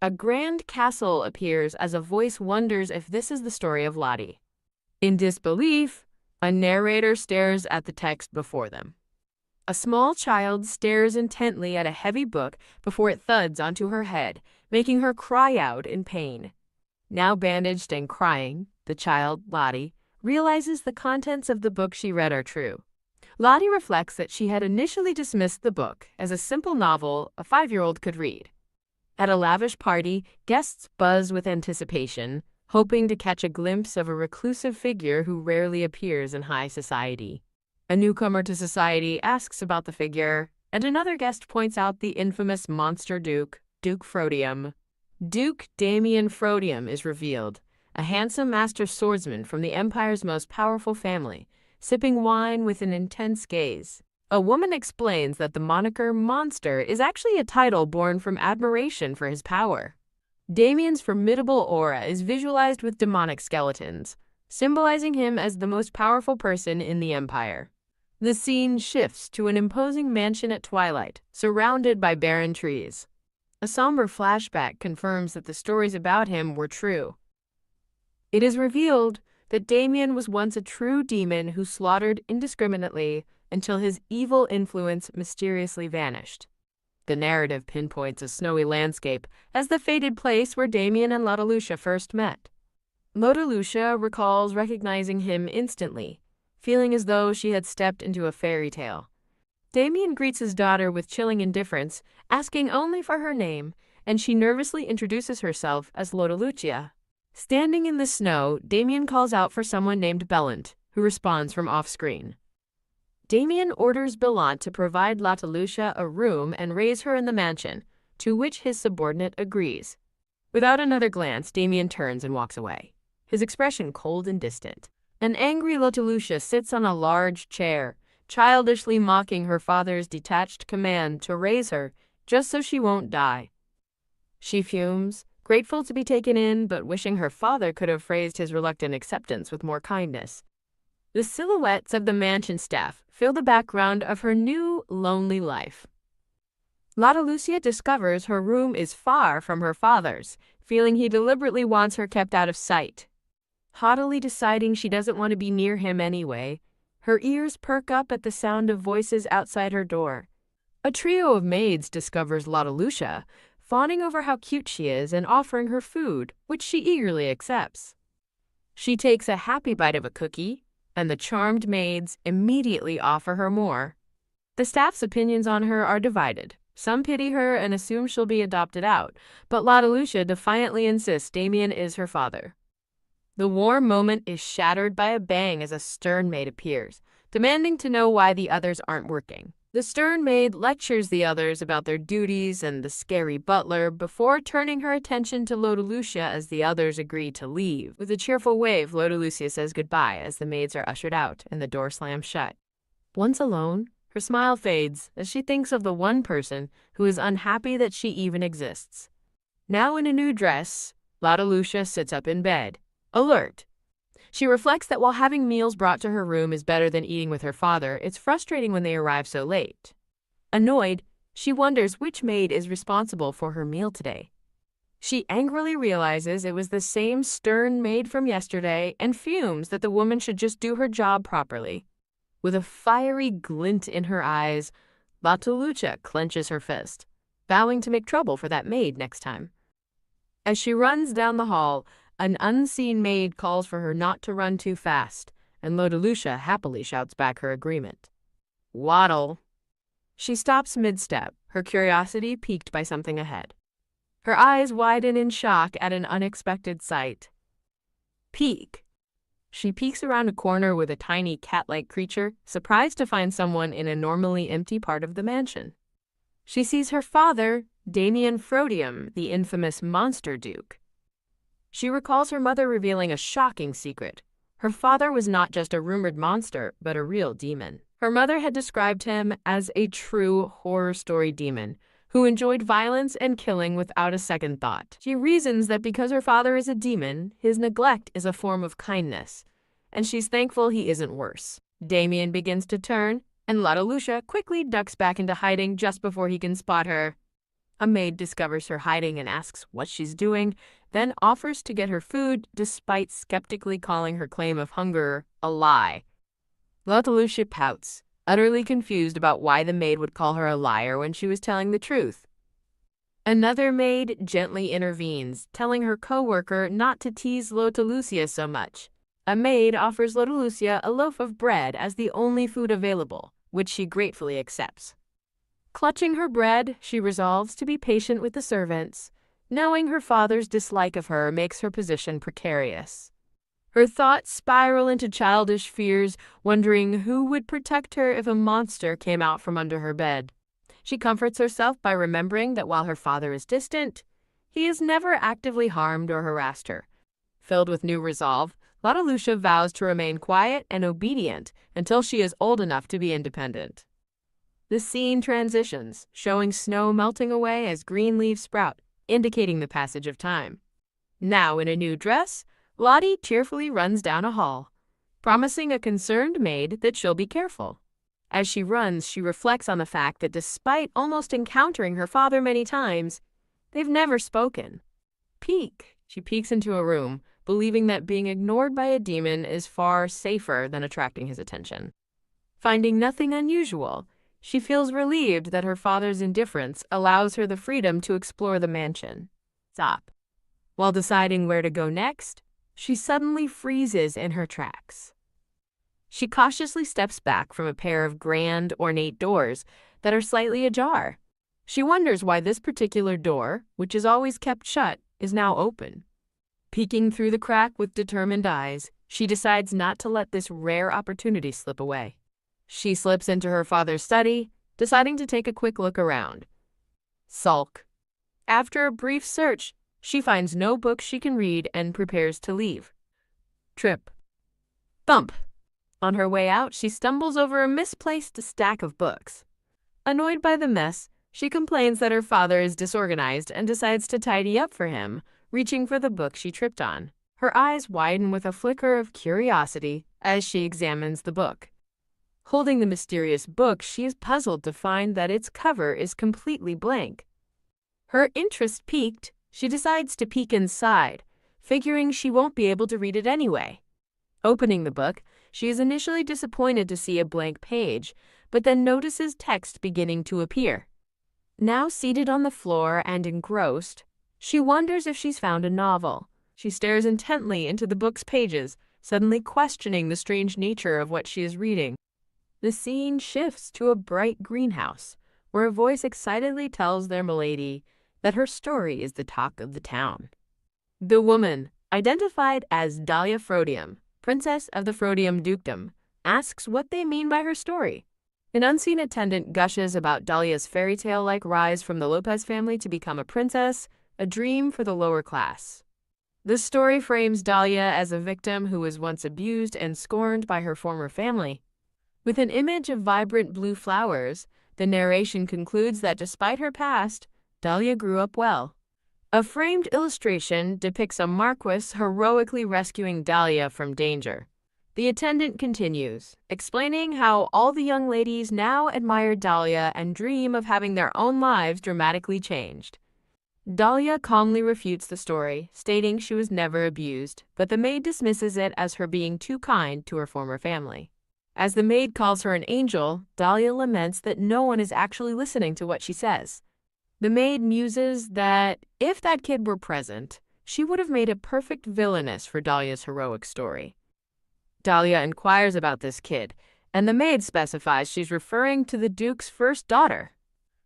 A grand castle appears as a voice wonders if this is the story of Lottie. In disbelief, a narrator stares at the text before them. A small child stares intently at a heavy book before it thuds onto her head, making her cry out in pain. Now bandaged and crying, the child, Lottie, realizes the contents of the book she read are true. Lottie reflects that she had initially dismissed the book as a simple novel a 5-year-old could read. At a lavish party, guests buzz with anticipation, hoping to catch a glimpse of a reclusive figure who rarely appears in high society. A newcomer to society asks about the figure, and another guest points out the infamous monster Duke, Duke Frodium. Duke Damien Frodium is revealed, a handsome master swordsman from the Empire's most powerful family, sipping wine with an intense gaze. A woman explains that the moniker Monster is actually a title born from admiration for his power. Damien's formidable aura is visualized with demonic skeletons, symbolizing him as the most powerful person in the Empire. The scene shifts to an imposing mansion at twilight, surrounded by barren trees. A somber flashback confirms that the stories about him were true. It is revealed that Damien was once a true demon who slaughtered indiscriminately until his evil influence mysteriously vanished. The narrative pinpoints a snowy landscape as the fated place where Damien and Lotalucia first met. Lotalucia recalls recognizing him instantly, feeling as though she had stepped into a fairy tale. Damien greets his daughter with chilling indifference, asking only for her name, and she nervously introduces herself as Lotalucia. Standing in the snow, Damien calls out for someone named Bellant, who responds from off-screen. Damien orders Bellant to provide Lotalucia a room and raise her in the mansion, to which his subordinate agrees. Without another glance, Damien turns and walks away, his expression cold and distant. An angry Lotalucia sits on a large chair, childishly mocking her father's detached command to raise her just so she won't die. She fumes, grateful to be taken in, but wishing her father could have phrased his reluctant acceptance with more kindness. The silhouettes of the mansion staff fill the background of her new, lonely life. Lotalucia discovers her room is far from her father's, feeling he deliberately wants her kept out of sight. Haughtily deciding she doesn't want to be near him anyway, her ears perk up at the sound of voices outside her door. A trio of maids discovers Lotalucia, fawning over how cute she is and offering her food, which she eagerly accepts. She takes a happy bite of a cookie, and the charmed maids immediately offer her more. The staff's opinions on her are divided. Some pity her and assume she'll be adopted out, but Lotalucia defiantly insists Damien is her father. The warm moment is shattered by a bang as a stern maid appears, demanding to know why the others aren't working. The stern maid lectures the others about their duties and the scary butler before turning her attention to Lotalucia as the others agree to leave. With a cheerful wave, Lotalucia says goodbye as the maids are ushered out and the door slams shut. Once alone, her smile fades as she thinks of the one person who is unhappy that she even exists. Now in a new dress, Lotalucia sits up in bed, alert. She reflects that while having meals brought to her room is better than eating with her father, it's frustrating when they arrive so late. Annoyed, she wonders which maid is responsible for her meal today. She angrily realizes it was the same stern maid from yesterday and fumes that the woman should just do her job properly. With a fiery glint in her eyes, Lotalucia clenches her fist, vowing to make trouble for that maid next time. As she runs down the hall, an unseen maid calls for her not to run too fast, and Lotalucia happily shouts back her agreement. Waddle. She stops mid-step, her curiosity piqued by something ahead. Her eyes widen in shock at an unexpected sight. Peek. She peeks around a corner with a tiny cat-like creature, surprised to find someone in a normally empty part of the mansion. She sees her father, Damien Frodium, the infamous monster duke. She recalls her mother revealing a shocking secret. Her father was not just a rumored monster, but a real demon. Her mother had described him as a true horror story demon who enjoyed violence and killing without a second thought. She reasons that because her father is a demon, his neglect is a form of kindness, and she's thankful he isn't worse. Damien begins to turn, and Lotalucia quickly ducks back into hiding just before he can spot her. A maid discovers her hiding and asks what she's doing, then offers to get her food despite skeptically calling her claim of hunger a lie. Lucia pouts, utterly confused about why the maid would call her a liar when she was telling the truth. Another maid gently intervenes, telling her co-worker not to tease Lucia so much. A maid offers Lucia a loaf of bread as the only food available, which she gratefully accepts. Clutching her bread, she resolves to be patient with the servants. Knowing her father's dislike of her makes her position precarious. Her thoughts spiral into childish fears, wondering who would protect her if a monster came out from under her bed. She comforts herself by remembering that while her father is distant, he has never actively harmed or harassed her. Filled with new resolve, Lucia vows to remain quiet and obedient until she is old enough to be independent. The scene transitions, showing snow melting away as green leaves sprout, indicating the passage of time. Now in a new dress, Lottie tearfully runs down a hall, promising a concerned maid that she'll be careful. As she runs, she reflects on the fact that despite almost encountering her father many times, they've never spoken. She peeks into a room, believing that being ignored by a demon is far safer than attracting his attention. Finding nothing unusual, she feels relieved that her father's indifference allows her the freedom to explore the mansion. While deciding where to go next, she suddenly freezes in her tracks. She cautiously steps back from a pair of grand, ornate doors that are slightly ajar. She wonders why this particular door, which is always kept shut, is now open. Peeking through the crack with determined eyes, she decides not to let this rare opportunity slip away. She slips into her father's study, deciding to take a quick look around. After a brief search, she finds no books she can read and prepares to leave. Thump! On her way out, she stumbles over a misplaced stack of books. Annoyed by the mess, she complains that her father is disorganized and decides to tidy up for him, reaching for the book she tripped on. Her eyes widen with a flicker of curiosity as she examines the book. Holding the mysterious book, she is puzzled to find that its cover is completely blank. Her interest piqued, she decides to peek inside, figuring she won't be able to read it anyway. Opening the book, she is initially disappointed to see a blank page, but then notices text beginning to appear. Now seated on the floor and engrossed, she wonders if she's found a novel. She stares intently into the book's pages, suddenly questioning the strange nature of what she is reading. The scene shifts to a bright greenhouse, where a voice excitedly tells their milady that her story is the talk of the town. The woman, identified as Dahlia Frodium, Princess of the Frodium Dukedom, asks what they mean by her story. An unseen attendant gushes about Dahlia's fairy tale-like rise from the Lopez family to become a princess, a dream for the lower class. The story frames Dahlia as a victim who was once abused and scorned by her former family. With an image of vibrant blue flowers, the narration concludes that despite her past, Dahlia grew up well. A framed illustration depicts a marquis heroically rescuing Dahlia from danger. The attendant continues, explaining how all the young ladies now admire Dahlia and dream of having their own lives dramatically changed. Dahlia calmly refutes the story, stating she was never abused, but the maid dismisses it as her being too kind to her former family. As the maid calls her an angel, Dahlia laments that no one is actually listening to what she says. The maid muses that if that kid were present, she would have made a perfect villainess for Dahlia's heroic story. Dahlia inquires about this kid, and the maid specifies she's referring to the Duke's first daughter.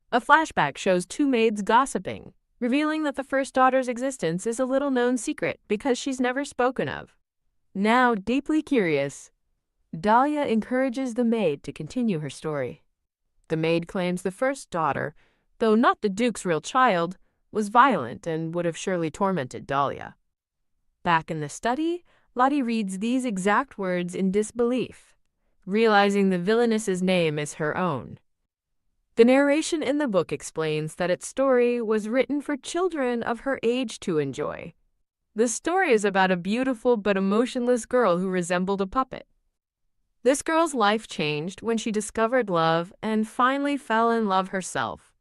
A flashback shows two maids gossiping, revealing that the first daughter's existence is a little-known secret because she's never spoken of. Now deeply curious, Dahlia encourages the maid to continue her story. The maid claims the first daughter, though not the Duke's real child, was violent and would have surely tormented Dahlia. Back in the study, Lottie reads these exact words in disbelief, realizing the villainess's name is her own. The narration in the book explains that its story was written for children of her age to enjoy. The story is about a beautiful but emotionless girl who resembled a puppet. This girl's life changed when she discovered love and finally fell in love herself.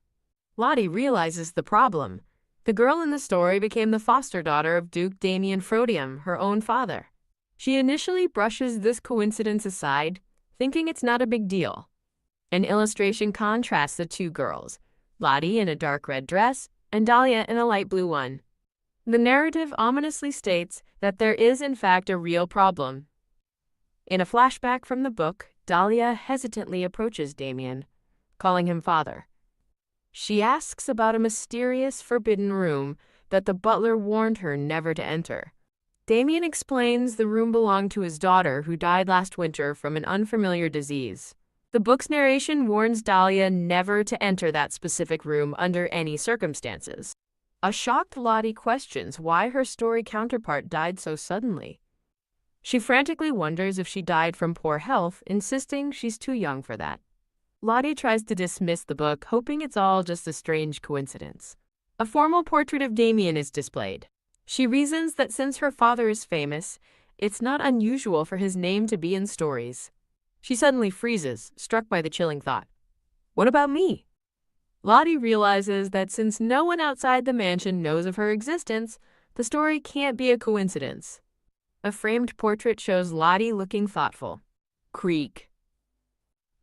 Lottie realizes the problem. The girl in the story became the foster daughter of Duke Damien Frodium, her own father. She initially brushes this coincidence aside, thinking it's not a big deal. An illustration contrasts the two girls, Lottie in a dark red dress and Dahlia in a light blue one. The narrative ominously states that there is in fact a real problem. In a flashback from the book, Dahlia hesitantly approaches Damien, calling him father. She asks about a mysterious forbidden room that the butler warned her never to enter. Damien explains the room belonged to his daughter who died last winter from an unfamiliar disease. The book's narration warns Dahlia never to enter that specific room under any circumstances. A shocked Lottie questions why her story counterpart died so suddenly. She frantically wonders if she died from poor health, insisting she's too young for that. Lottie tries to dismiss the book, hoping it's all just a strange coincidence. A formal portrait of Damien is displayed. She reasons that since her father is famous, it's not unusual for his name to be in stories. She suddenly freezes, struck by the chilling thought. What about me? Lottie realizes that since no one outside the mansion knows of her existence, the story can't be a coincidence. A framed portrait shows Lottie looking thoughtful. Creak.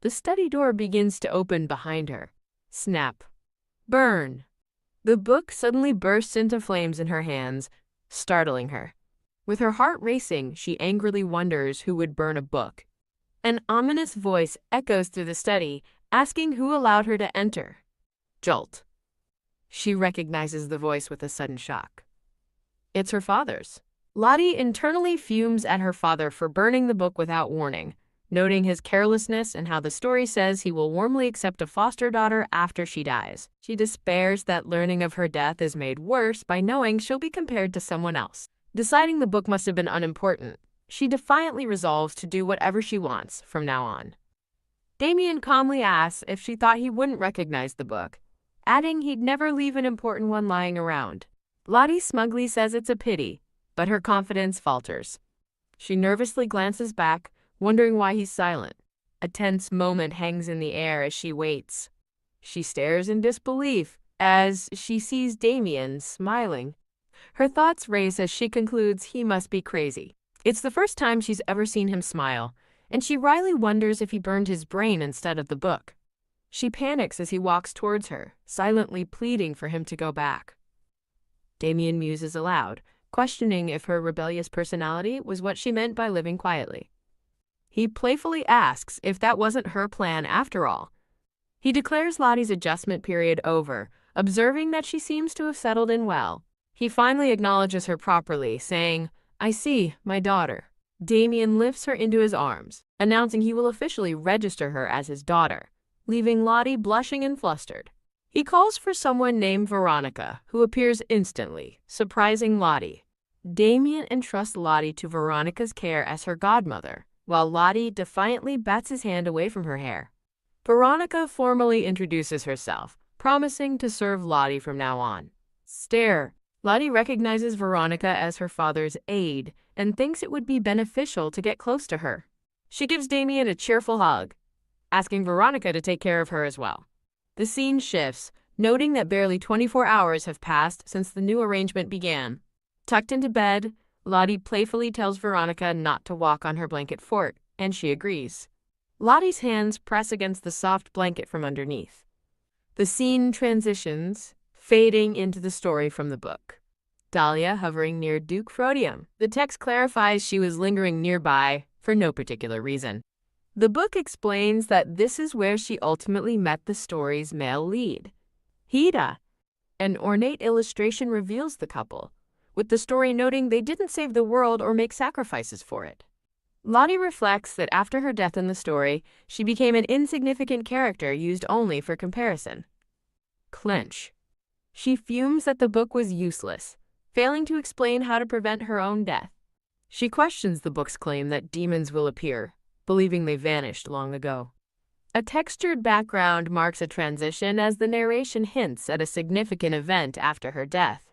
The study door begins to open behind her. Snap. Burn. The book suddenly bursts into flames in her hands, startling her. With her heart racing, she angrily wonders who would burn a book. An ominous voice echoes through the study, asking who allowed her to enter. Jolt. She recognizes the voice with a sudden shock. It's her father's. Lottie internally fumes at her father for burning the book without warning, noting his carelessness and how the story says he will warmly accept a foster daughter after she dies. She despairs that learning of her death is made worse by knowing she'll be compared to someone else. Deciding the book must have been unimportant, she defiantly resolves to do whatever she wants from now on. Damien calmly asks if she thought he wouldn't recognize the book, adding he'd never leave an important one lying around. Lottie smugly says it's a pity, but her confidence falters. She nervously glances back, wondering why he's silent. A tense moment hangs in the air as she waits. She stares in disbelief as she sees Damien smiling. Her thoughts race as she concludes he must be crazy. It's the first time she's ever seen him smile, and she wryly wonders if he burned his brain instead of the book. She panics as he walks towards her, silently pleading for him to go back. Damien muses aloud, questioning if her rebellious personality was what she meant by living quietly. He playfully asks if that wasn't her plan after all. He declares Lottie's adjustment period over, observing that she seems to have settled in well. He finally acknowledges her properly, saying, "I see, my daughter." Damien lifts her into his arms, announcing he will officially register her as his daughter, leaving Lottie blushing and flustered. He calls for someone named Veronica, who appears instantly, surprising Lottie. Damien entrusts Lottie to Veronica's care as her godmother, while Lottie defiantly bats his hand away from her hair. Veronica formally introduces herself, promising to serve Lottie from now on. Stare. Lottie recognizes Veronica as her father's aide and thinks it would be beneficial to get close to her. She gives Damien a cheerful hug, asking Veronica to take care of her as well. The scene shifts, noting that barely 24 hours have passed since the new arrangement began. Tucked into bed, Lottie playfully tells Veronica not to walk on her blanket fort, and she agrees. Lottie's hands press against the soft blanket from underneath. The scene transitions, fading into the story from the book. Dahlia hovering near Duke Frodium. The text clarifies she was lingering nearby for no particular reason. The book explains that this is where she ultimately met the story's male lead, Hida. An ornate illustration reveals the couple, with the story noting they didn't save the world or make sacrifices for it. Lottie reflects that after her death in the story, she became an insignificant character used only for comparison. Clench. She fumes that the book was useless, failing to explain how to prevent her own death. She questions the book's claim that demons will appear, believing they vanished long ago. A textured background marks a transition as the narration hints at a significant event after her death.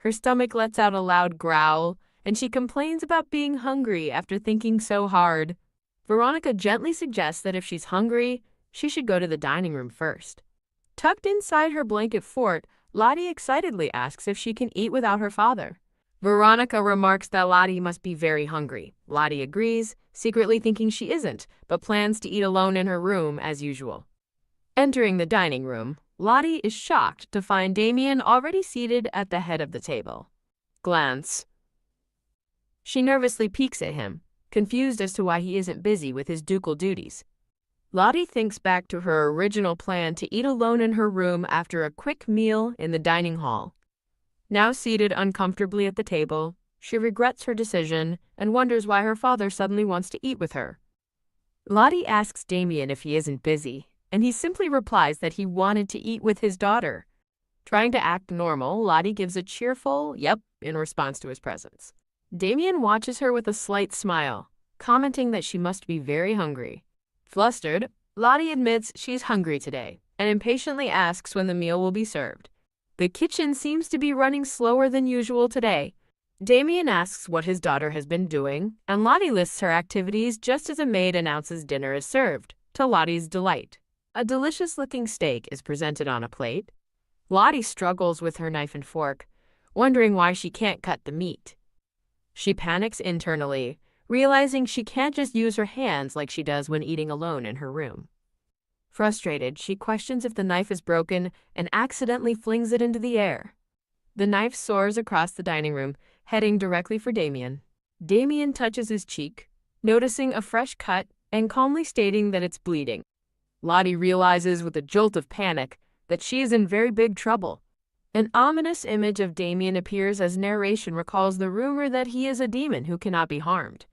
Her stomach lets out a loud growl, and she complains about being hungry after thinking so hard. Veronica gently suggests that if she's hungry, she should go to the dining room first. Tucked inside her blanket fort, Lottie excitedly asks if she can eat without her father. Veronica remarks that Lottie must be very hungry. Lottie agrees, secretly thinking she isn't, but plans to eat alone in her room as usual. Entering the dining room, Lottie is shocked to find Damien already seated at the head of the table. Glance. She nervously peeks at him, confused as to why he isn't busy with his ducal duties. Lottie thinks back to her original plan to eat alone in her room after a quick meal in the dining hall. Now seated uncomfortably at the table, she regrets her decision and wonders why her father suddenly wants to eat with her. Lottie asks Damien if he isn't busy, and he simply replies that he wanted to eat with his daughter. Trying to act normal, Lottie gives a cheerful "yep" in response to his presence. Damien watches her with a slight smile, commenting that she must be very hungry. Flustered, Lottie admits she's hungry today and impatiently asks when the meal will be served. The kitchen seems to be running slower than usual today. Damien asks what his daughter has been doing, and Lottie lists her activities just as a maid announces dinner is served, to Lottie's delight. A delicious-looking steak is presented on a plate. Lottie struggles with her knife and fork, wondering why she can't cut the meat. She panics internally, realizing she can't just use her hands like she does when eating alone in her room. Frustrated, she questions if the knife is broken and accidentally flings it into the air. The knife soars across the dining room, heading directly for Damien. Damien touches his cheek, noticing a fresh cut and calmly stating that it's bleeding. Lottie realizes with a jolt of panic that she is in very big trouble. An ominous image of Damien appears as narration recalls the rumor that he is a demon who cannot be harmed.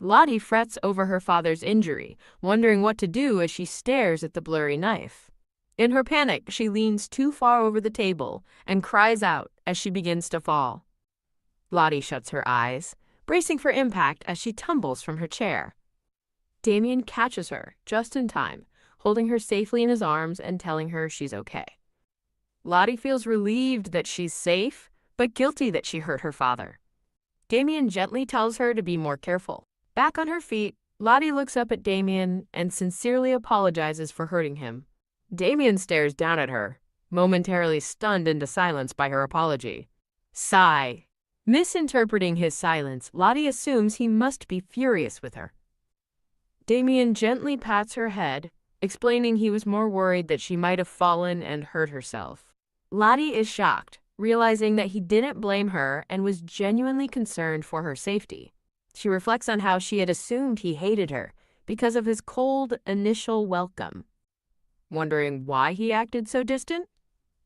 Lottie frets over her father's injury, wondering what to do as she stares at the blurry knife. In her panic, she leans too far over the table and cries out as she begins to fall. Lottie shuts her eyes, bracing for impact as she tumbles from her chair. Damien catches her just in time, holding her safely in his arms and telling her she's okay. Lottie feels relieved that she's safe, but guilty that she hurt her father. Damien gently tells her to be more careful. Back on her feet, Lottie looks up at Damien and sincerely apologizes for hurting him. Damien stares down at her, momentarily stunned into silence by her apology. Sigh. Misinterpreting his silence, Lottie assumes he must be furious with her. Damien gently pats her head, explaining he was more worried that she might have fallen and hurt herself. Lottie is shocked, realizing that he didn't blame her and was genuinely concerned for her safety. She reflects on how she had assumed he hated her because of his cold initial welcome. Wondering why he acted so distant,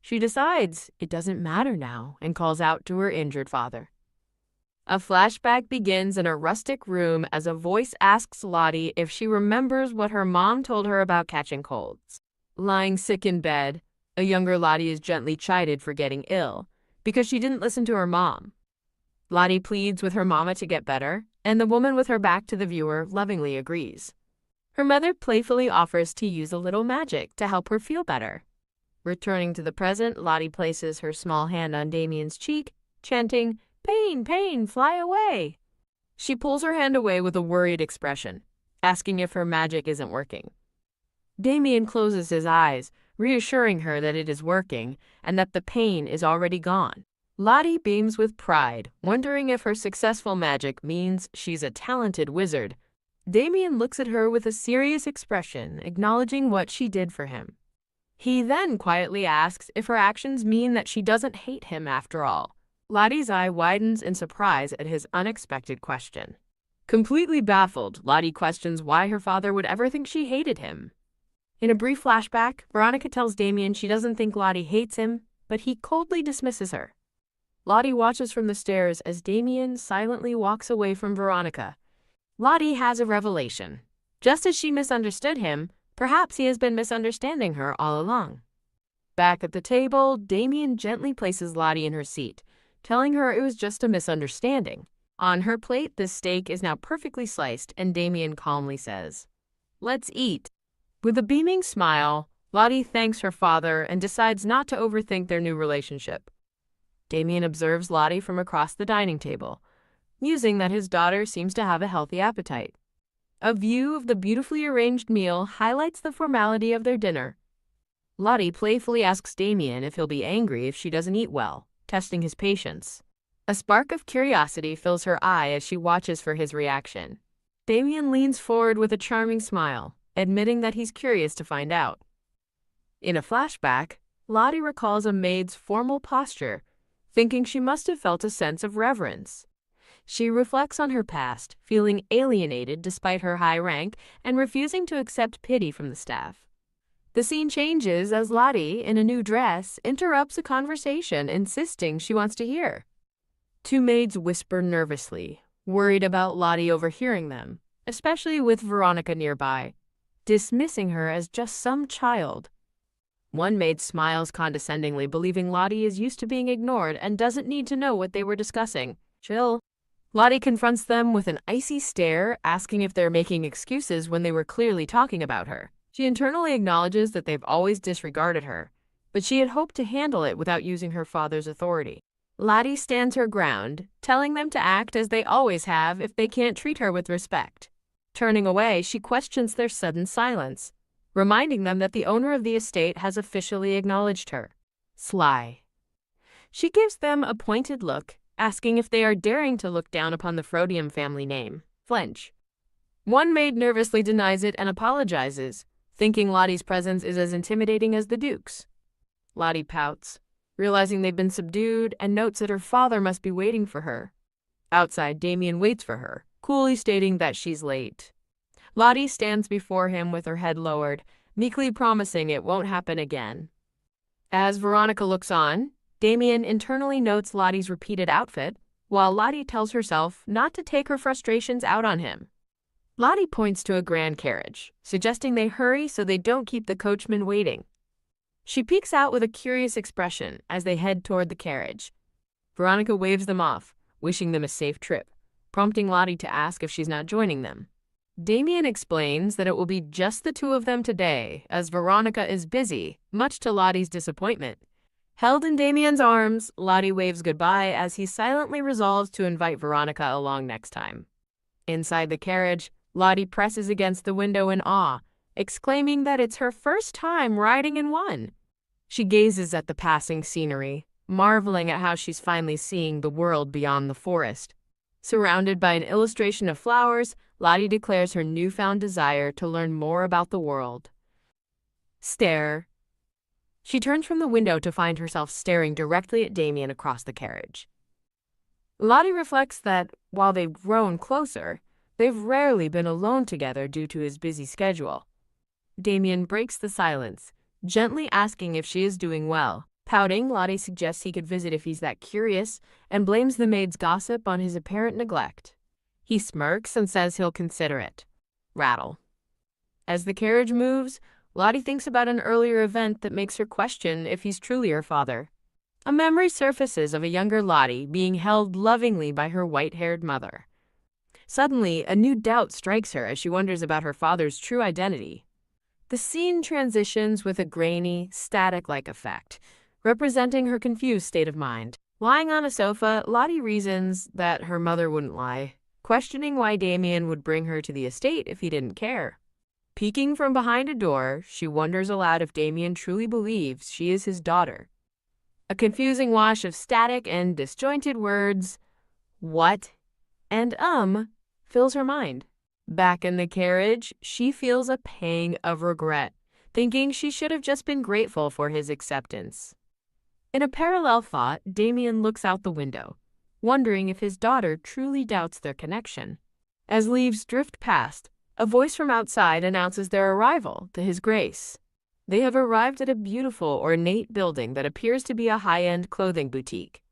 she decides it doesn't matter now and calls out to her injured father. A flashback begins in a rustic room as a voice asks Lottie if she remembers what her mom told her about catching colds. Lying sick in bed, a younger Lottie is gently chided for getting ill because she didn't listen to her mom. Lottie pleads with her mama to get better, and the woman with her back to the viewer lovingly agrees. Her mother playfully offers to use a little magic to help her feel better. Returning to the present, Lottie places her small hand on Damien's cheek, chanting, "Pain, pain, fly away." She pulls her hand away with a worried expression, asking if her magic isn't working. Damien closes his eyes, reassuring her that it is working and that the pain is already gone. Lottie beams with pride, wondering if her successful magic means she's a talented wizard. Damien looks at her with a serious expression, acknowledging what she did for him. He then quietly asks if her actions mean that she doesn't hate him after all. Lottie's eye widens in surprise at his unexpected question. Completely baffled, Lottie questions why her father would ever think she hated him. In a brief flashback, Veronica tells Damien she doesn't think Lottie hates him, but he coldly dismisses her. Lottie watches from the stairs as Damien silently walks away from Veronica. Lottie has a revelation. Just as she misunderstood him, perhaps he has been misunderstanding her all along. Back at the table, Damien gently places Lottie in her seat, telling her it was just a misunderstanding. On her plate, the steak is now perfectly sliced, and Damien calmly says, "Let's eat." With a beaming smile, Lottie thanks her father and decides not to overthink their new relationship. Damien observes Lottie from across the dining table, musing that his daughter seems to have a healthy appetite. A view of the beautifully arranged meal highlights the formality of their dinner. Lottie playfully asks Damien if he'll be angry if she doesn't eat well, testing his patience. A spark of curiosity fills her eye as she watches for his reaction. Damien leans forward with a charming smile, admitting that he's curious to find out. In a flashback, Lottie recalls a maid's formal posture, thinking she must have felt a sense of reverence. She reflects on her past, feeling alienated despite her high rank and refusing to accept pity from the staff. The scene changes as Lottie, in a new dress, interrupts a conversation, insisting she wants to hear. Two maids whisper nervously, worried about Lottie overhearing them, especially with Veronica nearby, dismissing her as just some child. One maid smiles condescendingly, believing Lottie is used to being ignored and doesn't need to know what they were discussing. Chill. Lottie confronts them with an icy stare, asking if they're making excuses when they were clearly talking about her. She internally acknowledges that they've always disregarded her, but she had hoped to handle it without using her father's authority. Lottie stands her ground, telling them to act as they always have if they can't treat her with respect. Turning away, she questions their sudden silence, reminding them that the owner of the estate has officially acknowledged her. Sly. She gives them a pointed look, asking if they are daring to look down upon the Frodium family name. Flinch. One maid nervously denies it and apologizes, thinking Lottie's presence is as intimidating as the Duke's. Lottie pouts, realizing they've been subdued, and notes that her father must be waiting for her. Outside, Damien waits for her, coolly stating that she's late. Lottie stands before him with her head lowered, meekly promising it won't happen again. As Veronica looks on, Damien internally notes Lottie's repeated outfit, while Lottie tells herself not to take her frustrations out on him. Lottie points to a grand carriage, suggesting they hurry so they don't keep the coachman waiting. She peeks out with a curious expression as they head toward the carriage. Veronica waves them off, wishing them a safe trip, prompting Lottie to ask if she's not joining them. Damien explains that it will be just the two of them today, as Veronica is busy, much to Lottie's disappointment. Held in Damien's arms, Lottie waves goodbye as he silently resolves to invite Veronica along next time. Inside the carriage, Lottie presses against the window in awe, exclaiming that it's her first time riding in one. She gazes at the passing scenery, marveling at how she's finally seeing the world beyond the forest. Surrounded by an illustration of flowers, Lottie declares her newfound desire to learn more about the world. Stare. She turns from the window to find herself staring directly at Damien across the carriage. Lottie reflects that, while they've grown closer, they've rarely been alone together due to his busy schedule. Damien breaks the silence, gently asking if she is doing well. Pouting, Lottie suggests he could visit if he's that curious, and blames the maid's gossip on his apparent neglect. He smirks and says he'll consider it. Rattle. As the carriage moves, Lottie thinks about an earlier event that makes her question if he's truly her father. A memory surfaces of a younger Lottie being held lovingly by her white-haired mother. Suddenly, a new doubt strikes her as she wonders about her father's true identity. The scene transitions with a grainy, static-like effect, representing her confused state of mind. Lying on a sofa, Lottie reasons that her mother wouldn't lie, questioning why Damien would bring her to the estate if he didn't care. Peeking from behind a door, she wonders aloud if Damien truly believes she is his daughter. A confusing wash of static and disjointed words, "what" and fills her mind. Back in the carriage, she feels a pang of regret, thinking she should have just been grateful for his acceptance. In a parallel thought, Damien looks out the window, wondering if his daughter truly doubts their connection. As leaves drift past, a voice from outside announces their arrival to His Grace. They have arrived at a beautiful, ornate building that appears to be a high-end clothing boutique.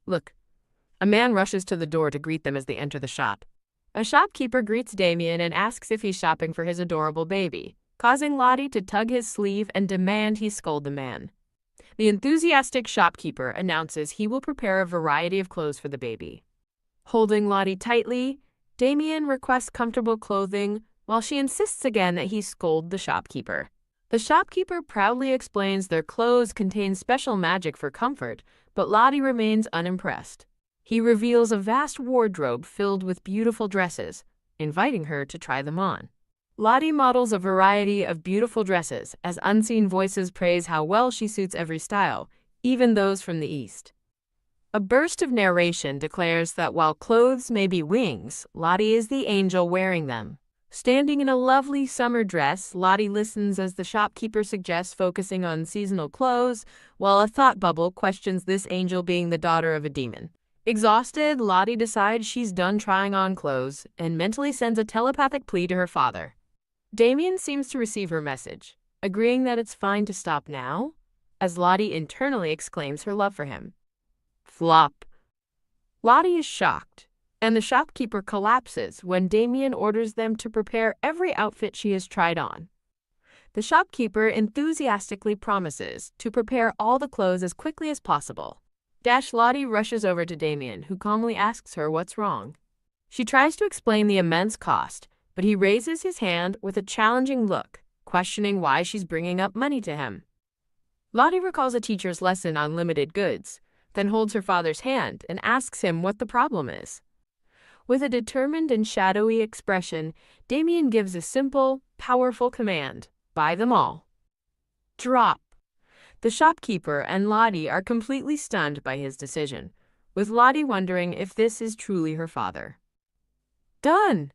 Look. A man rushes to the door to greet them as they enter the shop. A shopkeeper greets Damien and asks if he's shopping for his adorable baby, causing Lottie to tug his sleeve and demand he scold the man. The enthusiastic shopkeeper announces he will prepare a variety of clothes for the baby. Holding Lottie tightly, Damien requests comfortable clothing, while she insists again that he scold the shopkeeper. The shopkeeper proudly explains their clothes contain special magic for comfort, but Lottie remains unimpressed. He reveals a vast wardrobe filled with beautiful dresses, inviting her to try them on. Lottie models a variety of beautiful dresses as unseen voices praise how well she suits every style, even those from the East. A burst of narration declares that while clothes may be wings, Lottie is the angel wearing them. Standing in a lovely summer dress, Lottie listens as the shopkeeper suggests focusing on seasonal clothes, while a thought bubble questions this angel being the daughter of a demon. Exhausted, Lottie decides she's done trying on clothes and mentally sends a telepathic plea to her father. Damien seems to receive her message, agreeing that it's fine to stop now, as Lottie internally exclaims her love for him. Flop. Lottie is shocked, and the shopkeeper collapses when Damien orders them to prepare every outfit she has tried on. The shopkeeper enthusiastically promises to prepare all the clothes as quickly as possible. Lottie rushes over to Damien, who calmly asks her what's wrong. She tries to explain the immense cost, but he raises his hand with a challenging look, questioning why she's bringing up money to him. Lottie recalls a teacher's lesson on limited goods, then holds her father's hand and asks him what the problem is. With a determined and shadowy expression, Damien gives a simple, powerful command: buy them all. Drop. The shopkeeper and Lottie are completely stunned by his decision, with Lottie wondering if this is truly her father. Done!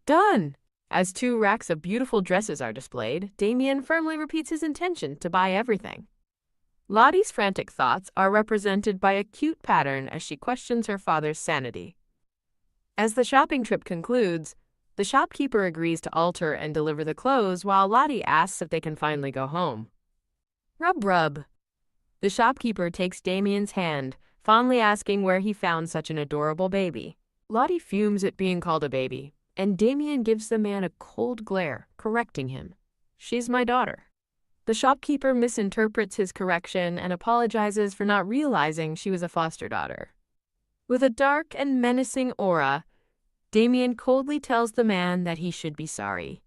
Done! As 2 racks of beautiful dresses are displayed, Damien firmly repeats his intention to buy everything. Lottie's frantic thoughts are represented by a cute pattern as she questions her father's sanity. As the shopping trip concludes, the shopkeeper agrees to alter and deliver the clothes while Lottie asks if they can finally go home. Rub rub. The shopkeeper takes Damien's hand, fondly asking where he found such an adorable baby. Lottie fumes at being called a baby, and Damien gives the man a cold glare, correcting him. She's my daughter. The shopkeeper misinterprets his correction and apologizes for not realizing she was a foster daughter. With a dark and menacing aura, Damien coldly tells the man that he should be sorry.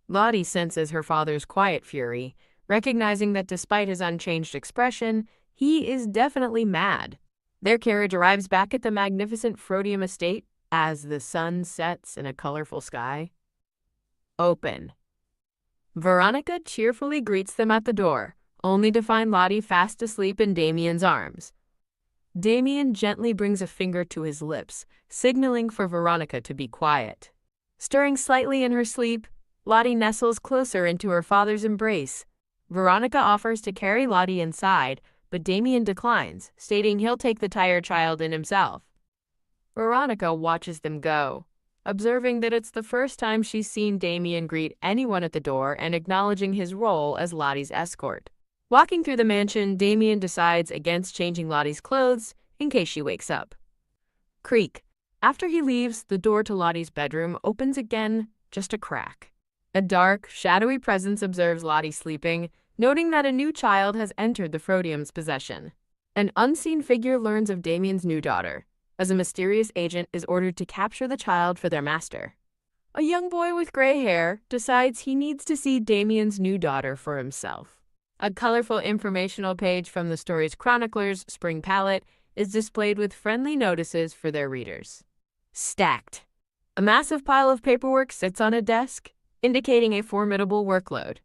Lottie senses her father's quiet fury, recognizing that despite his unchanged expression, he is definitely mad. Their carriage arrives back at the magnificent Frodium estate as the sun sets in a colorful sky. Open. Veronica cheerfully greets them at the door, only to find Lottie fast asleep in Damien's arms. Damien gently brings a finger to his lips, signaling for Veronica to be quiet. Stirring slightly in her sleep, Lottie nestles closer into her father's embrace. Veronica offers to carry Lottie inside, but Damien declines, stating he'll take the tired child in himself. Veronica watches them go, observing that it's the first time she's seen Damien greet anyone at the door and acknowledging his role as Lottie's escort. Walking through the mansion, Damien decides against changing Lottie's clothes in case she wakes up. Creak. After he leaves, the door to Lottie's bedroom opens again, just a crack. A dark, shadowy presence observes Lottie sleeping, noting that a new child has entered the Frodium's possession. An unseen figure learns of Damien's new daughter, as a mysterious agent is ordered to capture the child for their master. A young boy with gray hair decides he needs to see Damien's new daughter for himself. A colorful informational page from the story's chronicler's spring palette is displayed with friendly notices for their readers. Stacked. A massive pile of paperwork sits on a desk, indicating a formidable workload.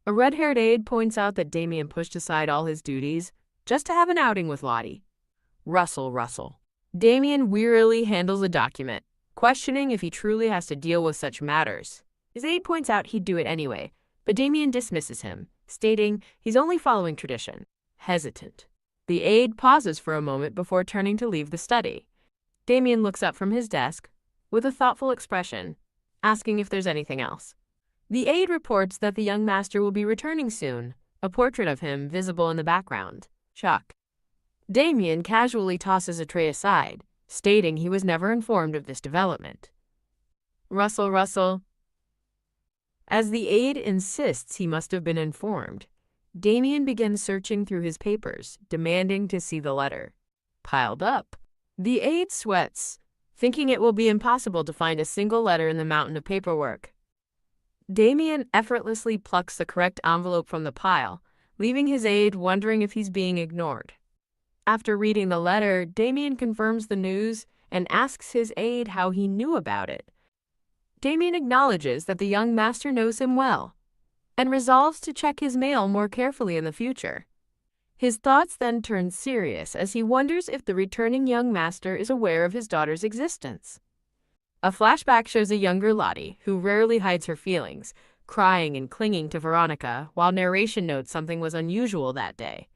A red-haired aide points out that Damien pushed aside all his duties just to have an outing with Lottie. Rustle. Damien wearily handles a document, questioning if he truly has to deal with such matters. His aide points out he'd do it anyway, but Damien dismisses him, stating he's only following tradition. Hesitant. The aide pauses for a moment before turning to leave the study. Damien looks up from his desk with a thoughtful expression, asking if there's anything else. The aide reports that the young master will be returning soon, a portrait of him visible in the background. Shock. Damien casually tosses a tray aside, stating he was never informed of this development. Rustle. As the aide insists he must have been informed, Damien begins searching through his papers, demanding to see the letter. Piled up. The aide sweats, thinking it will be impossible to find a single letter in the mountain of paperwork. Damien effortlessly plucks the correct envelope from the pile, leaving his aide wondering if he's being ignored. After reading the letter, Damien confirms the news and asks his aide how he knew about it. Damien acknowledges that the young master knows him well and resolves to check his mail more carefully in the future. His thoughts then turn serious as he wonders if the returning young master is aware of his daughter's existence. A flashback shows a younger Lottie, who rarely hides her feelings, crying and clinging to Veronica, while narration notes something was unusual that day.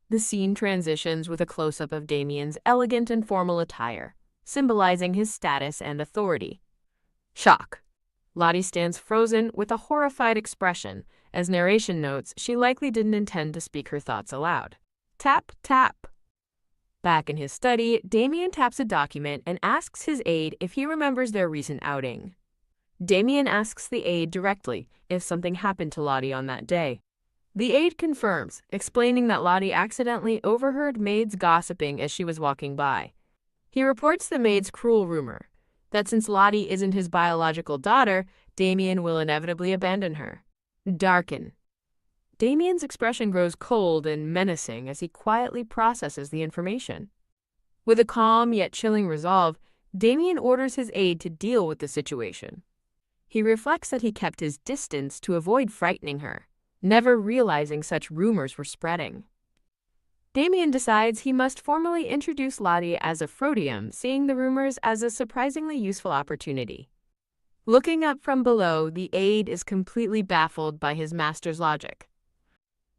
The scene transitions with a close-up of Damien's elegant and formal attire, symbolizing his status and authority. Shock. Lottie stands frozen with a horrified expression. As narration notes, she likely didn't intend to speak her thoughts aloud. Tap, tap. Back in his study, Damien taps a document and asks his aide if he remembers their recent outing. Damien asks the aide directly if something happened to Lottie on that day. The aide confirms, explaining that Lottie accidentally overheard maids gossiping as she was walking by. He reports the maid's cruel rumor that since Lottie isn't his biological daughter, Damien will inevitably abandon her. Darken. Damien's expression grows cold and menacing as he quietly processes the information. With a calm yet chilling resolve, Damien orders his aide to deal with the situation. He reflects that he kept his distance to avoid frightening her, never realizing such rumors were spreading. Damien decides he must formally introduce Lottie as Aphrodite, seeing the rumors as a surprisingly useful opportunity. Looking up from below, the aide is completely baffled by his master's logic.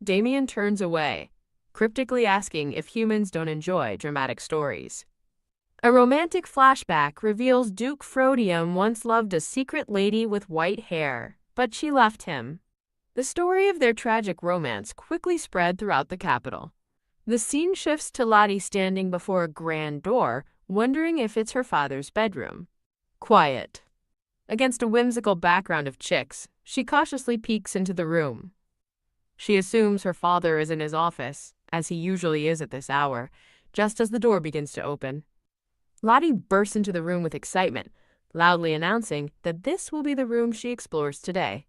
Damien turns away, cryptically asking if humans don't enjoy dramatic stories. A romantic flashback reveals Duke Frodium once loved a secret lady with white hair, but she left him. The story of their tragic romance quickly spread throughout the capital. The scene shifts to Lottie standing before a grand door, wondering if it's her father's bedroom. Quiet. Against a whimsical background of chicks, she cautiously peeks into the room. She assumes her father is in his office, as he usually is at this hour, just as the door begins to open. Lottie bursts into the room with excitement, loudly announcing that this will be the room she explores today.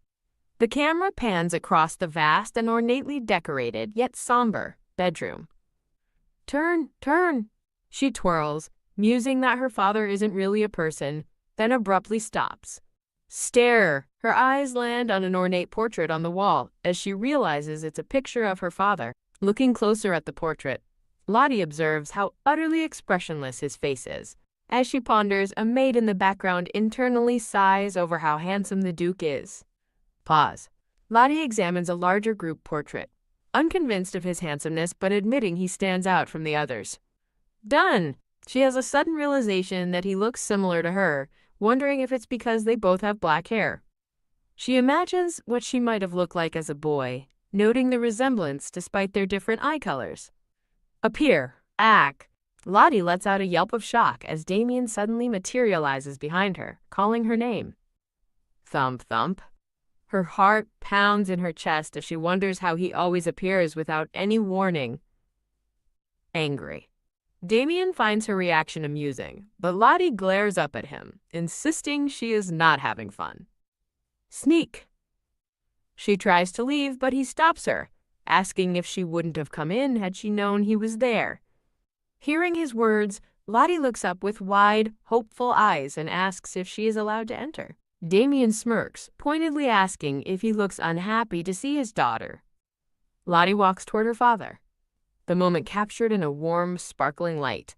The camera pans across the vast and ornately decorated, yet somber, bedroom. Turn, turn, she twirls, musing that her father isn't really a person, then abruptly stops. Stare. Her eyes land on an ornate portrait on the wall as she realizes it's a picture of her father. Looking closer at the portrait, Lottie observes how utterly expressionless his face is. As she ponders, a maid in the background internally sighs over how handsome the Duke is. Pause. Lottie examines a larger group portrait, unconvinced of his handsomeness but admitting he stands out from the others. Done! She has a sudden realization that he looks similar to her, wondering if it's because they both have black hair. She imagines what she might have looked like as a boy, noting the resemblance despite their different eye colors. Appear. Ack. Lottie lets out a yelp of shock as Damien suddenly materializes behind her, calling her name. Thump thump. Her heart pounds in her chest as she wonders how he always appears without any warning. Angry. Damien finds her reaction amusing, but Lottie glares up at him, insisting she is not having fun. Sneak. She tries to leave, but he stops her, asking if she wouldn't have come in had she known he was there. Hearing his words, Lottie looks up with wide, hopeful eyes and asks if she is allowed to enter. Damien smirks, pointedly asking if he looks unhappy to see his daughter. Lottie walks toward her father, the moment captured in a warm, sparkling light.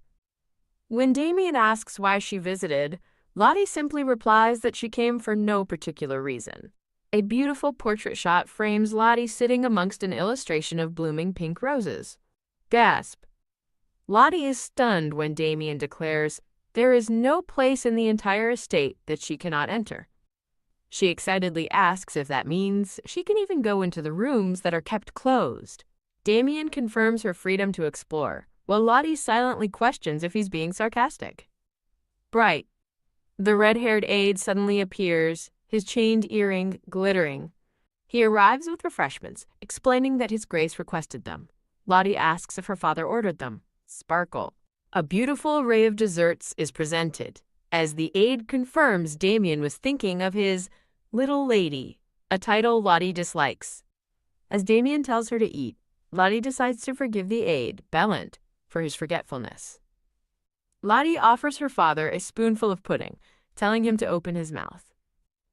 When Damien asks why she visited, Lottie simply replies that she came for no particular reason. A beautiful portrait shot frames Lottie sitting amongst an illustration of blooming pink roses. Gasp. Lottie is stunned when Damien declares there is no place in the entire estate that she cannot enter. She excitedly asks if that means she can even go into the rooms that are kept closed. Damien confirms her freedom to explore, while Lottie silently questions if he's being sarcastic. Bright. The red-haired aide suddenly appears, his chained earring glittering. He arrives with refreshments, explaining that His Grace requested them. Lottie asks if her father ordered them. Sparkle. A beautiful array of desserts is presented, as the aide confirms Damien was thinking of his little lady, a title Lottie dislikes. As Damien tells her to eat, Lottie decides to forgive the aide, Bellant, for his forgetfulness. Lottie offers her father a spoonful of pudding, telling him to open his mouth.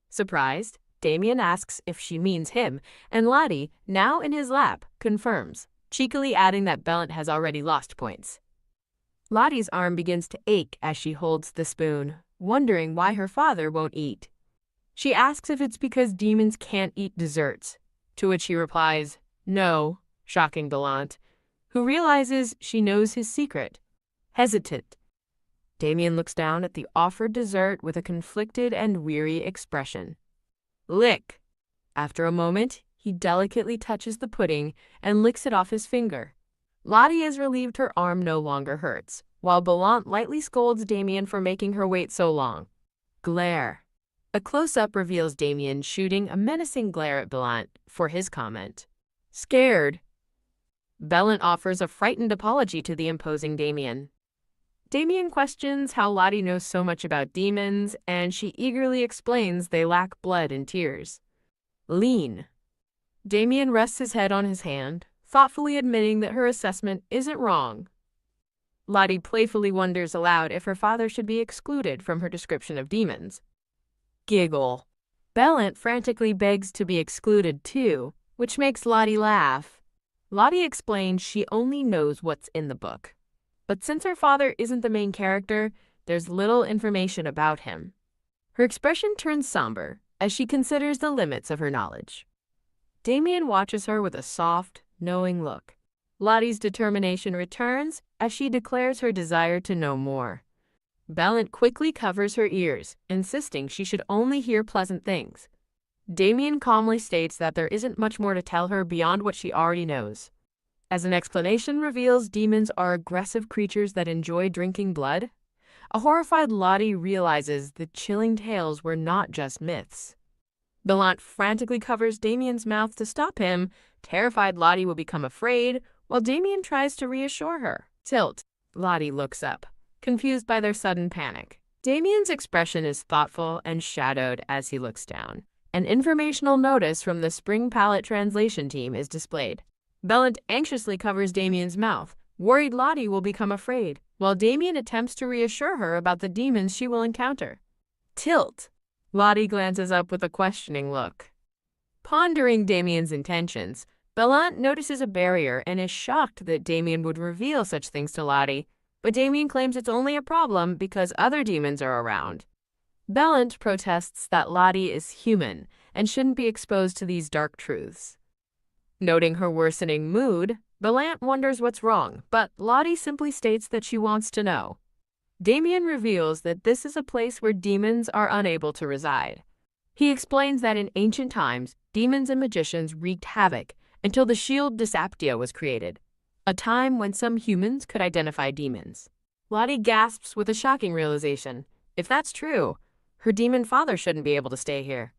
Surprised, Damien asks if she means him, and Lottie, now in his lap, confirms, cheekily adding that Bellant has already lost points. Lottie's arm begins to ache as she holds the spoon, wondering why her father won't eat. She asks if it's because demons can't eat desserts, to which he replies, no, shocking Bellant, who realizes she knows his secret. Hesitant, Damien looks down at the offered dessert with a conflicted and weary expression. Lick. After a moment, he delicately touches the pudding and licks it off his finger. Lottie is relieved her arm no longer hurts, while Bellant lightly scolds Damien for making her wait so long. Glare. A close-up reveals Damien shooting a menacing glare at Bellant for his comment. Scared. Bellant offers a frightened apology to the imposing Damien. Damien questions how Lottie knows so much about demons, and she eagerly explains they lack blood and tears. Lean. Damien rests his head on his hand, thoughtfully admitting that her assessment isn't wrong. Lottie playfully wonders aloud if her father should be excluded from her description of demons. Giggle. Bellant frantically begs to be excluded too, which makes Lottie laugh. Lottie explains she only knows what's in the book. But since her father isn't the main character, there's little information about him. Her expression turns somber as she considers the limits of her knowledge. Damien watches her with a soft, knowing look. Lottie's determination returns as she declares her desire to know more. Bellant quickly covers her ears, insisting she should only hear pleasant things. Damien calmly states that there isn't much more to tell her beyond what she already knows. As an explanation reveals demons are aggressive creatures that enjoy drinking blood, a horrified Lottie realizes the chilling tales were not just myths. Bellant frantically covers Damien's mouth to stop him. Terrified Lottie will become afraid, while Damien tries to reassure her. Tilt. Lottie looks up, confused by their sudden panic. Damien's expression is thoughtful and shadowed as he looks down. An informational notice from the Spring Palette translation team is displayed. Bellant anxiously covers Damien's mouth, worried Lottie will become afraid, while Damien attempts to reassure her about the demons she will encounter. Tilt. Lottie glances up with a questioning look. Pondering Damien's intentions, Bellant notices a barrier and is shocked that Damien would reveal such things to Lottie, but Damien claims it's only a problem because other demons are around. Bellant protests that Lottie is human and shouldn't be exposed to these dark truths. Noting her worsening mood, Bellant wonders what's wrong, but Lottie simply states that she wants to know. Damien reveals that this is a place where demons are unable to reside. He explains that in ancient times, demons and magicians wreaked havoc until the shield Dysaptia was created, a time when some humans could identify demons. Lottie gasps with a shocking realization. If that's true, her demon father shouldn't be able to stay here.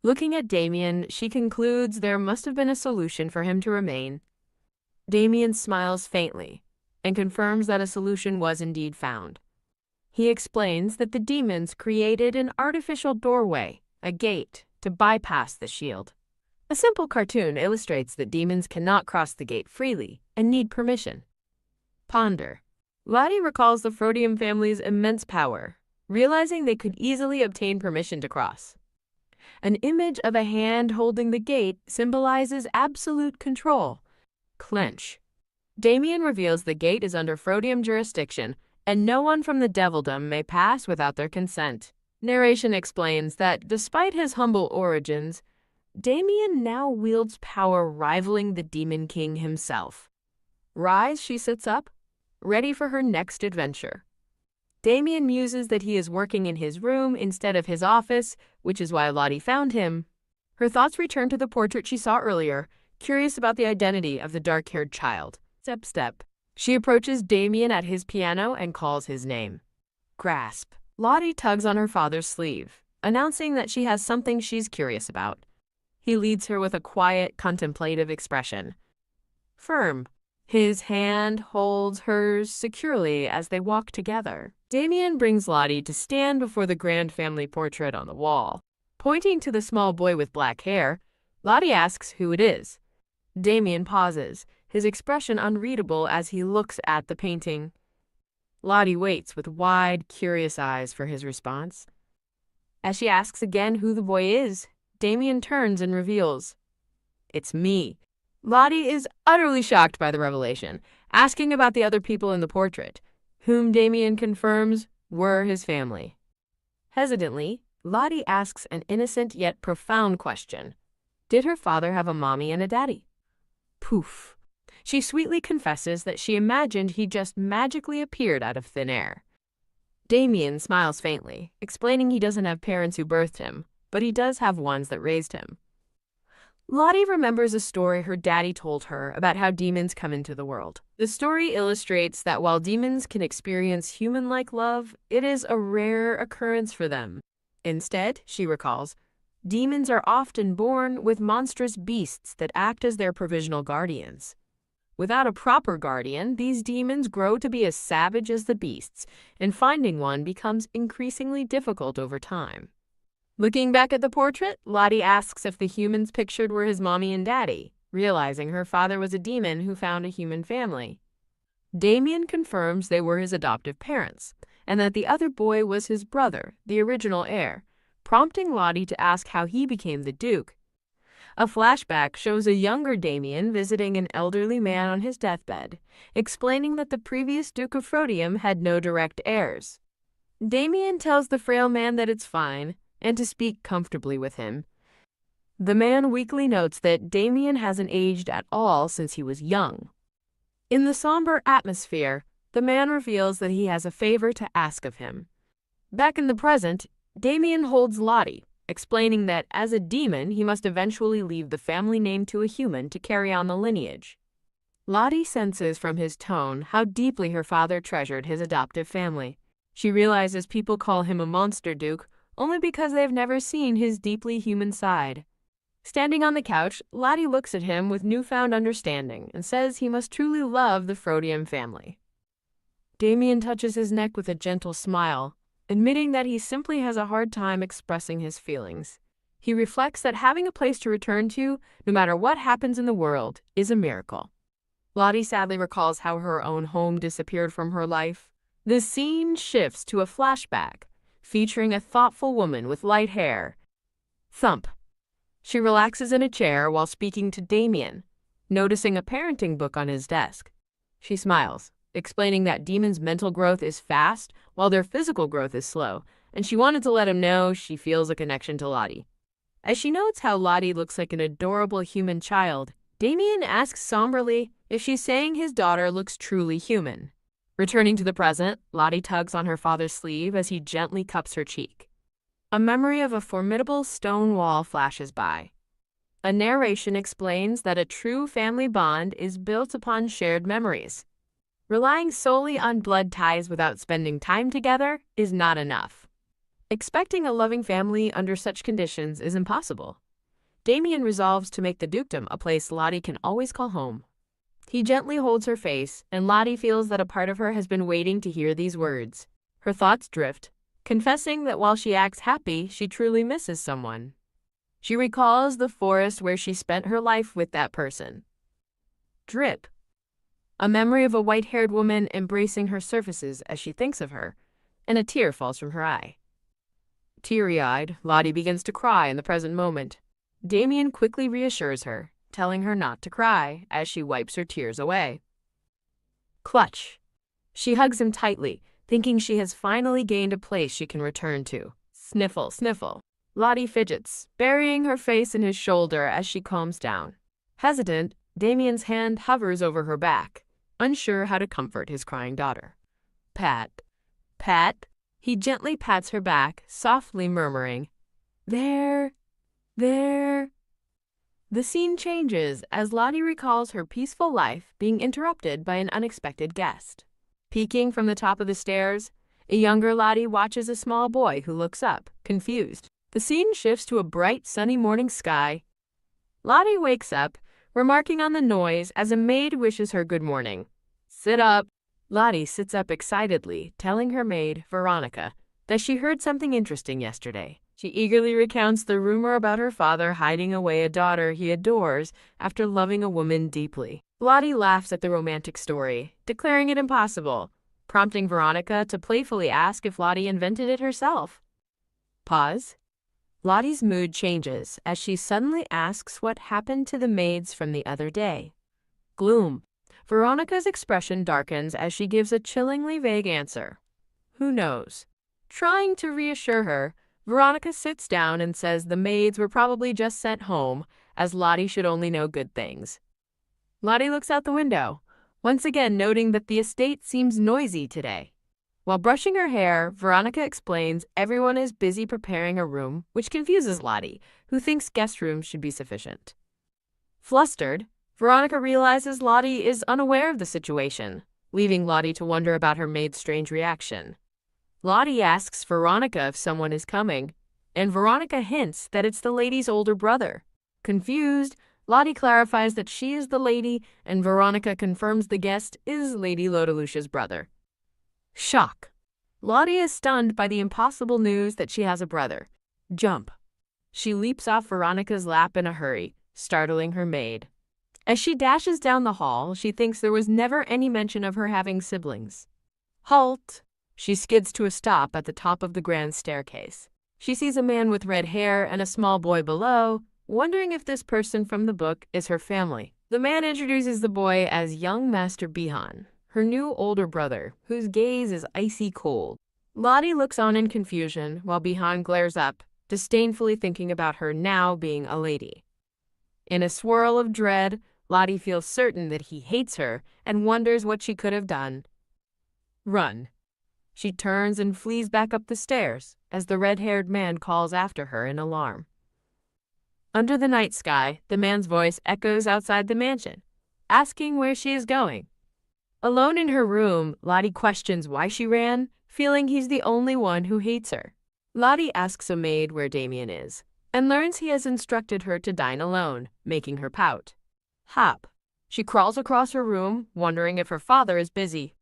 Looking at Damien, she concludes there must have been a solution for him to remain. Damien smiles faintly and confirms that a solution was indeed found. He explains that the demons created an artificial doorway, a gate, to bypass the shield. A simple cartoon illustrates that demons cannot cross the gate freely and need permission. Ponder. Lottie recalls the Frodium family's immense power, realizing they could easily obtain permission to cross. An image of a hand holding the gate symbolizes absolute control. Clench. Damien reveals the gate is under Frodium jurisdiction, and no one from the Devildom may pass without their consent. Narration explains that, despite his humble origins, Damien now wields power rivaling the Demon King himself. Rise, she sits up, ready for her next adventure. Damien muses that he is working in his room instead of his office, which is why Lottie found him. Her thoughts return to the portrait she saw earlier, curious about the identity of the dark-haired child. Step. She approaches Damien at his piano and calls his name. Grasp. Lottie tugs on her father's sleeve, announcing that she has something she's curious about. He leads her with a quiet, contemplative expression. Firm. His hand holds hers securely as they walk together. Damien brings Lottie to stand before the grand family portrait on the wall. Pointing to the small boy with black hair, Lottie asks who it is. Damien pauses, his expression unreadable as he looks at the painting. Lottie waits with wide, curious eyes for his response. As she asks again who the boy is, Damien turns and reveals, "It's me." Lottie is utterly shocked by the revelation, asking about the other people in the portrait, whom Damien confirms were his family. Hesitantly, Lottie asks an innocent yet profound question. Did her father have a mommy and a daddy? Poof. She sweetly confesses that she imagined he just magically appeared out of thin air. Damien smiles faintly, explaining he doesn't have parents who birthed him, but he does have ones that raised him. Lottie remembers a story her daddy told her about how demons come into the world. The story illustrates that while demons can experience human-like love, it is a rare occurrence for them. Instead, she recalls, demons are often born with monstrous beasts that act as their provisional guardians. Without a proper guardian, these demons grow to be as savage as the beasts, and finding one becomes increasingly difficult over time. Looking back at the portrait, Lottie asks if the humans pictured were his mommy and daddy, realizing her father was a demon who found a human family. Damien confirms they were his adoptive parents, and that the other boy was his brother, the original heir, prompting Lottie to ask how he became the Duke. A flashback shows a younger Damien visiting an elderly man on his deathbed, explaining that the previous Duke of Frodium had no direct heirs. Damien tells the frail man that it's fine, and to speak comfortably with him. The man weakly notes that Damien hasn't aged at all since he was young. In the somber atmosphere, the man reveals that he has a favor to ask of him. Back in the present, Damien holds Lottie, explaining that as a demon he must eventually leave the family name to a human to carry on the lineage. Lottie senses from his tone how deeply her father treasured his adoptive family. She realizes people call him a monster duke only because they've never seen his deeply human side. Standing on the couch, Lottie looks at him with newfound understanding and says he must truly love the Frodium family. Damien touches his neck with a gentle smile, admitting that he simply has a hard time expressing his feelings. He reflects that having a place to return to, no matter what happens in the world, is a miracle. Lottie sadly recalls how her own home disappeared from her life. The scene shifts to a flashback, featuring a thoughtful woman with light hair. Thump. She relaxes in a chair while speaking to Damien, noticing a parenting book on his desk. She smiles, explaining that demons' mental growth is fast while their physical growth is slow, and she wanted to let him know she feels a connection to Lottie. As she notes how Lottie looks like an adorable human child, Damien asks somberly if she's saying his daughter looks truly human. Returning to the present, Lottie tugs on her father's sleeve as he gently cups her cheek. A memory of a formidable stone wall flashes by. A narration explains that a true family bond is built upon shared memories. Relying solely on blood ties without spending time together is not enough. Expecting a loving family under such conditions is impossible. Damien resolves to make the dukedom a place Lottie can always call home. He gently holds her face, and Lottie feels that a part of her has been waiting to hear these words. Her thoughts drift, confessing that while she acts happy, she truly misses someone. She recalls the forest where she spent her life with that person. Drip. A memory of a white-haired woman embracing her surfaces as she thinks of her, and a tear falls from her eye. Teary-eyed, Lottie begins to cry in the present moment. Damien quickly reassures her, telling her not to cry as she wipes her tears away. Clutch. She hugs him tightly, thinking she has finally gained a place she can return to. Sniffle, sniffle. Lottie fidgets, burying her face in his shoulder as she calms down. Hesitant, Damien's hand hovers over her back, unsure how to comfort his crying daughter. Pat. Pat. He gently pats her back, softly murmuring, There. The scene changes as Lottie recalls her peaceful life being interrupted by an unexpected guest. Peeking from the top of the stairs, a younger Lottie watches a small boy who looks up, confused. The scene shifts to a bright, sunny morning sky. Lottie wakes up, remarking on the noise as a maid wishes her good morning. Sit up. Lottie sits up excitedly, telling her maid, Veronica, that she heard something interesting yesterday. She eagerly recounts the rumor about her father hiding away a daughter he adores after loving a woman deeply. Lottie laughs at the romantic story, declaring it impossible, prompting Veronica to playfully ask if Lottie invented it herself. Pause. Lottie's mood changes as she suddenly asks what happened to the maids from the other day. Gloom. Veronica's expression darkens as she gives a chillingly vague answer. Who knows? Trying to reassure her, Veronica sits down and says the maids were probably just sent home, as Lottie should only know good things. Lottie looks out the window, once again noting that the estate seems noisy today. While brushing her hair, Veronica explains everyone is busy preparing a room, which confuses Lottie, who thinks guest rooms should be sufficient. Flustered, Veronica realizes Lottie is unaware of the situation, leaving Lottie to wonder about her maid's strange reaction. Lottie asks Veronica if someone is coming, and Veronica hints that it's the lady's older brother. Confused, Lottie clarifies that she is the lady, and Veronica confirms the guest is Lady Lodalucia's brother. Shock. Lottie is stunned by the impossible news that she has a brother. Jump. She leaps off Veronica's lap in a hurry, startling her maid. As she dashes down the hall, she thinks there was never any mention of her having siblings. Halt! She skids to a stop at the top of the grand staircase. She sees a man with red hair and a small boy below, wondering if this person from the book is her family. The man introduces the boy as young Master Bihan, her new older brother, whose gaze is icy cold. Lottie looks on in confusion while Bihan glares up, disdainfully thinking about her now being a lady. In a swirl of dread, Lottie feels certain that he hates her and wonders what she could have done. Run. She turns and flees back up the stairs as the red-haired man calls after her in alarm. Under the night sky, the man's voice echoes outside the mansion, asking where she is going. Alone in her room, Lottie questions why she ran, feeling he's the only one who hates her. Lottie asks a maid where Damien is, and learns he has instructed her to dine alone, making her pout. Hop. She crawls across her room, wondering if her father is busy.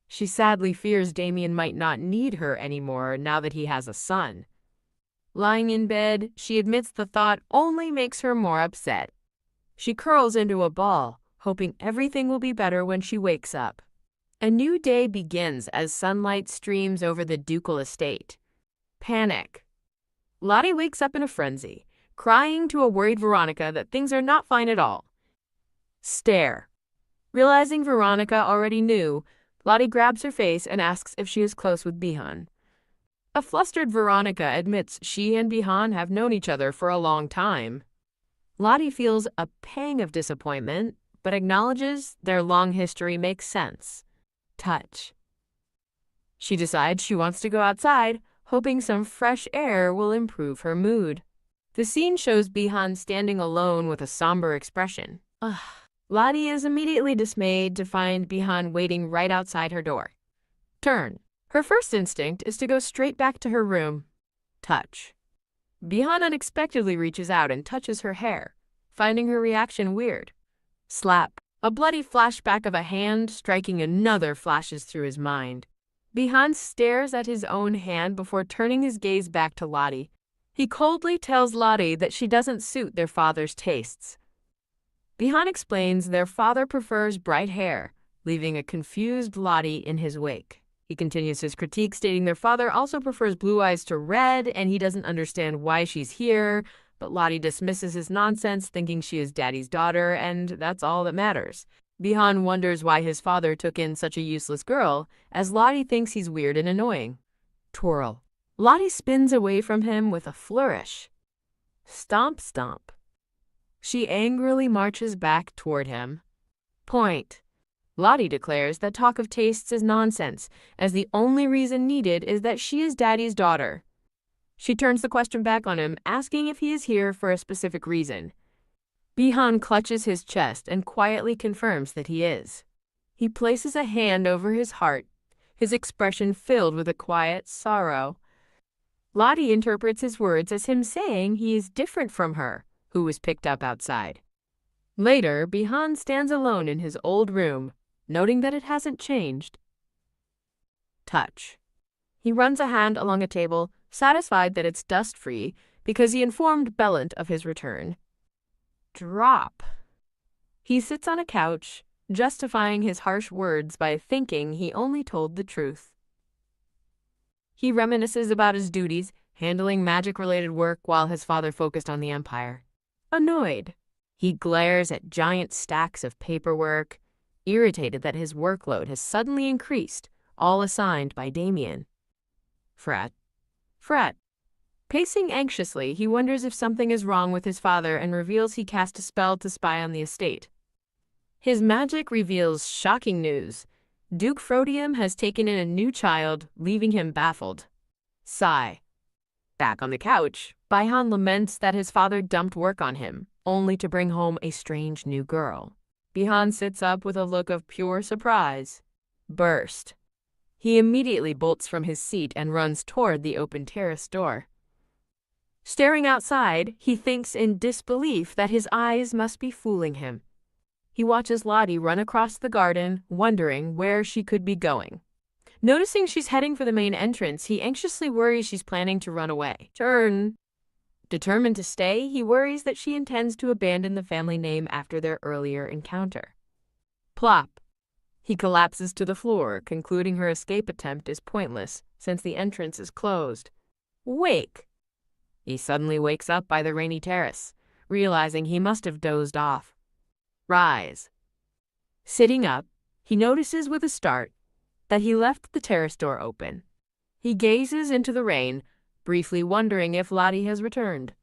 She sadly fears Damien might not need her anymore now that he has a son. Lying in bed, she admits the thought only makes her more upset. She curls into a ball, hoping everything will be better when she wakes up. A new day begins as sunlight streams over the ducal estate. Panic. Lottie wakes up in a frenzy, crying to a worried Veronica that things are not fine at all. Stare. Realizing Veronica already knew, Lottie grabs her face and asks if she is close with Bihan. A flustered Veronica admits she and Bihan have known each other for a long time. Lottie feels a pang of disappointment, but acknowledges their long history makes sense. Touch. She decides she wants to go outside, hoping some fresh air will improve her mood. The scene shows Bihan standing alone with a somber expression. Ugh. Lottie is immediately dismayed to find Bihan waiting right outside her door. Turn. Her first instinct is to go straight back to her room. Touch. Bihan unexpectedly reaches out and touches her hair, finding her reaction weird. Slap. A bloody flashback of a hand striking another flashes through his mind. Bihan stares at his own hand before turning his gaze back to Lottie. He coldly tells Lottie that she doesn't suit their father's tastes. Bihan explains their father prefers bright hair, leaving a confused Lottie in his wake. He continues his critique, stating their father also prefers blue eyes to red, and he doesn't understand why she's here, but Lottie dismisses his nonsense, thinking she is daddy's daughter, and that's all that matters. Bihan wonders why his father took in such a useless girl, as Lottie thinks he's weird and annoying. Twirl. Lottie spins away from him with a flourish. Stomp, stomp. She angrily marches back toward him. Point. Lottie declares that talk of tastes is nonsense, as the only reason needed is that she is daddy's daughter. She turns the question back on him, asking if he is here for a specific reason. Bihan clutches his chest and quietly confirms that he is. He places a hand over his heart, his expression filled with a quiet sorrow. Lottie interprets his words as him saying he is different from her, who was picked up outside. Later, Bihan stands alone in his old room, noting that it hasn't changed. Touch. He runs a hand along a table, satisfied that it's dust-free, because he informed Bellant of his return. Drop. He sits on a couch, justifying his harsh words by thinking he only told the truth. He reminisces about his duties, handling magic-related work while his father focused on the empire. Annoyed, he glares at giant stacks of paperwork, irritated that his workload has suddenly increased, all assigned by Damien. Fret. Pacing anxiously, he wonders if something is wrong with his father and reveals he cast a spell to spy on the estate. His magic reveals shocking news. Duke Frodium has taken in a new child, leaving him baffled. Sigh. Back on the couch, Baihan laments that his father dumped work on him, only to bring home a strange new girl. Bihan sits up with a look of pure surprise. Burst. He immediately bolts from his seat and runs toward the open terrace door. Staring outside, he thinks in disbelief that his eyes must be fooling him. He watches Lottie run across the garden, wondering where she could be going. Noticing she's heading for the main entrance, he anxiously worries she's planning to run away. Determined to stay, he worries that she intends to abandon the family name after their earlier encounter. Plop. He collapses to the floor, concluding her escape attempt is pointless since the entrance is closed. Wake. He suddenly wakes up by the rainy terrace, realizing he must have dozed off. Rise. Sitting up, he notices with a start that he left the terrace door open. He gazes into the rain, briefly wondering if Lottie has returned.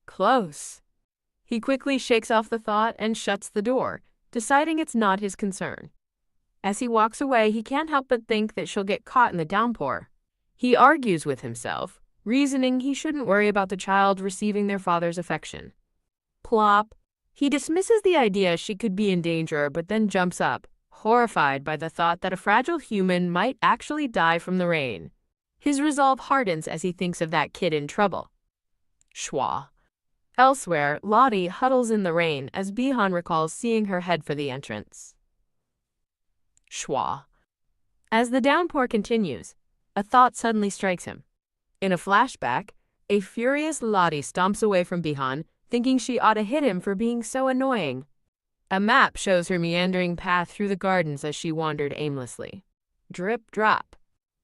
Close. He quickly shakes off the thought and shuts the door, deciding it's not his concern. As he walks away, he can't help but think that she'll get caught in the downpour. He argues with himself, reasoning he shouldn't worry about the child receiving their father's affection. Plop. He dismisses the idea she could be in danger, but then jumps up, horrified by the thought that a fragile human might actually die from the rain. His resolve hardens as he thinks of that kid in trouble. Schwa. Elsewhere, Lottie huddles in the rain as Bihan recalls seeing her head for the entrance. Schwa. As the downpour continues, a thought suddenly strikes him. In a flashback, a furious Lottie stomps away from Bihan, thinking she ought to hit him for being so annoying. A map shows her meandering path through the gardens as she wandered aimlessly. Drip, drop.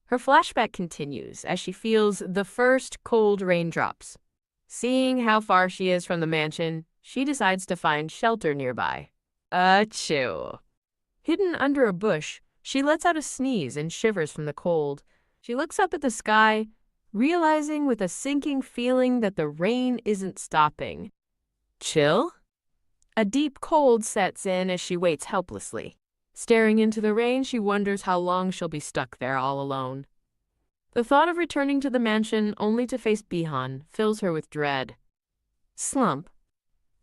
Her flashback continues as she feels the first cold raindrops. Seeing how far she is from the mansion, she decides to find shelter nearby. Achoo. Hidden under a bush, she lets out a sneeze and shivers from the cold. She looks up at the sky, realizing with a sinking feeling that the rain isn't stopping. Chill? A deep cold sets in as she waits helplessly. Staring into the rain, she wonders how long she'll be stuck there all alone. The thought of returning to the mansion only to face Bihan fills her with dread. Slump.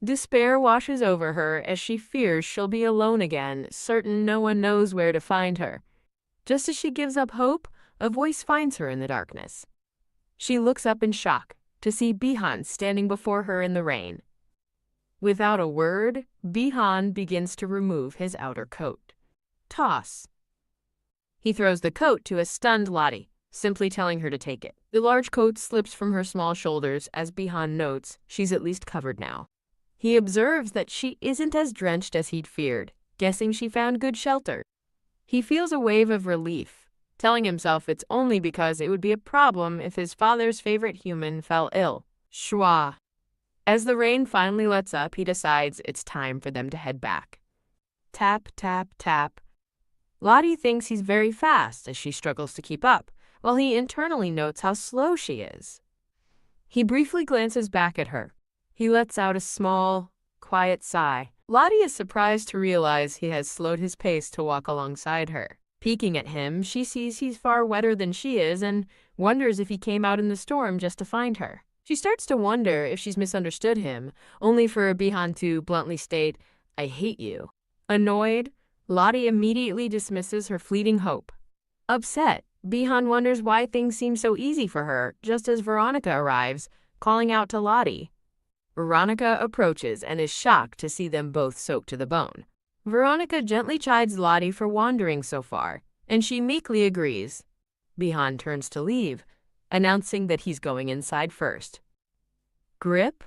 Despair washes over her as she fears she'll be alone again, certain no one knows where to find her. Just as she gives up hope, a voice finds her in the darkness. She looks up in shock to see Bihan standing before her in the rain. Without a word, Bihan begins to remove his outer coat. Toss. He throws the coat to a stunned Lottie, simply telling her to take it. The large coat slips from her small shoulders as Bihan notes she's at least covered now. He observes that she isn't as drenched as he'd feared, guessing she found good shelter. He feels a wave of relief, telling himself it's only because it would be a problem if his father's favorite human fell ill. Schwa. As the rain finally lets up, he decides it's time for them to head back. Tap, tap, tap. Lottie thinks he's very fast as she struggles to keep up, while he internally notes how slow she is. He briefly glances back at her. He lets out a small, quiet sigh. Lottie is surprised to realize he has slowed his pace to walk alongside her. Peeking at him, she sees he's far wetter than she is and wonders if he came out in the storm just to find her. She starts to wonder if she's misunderstood him, only for Bihan to bluntly state, "I hate you." Annoyed, Lottie immediately dismisses her fleeting hope. Upset, Bihan wonders why things seem so easy for her, just as Veronica arrives, calling out to Lottie. Veronica approaches and is shocked to see them both soaked to the bone. Veronica gently chides Lottie for wandering so far, and she meekly agrees. Bihan turns to leave, announcing that he's going inside first. Grip?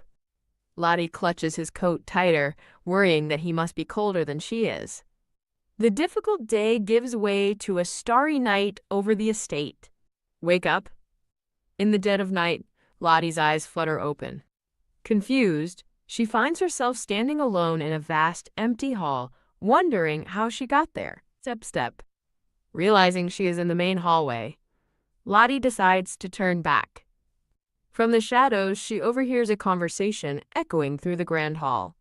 Lottie clutches his coat tighter, worrying that he must be colder than she is. The difficult day gives way to a starry night over the estate. Wake up. In the dead of night, Lottie's eyes flutter open. Confused, she finds herself standing alone in a vast, empty hall, wondering how she got there. Step. Realizing she is in the main hallway, Lottie decides to turn back. From the shadows, she overhears a conversation echoing through the grand hall.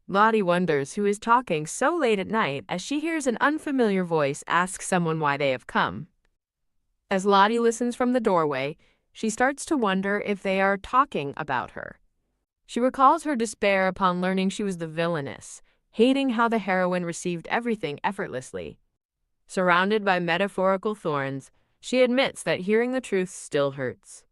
Lottie wonders who is talking so late at night as she hears an unfamiliar voice ask someone why they have come. As Lottie listens from the doorway, she starts to wonder if they are talking about her. She recalls her despair upon learning she was the villainess, hating how the heroine received everything effortlessly. Surrounded by metaphorical thorns, she admits that hearing the truth still hurts.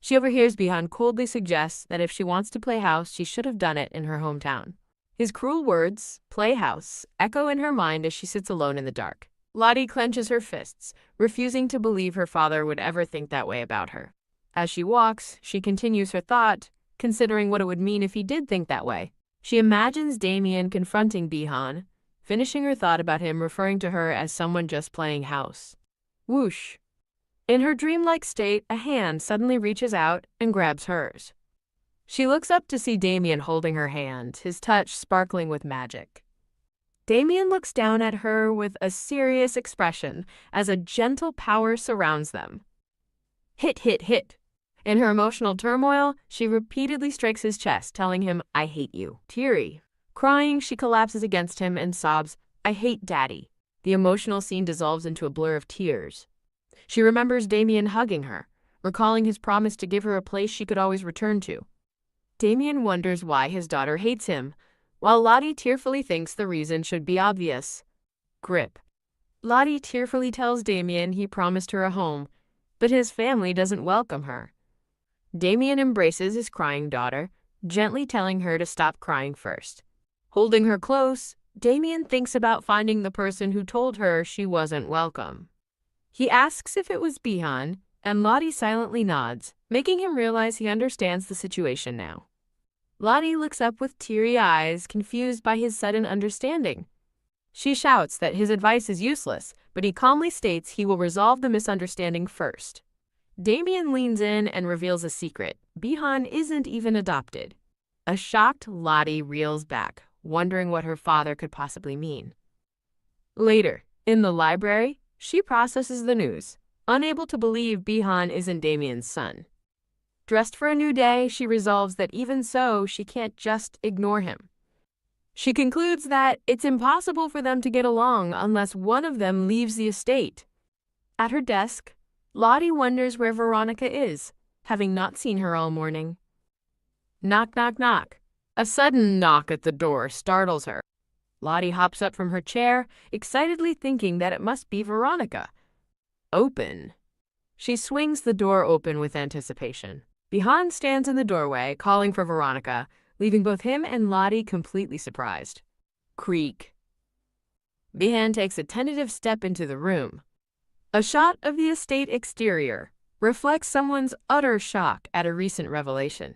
She overhears Bihan coldly suggest that if she wants to play house, she should have done it in her hometown. His cruel words, playhouse, echo in her mind as she sits alone in the dark. Lottie clenches her fists, refusing to believe her father would ever think that way about her. As she walks, she continues her thought, considering what it would mean if he did think that way. She imagines Damien confronting Bihan, finishing her thought about him referring to her as someone just playing house. Whoosh. In her dreamlike state, a hand suddenly reaches out and grabs hers. She looks up to see Damien holding her hand, his touch sparkling with magic. Damien looks down at her with a serious expression as a gentle power surrounds them. Hit. In her emotional turmoil, she repeatedly strikes his chest, telling him, "I hate you." Teary. Crying, she collapses against him and sobs, "I hate Daddy." The emotional scene dissolves into a blur of tears. She remembers Damien hugging her, recalling his promise to give her a place she could always return to. Damien wonders why his daughter hates him, while Lottie tearfully thinks the reason should be obvious. Grip. Lottie tearfully tells Damien he promised her a home, but his family doesn't welcome her. Damien embraces his crying daughter, gently telling her to stop crying first. Holding her close, Damien thinks about finding the person who told her she wasn't welcome. He asks if it was Bihan, and Lottie silently nods, making him realize he understands the situation now. Lottie looks up with teary eyes, confused by his sudden understanding. She shouts that his advice is useless, but he calmly states he will resolve the misunderstanding first. Damien leans in and reveals a secret. Bihan isn't even adopted. A shocked Lottie reels back, wondering what her father could possibly mean. Later, in the library, she processes the news, unable to believe Bihan isn't Damien's son. Dressed for a new day, she resolves that even so, she can't just ignore him. She concludes that it's impossible for them to get along unless one of them leaves the estate. At her desk, Lottie wonders where Veronica is, having not seen her all morning. Knock. A sudden knock at the door startles her. Lottie hops up from her chair, excitedly thinking that it must be Veronica. Open. She swings the door open with anticipation. Bihan stands in the doorway, calling for Veronica, leaving both him and Lottie completely surprised. Creak. Bihan takes a tentative step into the room. A shot of the estate exterior reflects someone's utter shock at a recent revelation.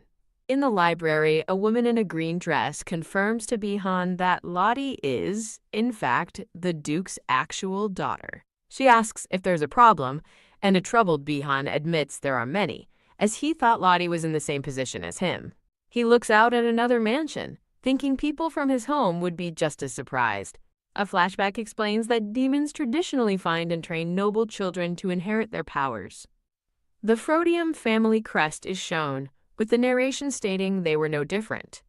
In the library, a woman in a green dress confirms to Bihan that Lottie is, in fact, the Duke's actual daughter. She asks if there's a problem, and a troubled Bihan admits there are many, as he thought Lottie was in the same position as him. He looks out at another mansion, thinking people from his home would be just as surprised. A flashback explains that demons traditionally find and train noble children to inherit their powers. The Frodium family crest is shown, with the narration stating they were no different.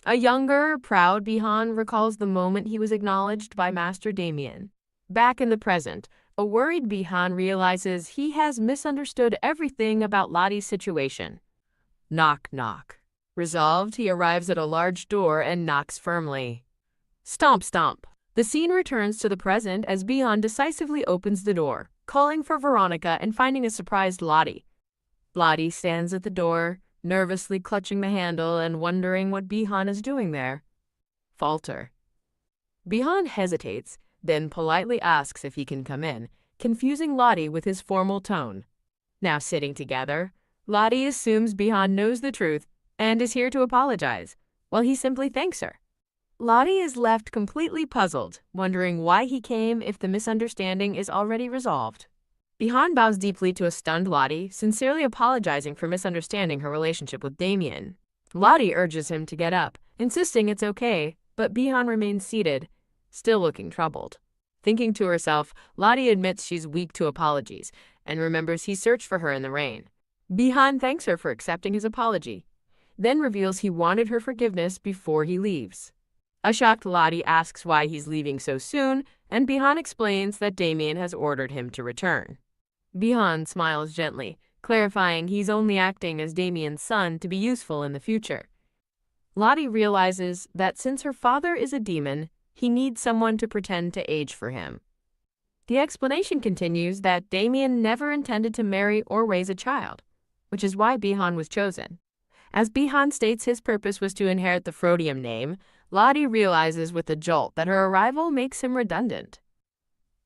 A younger, proud Bihan recalls the moment he was acknowledged by Master Damien. Back in the present, a worried Bihan realizes he has misunderstood everything about Lottie's situation. Knock. Resolved, he arrives at a large door and knocks firmly. Stomp. The scene returns to the present as Bihan decisively opens the door, calling for Veronica and finding a surprised Lottie. Lottie stands at the door, nervously clutching the handle and wondering what Bihan is doing there. Falter. Bihan hesitates, then politely asks if he can come in, confusing Lottie with his formal tone. Now sitting together, Lottie assumes Bihan knows the truth and is here to apologize, while he simply thanks her. Lottie is left completely puzzled, wondering why he came if the misunderstanding is already resolved. Bihan bows deeply to a stunned Lottie, sincerely apologizing for misunderstanding her relationship with Damien. Lottie urges him to get up, insisting it's okay, but Bihan remains seated, still looking troubled. Thinking to herself, Lottie admits she's weak to apologies and remembers he searched for her in the rain. Bihan thanks her for accepting his apology, then reveals he wanted her forgiveness before he leaves. A shocked Lottie asks why he's leaving so soon, and Bihan explains that Damien has ordered him to return. Bihan smiles gently, clarifying he's only acting as Damien's son to be useful in the future. Lottie realizes that since her father is a demon, he needs someone to pretend to age for him. The explanation continues that Damien never intended to marry or raise a child, which is why Bihan was chosen. As Bihan states his purpose was to inherit the Frodium name, Lottie realizes with a jolt that her arrival makes him redundant.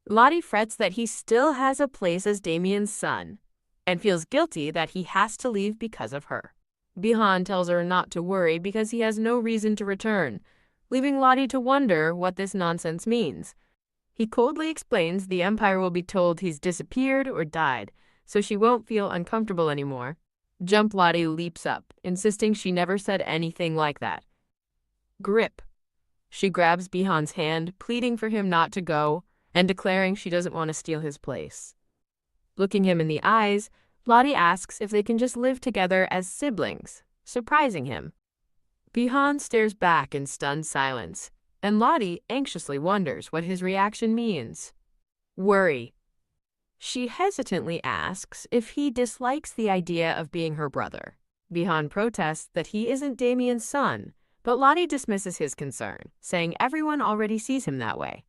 Lottie frets that he still has a place as Damien's son, and feels guilty that he has to leave because of her. Bihan tells her not to worry because he has no reason to return, leaving Lottie to wonder what this nonsense means. He coldly explains the Empire will be told he's disappeared or died, so she won't feel uncomfortable anymore. Jump Lottie leaps up, insisting she never said anything like that. Grip. She grabs Bihan's hand, pleading for him not to go, and declaring she doesn't want to steal his place. Looking him in the eyes, Lottie asks if they can just live together as siblings, surprising him. Bihan stares back in stunned silence, and Lottie anxiously wonders what his reaction means. Worry. She hesitantly asks if he dislikes the idea of being her brother. Bihan protests that he isn't Damien's son, but Lottie dismisses his concern, saying everyone already sees him that way.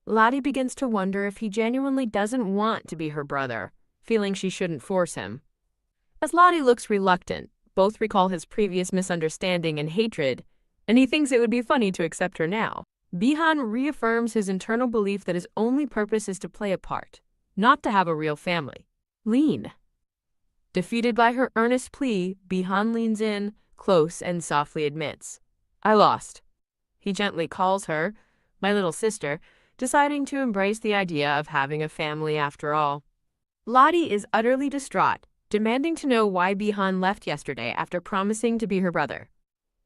Lottie begins to wonder if he genuinely doesn't want to be her brother, feeling she shouldn't force him. As Lottie looks reluctant, both recall his previous misunderstanding and hatred, and he thinks it would be funny to accept her now. Bihan reaffirms his internal belief that his only purpose is to play a part, not to have a real family. Lean. Defeated by her earnest plea, Bihan leans in, close, and softly admits, "I lost." He gently calls her, "my little sister," deciding to embrace the idea of having a family after all. Lottie is utterly distraught, demanding to know why Bihan left yesterday after promising to be her brother.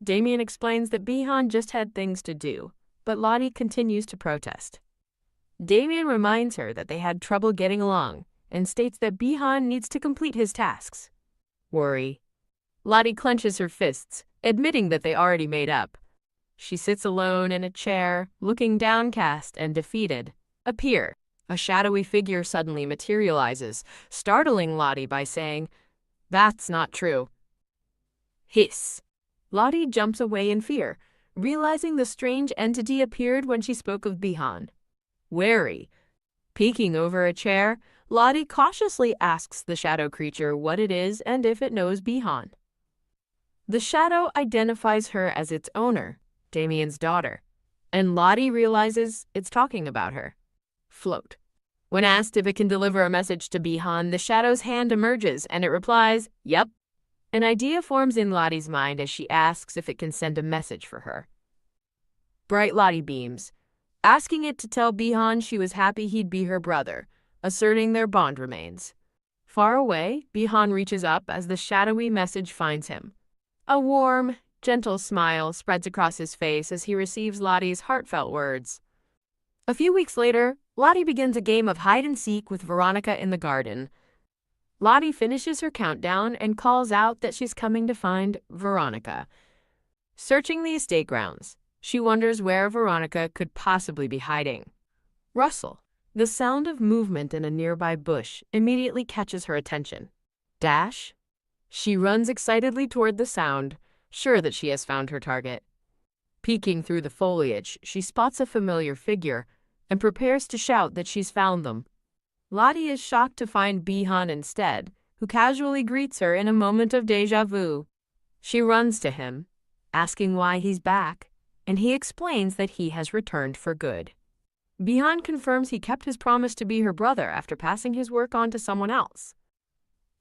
Damien explains that Bihan just had things to do, but Lottie continues to protest. Damien reminds her that they had trouble getting along and states that Bihan needs to complete his tasks. Worry. Lottie clenches her fists, admitting that they already made up. She sits alone in a chair, looking downcast and defeated. Appear. A shadowy figure suddenly materializes, startling Lottie by saying, "That's not true." Hiss. Lottie jumps away in fear, realizing the strange entity appeared when she spoke of Bihan. Wary. Peeking over a chair, Lottie cautiously asks the shadow creature what it is and if it knows Bihan. The shadow identifies her as its owner, Damien's daughter, and Lottie realizes it's talking about her. Float. When asked if it can deliver a message to Bihan, the shadow's hand emerges and it replies, "Yep." An idea forms in Lottie's mind as she asks if it can send a message for her. Bright Lottie beams, asking it to tell Bihan she was happy he'd be her brother, asserting their bond remains. Far away, Bihan reaches up as the shadowy message finds him. A warm, gentle smile spreads across his face as he receives Lottie's heartfelt words. A few weeks later, Lottie begins a game of hide-and-seek with Veronica in the garden. Lottie finishes her countdown and calls out that she's coming to find Veronica. Searching the estate grounds, she wonders where Veronica could possibly be hiding. Rustle. The sound of movement in a nearby bush immediately catches her attention. Dash. She runs excitedly toward the sound, sure that she has found her target. Peeking through the foliage, she spots a familiar figure and prepares to shout that she's found them. Lottie is shocked to find Bihan instead, who casually greets her in a moment of déjà vu. She runs to him, asking why he's back, and he explains that he has returned for good. Bihan confirms he kept his promise to be her brother after passing his work on to someone else.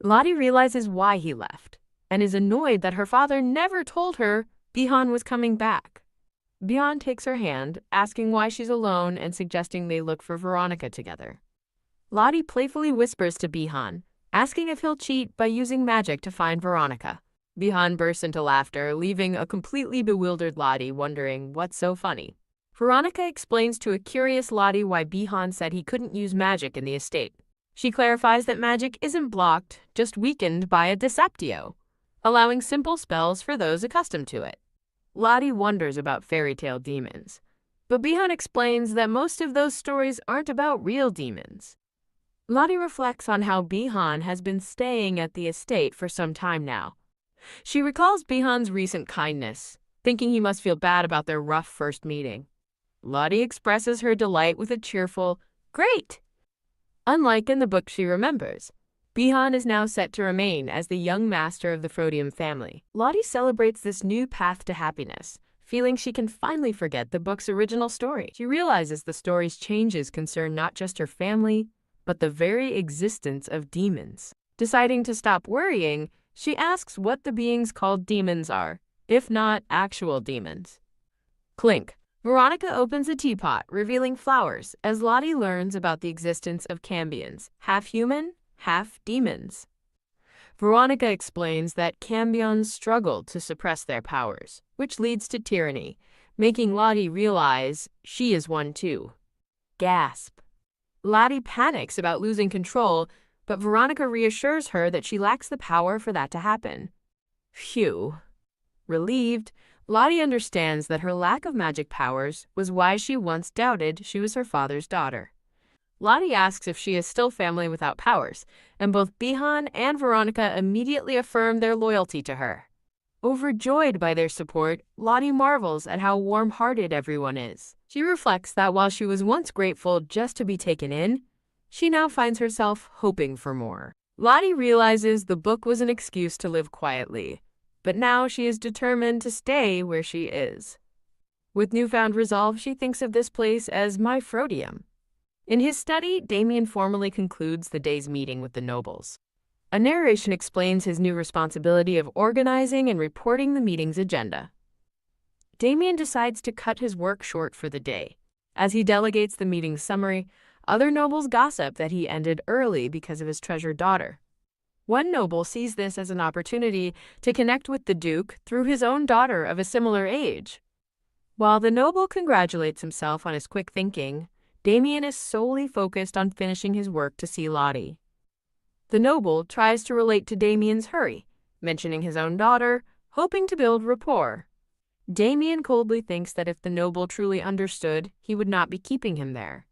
Lottie realizes why he left, and is annoyed that her father never told her Bihan was coming back. Bihan takes her hand, asking why she's alone and suggesting they look for Veronica together. Lottie playfully whispers to Bihan, asking if he'll cheat by using magic to find Veronica. Bihan bursts into laughter, leaving a completely bewildered Lottie wondering what's so funny. Veronica explains to a curious Lottie why Bihan said he couldn't use magic in the estate. She clarifies that magic isn't blocked, just weakened by a deceptio, allowing simple spells for those accustomed to it. Lottie wonders about fairy tale demons, but Bihan explains that most of those stories aren't about real demons. Lottie reflects on how Bihan has been staying at the estate for some time now. She recalls Bihan's recent kindness, thinking he must feel bad about their rough first meeting. Lottie expresses her delight with a cheerful, "Great!" Unlike in the book she remembers, Bihan is now set to remain as the young master of the Frodium family. Lottie celebrates this new path to happiness, feeling she can finally forget the book's original story. She realizes the story's changes concern not just her family, but the very existence of demons. Deciding to stop worrying, she asks what the beings called demons are, if not actual demons. Clink. Veronica opens a teapot, revealing flowers, as Lottie learns about the existence of cambions, half human, half demons. Veronica explains that cambions struggle to suppress their powers, which leads to tyranny, making Lottie realize she is one too. Gasp. Lottie panics about losing control, but Veronica reassures her that she lacks the power for that to happen. Phew. Relieved, Lottie understands that her lack of magic powers was why she once doubted she was her father's daughter. Lottie asks if she is still family without powers, and both Bihan and Veronica immediately affirm their loyalty to her. Overjoyed by their support, Lottie marvels at how warm-hearted everyone is. She reflects that while she was once grateful just to be taken in, she now finds herself hoping for more. Lottie realizes the book was an excuse to live quietly, but now she is determined to stay where she is. With newfound resolve, she thinks of this place as my Frodium. In his study, Damien formally concludes the day's meeting with the nobles. A narration explains his new responsibility of organizing and reporting the meeting's agenda. Damien decides to cut his work short for the day. As he delegates the meeting's summary, other nobles gossip that he ended early because of his treasured daughter. One noble sees this as an opportunity to connect with the Duke through his own daughter of a similar age. While the noble congratulates himself on his quick thinking, Damien is solely focused on finishing his work to see Lottie. The noble tries to relate to Damien's hurry, mentioning his own daughter, hoping to build rapport. Damien coldly thinks that if the noble truly understood, he would not be keeping him there.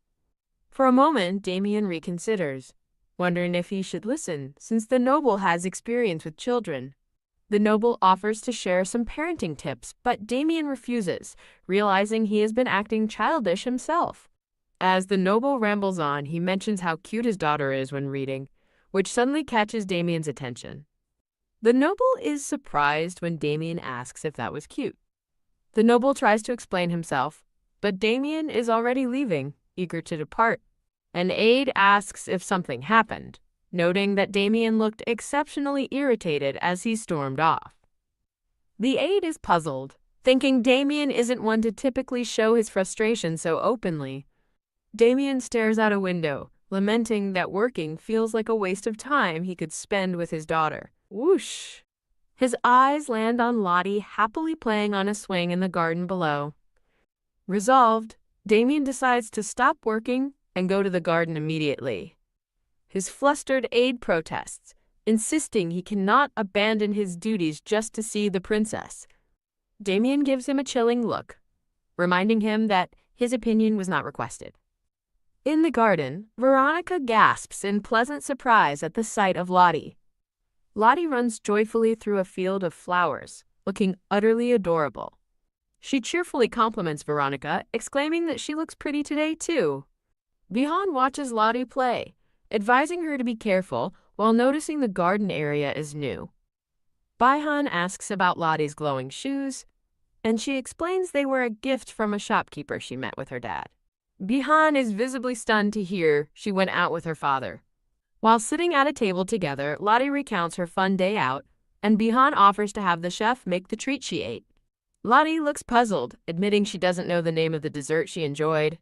For a moment, Damien reconsiders, wondering if he should listen, since the noble has experience with children. The noble offers to share some parenting tips, but Damien refuses, realizing he has been acting childish himself. As the noble rambles on, he mentions how cute his daughter is when reading, which suddenly catches Damien's attention. The noble is surprised when Damien asks if that was cute. The noble tries to explain himself, but Damien is already leaving, eager to depart. An aide asks if something happened, noting that Damien looked exceptionally irritated as he stormed off. The aide is puzzled, thinking Damien isn't one to typically show his frustration so openly. Damien stares out a window, lamenting that working feels like a waste of time he could spend with his daughter. Whoosh! His eyes land on Lottie happily playing on a swing in the garden below. Resolved, Damien decides to stop working and go to the garden immediately. His flustered aide protests, insisting he cannot abandon his duties just to see the princess. Damien gives him a chilling look, reminding him that his opinion was not requested. In the garden, Veronica gasps in pleasant surprise at the sight of Lottie. Lottie runs joyfully through a field of flowers, looking utterly adorable. She cheerfully compliments Veronica, exclaiming that she looks pretty today too. Bihan watches Lottie play, advising her to be careful while noticing the garden area is new. Bihan asks about Lottie's glowing shoes, and she explains they were a gift from a shopkeeper she met with her dad. Bihan is visibly stunned to hear she went out with her father. While sitting at a table together, Lottie recounts her fun day out, and Bihan offers to have the chef make the treat she ate. Lottie looks puzzled, admitting she doesn't know the name of the dessert she enjoyed.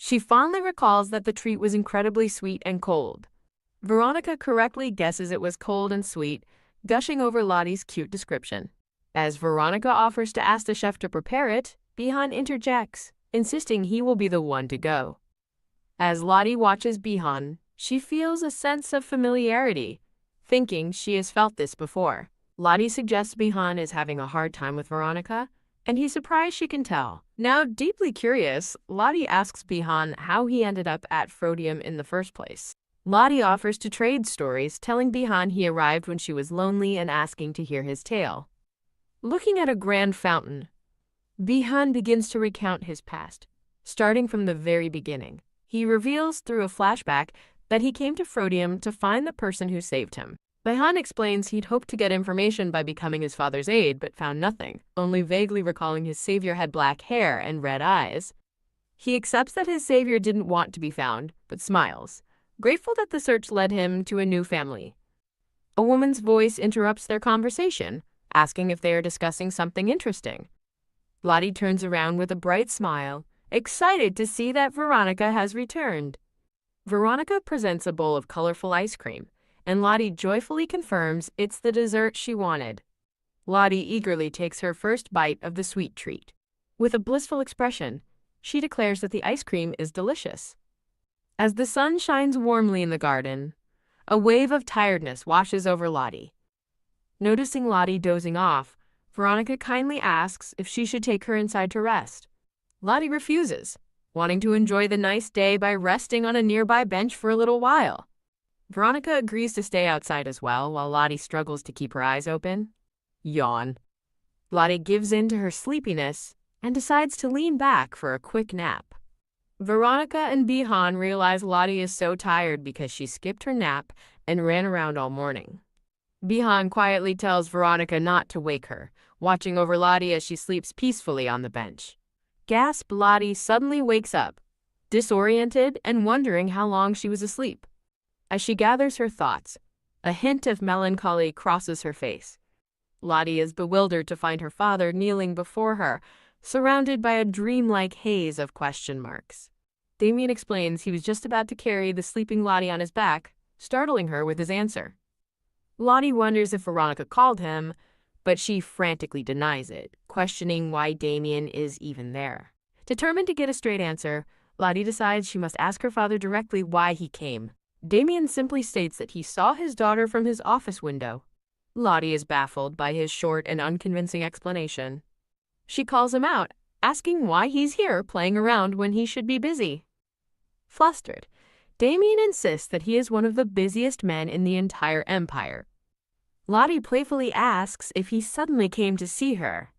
She fondly recalls that the treat was incredibly sweet and cold. Veronica correctly guesses it was cold and sweet, gushing over Lottie's cute description. As Veronica offers to ask the chef to prepare it, Bihan interjects, insisting he will be the one to go. As Lottie watches Bihan, she feels a sense of familiarity, thinking she has felt this before. Lottie suggests Bihan is having a hard time with Veronica, and he's surprised she can tell. Now deeply curious, Lottie asks Bihan how he ended up at Frodium in the first place. Lottie offers to trade stories, telling Bihan he arrived when she was lonely and asking to hear his tale. Looking at a grand fountain, Bihan begins to recount his past, starting from the very beginning. He reveals through a flashback that he came to Frodium to find the person who saved him. Bihan explains he'd hoped to get information by becoming his father's aide, but found nothing, only vaguely recalling his savior had black hair and red eyes. He accepts that his savior didn't want to be found, but smiles, grateful that the search led him to a new family. A woman's voice interrupts their conversation, asking if they are discussing something interesting. Lottie turns around with a bright smile, excited to see that Veronica has returned. Veronica presents a bowl of colorful ice cream, and Lottie joyfully confirms it's the dessert she wanted. Lottie eagerly takes her first bite of the sweet treat. With a blissful expression, she declares that the ice cream is delicious. As the sun shines warmly in the garden, a wave of tiredness washes over Lottie. Noticing Lottie dozing off, Veronica kindly asks if she should take her inside to rest. Lottie refuses, wanting to enjoy the nice day by resting on a nearby bench for a little while. Veronica agrees to stay outside as well, while Lottie struggles to keep her eyes open. Yawn. Lottie gives in to her sleepiness and decides to lean back for a quick nap. Veronica and Bihan realize Lottie is so tired because she skipped her nap and ran around all morning. Bihan quietly tells Veronica not to wake her, watching over Lottie as she sleeps peacefully on the bench. Gasp! Lottie suddenly wakes up, disoriented and wondering how long she was asleep. As she gathers her thoughts, a hint of melancholy crosses her face. Lottie is bewildered to find her father kneeling before her, surrounded by a dreamlike haze of question marks. Damien explains he was just about to carry the sleeping Lottie on his back, startling her with his answer. Lottie wonders if Veronica called him, but she frantically denies it, questioning why Damien is even there. Determined to get a straight answer, Lottie decides she must ask her father directly why he came. Damien simply states that he saw his daughter from his office window. Lottie is baffled by his short and unconvincing explanation. She calls him out, asking why he's here playing around when he should be busy. Flustered, Damien insists that he is one of the busiest men in the entire empire. Lottie playfully asks if he suddenly came to see her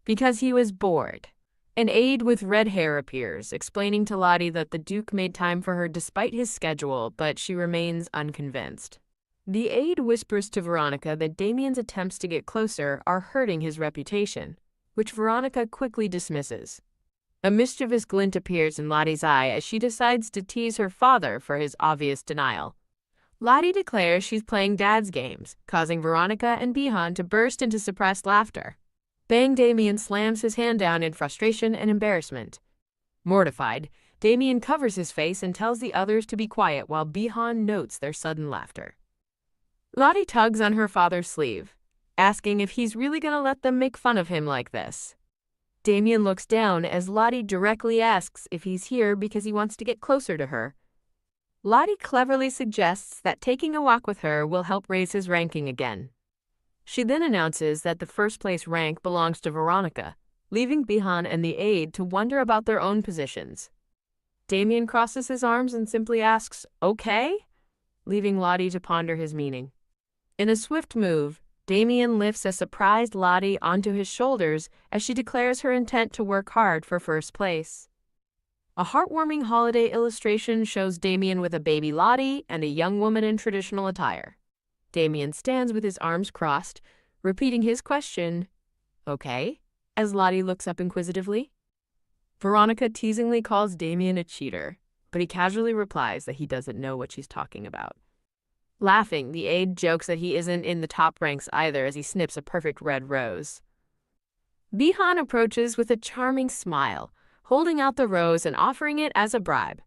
because he was bored. An aide with red hair appears, explaining to Lottie that the Duke made time for her despite his schedule, but she remains unconvinced. The aide whispers to Veronica that Damien's attempts to get closer are hurting his reputation, which Veronica quickly dismisses. A mischievous glint appears in Lottie's eye as she decides to tease her father for his obvious denial. Lottie declares she's playing dad's games, causing Veronica and Bihan to burst into suppressed laughter. Bang! Damien slams his hand down in frustration and embarrassment. Mortified, Damien covers his face and tells the others to be quiet while Bihan notes their sudden laughter. Lottie tugs on her father's sleeve, asking if he's really gonna let them make fun of him like this. Damien looks down as Lottie directly asks if he's here because he wants to get closer to her. Lottie cleverly suggests that taking a walk with her will help raise his ranking again. She then announces that the first-place rank belongs to Veronica, leaving Bihan and the aide to wonder about their own positions. Damien crosses his arms and simply asks, "Okay?" leaving Lottie to ponder his meaning. In a swift move, Damien lifts a surprised Lottie onto his shoulders as she declares her intent to work hard for first place. A heartwarming holiday illustration shows Damien with a baby Lottie and a young woman in traditional attire. Damien stands with his arms crossed, repeating his question, "Okay?" as Lottie looks up inquisitively. Veronica teasingly calls Damien a cheater, but he casually replies that he doesn't know what she's talking about. Laughing, the aide jokes that he isn't in the top ranks either as he snips a perfect red rose. Bihan approaches with a charming smile, holding out the rose and offering it as a bribe.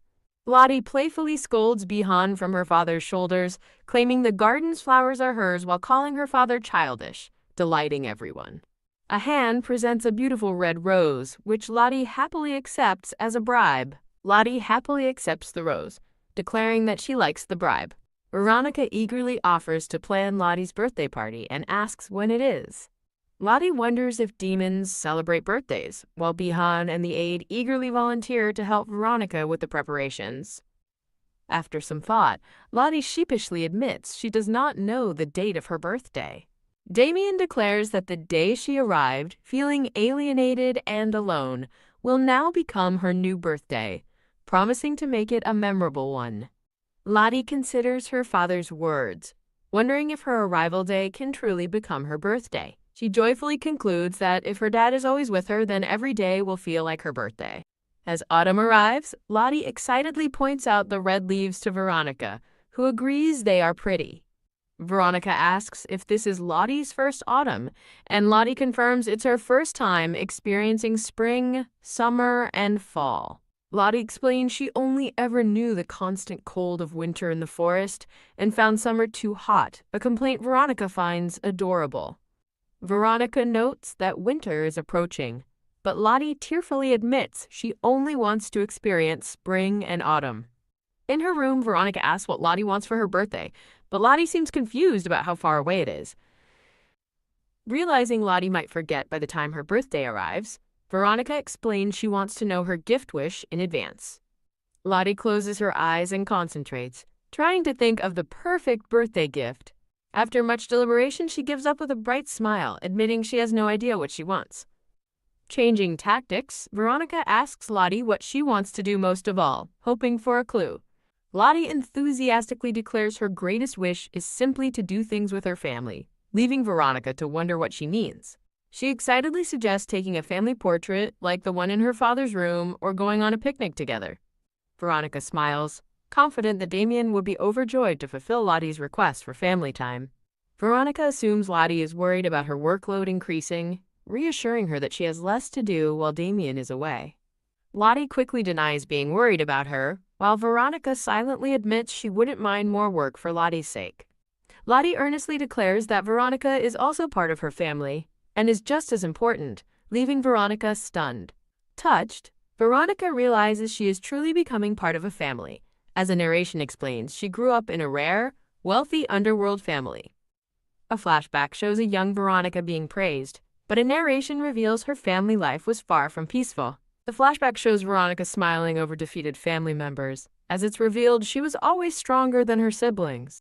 Lottie playfully scolds Bihan from her father's shoulders, claiming the garden's flowers are hers while calling her father childish, delighting everyone. A hand presents a beautiful red rose, which Lottie happily accepts as a bribe. Lottie happily accepts the rose, declaring that she likes the bribe. Veronica eagerly offers to plan Lottie's birthday party and asks when it is. Lottie wonders if demons celebrate birthdays, while Bihan and the aide eagerly volunteer to help Veronica with the preparations. After some thought, Lottie sheepishly admits she does not know the date of her birthday. Damien declares that the day she arrived, feeling alienated and alone, will now become her new birthday, promising to make it a memorable one. Lottie considers her father's words, wondering if her arrival day can truly become her birthday. She joyfully concludes that if her dad is always with her, then every day will feel like her birthday. As autumn arrives, Lottie excitedly points out the red leaves to Veronica, who agrees they are pretty. Veronica asks if this is Lottie's first autumn, and Lottie confirms it's her first time experiencing spring, summer, and fall. Lottie explains she only ever knew the constant cold of winter in the forest and found summer too hot, a complaint Veronica finds adorable. Veronica notes that winter is approaching, but Lottie tearfully admits she only wants to experience spring and autumn. In her room, Veronica asks what Lottie wants for her birthday, but Lottie seems confused about how far away it is. Realizing Lottie might forget by the time her birthday arrives, Veronica explains she wants to know her gift wish in advance. Lottie closes her eyes and concentrates, trying to think of the perfect birthday gift. After much deliberation, she gives up with a bright smile, admitting she has no idea what she wants. Changing tactics, Veronica asks Lottie what she wants to do most of all, hoping for a clue. Lottie enthusiastically declares her greatest wish is simply to do things with her family, leaving Veronica to wonder what she means. She excitedly suggests taking a family portrait, like the one in her father's room, or going on a picnic together. Veronica smiles, confident that Damien would be overjoyed to fulfill Lottie's request for family time. Veronica assumes Lottie is worried about her workload increasing, reassuring her that she has less to do while Damien is away. Lottie quickly denies being worried about her, while Veronica silently admits she wouldn't mind more work for Lottie's sake. Lottie earnestly declares that Veronica is also part of her family and is just as important, leaving Veronica stunned. Touched, Veronica realizes she is truly becoming part of a family. As the narration explains, she grew up in a rare, wealthy underworld family. A flashback shows a young Veronica being praised, but a narration reveals her family life was far from peaceful. The flashback shows Veronica smiling over defeated family members. As it's revealed, she was always stronger than her siblings.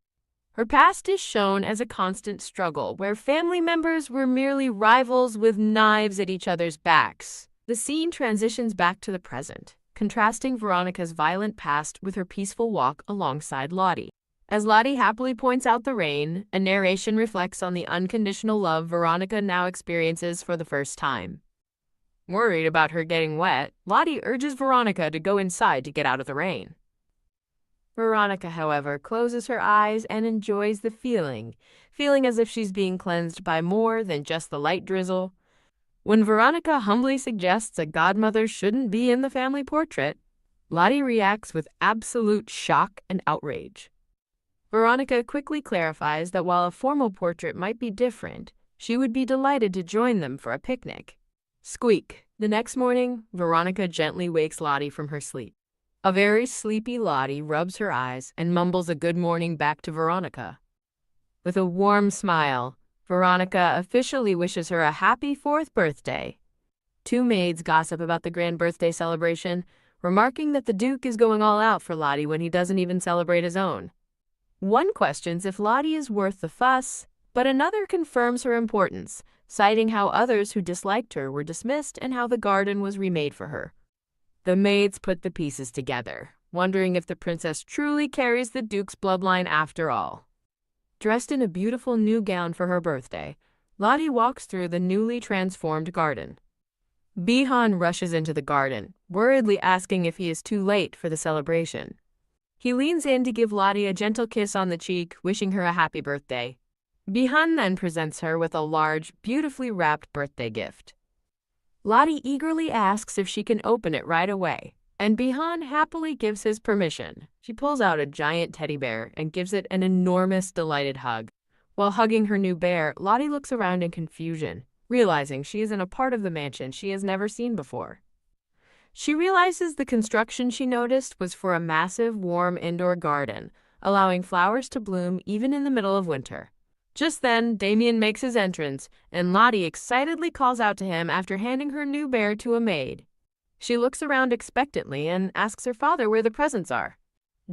Her past is shown as a constant struggle, where family members were merely rivals with knives at each other's backs. The scene transitions back to the present, contrasting Veronica's violent past with her peaceful walk alongside Lottie. As Lottie happily points out the rain, a narration reflects on the unconditional love Veronica now experiences for the first time. Worried about her getting wet, Lottie urges Veronica to go inside to get out of the rain. Veronica, however, closes her eyes and enjoys the feeling as if she's being cleansed by more than just the light drizzle. When Veronica humbly suggests a godmother shouldn't be in the family portrait, Lottie reacts with absolute shock and outrage. Veronica quickly clarifies that while a formal portrait might be different, she would be delighted to join them for a picnic. Squeak! The next morning, Veronica gently wakes Lottie from her sleep. A very sleepy Lottie rubs her eyes and mumbles a good morning back to Veronica. With a warm smile, Veronica officially wishes her a happy 4th birthday. Two maids gossip about the grand birthday celebration, remarking that the Duke is going all out for Lottie when he doesn't even celebrate his own. One questions if Lottie is worth the fuss, but another confirms her importance, citing how others who disliked her were dismissed and how the garden was remade for her. The maids put the pieces together, wondering if the princess truly carries the Duke's bloodline after all. Dressed in a beautiful new gown for her birthday, Lottie walks through the newly transformed garden. Bihan rushes into the garden, worriedly asking if he is too late for the celebration. He leans in to give Lottie a gentle kiss on the cheek, wishing her a happy birthday. Bihan then presents her with a large, beautifully wrapped birthday gift. Lottie eagerly asks if she can open it right away, and Bihan happily gives his permission. She pulls out a giant teddy bear and gives it an enormous, delighted hug. While hugging her new bear, Lottie looks around in confusion, realizing she is in a part of the mansion she has never seen before. She realizes the construction she noticed was for a massive, warm indoor garden, allowing flowers to bloom even in the middle of winter. Just then, Damien makes his entrance, and Lottie excitedly calls out to him after handing her new bear to a maid. She looks around expectantly and asks her father where the presents are.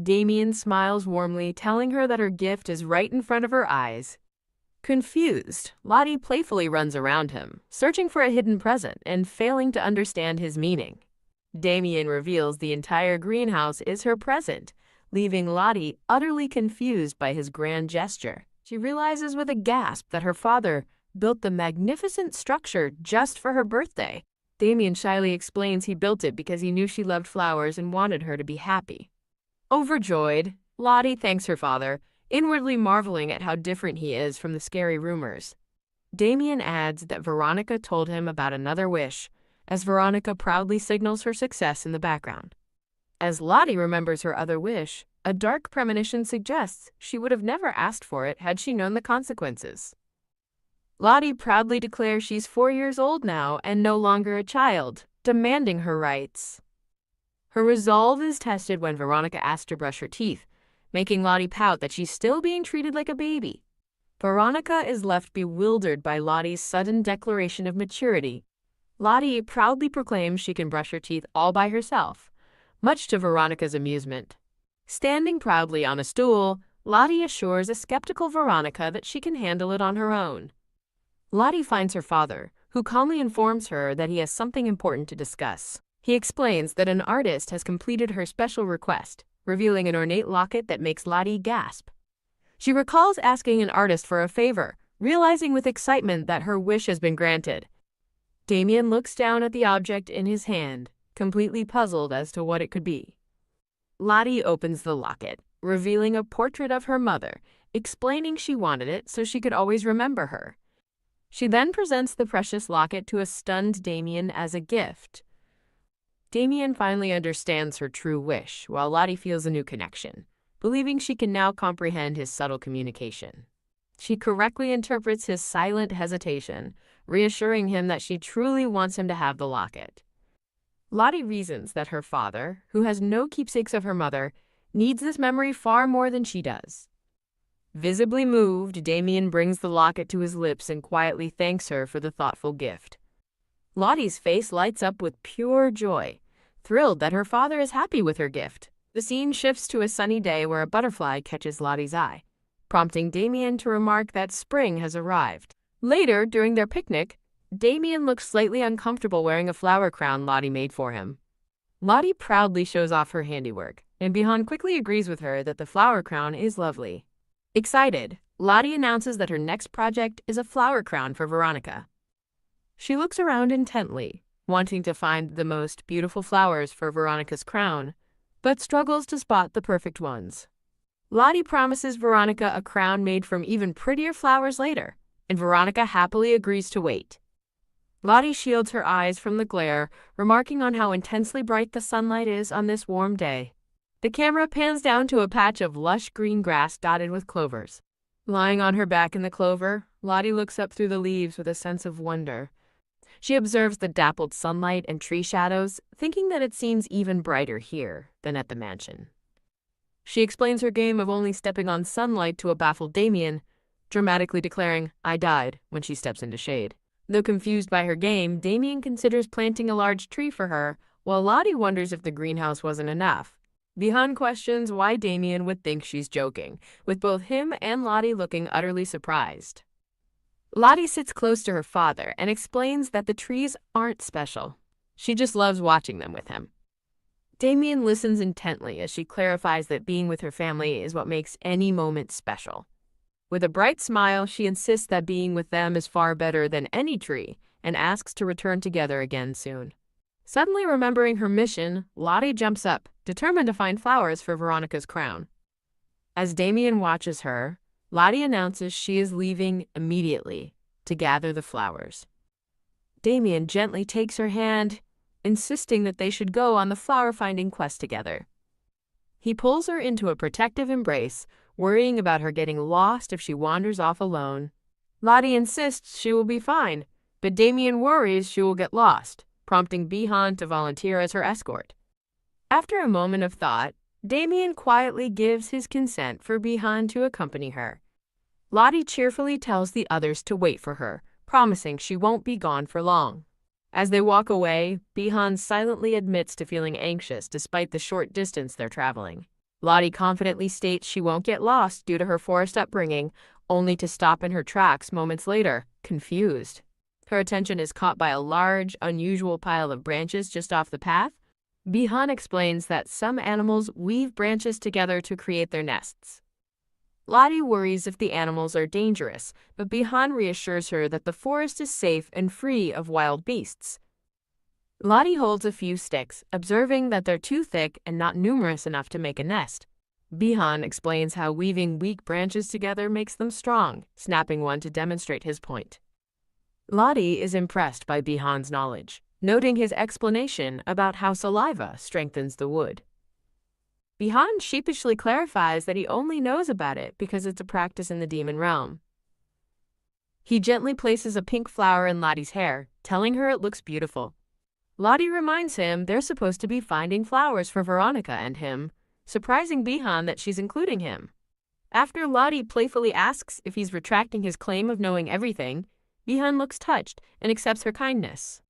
Damien smiles warmly, telling her that her gift is right in front of her eyes. Confused, Lottie playfully runs around him, searching for a hidden present and failing to understand his meaning. Damien reveals the entire greenhouse is her present, leaving Lottie utterly confused by his grand gesture. She realizes with a gasp that her father built the magnificent structure just for her birthday. Damien shyly explains he built it because he knew she loved flowers and wanted her to be happy. Overjoyed, Lottie thanks her father, inwardly marveling at how different he is from the scary rumors. Damien adds that Veronica told him about another wish, as Veronica proudly signals her success in the background. As Lottie remembers her other wish, a dark premonition suggests she would have never asked for it had she known the consequences. Lottie proudly declares she's 4 years old now and no longer a child, demanding her rights. Her resolve is tested when Veronica asks to brush her teeth, making Lottie pout that she's still being treated like a baby. Veronica is left bewildered by Lottie's sudden declaration of maturity. Lottie proudly proclaims she can brush her teeth all by herself, much to Veronica's amusement. Standing proudly on a stool, Lottie assures a skeptical Veronica that she can handle it on her own. Lottie finds her father, who calmly informs her that he has something important to discuss. He explains that an artist has completed her special request, revealing an ornate locket that makes Lottie gasp. She recalls asking an artist for a favor, realizing with excitement that her wish has been granted. Damien looks down at the object in his hand, completely puzzled as to what it could be. Lottie opens the locket, revealing a portrait of her mother, explaining she wanted it so she could always remember her. She then presents the precious locket to a stunned Damien as a gift. Damien finally understands her true wish, while Lottie feels a new connection, believing she can now comprehend his subtle communication. She correctly interprets his silent hesitation, reassuring him that she truly wants him to have the locket. Lottie reasons that her father, who has no keepsakes of her mother, needs this memory far more than she does. Visibly moved, Damien brings the locket to his lips and quietly thanks her for the thoughtful gift. Lottie's face lights up with pure joy, thrilled that her father is happy with her gift. The scene shifts to a sunny day where a butterfly catches Lottie's eye, prompting Damien to remark that spring has arrived. Later, during their picnic, Damien looks slightly uncomfortable wearing a flower crown Lottie made for him. Lottie proudly shows off her handiwork, and Bihan quickly agrees with her that the flower crown is lovely. Excited, Lottie announces that her next project is a flower crown for Veronica. She looks around intently, wanting to find the most beautiful flowers for Veronica's crown, but struggles to spot the perfect ones. Lottie promises Veronica a crown made from even prettier flowers later, and Veronica happily agrees to wait. Lottie shields her eyes from the glare, remarking on how intensely bright the sunlight is on this warm day. The camera pans down to a patch of lush green grass dotted with clovers. Lying on her back in the clover, Lottie looks up through the leaves with a sense of wonder. She observes the dappled sunlight and tree shadows, thinking that it seems even brighter here than at the mansion. She explains her game of only stepping on sunlight to a baffled Damien, dramatically declaring, "I died," when she steps into shade. Though confused by her game, Damien considers planting a large tree for her, while Lottie wonders if the greenhouse wasn't enough. Bihan questions why Damien would think she's joking, with both him and Lottie looking utterly surprised. Lottie sits close to her father and explains that the trees aren't special. She just loves watching them with him. Damien listens intently as she clarifies that being with her family is what makes any moment special. With a bright smile, she insists that being with them is far better than any tree and asks to return together again soon. Suddenly remembering her mission, Lottie jumps up, determined to find flowers for Veronica's crown. As Damien watches her, Lottie announces she is leaving immediately to gather the flowers. Damien gently takes her hand, insisting that they should go on the flower-finding quest together. He pulls her into a protective embrace, worrying about her getting lost if she wanders off alone. Lottie insists she will be fine, but Damien worries she will get lost, prompting Bihan to volunteer as her escort. After a moment of thought, Damien quietly gives his consent for Bihan to accompany her. Lottie cheerfully tells the others to wait for her, promising she won't be gone for long. As they walk away, Bihan silently admits to feeling anxious despite the short distance they're traveling. Lottie confidently states she won't get lost due to her forest upbringing, only to stop in her tracks moments later, confused. Her attention is caught by a large, unusual pile of branches just off the path. Bihan explains that some animals weave branches together to create their nests. Lottie worries if the animals are dangerous, but Bihan reassures her that the forest is safe and free of wild beasts. Lottie holds a few sticks, observing that they're too thick and not numerous enough to make a nest. Bihan explains how weaving weak branches together makes them strong, snapping one to demonstrate his point. Lottie is impressed by Bihan's knowledge, noting his explanation about how saliva strengthens the wood. Bihan sheepishly clarifies that he only knows about it because it's a practice in the demon realm. He gently places a pink flower in Lottie's hair, telling her it looks beautiful. Lottie reminds him they're supposed to be finding flowers for Veronica and him, surprising Bihan that she's including him. After Lottie playfully asks if he's retracting his claim of knowing everything, Bihan looks touched and accepts her kindness.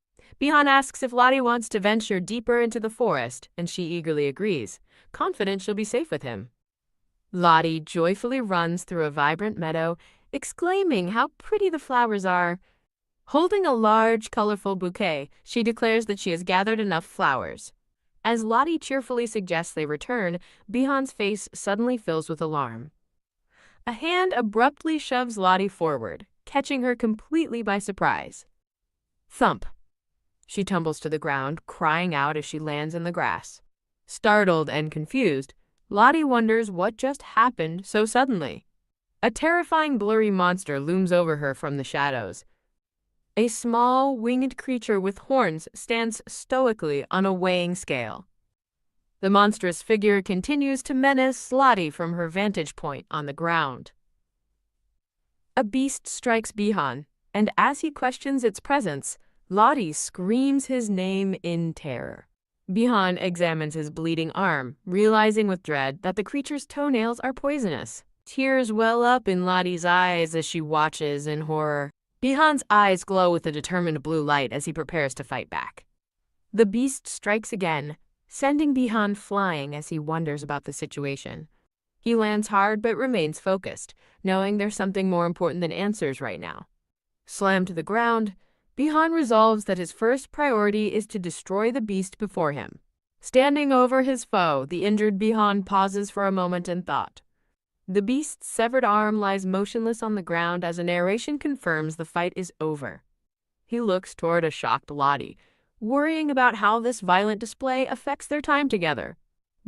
Bihan asks if Lottie wants to venture deeper into the forest, and she eagerly agrees, confident she'll be safe with him. Lottie joyfully runs through a vibrant meadow, exclaiming how pretty the flowers are. Holding a large, colorful bouquet, she declares that she has gathered enough flowers. As Lottie cheerfully suggests they return, Bihan's face suddenly fills with alarm. A hand abruptly shoves Lottie forward, catching her completely by surprise. Thump! She tumbles to the ground, crying out as she lands in the grass. Startled and confused, Lottie wonders what just happened so suddenly. A terrifying blurry monster looms over her from the shadows. A small, winged creature with horns stands stoically on a weighing scale. The monstrous figure continues to menace Lottie from her vantage point on the ground. A beast strikes Bihan, and as he questions its presence, Lottie screams his name in terror. Bihan examines his bleeding arm, realizing with dread that the creature's toenails are poisonous. Tears well up in Lottie's eyes as she watches in horror. Bihan's eyes glow with a determined blue light as he prepares to fight back. The beast strikes again, sending Bihan flying as he wonders about the situation. He lands hard but remains focused, knowing there's something more important than answers right now. Slammed to the ground, Bihan resolves that his first priority is to destroy the beast before him. Standing over his foe, the injured Bihan pauses for a moment in thought. The beast's severed arm lies motionless on the ground as a narration confirms the fight is over. He looks toward a shocked Lottie, worrying about how this violent display affects their time together.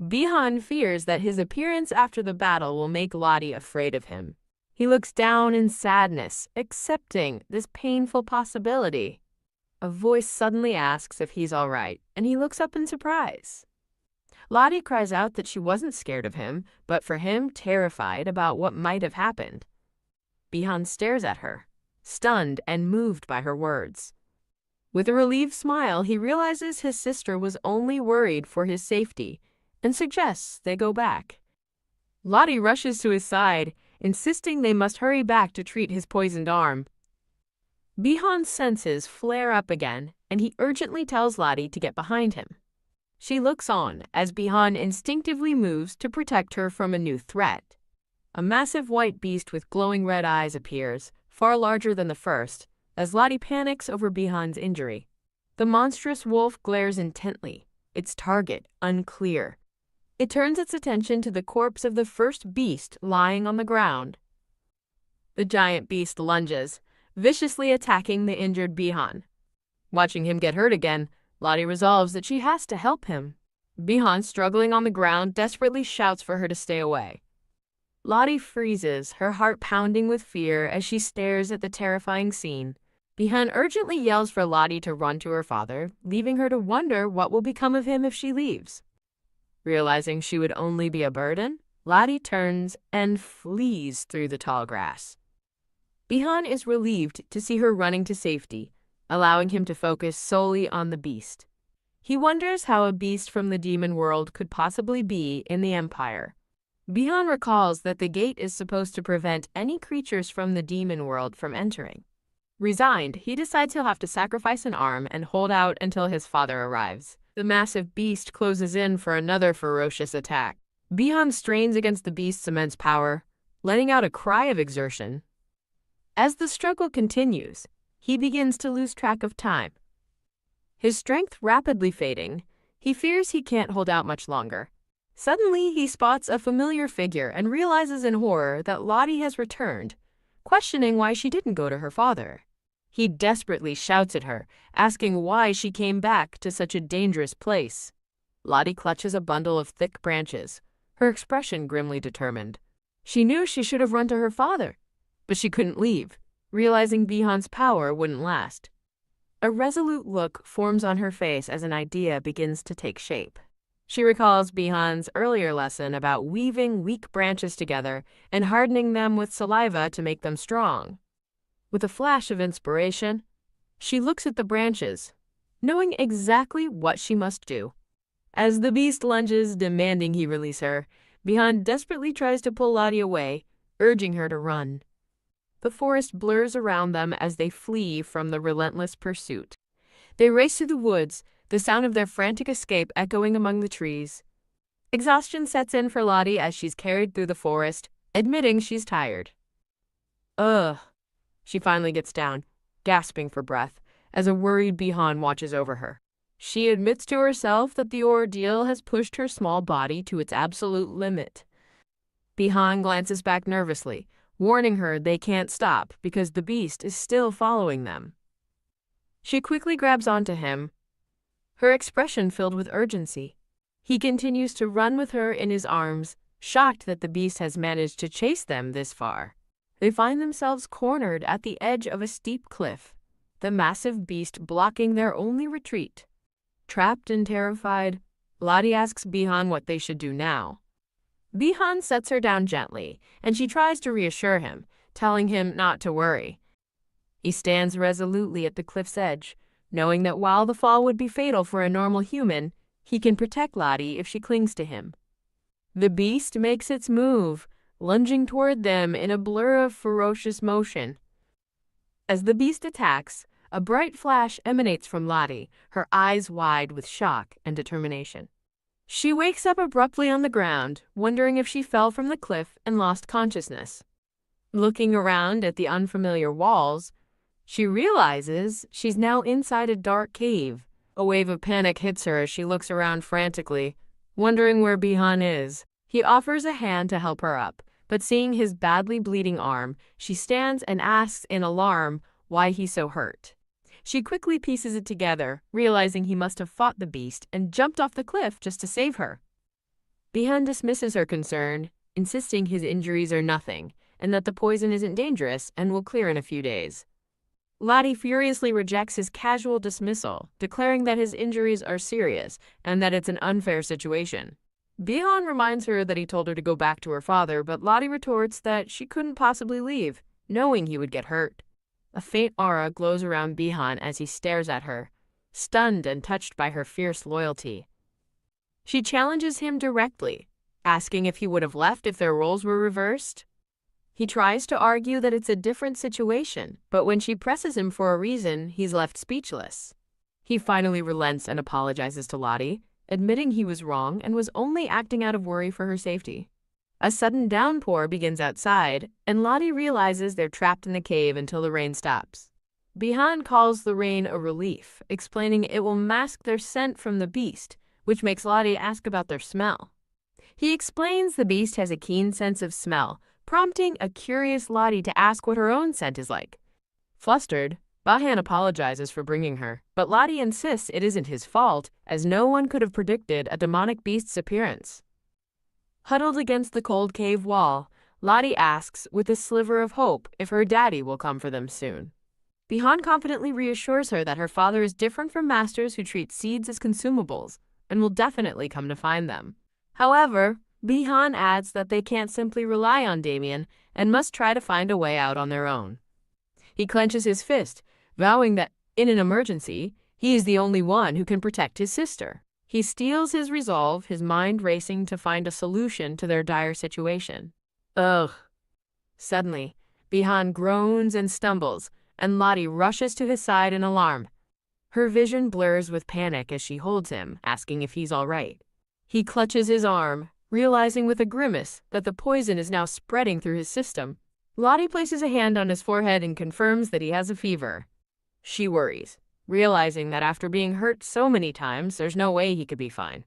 Bihan fears that his appearance after the battle will make Lottie afraid of him. He looks down in sadness, accepting this painful possibility. A voice suddenly asks if he's all right, and he looks up in surprise. Lottie cries out that she wasn't scared of him, but for him, terrified about what might have happened. Bihan stares at her, stunned and moved by her words. With a relieved smile, he realizes his sister was only worried for his safety and suggests they go back. Lottie rushes to his side, insisting they must hurry back to treat his poisoned arm. Bihan's senses flare up again, and he urgently tells Lottie to get behind him. She looks on as Bihan instinctively moves to protect her from a new threat. A massive white beast with glowing red eyes appears, far larger than the first, as Lottie panics over Bihan's injury. The monstrous wolf glares intently, its target unclear. It turns its attention to the corpse of the first beast lying on the ground. The giant beast lunges, viciously attacking the injured Bihan. Watching him get hurt again, Lottie resolves that she has to help him. Bihan, struggling on the ground, desperately shouts for her to stay away. Lottie freezes, her heart pounding with fear as she stares at the terrifying scene. Bihan urgently yells for Lottie to run to her father, leaving her to wonder what will become of him if she leaves. Realizing she would only be a burden, Lottie turns and flees through the tall grass. Bihan is relieved to see her running to safety, allowing him to focus solely on the beast. He wonders how a beast from the demon world could possibly be in the Empire. Bihan recalls that the gate is supposed to prevent any creatures from the demon world from entering. Resigned, he decides he'll have to sacrifice an arm and hold out until his father arrives. The massive beast closes in for another ferocious attack. Bihan strains against the beast's immense power, letting out a cry of exertion. As the struggle continues, he begins to lose track of time. His strength rapidly fading, he fears he can't hold out much longer. Suddenly, he spots a familiar figure and realizes in horror that Lottie has returned, questioning why she didn't go to her father. He desperately shouts at her, asking why she came back to such a dangerous place. Lottie clutches a bundle of thick branches, her expression grimly determined. She knew she should have run to her father, but she couldn't leave, realizing Bihan's power wouldn't last. A resolute look forms on her face as an idea begins to take shape. She recalls Bihan's earlier lesson about weaving weak branches together and hardening them with saliva to make them strong. With a flash of inspiration, she looks at the branches, knowing exactly what she must do. As the beast lunges, demanding he release her, Bihan desperately tries to pull Lottie away, urging her to run. The forest blurs around them as they flee from the relentless pursuit. They race through the woods, the sound of their frantic escape echoing among the trees. Exhaustion sets in for Lottie as she's carried through the forest, admitting she's tired. Ugh. She finally gets down, gasping for breath, as a worried Bihan watches over her. She admits to herself that the ordeal has pushed her small body to its absolute limit. Bihan glances back nervously, warning her they can't stop because the beast is still following them. She quickly grabs onto him, her expression filled with urgency. He continues to run with her in his arms, shocked that the beast has managed to chase them this far. They find themselves cornered at the edge of a steep cliff, the massive beast blocking their only retreat. Trapped and terrified, Lottie asks Bihan what they should do now. Bihan sets her down gently, and she tries to reassure him, telling him not to worry. He stands resolutely at the cliff's edge, knowing that while the fall would be fatal for a normal human, he can protect Lottie if she clings to him. The beast makes its move, lunging toward them in a blur of ferocious motion. As the beast attacks, a bright flash emanates from Lottie, her eyes wide with shock and determination. She wakes up abruptly on the ground, wondering if she fell from the cliff and lost consciousness. Looking around at the unfamiliar walls, she realizes she's now inside a dark cave. A wave of panic hits her as she looks around frantically, wondering where Bihan is. He offers a hand to help her up, but seeing his badly bleeding arm, she stands and asks in alarm why he's so hurt. She quickly pieces it together, realizing he must have fought the beast and jumped off the cliff just to save her. Bihan dismisses her concern, insisting his injuries are nothing, and that the poison isn't dangerous and will clear in a few days. Lottie furiously rejects his casual dismissal, declaring that his injuries are serious and that it's an unfair situation. Bihan reminds her that he told her to go back to her father, but Lottie retorts that she couldn't possibly leave, knowing he would get hurt. A faint aura glows around Bihan as he stares at her, stunned and touched by her fierce loyalty. She challenges him directly, asking if he would have left if their roles were reversed. He tries to argue that it's a different situation, but when she presses him for a reason, he's left speechless. He finally relents and apologizes to Lottie, admitting he was wrong and was only acting out of worry for her safety. A sudden downpour begins outside, and Lottie realizes they're trapped in the cave until the rain stops. Bihan calls the rain a relief, explaining it will mask their scent from the beast, which makes Lottie ask about their smell. He explains the beast has a keen sense of smell, prompting a curious Lottie to ask what her own scent is like. Flustered, Bihan apologizes for bringing her, but Lottie insists it isn't his fault, as no one could have predicted a demonic beast's appearance. Huddled against the cold cave wall, Lottie asks with a sliver of hope if her daddy will come for them soon. Bihan confidently reassures her that her father is different from masters who treat seeds as consumables and will definitely come to find them. However, Bihan adds that they can't simply rely on Damien and must try to find a way out on their own. He clenches his fist, vowing that, in an emergency, he is the only one who can protect his sister. He steels his resolve, his mind racing to find a solution to their dire situation. Ugh. Suddenly, Bihan groans and stumbles, and Lottie rushes to his side in alarm. Her vision blurs with panic as she holds him, asking if he's all right. He clutches his arm, realizing with a grimace that the poison is now spreading through his system. Lottie places a hand on his forehead and confirms that he has a fever. She worries, realizing that after being hurt so many times, there's no way he could be fine.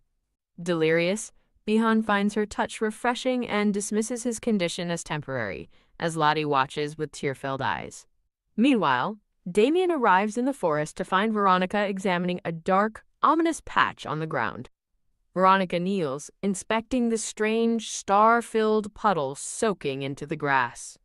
Delirious, Bihan finds her touch refreshing and dismisses his condition as temporary, as Lottie watches with tear-filled eyes. Meanwhile, Damien arrives in the forest to find Veronica examining a dark, ominous patch on the ground. Veronica kneels, inspecting the strange, star-filled puddle soaking into the grass.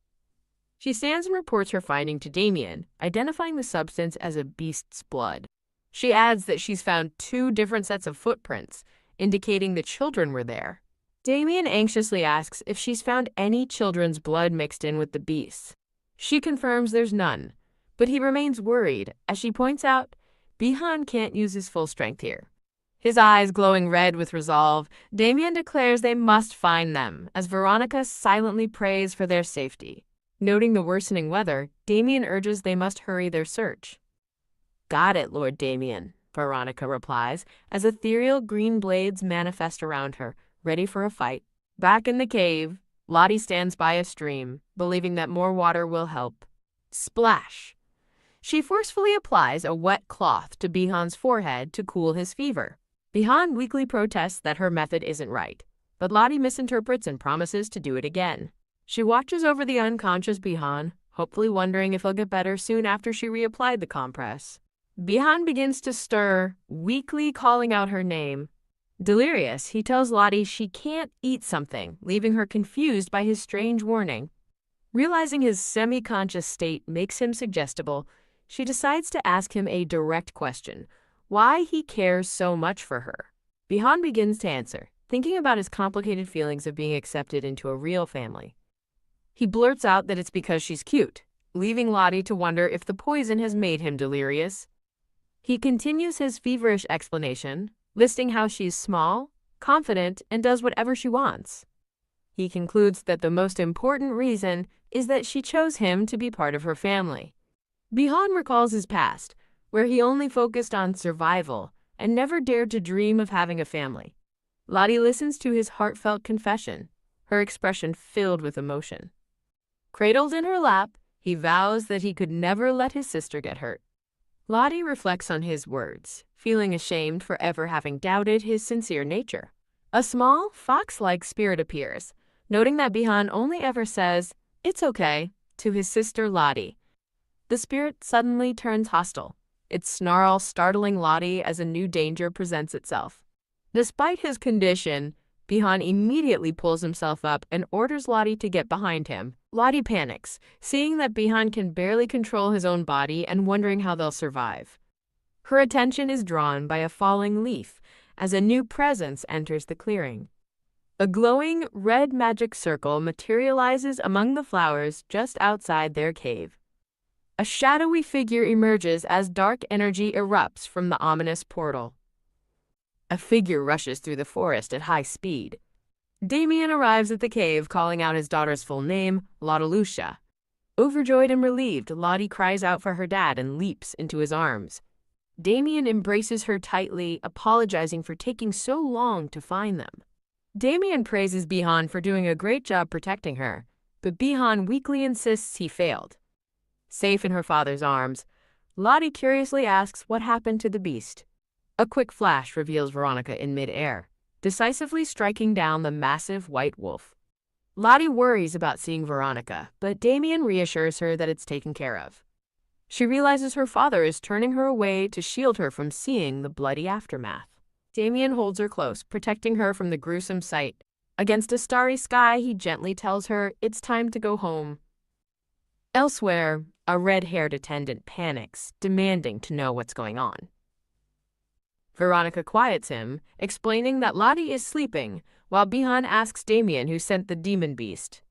She stands and reports her finding to Damien, identifying the substance as a beast's blood. She adds that she's found 2 different sets of footprints, indicating the children were there. Damien anxiously asks if she's found any children's blood mixed in with the beast's. She confirms there's none, but he remains worried as she points out Bihan can't use his full strength here. His eyes glowing red with resolve, Damien declares they must find them, as Veronica silently prays for their safety. Noting the worsening weather, Damien urges they must hurry their search. "Got it, Lord Damien," Veronica replies, as ethereal green blades manifest around her, ready for a fight. Back in the cave, Lottie stands by a stream, believing that more water will help. Splash! She forcefully applies a wet cloth to Bihan's forehead to cool his fever. Bihan weakly protests that her method isn't right, but Lottie misinterprets and promises to do it again. She watches over the unconscious Bihan, hopefully wondering if he'll get better soon after she reapplied the compress. Bihan begins to stir, weakly calling out her name. Delirious, he tells Lottie she can't eat something, leaving her confused by his strange warning. Realizing his semi-conscious state makes him suggestible, she decides to ask him a direct question: why he cares so much for her. Bihan begins to answer, thinking about his complicated feelings of being accepted into a real family. He blurts out that it's because she's cute, leaving Lottie to wonder if the poison has made him delirious. He continues his feverish explanation, listing how she's small, confident, and does whatever she wants. He concludes that the most important reason is that she chose him to be part of her family. Bihan recalls his past, where he only focused on survival and never dared to dream of having a family. Lottie listens to his heartfelt confession, her expression filled with emotion. Cradled in her lap, he vows that he could never let his sister get hurt. Lottie reflects on his words, feeling ashamed for ever having doubted his sincere nature. A small, fox-like spirit appears, noting that Bihan only ever says, "It's okay," to his sister Lottie. The spirit suddenly turns hostile, its snarl startling Lottie as a new danger presents itself. Despite his condition, Bihan immediately pulls himself up and orders Lottie to get behind him. Lottie panics, seeing that Bihan can barely control his own body and wondering how they'll survive. Her attention is drawn by a falling leaf as a new presence enters the clearing. A glowing red magic circle materializes among the flowers just outside their cave. A shadowy figure emerges as dark energy erupts from the ominous portal. A figure rushes through the forest at high speed. Damien arrives at the cave, calling out his daughter's full name, Lottalusha. Overjoyed and relieved, Lottie cries out for her dad and leaps into his arms. Damien embraces her tightly, apologizing for taking so long to find them. Damien praises Bihan for doing a great job protecting her, but Bihan weakly insists he failed. Safe in her father's arms, Lottie curiously asks what happened to the beast. A quick flash reveals Veronica in mid-air, decisively striking down the massive white wolf. Lottie worries about seeing Veronica, but Damien reassures her that it's taken care of. She realizes her father is turning her away to shield her from seeing the bloody aftermath. Damien holds her close, protecting her from the gruesome sight. Against a starry sky, he gently tells her it's time to go home. Elsewhere, A red-haired attendant panics, demanding to know what's going on. Veronica quiets him, explaining that Lottie is sleeping, while Bihan asks Damien who sent the demon beast.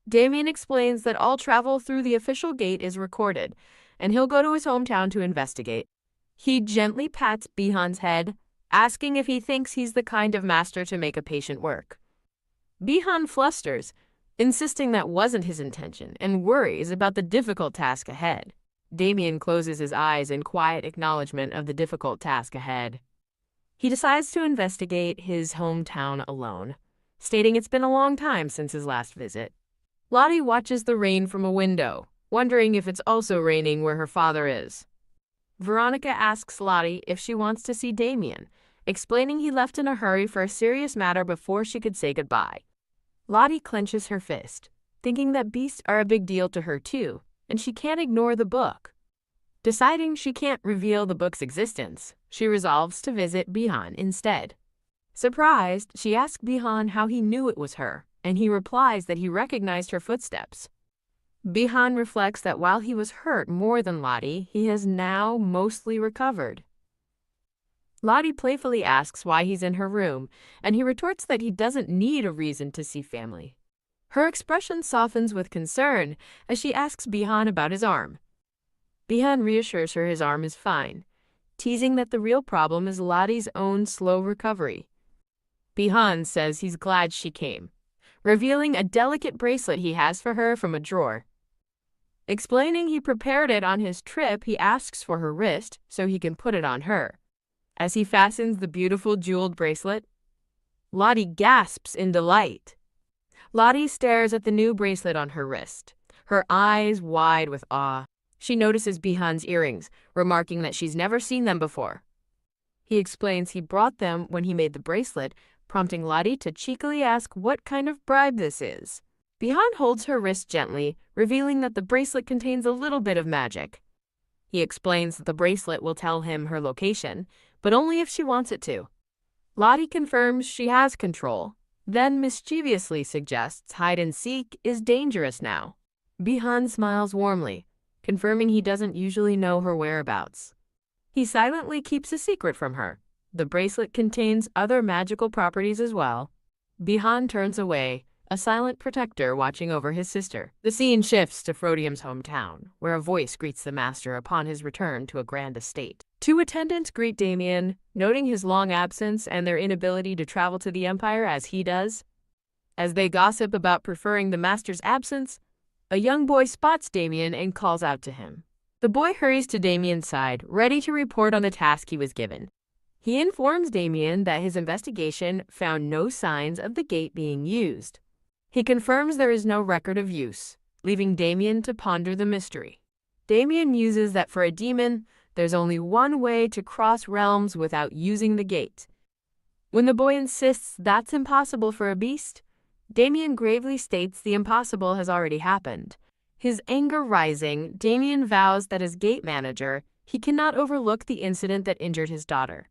Damien explains that all travel through the official gate is recorded, and he'll go to his hometown to investigate. He gently pats Bihan's head, asking if he thinks he's the kind of master to make a patient work. Bihan flusters, insisting that wasn't his intention, and worries about the difficult task ahead. Damien closes his eyes in quiet acknowledgement of the difficult task ahead. He decides to investigate his hometown alone, stating it's been a long time since his last visit. Lottie watches the rain from a window, wondering if it's also raining where her father is. Veronica asks Lottie if she wants to see Damien, explaining he left in a hurry for a serious matter before she could say goodbye. Lottie clenches her fist, thinking that beasts are a big deal to her too, and she can't ignore the book. Deciding she can't reveal the book's existence, she resolves to visit Bihan instead. Surprised, she asks Bihan how he knew it was her, and he replies that he recognized her footsteps. Bihan reflects that while he was hurt more than Lottie, he has now mostly recovered. Lottie playfully asks why he's in her room, and he retorts that he doesn't need a reason to see family. Her expression softens with concern as she asks Bihan about his arm. Bihan reassures her his arm is fine, teasing that the real problem is Lottie's own slow recovery. Bihan says he's glad she came, revealing a delicate bracelet he has for her from a drawer. Explaining he prepared it on his trip, he asks for her wrist so he can put it on her. As he fastens the beautiful jeweled bracelet, Lottie gasps in delight. Lottie stares at the new bracelet on her wrist, her eyes wide with awe. She notices Bihan's earrings, remarking that she's never seen them before. He explains he brought them when he made the bracelet, prompting Lottie to cheekily ask what kind of bribe this is. Bihan holds her wrist gently, revealing that the bracelet contains a little bit of magic. He explains that the bracelet will tell him her location, but only if she wants it to. Lottie confirms she has control, then mischievously suggests hide and seek is dangerous now. Bihan smiles warmly, confirming he doesn't usually know her whereabouts. He silently keeps a secret from her. The bracelet contains other magical properties as well. Bihan turns away, a silent protector watching over his sister. The scene shifts to Frodium's hometown, where a voice greets the master upon his return to a grand estate. Two attendants greet Damien, noting his long absence and their inability to travel to the Empire as he does. As they gossip about preferring the master's absence, a young boy spots Damien and calls out to him. The boy hurries to Damien's side, ready to report on the task he was given. He informs Damien that his investigation found no signs of the gate being used. He confirms there is no record of use, leaving Damien to ponder the mystery. Damien muses that for a demon, there's only one way to cross realms without using the gate. When the boy insists that's impossible for a beast, Damien gravely states the impossible has already happened. His anger rising, Damien vows that as gate manager, he cannot overlook the incident that injured his daughter.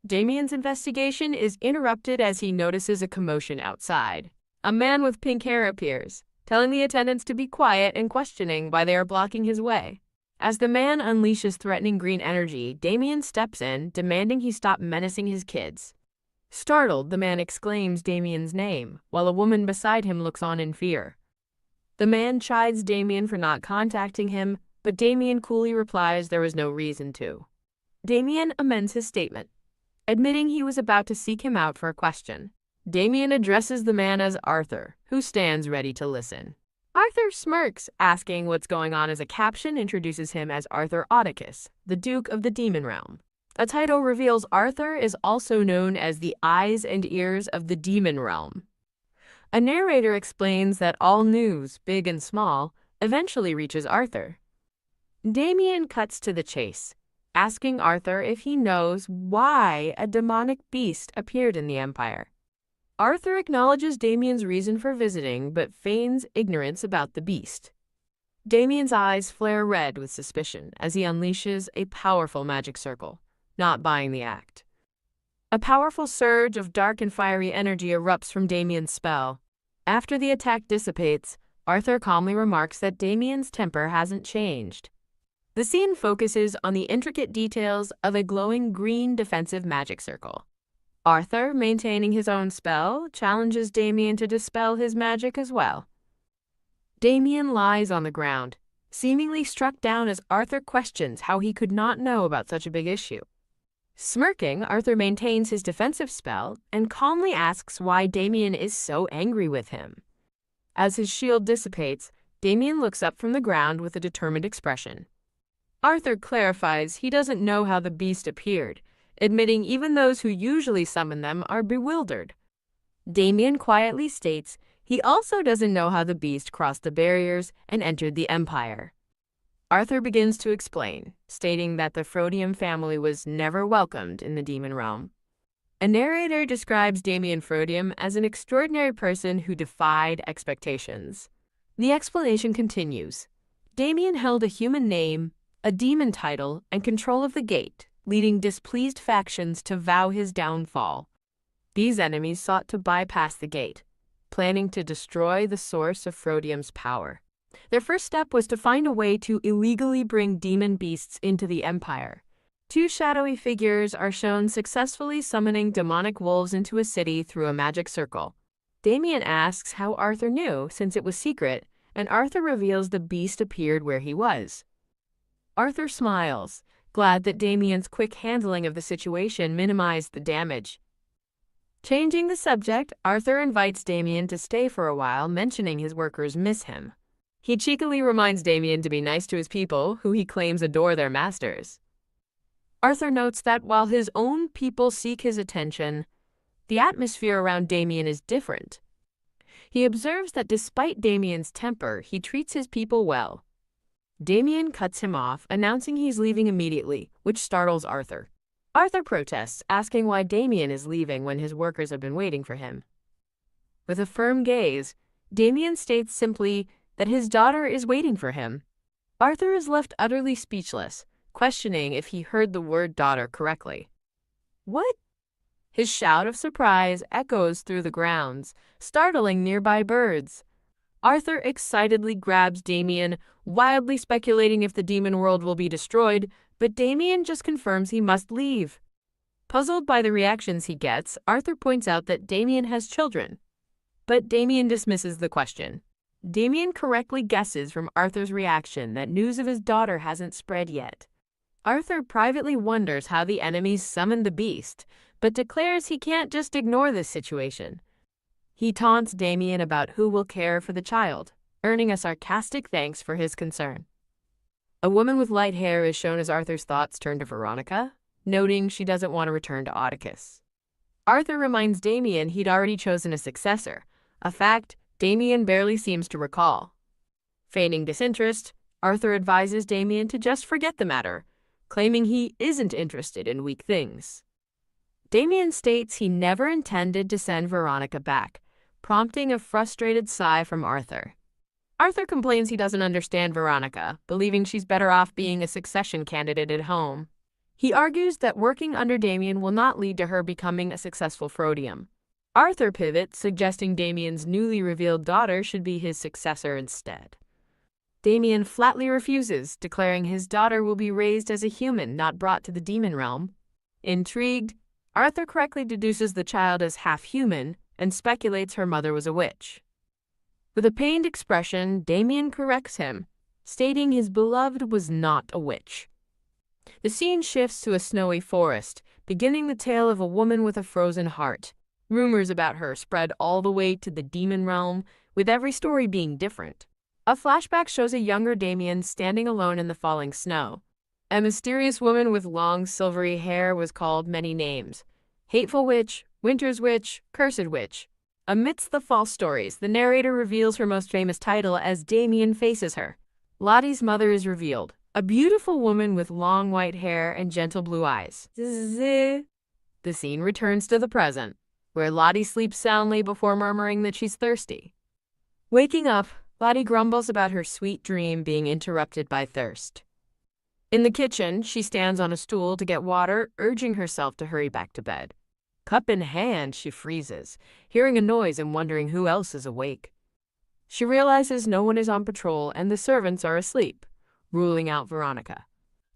Damien's investigation is interrupted as he notices a commotion outside. A man with pink hair appears, telling the attendants to be quiet and questioning why they are blocking his way. As the man unleashes threatening green energy, Damien steps in, demanding he stop menacing his kids. Startled, the man exclaims Damien's name, while a woman beside him looks on in fear. The man chides Damien for not contacting him, but Damien coolly replies there was no reason to. Damien amends his statement, admitting he was about to seek him out for a question. Damien addresses the man as Arthur, who stands ready to listen. Arthur smirks, asking what's going on as a caption introduces him as Arthur Oedicus, the Duke of the Demon Realm. A title reveals Arthur is also known as the eyes and ears of the Demon Realm. A narrator explains that all news, big and small, eventually reaches Arthur. Damien cuts to the chase, asking Arthur if he knows why a demonic beast appeared in the Empire. Arthur acknowledges Damien's reason for visiting, but feigns ignorance about the beast. Damien's eyes flare red with suspicion as he unleashes a powerful magic circle, not buying the act. A powerful surge of dark and fiery energy erupts from Damien's spell. After the attack dissipates, Arthur calmly remarks that Damien's temper hasn't changed. The scene focuses on the intricate details of a glowing green defensive magic circle. Arthur, maintaining his own spell, challenges Damien to dispel his magic as well. Damien lies on the ground, seemingly struck down as Arthur questions how he could not know about such a big issue. Smirking, Arthur maintains his defensive spell and calmly asks why Damien is so angry with him. As his shield dissipates, Damien looks up from the ground with a determined expression. Arthur clarifies he doesn't know how the beast appeared, admitting even those who usually summon them are bewildered. Damien quietly states he also doesn't know how the beast crossed the barriers and entered the Empire. Arthur begins to explain, stating that the Frodium family was never welcomed in the demon realm. A narrator describes Damien Frodium as an extraordinary person who defied expectations. The explanation continues. Damien held a human name, a demon title, and control of the gate, leading displeased factions to vow his downfall. These enemies sought to bypass the gate, planning to destroy the source of Frodium's power. Their first step was to find a way to illegally bring demon beasts into the Empire. Two shadowy figures are shown successfully summoning demonic wolves into a city through a magic circle. Damien asks how Arthur knew, since it was secret, and Arthur reveals the beast appeared where he was. Arthur smiles, glad that Damien's quick handling of the situation minimized the damage. Changing the subject, Arthur invites Damien to stay for a while, mentioning his workers miss him. He cheekily reminds Damien to be nice to his people, who he claims adore their masters. Arthur notes that while his own people seek his attention, the atmosphere around Damien is different. He observes that despite Damien's temper, he treats his people well. Damien cuts him off, announcing he's leaving immediately, which startles Arthur. Arthur protests, asking why Damien is leaving when his workers have been waiting for him. With a firm gaze, Damien states simply that his daughter is waiting for him. Arthur is left utterly speechless, questioning if he heard the word daughter correctly. What? His shout of surprise echoes through the grounds, startling nearby birds. Arthur excitedly grabs Damien, wildly speculating if the demon world will be destroyed, but Damien just confirms he must leave. Puzzled by the reactions he gets, Arthur points out that Damien has children. But Damien dismisses the question. Damien correctly guesses from Arthur's reaction that news of his daughter hasn't spread yet. Arthur privately wonders how the enemies summoned the beast, but declares he can't just ignore this situation. He taunts Damien about who will care for the child, earning a sarcastic thanks for his concern. A woman with light hair is shown as Arthur's thoughts turn to Veronica, noting she doesn't want to return to Otacus. Arthur reminds Damien he'd already chosen a successor, a fact Damien barely seems to recall. Feigning disinterest, Arthur advises Damien to just forget the matter, claiming he isn't interested in weak things. Damien states he never intended to send Veronica back, prompting a frustrated sigh from Arthur. Arthur complains he doesn't understand Veronica, believing she's better off being a succession candidate at home. He argues that working under Damien will not lead to her becoming a successful Frodium. Arthur pivots, suggesting Damien's newly revealed daughter should be his successor instead. Damien flatly refuses, declaring his daughter will be raised as a human, not brought to the demon realm. Intrigued, Arthur correctly deduces the child as half-human and speculates her mother was a witch. With a pained expression, Damien corrects him, stating his beloved was not a witch. The scene shifts to a snowy forest, beginning the tale of a woman with a frozen heart. Rumors about her spread all the way to the demon realm, with every story being different. A flashback shows a younger Damien standing alone in the falling snow. A mysterious woman with long silvery hair was called many names: Hateful Witch, Winter's Witch, Cursed Witch. Amidst the false stories, the narrator reveals her most famous title as Damien faces her. Lottie's mother is revealed, a beautiful woman with long white hair and gentle blue eyes. The scene returns to the present, where Lottie sleeps soundly before murmuring that she's thirsty. Waking up, Lottie grumbles about her sweet dream being interrupted by thirst. In the kitchen, she stands on a stool to get water, urging herself to hurry back to bed. Cup in hand, she freezes, hearing a noise and wondering who else is awake. She realizes no one is on patrol and the servants are asleep, ruling out Veronica.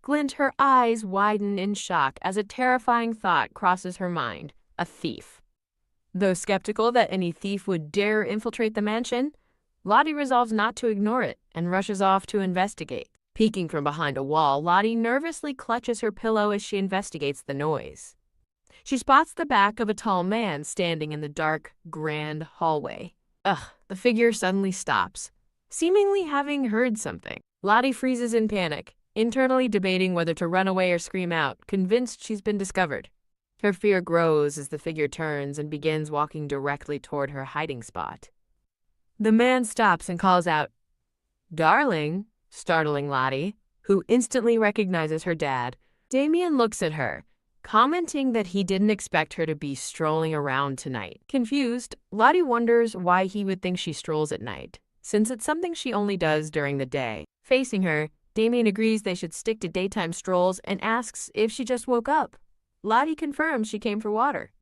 Glint, her eyes widen in shock as a terrifying thought crosses her mind: a thief. Though skeptical that any thief would dare infiltrate the mansion, Lottie resolves not to ignore it and rushes off to investigate. Peeking from behind a wall, Lottie nervously clutches her pillow as she investigates the noise. She spots the back of a tall man standing in the dark, grand hallway. The figure suddenly stops, seemingly having heard something. Lottie freezes in panic, internally debating whether to run away or scream out, convinced she's been discovered. Her fear grows as the figure turns and begins walking directly toward her hiding spot. The man stops and calls out, "Darling," startling Lottie, who instantly recognizes her dad. Damien looks at her, commenting that he didn't expect her to be strolling around tonight. Confused, Lottie wonders why he would think she strolls at night, since it's something she only does during the day. Facing her, Damien agrees they should stick to daytime strolls and asks if she just woke up. Lottie confirms she came for water.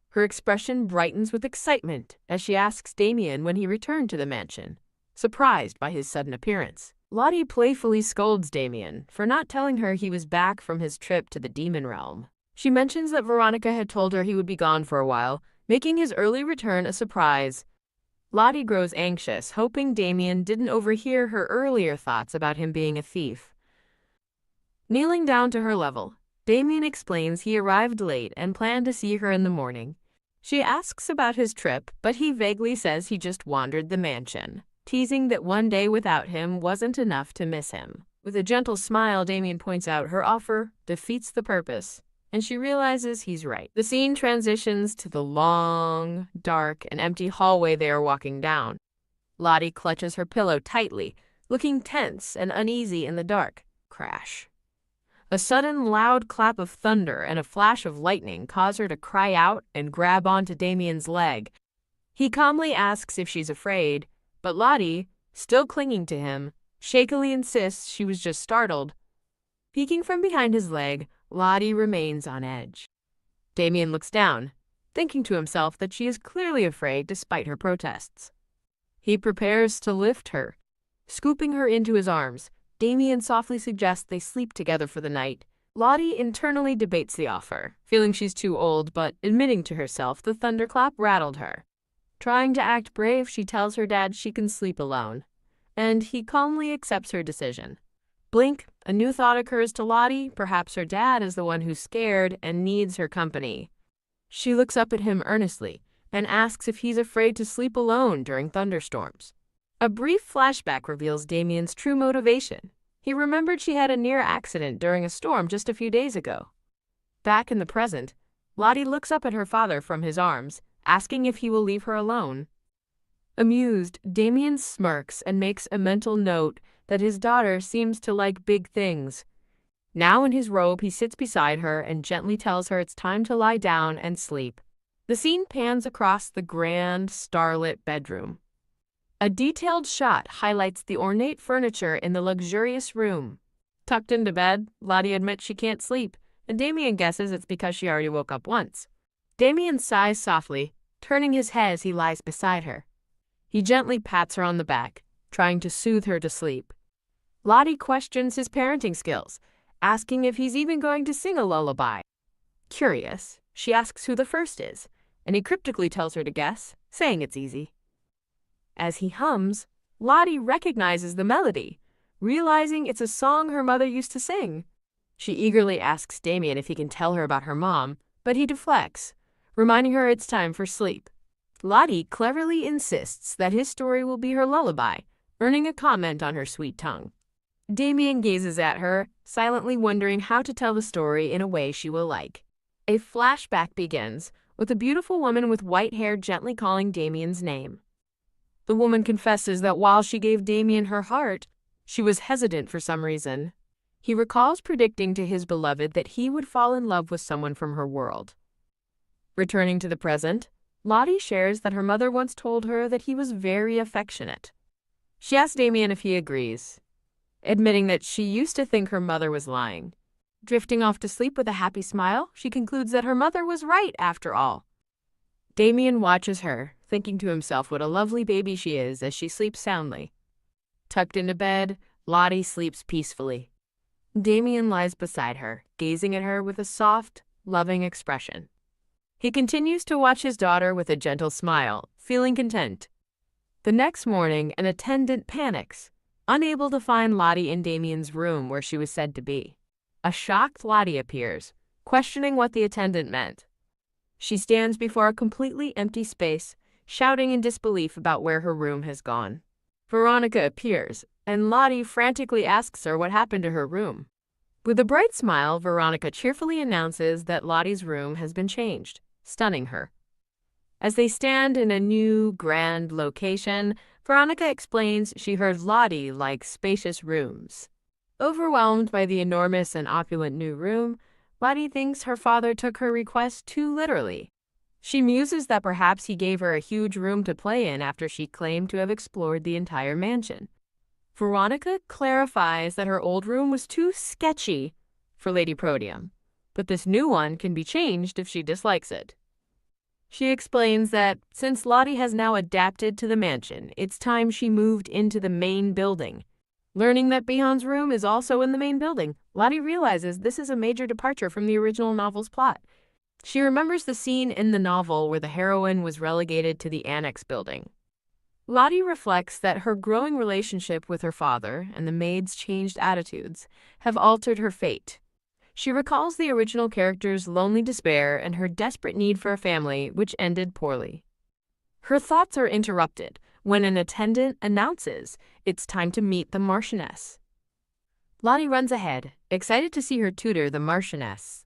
Her expression brightens with excitement as she asks Damien when he returned to the mansion, surprised by his sudden appearance. Lottie playfully scolds Damien for not telling her he was back from his trip to the demon realm. She mentions that Veronica had told her he would be gone for a while, making his early return a surprise. Lottie grows anxious, hoping Damien didn't overhear her earlier thoughts about him being a thief. Kneeling down to her level, Damien explains he arrived late and planned to see her in the morning. She asks about his trip, but he vaguely says he just wandered the mansion, teasing that one day without him wasn't enough to miss him. With a gentle smile, Damien points out her offer defeats the purpose, and she realizes he's right. The scene transitions to the long, dark, and empty hallway they are walking down. Lottie clutches her pillow tightly, looking tense and uneasy in the dark. Crash. A sudden loud clap of thunder and a flash of lightning cause her to cry out and grab onto Damien's leg. He calmly asks if she's afraid, but Lottie, still clinging to him, shakily insists she was just startled. Peeking from behind his leg, Lottie remains on edge. Damien looks down, thinking to himself that she is clearly afraid despite her protests. He prepares to lift her. Scooping her into his arms, Damien softly suggests they sleep together for the night. Lottie internally debates the offer, feeling she's too old but admitting to herself the thunderclap rattled her. Trying to act brave, she tells her dad she can sleep alone, and he calmly accepts her decision. Blink, a new thought occurs to Lottie. Perhaps her dad is the one who's scared and needs her company. She looks up at him earnestly and asks if he's afraid to sleep alone during thunderstorms. A brief flashback reveals Damien's true motivation. He remembered she had a near accident during a storm just a few days ago. Back in the present, Lottie looks up at her father from his arms, asking if he will leave her alone. Amused, Damien smirks and makes a mental note that his daughter seems to like big things. Now in his robe, he sits beside her and gently tells her it's time to lie down and sleep. The scene pans across the grand, starlit bedroom. A detailed shot highlights the ornate furniture in the luxurious room. Tucked into bed, Lottie admits she can't sleep, and Damien guesses it's because she already woke up once. Damien sighs softly, turning his head as he lies beside her. He gently pats her on the back, trying to soothe her to sleep. Lottie questions his parenting skills, asking if he's even going to sing a lullaby. Curious, she asks who the first is, and he cryptically tells her to guess, saying it's easy. As he hums, Lottie recognizes the melody, realizing it's a song her mother used to sing. She eagerly asks Damien if he can tell her about her mom, but he deflects, reminding her it's time for sleep. Lottie cleverly insists that his story will be her lullaby, earning a comment on her sweet tongue. Damien gazes at her, silently wondering how to tell the story in a way she will like. A flashback begins, with a beautiful woman with white hair gently calling Damien's name. The woman confesses that while she gave Damien her heart, she was hesitant for some reason. He recalls predicting to his beloved that he would fall in love with someone from her world. Returning to the present, Lottie shares that her mother once told her that he was very affectionate. She asks Damien if he agrees, admitting that she used to think her mother was lying. Drifting off to sleep with a happy smile, she concludes that her mother was right after all. Damien watches her, thinking to himself what a lovely baby she is as she sleeps soundly. Tucked into bed, Lottie sleeps peacefully. Damien lies beside her, gazing at her with a soft, loving expression. He continues to watch his daughter with a gentle smile, feeling content. The next morning, an attendant panics, unable to find Lottie in Damien's room where she was said to be. A shocked Lottie appears, questioning what the attendant meant. She stands before a completely empty space, shouting in disbelief about where her room has gone. Veronica appears, and Lottie frantically asks her what happened to her room. With a bright smile, Veronica cheerfully announces that Lottie's room has been changed, stunning her. As they stand in a new, grand location, Veronica explains she heard Lottie likes spacious rooms. Overwhelmed by the enormous and opulent new room, Lottie thinks her father took her request too literally. She muses that perhaps he gave her a huge room to play in after she claimed to have explored the entire mansion. Veronica clarifies that her old room was too sketchy for Lady Proteum, but this new one can be changed if she dislikes it. She explains that since Lottie has now adapted to the mansion, it's time she moved into the main building. Learning that Bihan's room is also in the main building, Lottie realizes this is a major departure from the original novel's plot. She remembers the scene in the novel where the heroine was relegated to the annex building. Lottie reflects that her growing relationship with her father and the maid's changed attitudes have altered her fate. She recalls the original character's lonely despair and her desperate need for a family, which ended poorly. Her thoughts are interrupted when an attendant announces it's time to meet the Marchioness. Lottie runs ahead, excited to see her tutor, the Marchioness.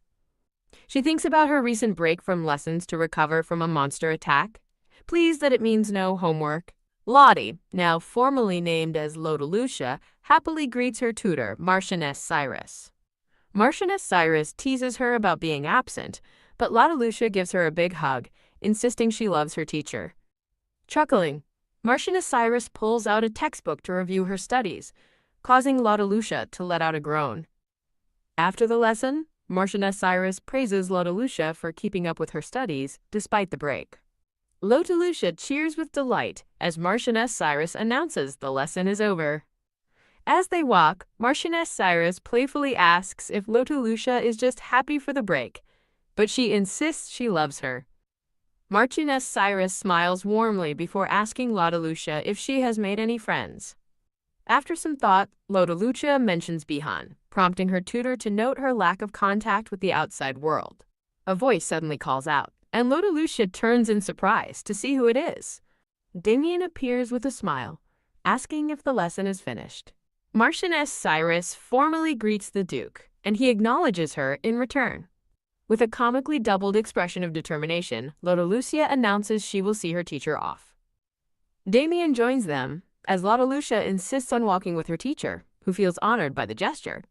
She thinks about her recent break from lessons to recover from a monster attack, pleased that it means no homework. Lottie, now formally named as Lodalucia, happily greets her tutor, Marchioness Cyrus. Marchioness Cyrus teases her about being absent, but Lodalucia gives her a big hug, insisting she loves her teacher. Chuckling, Marchioness Cyrus pulls out a textbook to review her studies, causing Lodalucia to let out a groan. After the lesson, Marchioness Cyrus praises Lodalucia for keeping up with her studies despite the break. Lodalucia cheers with delight as Marchioness Cyrus announces the lesson is over. As they walk, Marchioness Cyrus playfully asks if Lodalucia is just happy for the break, but she insists she loves her. Marchioness Cyrus smiles warmly before asking Lodalucia if she has made any friends. After some thought, Lodalucia mentions Bihan, prompting her tutor to note her lack of contact with the outside world. A voice suddenly calls out, and Lodalucia turns in surprise to see who it is. Damien appears with a smile, asking if the lesson is finished. Marchioness Cyrus formally greets the Duke, and he acknowledges her in return. With a comically doubled expression of determination, Lodalucia announces she will see her teacher off. Damien joins them, as Lodalucia insists on walking with her teacher, who feels honored by the gesture.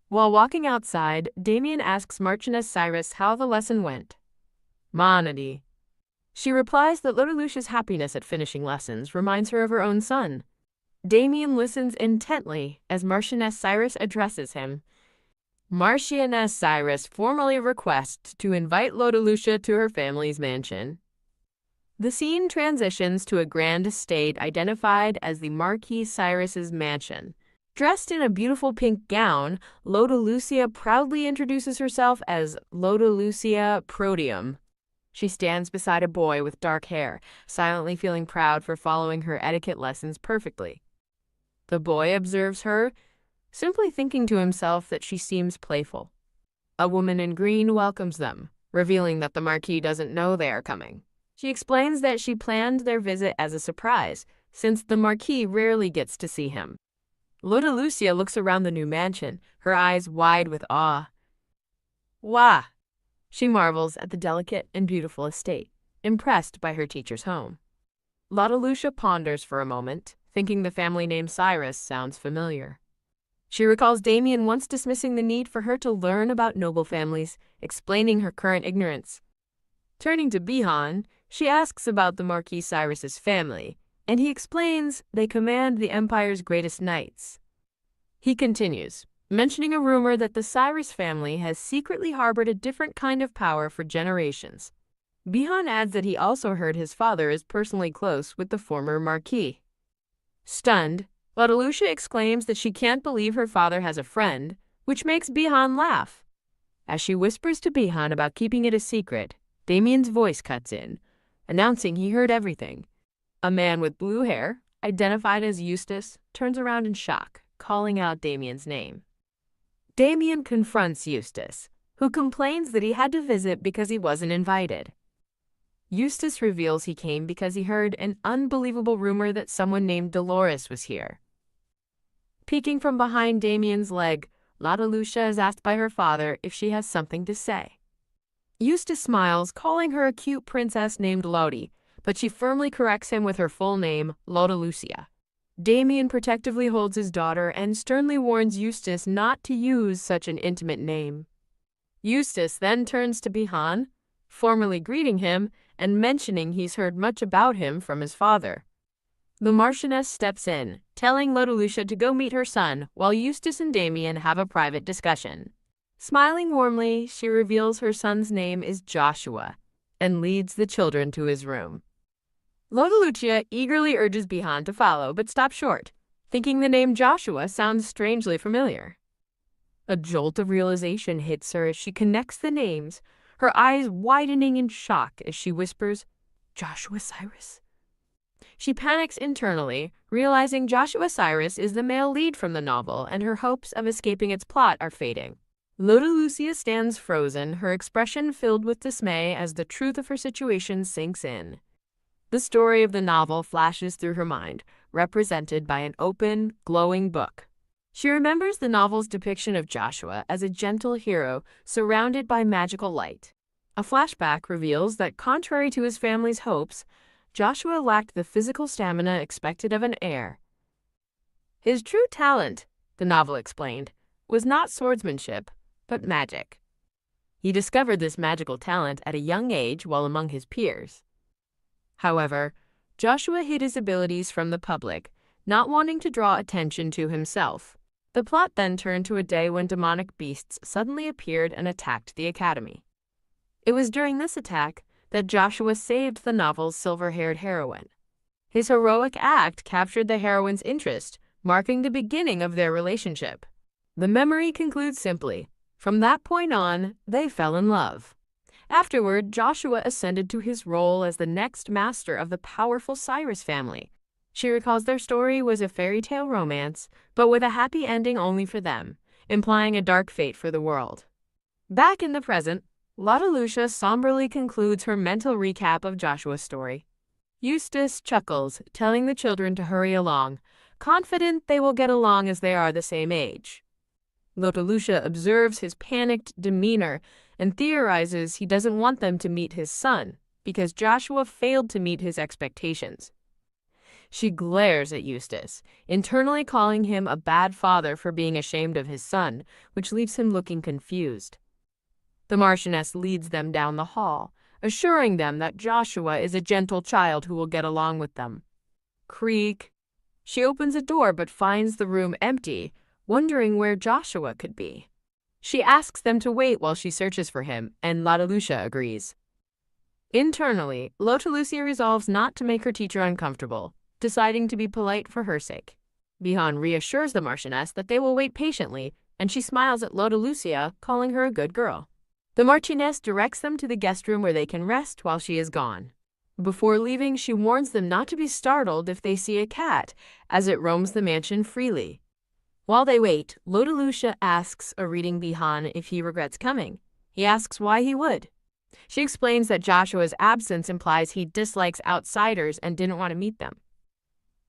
While walking outside, Damien asks Marchioness Cyrus how the lesson went. Manhwa. She replies that Lodalucia's happiness at finishing lessons reminds her of her own son. Damien listens intently as Marchioness Cyrus addresses him. Marchioness Cyrus formally requests to invite Lodalucia to her family's mansion. The scene transitions to a grand estate identified as the Marquis Cyrus's mansion. Dressed in a beautiful pink gown, Lodalucia proudly introduces herself as Lodalucia Proteum. She stands beside a boy with dark hair, silently feeling proud for following her etiquette lessons perfectly. The boy observes her, simply thinking to himself that she seems playful. A woman in green welcomes them, revealing that the Marquis doesn't know they are coming. She explains that she planned their visit as a surprise, since the Marquis rarely gets to see him. Lodalucia looks around the new mansion, her eyes wide with awe. Wah! She marvels at the delicate and beautiful estate, impressed by her teacher's home. Lodalucia ponders for a moment, thinking the family name Cyrus sounds familiar. She recalls Damien once dismissing the need for her to learn about noble families, explaining her current ignorance. Turning to Bihan, she asks about the Marquis Cyrus's family, and he explains they command the Empire's greatest knights. He continues, mentioning a rumor that the Cyrus family has secretly harbored a different kind of power for generations. Bihan adds that he also heard his father is personally close with the former marquis. Stunned, Lucia exclaims that she can't believe her father has a friend, which makes Bihan laugh. As she whispers to Bihan about keeping it a secret, Damien's voice cuts in, announcing he heard everything. A man with blue hair, identified as Eustace, turns around in shock, calling out Damien's name. Damien confronts Eustace, who complains that he had to visit because he wasn't invited. Eustace reveals he came because he heard an unbelievable rumor that someone named Dolores was here. Peeking from behind Damien's leg, Lucia is asked by her father if she has something to say. Eustace smiles, calling her a cute princess named Lodi, but she firmly corrects him with her full name, Lucia. Damien protectively holds his daughter and sternly warns Eustace not to use such an intimate name. Eustace then turns to Bihan, formally greeting him and mentioning he's heard much about him from his father. The Marchioness steps in, telling Lucia to go meet her son while Eustace and Damien have a private discussion. Smiling warmly, she reveals her son's name is Joshua and leads the children to his room. Lucia eagerly urges Bihan to follow but stops short, thinking the name Joshua sounds strangely familiar. A jolt of realization hits her as she connects the names, her eyes widening in shock as she whispers, "Joshua Cyrus." She panics internally, realizing Joshua Cyrus is the male lead from the novel and her hopes of escaping its plot are fading. Lucia stands frozen, her expression filled with dismay as the truth of her situation sinks in. The story of the novel flashes through her mind, represented by an open, glowing book. She remembers the novel's depiction of Joshua as a gentle hero surrounded by magical light. A flashback reveals that, contrary to his family's hopes, Joshua lacked the physical stamina expected of an heir. His true talent, the novel explained, was not swordsmanship, but magic. He discovered this magical talent at a young age while among his peers. However, Joshua hid his abilities from the public, not wanting to draw attention to himself. The plot then turned to a day when demonic beasts suddenly appeared and attacked the academy. It was during this attack that Joshua saved the novel's silver-haired heroine. His heroic act captured the heroine's interest, marking the beginning of their relationship. The memory concludes simply, from that point on, they fell in love. Afterward, Joshua ascended to his role as the next master of the powerful Cyrus family. She recalls their story was a fairy tale romance, but with a happy ending only for them, implying a dark fate for the world. Back in the present, Lucia somberly concludes her mental recap of Joshua's story. Eustace chuckles, telling the children to hurry along, confident they will get along as they are the same age. Lucia observes his panicked demeanor and theorizes he doesn't want them to meet his son because Joshua failed to meet his expectations. She glares at Eustace, internally calling him a bad father for being ashamed of his son, which leaves him looking confused. The Marchioness leads them down the hall, assuring them that Joshua is a gentle child who will get along with them. Creak. She opens a door but finds the room empty, wondering where Joshua could be. She asks them to wait while she searches for him, and Lucia agrees. Internally, Lucia resolves not to make her teacher uncomfortable, deciding to be polite for her sake. Bihan reassures the Marchioness that they will wait patiently, and she smiles at Lucia, calling her a good girl. The Marchioness directs them to the guest room where they can rest while she is gone. Before leaving, she warns them not to be startled if they see a cat, as it roams the mansion freely. While they wait, Lucia asks a reading Bihan if he regrets coming. He asks why he would. She explains that Joshua's absence implies he dislikes outsiders and didn't want to meet them.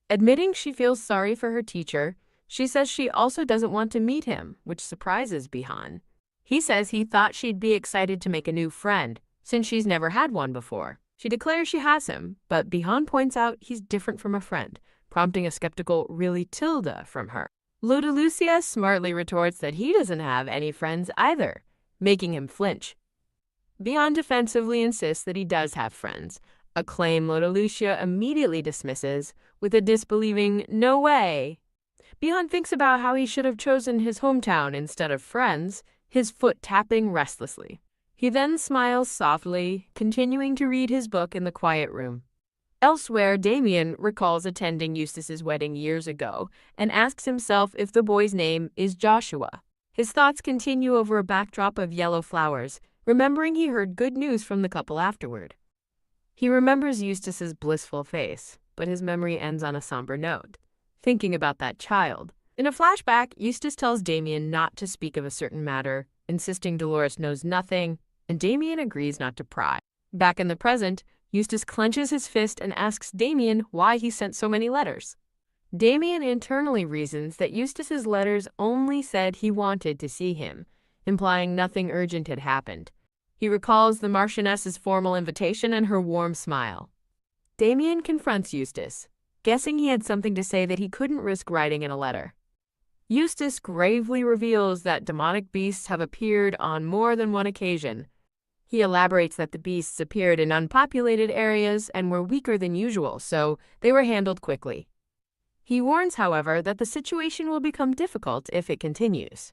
Admitting she feels sorry for her teacher, she says she also doesn't want to meet him, which surprises Bihan. He says he thought she'd be excited to make a new friend, since she's never had one before. She declares she has him, but Bihan points out he's different from a friend, prompting a skeptical "really Tilda" from her. Lucia smartly retorts that he doesn't have any friends either, making him flinch. Bihan defensively insists that he does have friends, a claim Lucia immediately dismisses with a disbelieving "no way." Bihan thinks about how he should have chosen his hometown instead of friends, his foot tapping restlessly. He then smiles softly, continuing to read his book in the quiet room. Elsewhere, Damien recalls attending Eustace's wedding years ago and asks himself if the boy's name is Joshua. His thoughts continue over a backdrop of yellow flowers, remembering he heard good news from the couple afterward. He remembers Eustace's blissful face, but his memory ends on a somber note, thinking about that child. In a flashback, Eustace tells Damien not to speak of a certain matter, insisting Dolores knows nothing, and Damien agrees not to pry. Back in the present, Eustace clenches his fist and asks Damien why he sent so many letters. Damien internally reasons that Eustace's letters only said he wanted to see him, implying nothing urgent had happened. He recalls the Marchioness's formal invitation and her warm smile. Damien confronts Eustace, guessing he had something to say that he couldn't risk writing in a letter. Eustace gravely reveals that demonic beasts have appeared on more than one occasion. He elaborates that the beasts appeared in unpopulated areas and were weaker than usual, so they were handled quickly. He warns, however, that the situation will become difficult if it continues.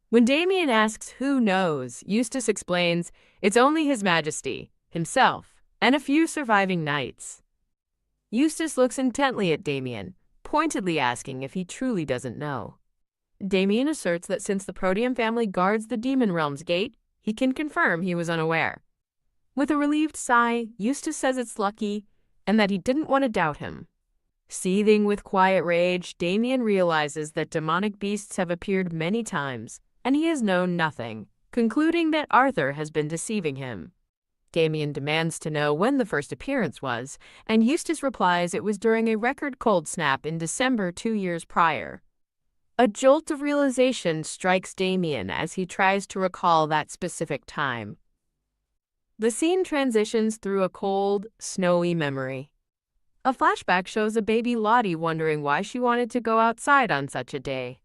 When Damien asks who knows, Eustace explains it's only His Majesty, himself, and a few surviving knights. Eustace looks intently at Damien, pointedly asking if he truly doesn't know. Damien asserts that since the Protean family guards the Demon Realm's gate, he can confirm he was unaware. With a relieved sigh, Eustace says it's lucky and that he didn't want to doubt him. Seething with quiet rage, Damien realizes that demonic beasts have appeared many times, and he has known nothing, concluding that Arthur has been deceiving him. Damien demands to know when the first appearance was, and Eustace replies it was during a record cold snap in December 2 years prior. A jolt of realization strikes Damien as he tries to recall that specific time. The scene transitions through a cold, snowy memory. A flashback shows a baby Lottie wondering why she wanted to go outside on such a day.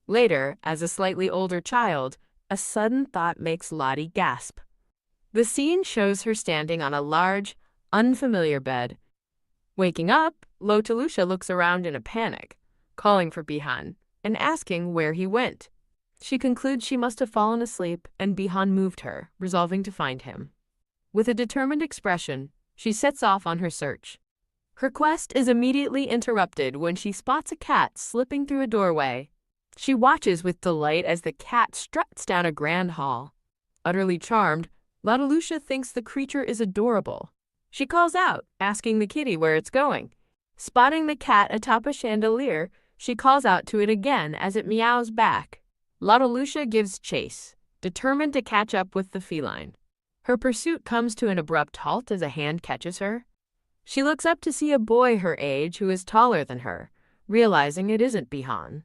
Later, as a slightly older child, a sudden thought makes Lottie gasp. The scene shows her standing on a large, unfamiliar bed. Waking up, Lotelucia looks around in a panic, calling for Bihan and asking where he went. She concludes she must have fallen asleep and Bihan moved her, resolving to find him. With a determined expression, she sets off on her search. Her quest is immediately interrupted when she spots a cat slipping through a doorway. She watches with delight as the cat struts down a grand hall. Utterly charmed, Lotelucia thinks the creature is adorable. She calls out, asking the kitty where it's going. Spotting the cat atop a chandelier, she calls out to it again as it meows back. Lotelucia gives chase, determined to catch up with the feline. Her pursuit comes to an abrupt halt as a hand catches her. She looks up to see a boy her age who is taller than her, realizing it isn't Bihan.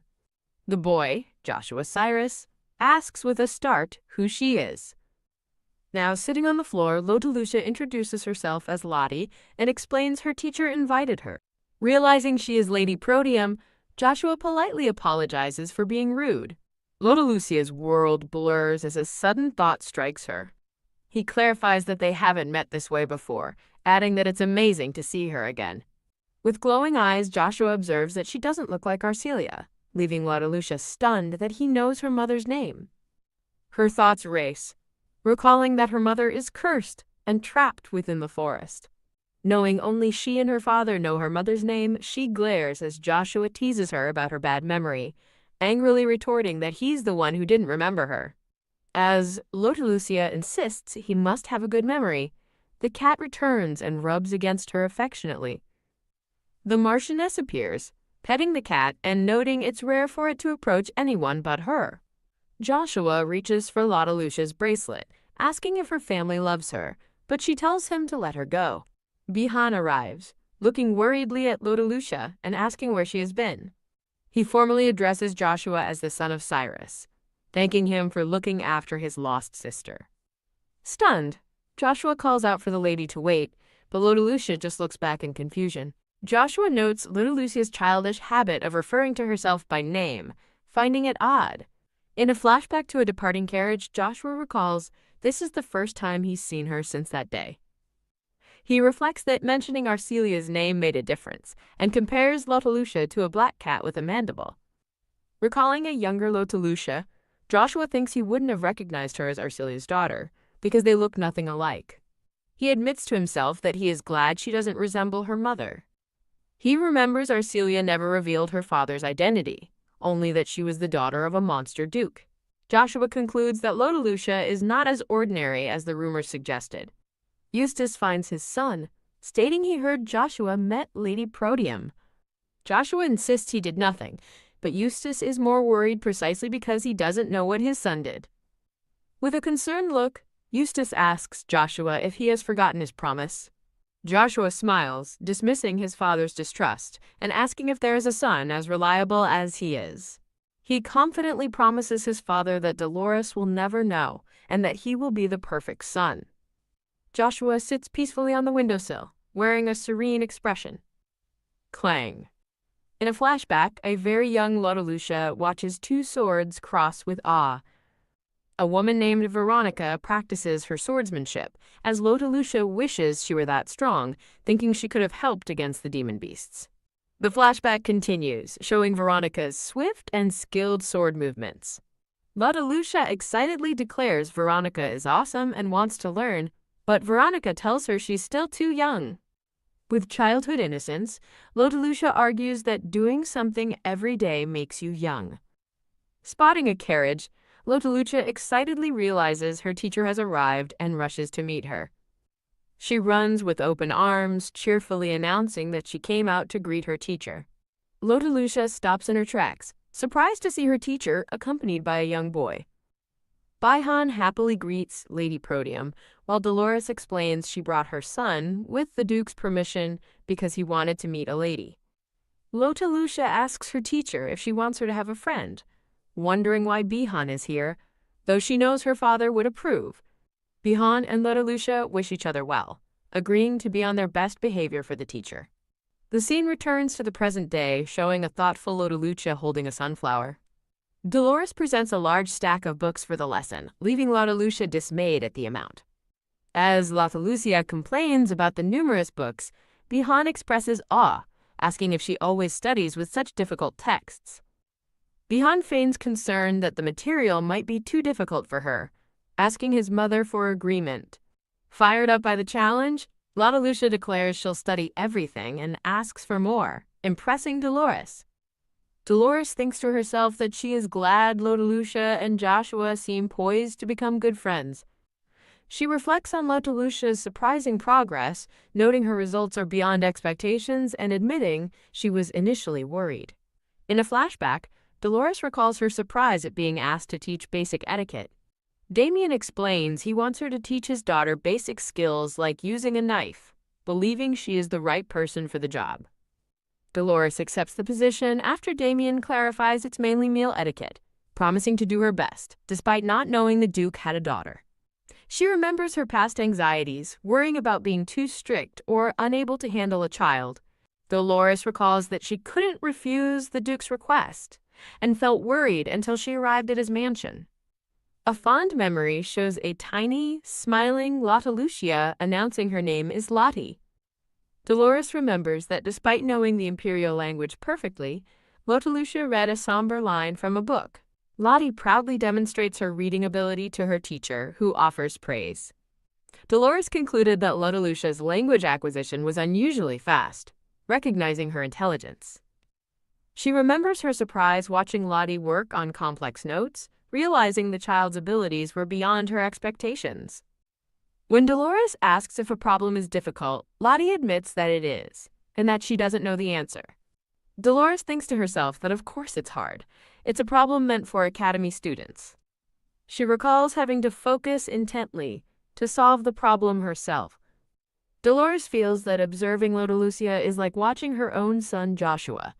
The boy, Joshua Cyrus, asks with a start who she is. Now sitting on the floor, Lotelucia introduces herself as Lottie and explains her teacher invited her. Realizing she is Lady Proteum, Joshua politely apologizes for being rude. Lotelucia's world blurs as a sudden thought strikes her. He clarifies that they haven't met this way before, adding that it's amazing to see her again. With glowing eyes, Joshua observes that she doesn't look like Arcelia, leaving Lotelucia stunned that he knows her mother's name. Her thoughts race, recalling that her mother is cursed and trapped within the forest. Knowing only she and her father know her mother's name, she glares as Joshua teases her about her bad memory, angrily retorting that he's the one who didn't remember her. As Lotelucia insists he must have a good memory, the cat returns and rubs against her affectionately. The Marchioness appears, petting the cat and noting it's rare for it to approach anyone but her. Joshua reaches for Lotelucia's bracelet, asking if her family loves her, but she tells him to let her go. Bihan arrives, looking worriedly at Lotelucia and asking where she has been. He formally addresses Joshua as the son of Cyrus, thanking him for looking after his lost sister. Stunned, Joshua calls out for the lady to wait, but Lotelucia just looks back in confusion. Joshua notes Lotelucia's childish habit of referring to herself by name, finding it odd. In a flashback to a departing carriage, Joshua recalls this is the first time he's seen her since that day. He reflects that mentioning Arcelia's name made a difference, and compares Lotelucia to a black cat with a mandible. Recalling a younger Lotelucia, Joshua thinks he wouldn't have recognized her as Arcelia's daughter, because they look nothing alike. He admits to himself that he is glad she doesn't resemble her mother. He remembers Arcelia never revealed her father's identity, only that she was the daughter of a monster duke. Joshua concludes that Lotalucia is not as ordinary as the rumors suggested. Eustace finds his son, stating he heard Joshua met Lady Proteum. Joshua insists he did nothing, but Eustace is more worried precisely because he doesn't know what his son did. With a concerned look, Eustace asks Joshua if he has forgotten his promise. Joshua smiles, dismissing his father's distrust and asking if there is a son as reliable as he is. He confidently promises his father that Dolores will never know and that he will be the perfect son. Joshua sits peacefully on the windowsill, wearing a serene expression. Clang. In a flashback, a very young Lotalucia watches two swords cross with awe. A woman named Veronica practices her swordsmanship, as Lotalucia wishes she were that strong, thinking she could have helped against the demon beasts. The flashback continues, showing Veronica's swift and skilled sword movements. Lotalucia excitedly declares Veronica is awesome and wants to learn, but Veronica tells her she's still too young. With childhood innocence, Lotalucia argues that doing something every day makes you young. Spotting a carriage, Lotalucia excitedly realizes her teacher has arrived and rushes to meet her. She runs with open arms, cheerfully announcing that she came out to greet her teacher. Lotalucia stops in her tracks, surprised to see her teacher accompanied by a young boy. Bihan happily greets Lady Proteum, while Dolores explains she brought her son, with the Duke's permission, because he wanted to meet a lady. Lotalucia asks her teacher if she wants her to have a friend, wondering why Bihan is here, though she knows her father would approve. Bihan and Lotalucia wish each other well, agreeing to be on their best behavior for the teacher. The scene returns to the present day, showing a thoughtful Lotalucia holding a sunflower. Dolores presents a large stack of books for the lesson, leaving Lotalucia dismayed at the amount. As Lotalucia complains about the numerous books, Bihan expresses awe, asking if she always studies with such difficult texts. Bihan feigns concern that the material might be too difficult for her, asking his mother for agreement. Fired up by the challenge, Lotalucia declares she'll study everything and asks for more, impressing Dolores. Dolores thinks to herself that she is glad Lotalucia and Joshua seem poised to become good friends. She reflects on Lotalucia's surprising progress, noting her results are beyond expectations and admitting she was initially worried. In a flashback, Dolores recalls her surprise at being asked to teach basic etiquette. Damien explains he wants her to teach his daughter basic skills like using a knife, believing she is the right person for the job. Dolores accepts the position after Damien clarifies it's mainly meal etiquette, promising to do her best, despite not knowing the Duke had a daughter. She remembers her past anxieties, worrying about being too strict or unable to handle a child. Dolores recalls that she couldn't refuse the Duke's request, and felt worried until she arrived at his mansion. A fond memory shows a tiny, smiling Lotalucia announcing her name is Lottie. Dolores remembers that despite knowing the imperial language perfectly, Lotalucia read a somber line from a book. Lottie proudly demonstrates her reading ability to her teacher, who offers praise. Dolores concluded that Lotalucia's language acquisition was unusually fast, recognizing her intelligence. She remembers her surprise watching Lottie work on complex notes, realizing the child's abilities were beyond her expectations. When Dolores asks if a problem is difficult, Lottie admits that it is, and that she doesn't know the answer. Dolores thinks to herself that of course it's hard. It's a problem meant for academy students. She recalls having to focus intently to solve the problem herself. Dolores feels that observing Lotalucia is like watching her own son Joshua.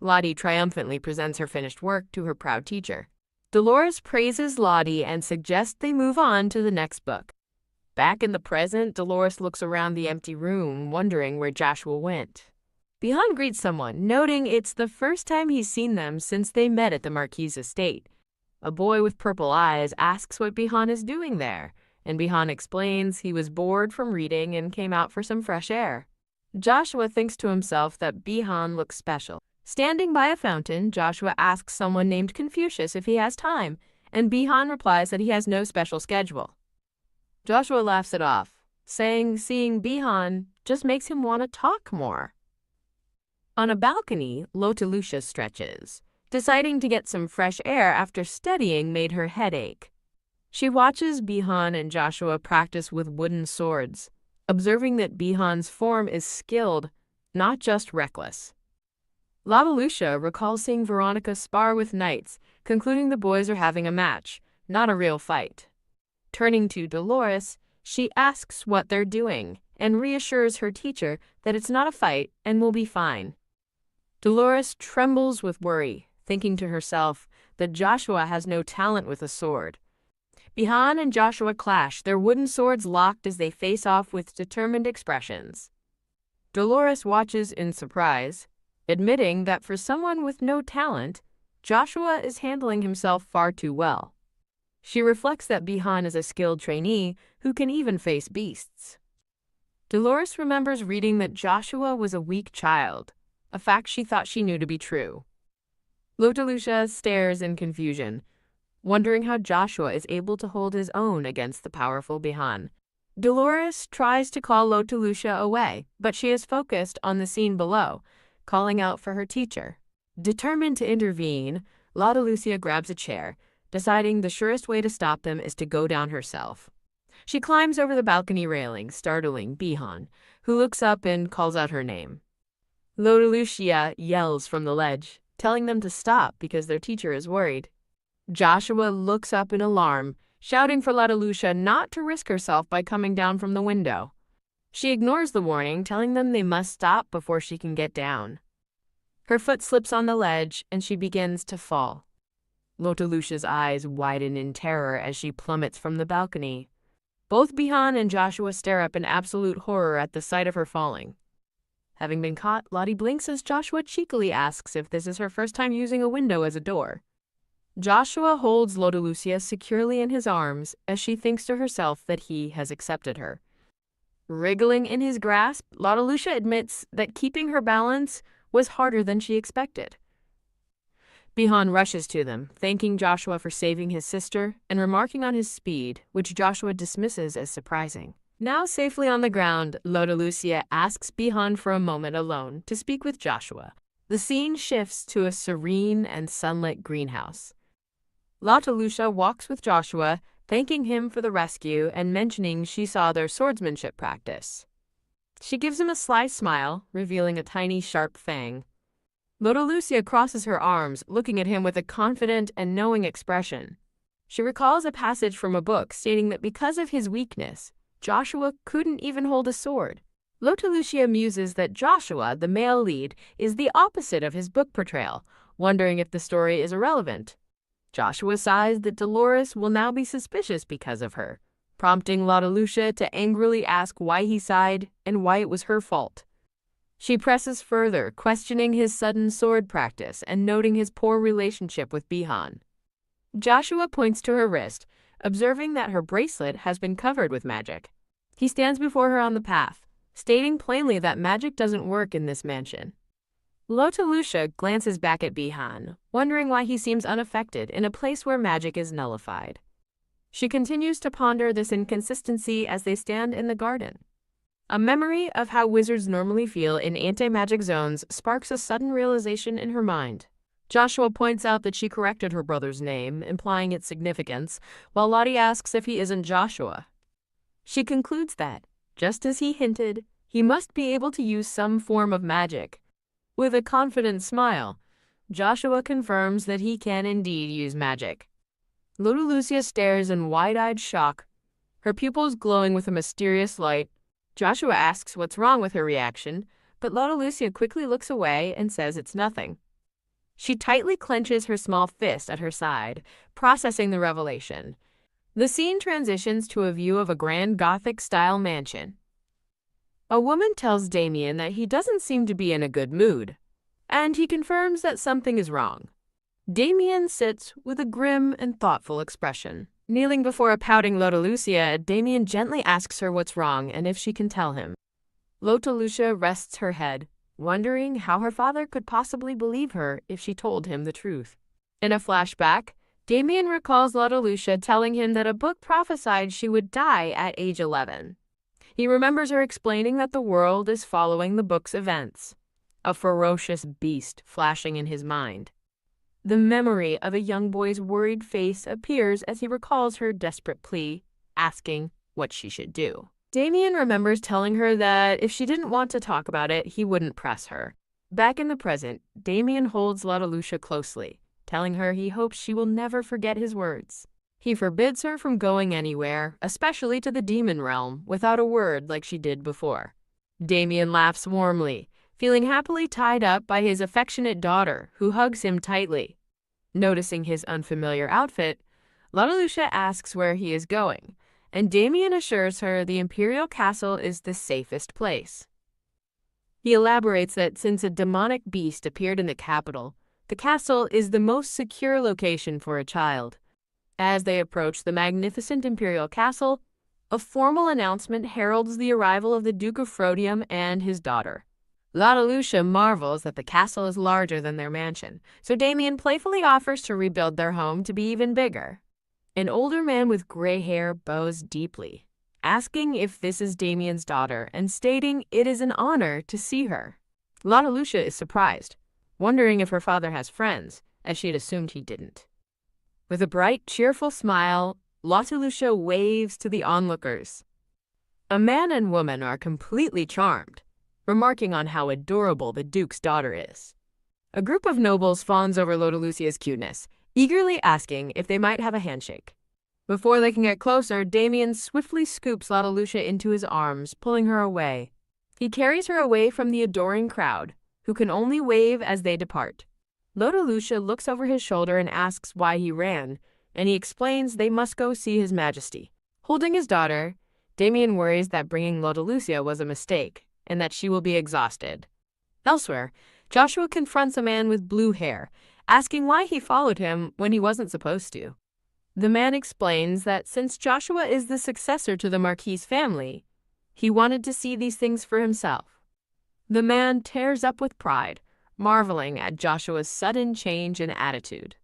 Lottie triumphantly presents her finished work to her proud teacher. Dolores praises Lottie and suggests they move on to the next book. Back in the present, Dolores looks around the empty room, wondering where Joshua went. Bihan greets someone, noting it's the first time he's seen them since they met at the Marquis's estate. A boy with purple eyes asks what Bihan is doing there, and Bihan explains he was bored from reading and came out for some fresh air. Joshua thinks to himself that Bihan looks special. Standing by a fountain, Joshua asks someone named Confucius if he has time, and Bihan replies that he has no special schedule. Joshua laughs it off, saying seeing Bihan just makes him want to talk more. On a balcony, Lotalusha stretches, deciding to get some fresh air after studying made her head ache. She watches Bihan and Joshua practice with wooden swords, observing that Bihan's form is skilled, not just reckless. Lotalusha recalls seeing Veronica spar with knights, concluding the boys are having a match, not a real fight. Turning to Dolores, she asks what they're doing and reassures her teacher that it's not a fight and will be fine. Dolores trembles with worry, thinking to herself that Joshua has no talent with a sword. Bihan and Joshua clash, their wooden swords locked as they face off with determined expressions. Dolores watches in surprise, admitting that for someone with no talent, Joshua is handling himself far too well. She reflects that Bihan is a skilled trainee who can even face beasts. Dolores remembers reading that Joshua was a weak child, a fact she thought she knew to be true. Lotalusha stares in confusion, wondering how Joshua is able to hold his own against the powerful Bihan. Dolores tries to call Lotalusha away, but she is focused on the scene below, calling out for her teacher. Determined to intervene, Lotalusha grabs a chair, deciding the surest way to stop them is to go down herself. She climbs over the balcony railing, startling Bihan, who looks up and calls out her name. Lotalusha yells from the ledge, telling them to stop because their teacher is worried. Joshua looks up in alarm, shouting for Lotalusha not to risk herself by coming down from the window. She ignores the warning, telling them they must stop before she can get down. Her foot slips on the ledge and she begins to fall. Lotalusha's eyes widen in terror as she plummets from the balcony. Both Bihan and Joshua stare up in absolute horror at the sight of her falling. Having been caught, Lottie blinks as Joshua cheekily asks if this is her first time using a window as a door. Joshua holds Lotalusha securely in his arms as she thinks to herself that he has accepted her. Wriggling in his grasp, Lotalusha admits that keeping her balance was harder than she expected. Bihan rushes to them, thanking Joshua for saving his sister and remarking on his speed, which Joshua dismisses as surprising. Now safely on the ground, Lotalusha asks Bihan for a moment alone to speak with Joshua. The scene shifts to a serene and sunlit greenhouse. Lotalusha walks with Joshua, thanking him for the rescue and mentioning she saw their swordsmanship practice. She gives him a sly smile, revealing a tiny sharp fang. Lotalusha crosses her arms, looking at him with a confident and knowing expression. She recalls a passage from a book stating that because of his weakness, Joshua couldn't even hold a sword. Lotalusha muses that Joshua, the male lead, is the opposite of his book portrayal, wondering if the story is irrelevant. Joshua sighs that Dolores will now be suspicious because of her, prompting Lotalusha to angrily ask why he sighed and why it was her fault. She presses further, questioning his sudden sword practice and noting his poor relationship with Bihan. Joshua points to her wrist, observing that her bracelet has been covered with magic. He stands before her on the path, stating plainly that magic doesn't work in this mansion. Lotalusha glances back at Bihan, wondering why he seems unaffected in a place where magic is nullified. She continues to ponder this inconsistency as they stand in the garden. A memory of how wizards normally feel in anti-magic zones sparks a sudden realization in her mind. Joshua points out that she corrected her brother's name, implying its significance, while Lottie asks if he isn't Joshua. She concludes that, just as he hinted, he must be able to use some form of magic. With a confident smile, Joshua confirms that he can indeed use magic. Lotalusha stares in wide-eyed shock, her pupils glowing with a mysterious light. Joshua asks what's wrong with her reaction, but Lotalusha quickly looks away and says it's nothing. She tightly clenches her small fist at her side, processing the revelation. The scene transitions to a view of a grand Gothic-style mansion. A woman tells Damien that he doesn't seem to be in a good mood, and he confirms that something is wrong. Damien sits with a grim and thoughtful expression. Kneeling before a pouting Lotalusha, Damien gently asks her what's wrong and if she can tell him. Lotalusha rests her head, wondering how her father could possibly believe her if she told him the truth. In a flashback, Damien recalls Lucia telling him that a book prophesied she would die at age 11. He remembers her explaining that the world is following the book's events, a ferocious beast flashing in his mind. The memory of a young boy's worried face appears as he recalls her desperate plea, asking what she should do. Damien remembers telling her that if she didn't want to talk about it, he wouldn't press her. Back in the present, Damien holds Lucia closely, telling her he hopes she will never forget his words. He forbids her from going anywhere, especially to the demon realm, without a word like she did before. Damien laughs warmly, feeling happily tied up by his affectionate daughter, who hugs him tightly. Noticing his unfamiliar outfit, Lucia asks where he is going, and Damien assures her the Imperial Castle is the safest place. He elaborates that since a demonic beast appeared in the capital, the castle is the most secure location for a child. As they approach the magnificent Imperial Castle, a formal announcement heralds the arrival of the Duke of Frodium and his daughter. Lucia marvels that the castle is larger than their mansion, so Damien playfully offers to rebuild their home to be even bigger. An older man with gray hair bows deeply, asking if this is Damien's daughter and stating it is an honor to see her. Lucia is surprised, wondering if her father has friends, as she had assumed he didn't. With a bright, cheerful smile, Lucia waves to the onlookers. A man and woman are completely charmed, remarking on how adorable the Duke's daughter is. A group of nobles fawns over Lucia's cuteness, eagerly asking if they might have a handshake. Before they can get closer, Damien swiftly scoops Lucia into his arms, pulling her away. He carries her away from the adoring crowd, who can only wave as they depart. Lucia looks over his shoulder and asks why he ran, and he explains they must go see His Majesty. Holding his daughter, Damien worries that bringing Lucia was a mistake, and that she will be exhausted. Elsewhere, Joshua confronts a man with blue hair, asking why he followed him when he wasn't supposed to. The man explains that since Joshua is the successor to the Marquis' family, he wanted to see these things for himself. The man tears up with pride, marveling at Joshua's sudden change in attitude.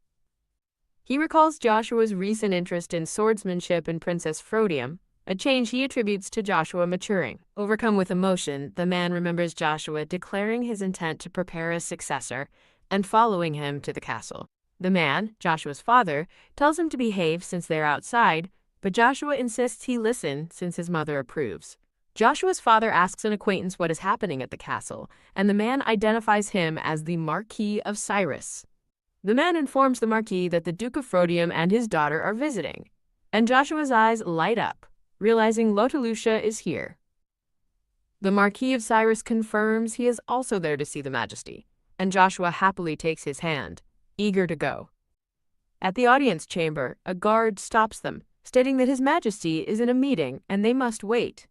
He recalls Joshua's recent interest in swordsmanship and Princess Frodium, a change he attributes to Joshua maturing. Overcome with emotion, the man remembers Joshua declaring his intent to prepare a successor and following him to the castle. The man, Joshua's father, tells him to behave since they're outside, but Joshua insists he listen since his mother approves. Joshua's father asks an acquaintance what is happening at the castle, and the man identifies him as the Marquis of Cyrus. The man informs the Marquis that the Duke of Frodium and his daughter are visiting, and Joshua's eyes light up, realizing Lucia is here. The Marquis of Cyrus confirms he is also there to see the Majesty, and Joshua happily takes his hand, eager to go. At the audience chamber, a guard stops them, stating that His Majesty is in a meeting and they must wait.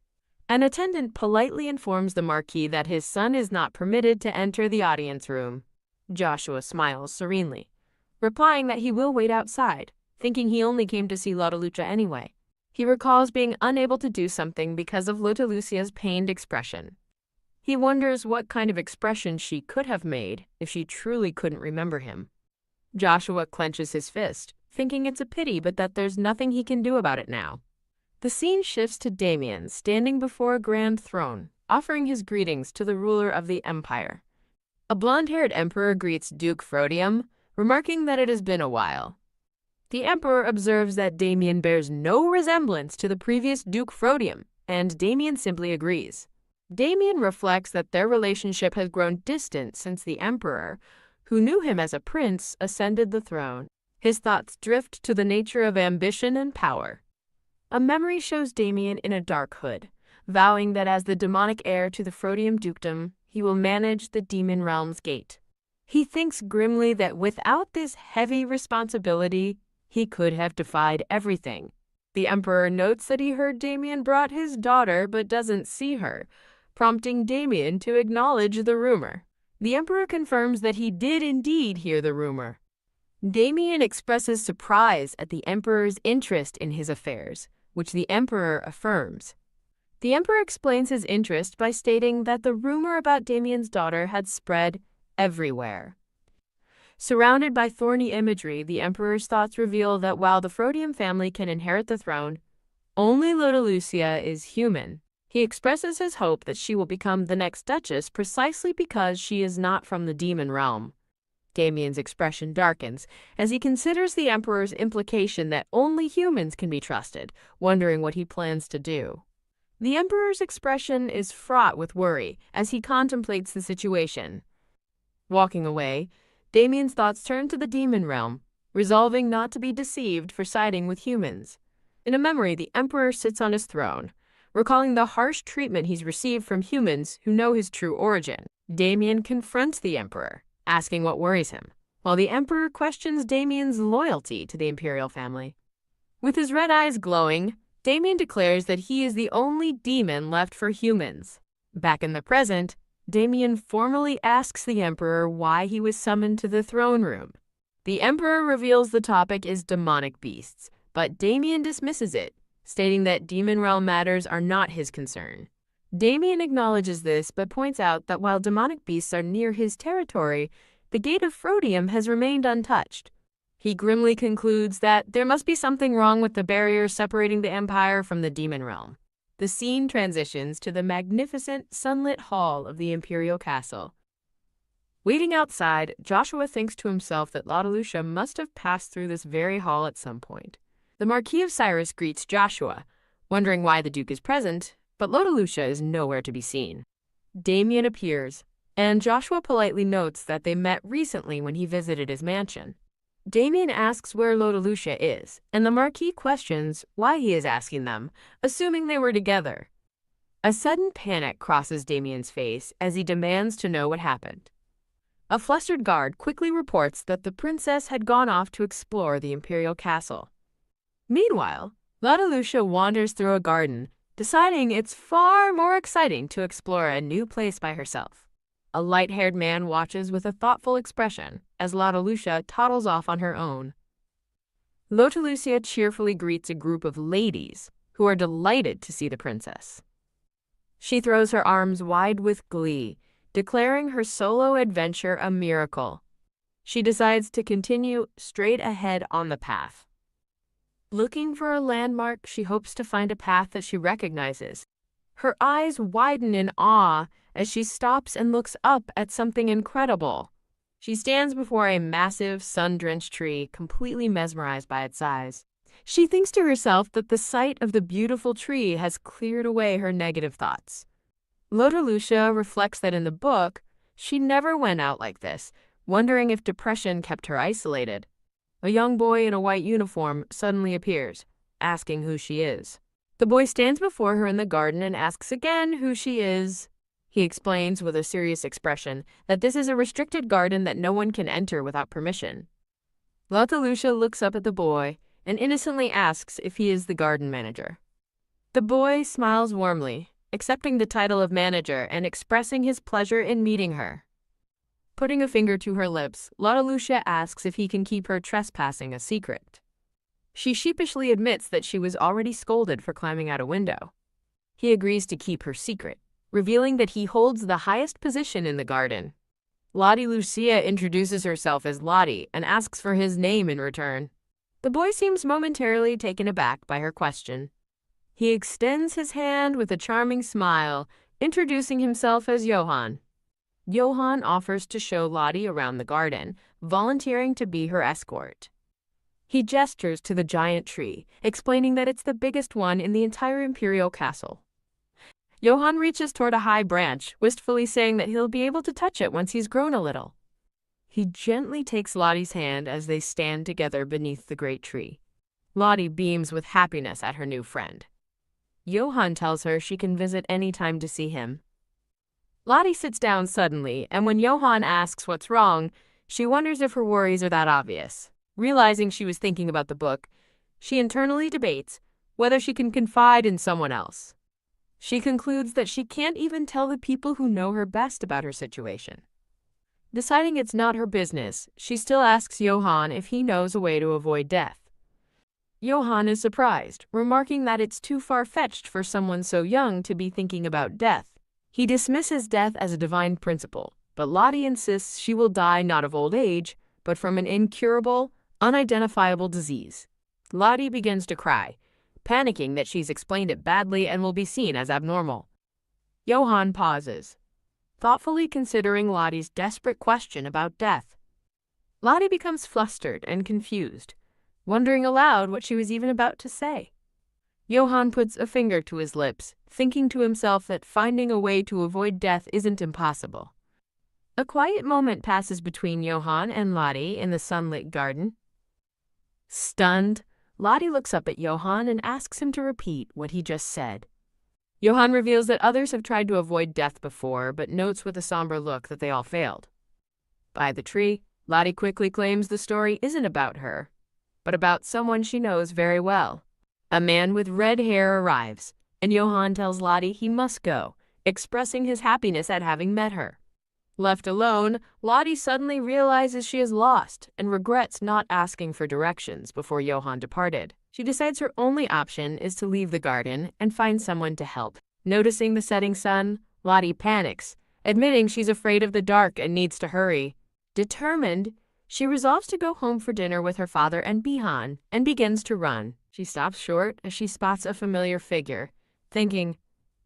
An attendant politely informs the Marquis that his son is not permitted to enter the audience room. Joshua smiles serenely, replying that he will wait outside, thinking he only came to see Lucia anyway. He recalls being unable to do something because of Lucia's pained expression. He wonders what kind of expression she could have made if she truly couldn't remember him. Joshua clenches his fist, thinking it's a pity but that there's nothing he can do about it now. The scene shifts to Damien standing before a grand throne, offering his greetings to the ruler of the empire. A blonde-haired emperor greets Duke Frodium, remarking that it has been a while. The emperor observes that Damien bears no resemblance to the previous Duke Frodium, and Damien simply agrees. Damien reflects that their relationship has grown distant since the emperor, who knew him as a prince, ascended the throne. His thoughts drift to the nature of ambition and power. A memory shows Damien in a dark hood, vowing that as the demonic heir to the Frodium dukedom, he will manage the demon realm's gate. He thinks grimly that without this heavy responsibility, he could have defied everything. The emperor notes that he heard Damien brought his daughter but doesn't see her, prompting Damien to acknowledge the rumor. The emperor confirms that he did indeed hear the rumor. Damien expresses surprise at the emperor's interest in his affairs, which the emperor affirms. The emperor explains his interest by stating that the rumor about Damien's daughter had spread everywhere. Surrounded by thorny imagery, the emperor's thoughts reveal that while the Frodium family can inherit the throne, only Lotta Lucia is human. He expresses his hope that she will become the next duchess precisely because she is not from the demon realm. Damien's expression darkens as he considers the emperor's implication that only humans can be trusted, wondering what he plans to do. The emperor's expression is fraught with worry as he contemplates the situation. Walking away, Damien's thoughts turn to the demon realm, resolving not to be deceived for siding with humans. In a memory, the emperor sits on his throne, recalling the harsh treatment he's received from humans who know his true origin. Damien confronts the emperor, asking what worries him, while the emperor questions Damien's loyalty to the imperial family. With his red eyes glowing, Damien declares that he is the only demon left for humans. Back in the present, Damien formally asks the emperor why he was summoned to the throne room. The emperor reveals the topic is demonic beasts, but Damien dismisses it, stating that demon realm matters are not his concern. Damien acknowledges this but points out that while demonic beasts are near his territory, the gate of Frodium has remained untouched. He grimly concludes that there must be something wrong with the barrier separating the empire from the demon realm. The scene transitions to the magnificent, sunlit hall of the imperial castle. Waiting outside, Joshua thinks to himself that Lotta Lucia must have passed through this very hall at some point. The Marquis of Cyrus greets Joshua, wondering why the Duke is present, but Lotta Lucia is nowhere to be seen. Damien appears, and Joshua politely notes that they met recently when he visited his mansion. Damien asks where Lotta Lucia is, and the Marquis questions why he is asking them, assuming they were together. A sudden panic crosses Damien's face as he demands to know what happened. A flustered guard quickly reports that the princess had gone off to explore the imperial castle. Meanwhile, Lotta Lucia wanders through a garden, deciding it's far more exciting to explore a new place by herself. A light-haired man watches with a thoughtful expression as Lotta Lucia toddles off on her own. Lotta Lucia cheerfully greets a group of ladies who are delighted to see the princess. She throws her arms wide with glee, declaring her solo adventure a miracle. She decides to continue straight ahead on the path. Looking for a landmark, she hopes to find a path that she recognizes. Her eyes widen in awe as she stops and looks up at something incredible. She stands before a massive, sun-drenched tree, completely mesmerized by its size. She thinks to herself that the sight of the beautiful tree has cleared away her negative thoughts. Lotta Lucia reflects that in the book, she never went out like this, wondering if depression kept her isolated. A young boy in a white uniform suddenly appears, asking who she is. The boy stands before her in the garden and asks again who she is. He explains with a serious expression that this is a restricted garden that no one can enter without permission. Lotta Lucia looks up at the boy and innocently asks if he is the garden manager. The boy smiles warmly, accepting the title of manager and expressing his pleasure in meeting her. Putting a finger to her lips, Lotta Lucia asks if he can keep her trespassing a secret. She sheepishly admits that she was already scolded for climbing out a window. He agrees to keep her secret, revealing that he holds the highest position in the garden. Lotta Lucia introduces herself as Lottie and asks for his name in return. The boy seems momentarily taken aback by her question. He extends his hand with a charming smile, introducing himself as Johann. Johann offers to show Lottie around the garden, volunteering to be her escort. He gestures to the giant tree, explaining that it's the biggest one in the entire imperial castle. Johann reaches toward a high branch, wistfully saying that he'll be able to touch it once he's grown a little. He gently takes Lottie's hand as they stand together beneath the great tree. Lottie beams with happiness at her new friend. Johann tells her she can visit any time to see him. Lottie sits down suddenly, and when Johann asks what's wrong, she wonders if her worries are that obvious. Realizing she was thinking about the book, she internally debates whether she can confide in someone else. She concludes that she can't even tell the people who know her best about her situation. Deciding it's not her business, she still asks Johann if he knows a way to avoid death. Johann is surprised, remarking that it's too far-fetched for someone so young to be thinking about death. He dismisses death as a divine principle, but Lottie insists she will die not of old age, but from an incurable, unidentifiable disease. Lottie begins to cry, panicking that she's explained it badly and will be seen as abnormal. Johann pauses, thoughtfully considering Lottie's desperate question about death. Lottie becomes flustered and confused, wondering aloud what she was even about to say. Johann puts a finger to his lips, thinking to himself that finding a way to avoid death isn't impossible. A quiet moment passes between Johann and Lottie in the sunlit garden. Stunned, Lottie looks up at Johann and asks him to repeat what he just said. Johann reveals that others have tried to avoid death before, but notes with a somber look that they all failed. By the tree, Lottie quickly claims the story isn't about her, but about someone she knows very well. A man with red hair arrives, and Johann tells Lottie he must go, expressing his happiness at having met her. Left alone, Lottie suddenly realizes she is lost and regrets not asking for directions before Johann departed. She decides her only option is to leave the garden and find someone to help. Noticing the setting sun, Lottie panics, admitting she's afraid of the dark and needs to hurry. Determined, she resolves to go home for dinner with her father and Bihan and begins to run. She stops short as she spots a familiar figure, thinking,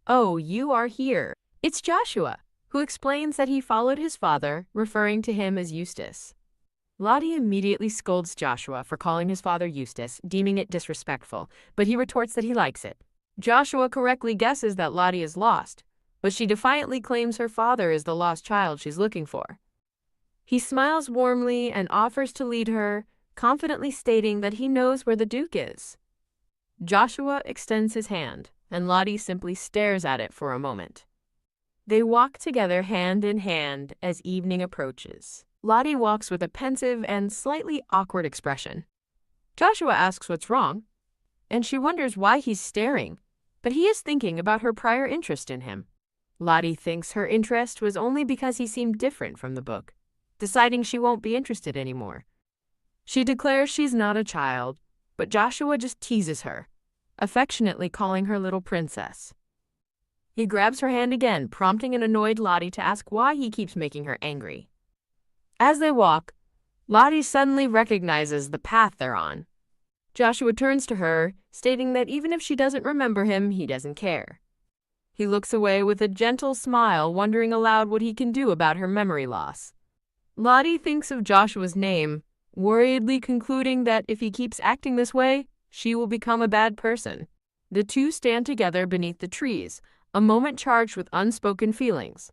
"Oh, you are here." It's Joshua, who explains that he followed his father, referring to him as Eustace. Lottie immediately scolds Joshua for calling his father Eustace, deeming it disrespectful, but he retorts that he likes it. Joshua correctly guesses that Lottie is lost, but she defiantly claims her father is the lost child she's looking for. He smiles warmly and offers to lead her, confidently stating that he knows where the Duke is. Joshua extends his hand, and Lottie simply stares at it for a moment. They walk together hand in hand as evening approaches. Lottie walks with a pensive and slightly awkward expression. Joshua asks what's wrong, and she wonders why he's staring, but he is thinking about her prior interest in him. Lottie thinks her interest was only because he seemed different from the book, deciding she won't be interested anymore. She declares she's not a child, but Joshua just teases her, affectionately calling her little princess. He grabs her hand again, prompting an annoyed Lottie to ask why he keeps making her angry. As they walk, Lottie suddenly recognizes the path they're on. Joshua turns to her, stating that even if she doesn't remember him, he doesn't care. He looks away with a gentle smile, wondering aloud what he can do about her memory loss. Lottie thinks of Joshua's name, worriedly concluding that if he keeps acting this way, she will become a bad person. The two stand together beneath the trees, a moment charged with unspoken feelings.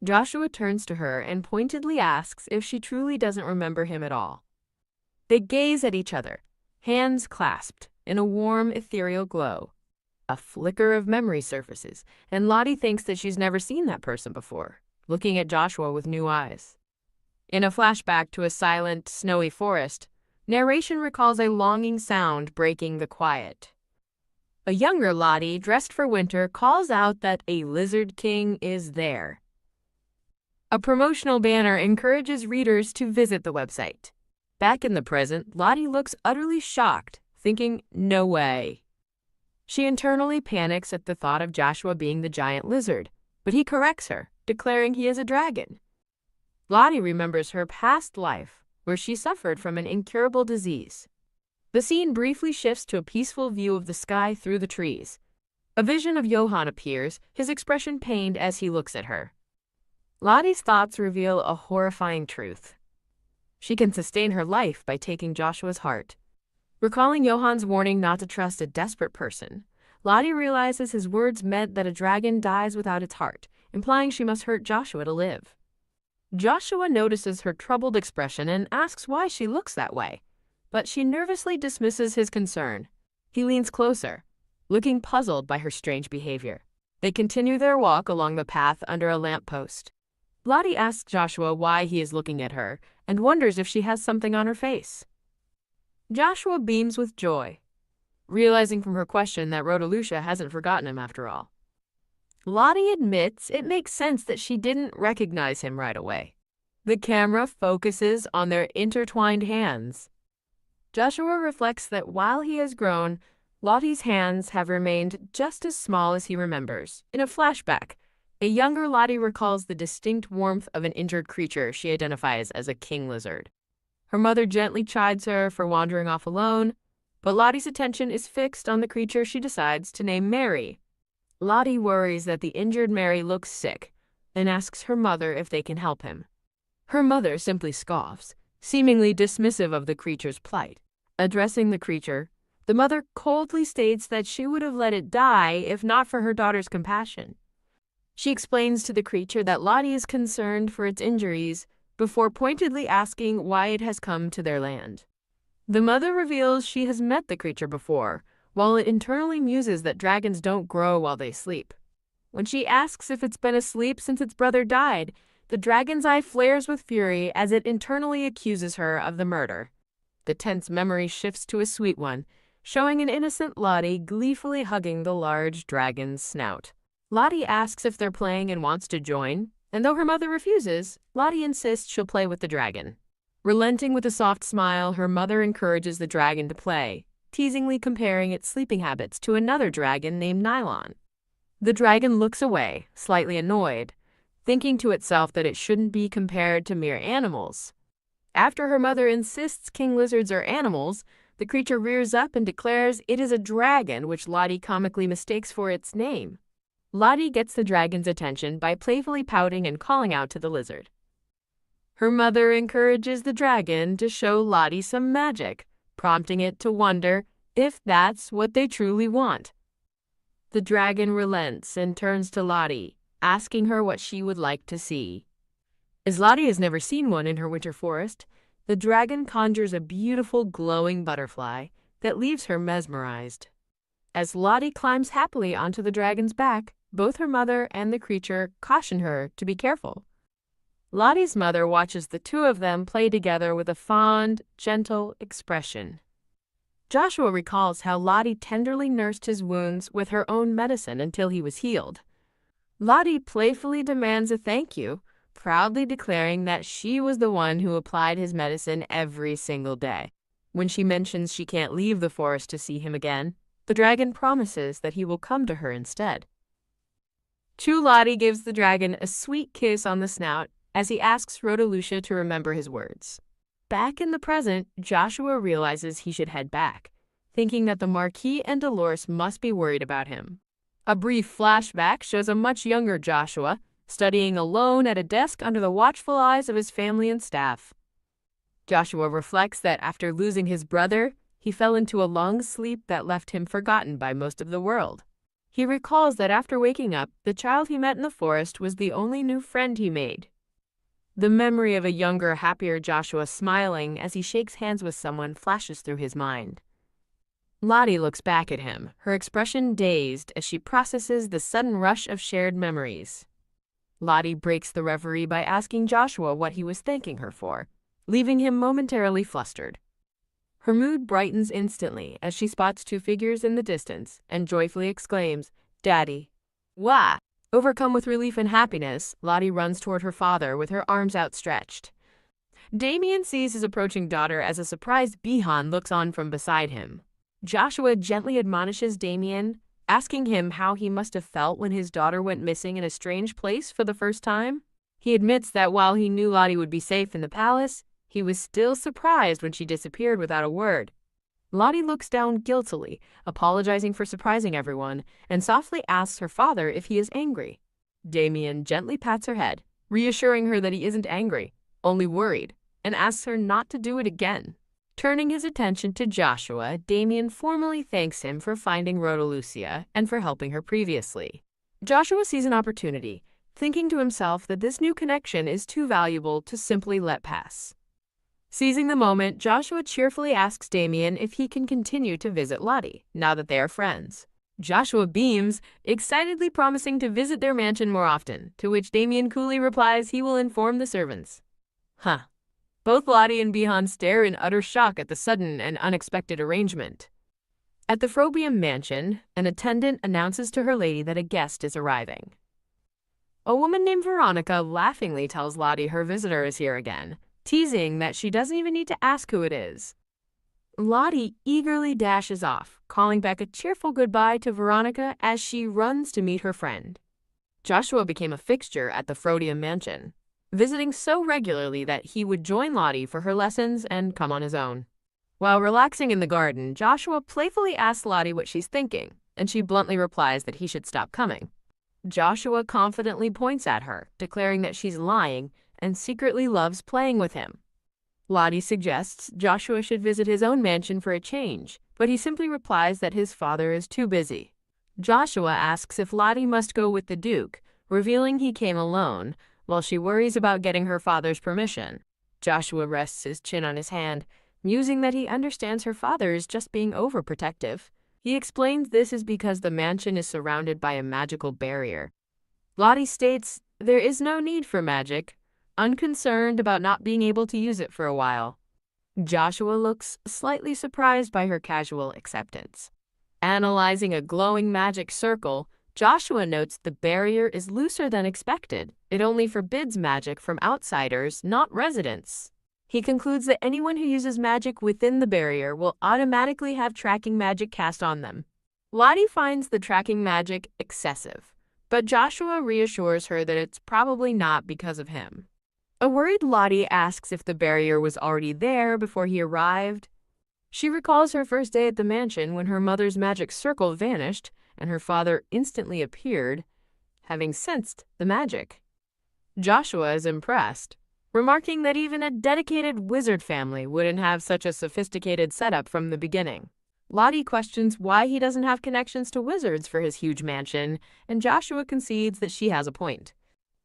Joshua turns to her and pointedly asks if she truly doesn't remember him at all. They gaze at each other, hands clasped, in a warm, ethereal glow. A flicker of memory surfaces, and Lottie thinks that she's never seen that person before, looking at Joshua with new eyes. In a flashback to a silent, snowy forest, narration recalls a longing sound breaking the quiet. A younger Lottie, dressed for winter, calls out that a lizard king is there. A promotional banner encourages readers to visit the website. Back in the present, Lottie looks utterly shocked, thinking, "No way." She internally panics at the thought of Joshua being the giant lizard, but he corrects her, declaring he is a dragon. Lottie remembers her past life, where she suffered from an incurable disease. The scene briefly shifts to a peaceful view of the sky through the trees. A vision of Johann appears, his expression pained as he looks at her. Lottie's thoughts reveal a horrifying truth. She can sustain her life by taking Joshua's heart. Recalling Johann's warning not to trust a desperate person, Lottie realizes his words meant that a dragon dies without its heart, implying she must hurt Joshua to live. Joshua notices her troubled expression and asks why she looks that way, but she nervously dismisses his concern. He leans closer, looking puzzled by her strange behavior. They continue their walk along the path under a lamppost. Lottie asks Joshua why he is looking at her and wonders if she has something on her face. Joshua beams with joy, realizing from her question that Rhodalucia hasn't forgotten him after all. Lottie admits it makes sense that she didn't recognize him right away. The camera focuses on their intertwined hands. Joshua reflects that while he has grown, Lottie's hands have remained just as small as he remembers. In a flashback, a younger Lottie recalls the distinct warmth of an injured creature she identifies as a king lizard. Her mother gently chides her for wandering off alone, but Lottie's attention is fixed on the creature she decides to name Mary. Lottie worries that the injured Mary looks sick and asks her mother if they can help him. Her mother simply scoffs, seemingly dismissive of the creature's plight. Addressing the creature, the mother coldly states that she would have let it die if not for her daughter's compassion. She explains to the creature that Lottie is concerned for its injuries before pointedly asking why it has come to their land. The mother reveals she has met the creature before, while it internally muses that dragons don't grow while they sleep. When she asks if it's been asleep since its brother died, the dragon's eye flares with fury as it internally accuses her of the murder. The tense memory shifts to a sweet one, showing an innocent Lottie gleefully hugging the large dragon's snout. Lottie asks if they're playing and wants to join, and though her mother refuses, Lottie insists she'll play with the dragon. Relenting with a soft smile, her mother encourages the dragon to play, teasingly comparing its sleeping habits to another dragon named Nylon. The dragon looks away, slightly annoyed, thinking to itself that it shouldn't be compared to mere animals. After her mother insists king lizards are animals, the creature rears up and declares it is a dragon, which Lottie comically mistakes for its name. Lottie gets the dragon's attention by playfully pouting and calling out to the lizard. Her mother encourages the dragon to show Lottie some magic, prompting it to wonder if that's what they truly want. The dragon relents and turns to Lottie, asking her what she would like to see. As Lottie has never seen one in her winter forest, the dragon conjures a beautiful glowing butterfly that leaves her mesmerized. As Lottie climbs happily onto the dragon's back, both her mother and the creature caution her to be careful. Lottie's mother watches the two of them play together with a fond, gentle expression. Joshua recalls how Lottie tenderly nursed his wounds with her own medicine until he was healed. Lottie playfully demands a thank you, proudly declaring that she was the one who applied his medicine every single day. When she mentions she can't leave the forest to see him again, the dragon promises that he will come to her instead. Lottie gives the dragon a sweet kiss on the snout as he asks Rhodalucia to remember his words. Back in the present, Joshua realizes he should head back, thinking that the Marquis and Dolores must be worried about him. A brief flashback shows a much younger Joshua, studying alone at a desk under the watchful eyes of his family and staff. Joshua reflects that after losing his brother, he fell into a long sleep that left him forgotten by most of the world. He recalls that after waking up, the child he met in the forest was the only new friend he made. The memory of a younger, happier Joshua smiling as he shakes hands with someone flashes through his mind. Lottie looks back at him, her expression dazed as she processes the sudden rush of shared memories. Lottie breaks the reverie by asking Joshua what he was thanking her for, leaving him momentarily flustered. Her mood brightens instantly as she spots two figures in the distance and joyfully exclaims, "Daddy!" Wah! Overcome with relief and happiness, Lottie runs toward her father with her arms outstretched. Damien sees his approaching daughter as a surprised Bihan looks on from beside him. Joshua gently admonishes Damien, asking him how he must have felt when his daughter went missing in a strange place for the first time. He admits that while he knew Lottie would be safe in the palace, he was still surprised when she disappeared without a word. Lottie looks down guiltily, apologizing for surprising everyone, and softly asks her father if he is angry. Damien gently pats her head, reassuring her that he isn't angry, only worried, and asks her not to do it again. Turning his attention to Joshua, Damien formally thanks him for finding Rhodalucia and for helping her previously. Joshua sees an opportunity, thinking to himself that this new connection is too valuable to simply let pass. Seizing the moment, Joshua cheerfully asks Damien if he can continue to visit Lottie, now that they are friends. Joshua beams, excitedly promising to visit their mansion more often, to which Damien coolly replies he will inform the servants. Both Lottie and Bihan stare in utter shock at the sudden and unexpected arrangement. At the Frobium mansion, an attendant announces to her lady that a guest is arriving. A woman named Veronica laughingly tells Lottie her visitor is here again, teasing that she doesn't even need to ask who it is. Lottie eagerly dashes off, calling back a cheerful goodbye to Veronica as she runs to meet her friend. Joshua became a fixture at the Frodium mansion. visiting so regularly that he would join Lottie for her lessons and come on his own. While relaxing in the garden, Joshua playfully asks Lottie what she's thinking, and she bluntly replies that he should stop coming. Joshua confidently points at her, declaring that she's lying and secretly loves playing with him. Lottie suggests Joshua should visit his own mansion for a change, but he simply replies that his father is too busy. Joshua asks if Lottie must go with the Duke, revealing he came alone, while she worries about getting her father's permission. Joshua rests his chin on his hand, musing that he understands her father is just being overprotective. He explains this is because the mansion is surrounded by a magical barrier. Lottie states there is no need for magic, unconcerned about not being able to use it for a while. Joshua looks slightly surprised by her casual acceptance. Analyzing a glowing magic circle, Joshua notes the barrier is looser than expected. It only forbids magic from outsiders, not residents. He concludes that anyone who uses magic within the barrier will automatically have tracking magic cast on them. Lottie finds the tracking magic excessive, but Joshua reassures her that it's probably not because of him. A worried Lottie asks if the barrier was already there before he arrived. She recalls her first day at the mansion when her mother's magic circle vanished and her father instantly appeared, having sensed the magic. Joshua is impressed, remarking that even a dedicated wizard family wouldn't have such a sophisticated setup from the beginning. Lottie questions why he doesn't have connections to wizards for his huge mansion, and Joshua concedes that she has a point.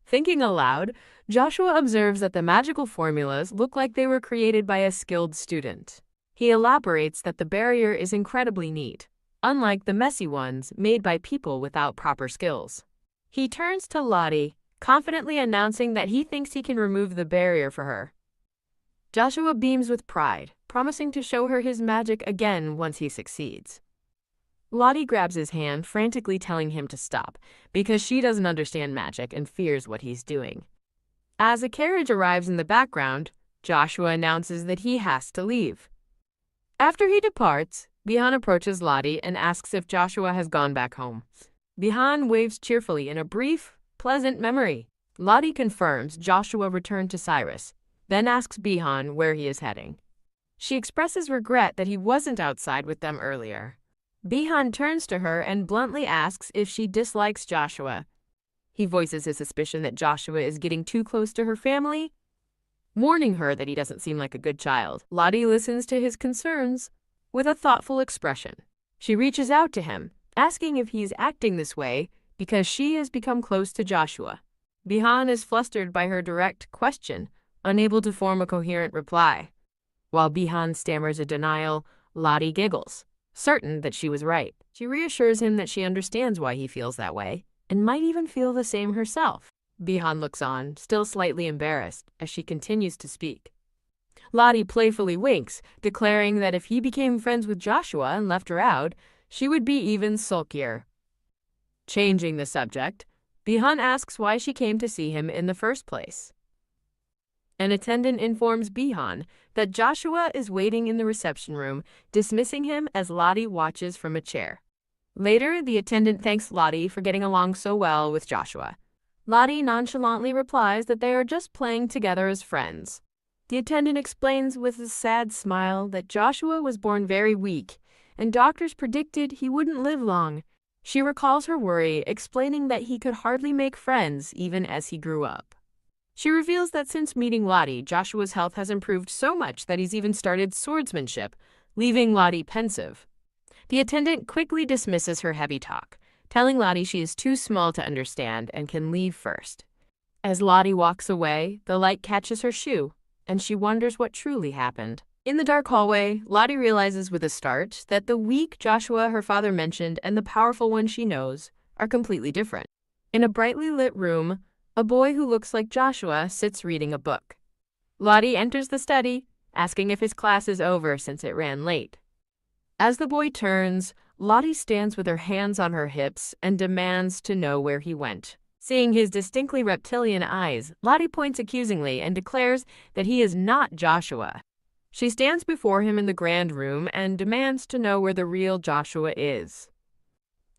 Thinking aloud, Joshua observes that the magical formulas look like they were created by a skilled student. He elaborates that the barrier is incredibly neat, unlike the messy ones made by people without proper skills. He turns to Lottie, confidently announcing that he thinks he can remove the barrier for her. Joshua beams with pride, promising to show her his magic again once he succeeds. Lottie grabs his hand, frantically telling him to stop, because she doesn't understand magic and fears what he's doing. As a carriage arrives in the background, Joshua announces that he has to leave. After he departs, Bihan approaches Lottie and asks if Joshua has gone back home. Bihan waves cheerfully in a brief, pleasant memory. Lottie confirms Joshua returned to Cyrus, then asks Bihan where he is heading. She expresses regret that he wasn't outside with them earlier. Bihan turns to her and bluntly asks if she dislikes Joshua. He voices his suspicion that Joshua is getting too close to her family, warning her that he doesn't seem like a good child. Lottie listens to his concerns with a thoughtful expression. She reaches out to him, asking if he's acting this way because she has become close to Joshua. Bihan is flustered by her direct question, unable to form a coherent reply. While Bihan stammers a denial, Lottie giggles, certain that she was right. She reassures him that she understands why he feels that way, and might even feel the same herself. Bihan looks on, still slightly embarrassed, as she continues to speak. Lottie playfully winks, declaring that if he became friends with Joshua and left her out, she would be even sulkier. Changing the subject, Bihan asks why she came to see him in the first place. An attendant informs Bihan that Joshua is waiting in the reception room, dismissing him as Lottie watches from a chair. Later, the attendant thanks Lottie for getting along so well with Joshua. Lottie nonchalantly replies that they are just playing together as friends. The attendant explains with a sad smile that Joshua was born very weak, and doctors predicted he wouldn't live long. She recalls her worry, explaining that he could hardly make friends even as he grew up. She reveals that since meeting Lottie, Joshua's health has improved so much that he's even started swordsmanship, leaving Lottie pensive. The attendant quickly dismisses her heavy talk, telling Lottie she is too small to understand and can leave first. As Lottie walks away, the light catches her shoe, and she wonders what truly happened. In the dark hallway, Lottie realizes with a start that the weak Joshua her father mentioned and the powerful one she knows are completely different. In a brightly lit room, a boy who looks like Joshua sits reading a book. Lottie enters the study, asking if his class is over since it ran late. As the boy turns, Lottie stands with her hands on her hips and demands to know where he went. Seeing his distinctly reptilian eyes, Lottie points accusingly and declares that he is not Joshua. She stands before him in the grand room and demands to know where the real Joshua is.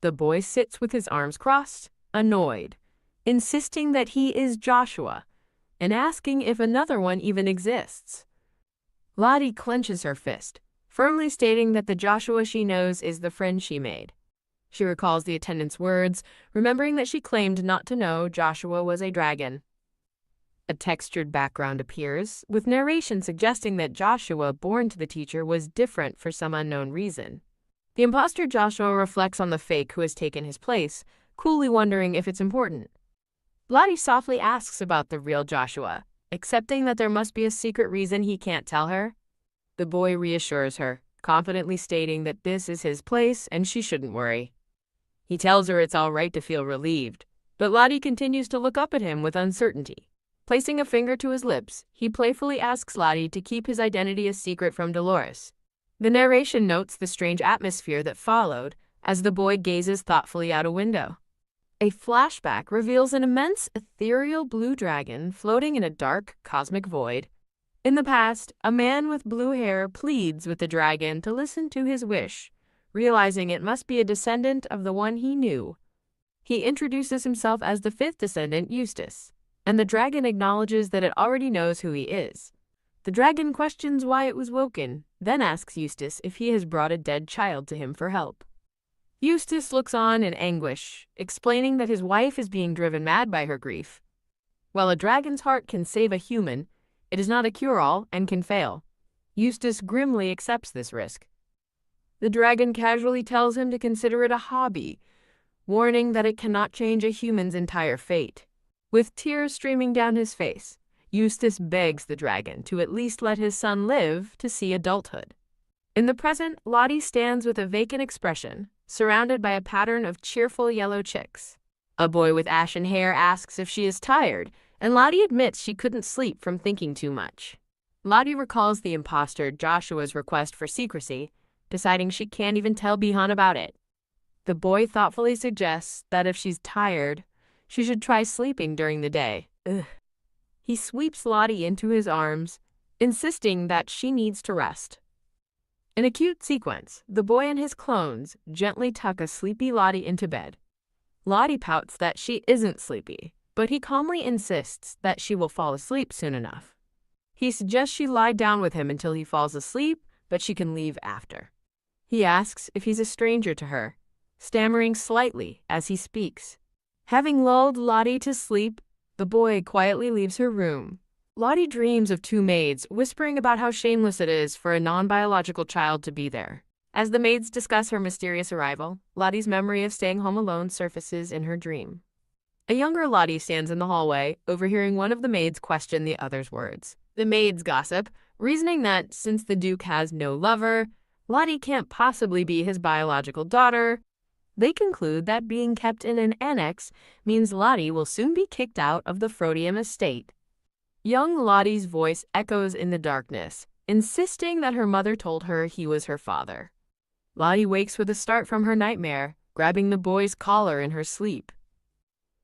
The boy sits with his arms crossed, annoyed, insisting that he is Joshua, and asking if another one even exists. Lottie clenches her fist, firmly stating that the Joshua she knows is the friend she made. She recalls the attendant's words, remembering that she claimed not to know Joshua was a dragon. A textured background appears, with narration suggesting that Joshua, born to the teacher, was different for some unknown reason. The imposter Joshua reflects on the fake who has taken his place, coolly wondering if it's important. Lottie softly asks about the real Joshua, accepting that there must be a secret reason he can't tell her. The boy reassures her, confidently stating that this is his place and she shouldn't worry. He tells her it's all right to feel relieved, but Lottie continues to look up at him with uncertainty. Placing a finger to his lips, he playfully asks Lottie to keep his identity a secret from Dolores. The narration notes the strange atmosphere that followed as the boy gazes thoughtfully out a window. A flashback reveals an immense, ethereal blue dragon floating in a dark, cosmic void. In the past, a man with blue hair pleads with the dragon to listen to his wish, realizing it must be a descendant of the one he knew. He introduces himself as the fifth descendant, Eustace, and the dragon acknowledges that it already knows who he is. The dragon questions why it was woken, then asks Eustace if he has brought a dead child to him for help. Eustace looks on in anguish, explaining that his wife is being driven mad by her grief. While a dragon's heart can save a human, it is not a cure-all and can fail. Eustace grimly accepts this risk. The dragon casually tells him to consider it a hobby, warning that it cannot change a human's entire fate. With tears streaming down his face, Eustace begs the dragon to at least let his son live to see adulthood. In the present, Lottie stands with a vacant expression, surrounded by a pattern of cheerful yellow chicks. A boy with ashen hair asks if she is tired, and Lottie admits she couldn't sleep from thinking too much. Lottie recalls the imposter Joshua's request for secrecy, deciding she can't even tell Bihan about it. The boy thoughtfully suggests that if she's tired, she should try sleeping during the day. He sweeps Lottie into his arms, insisting that she needs to rest. In a cute sequence, the boy and his clones gently tuck a sleepy Lottie into bed. Lottie pouts that she isn't sleepy, but he calmly insists that she will fall asleep soon enough. He suggests she lie down with him until he falls asleep, but she can leave after. He asks if he's a stranger to her, stammering slightly as he speaks. Having lulled Lottie to sleep, the boy quietly leaves her room. Lottie dreams of two maids whispering about how shameless it is for a non-biological child to be there. As the maids discuss her mysterious arrival, Lottie's memory of staying home alone surfaces in her dream. A younger Lottie stands in the hallway, overhearing one of the maids question the other's words. The maids gossip, reasoning that since the Duke has no lover, Lottie can't possibly be his biological daughter. They conclude that being kept in an annex means Lottie will soon be kicked out of the Frodium estate. Young Lottie's voice echoes in the darkness, insisting that her mother told her he was her father. Lottie wakes with a start from her nightmare, grabbing the boy's collar in her sleep.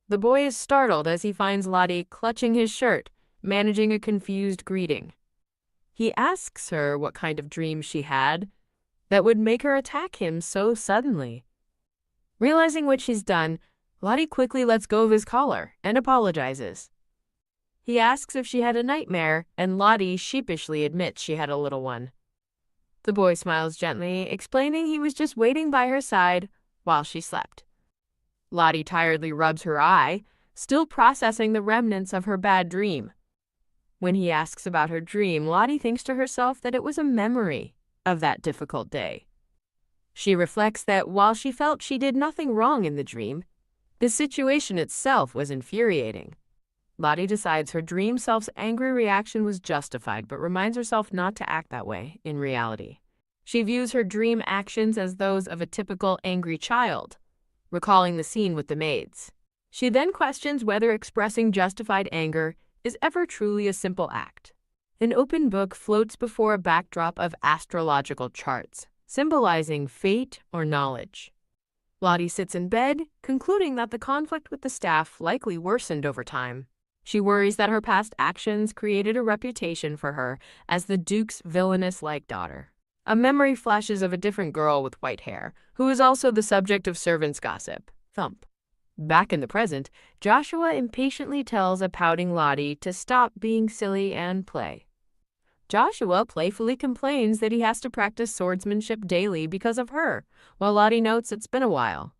The boy is startled as he finds Lottie clutching his shirt, managing a confused greeting. He asks her what kind of dream she had that would make her attack him so suddenly. Realizing what she's done, Lottie quickly lets go of his collar and apologizes. He asks if she had a nightmare, and Lottie sheepishly admits she had a little one. The boy smiles gently, explaining he was just waiting by her side while she slept. Lottie tiredly rubs her eye, still processing the remnants of her bad dream. When he asks about her dream, Lottie thinks to herself that it was a memory of that difficult day. She reflects that while she felt she did nothing wrong in the dream, the situation itself was infuriating. Lottie decides her dream self's angry reaction was justified, but reminds herself not to act that way in reality. She views her dream actions as those of a typical angry child, recalling the scene with the maids. She then questions whether expressing justified anger is ever truly a simple act. An open book floats before a backdrop of astrological charts, symbolizing fate or knowledge. Lottie sits in bed, concluding that the conflict with the staff likely worsened over time. She worries that her past actions created a reputation for her as the Duke's villainous-like daughter. A memory flashes of a different girl with white hair, who is also the subject of servants' gossip. Thump. Back in the present, Joshua impatiently tells a pouting Lottie to stop being silly and play. Joshua playfully complains that he has to practice swordsmanship daily because of her, while Lottie notes it's been a while.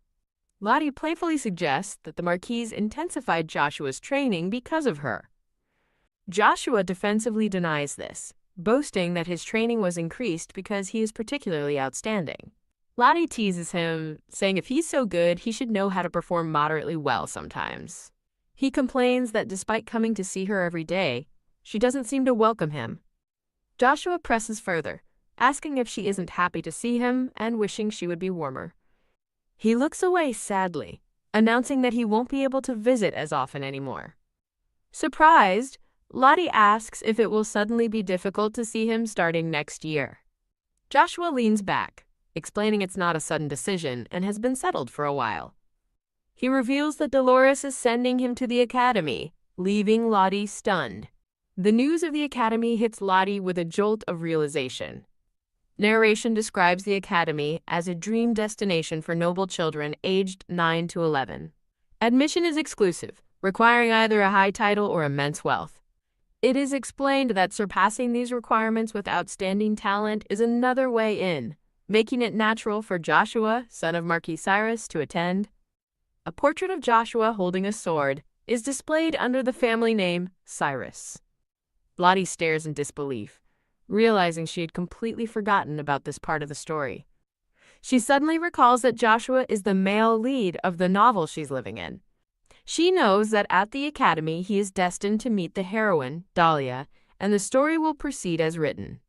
Lottie playfully suggests that the Marquise intensified Joshua's training because of her. Joshua defensively denies this, boasting that his training was increased because he is particularly outstanding. Lottie teases him, saying if he's so good, he should know how to perform moderately well sometimes. He complains that despite coming to see her every day, she doesn't seem to welcome him. Joshua presses further, asking if she isn't happy to see him and wishing she would be warmer. He looks away sadly, announcing that he won't be able to visit as often anymore. Surprised, Lottie asks if it will suddenly be difficult to see him starting next year. Joshua leans back, explaining it's not a sudden decision and has been settled for a while. He reveals that Dolores is sending him to the academy, leaving Lottie stunned. The news of the academy hits Lottie with a jolt of realization. Narration describes the academy as a dream destination for noble children aged 9 to 11. Admission is exclusive, requiring either a high title or immense wealth. It is explained that surpassing these requirements with outstanding talent is another way in, making it natural for Joshua, son of Marquis Cyrus, to attend. A portrait of Joshua holding a sword is displayed under the family name Cyrus. Lottie stares in disbelief, realizing she had completely forgotten about this part of the story. She suddenly recalls that Joshua is the male lead of the novel she's living in. She knows that at the academy he is destined to meet the heroine, Dahlia, and the story will proceed as written.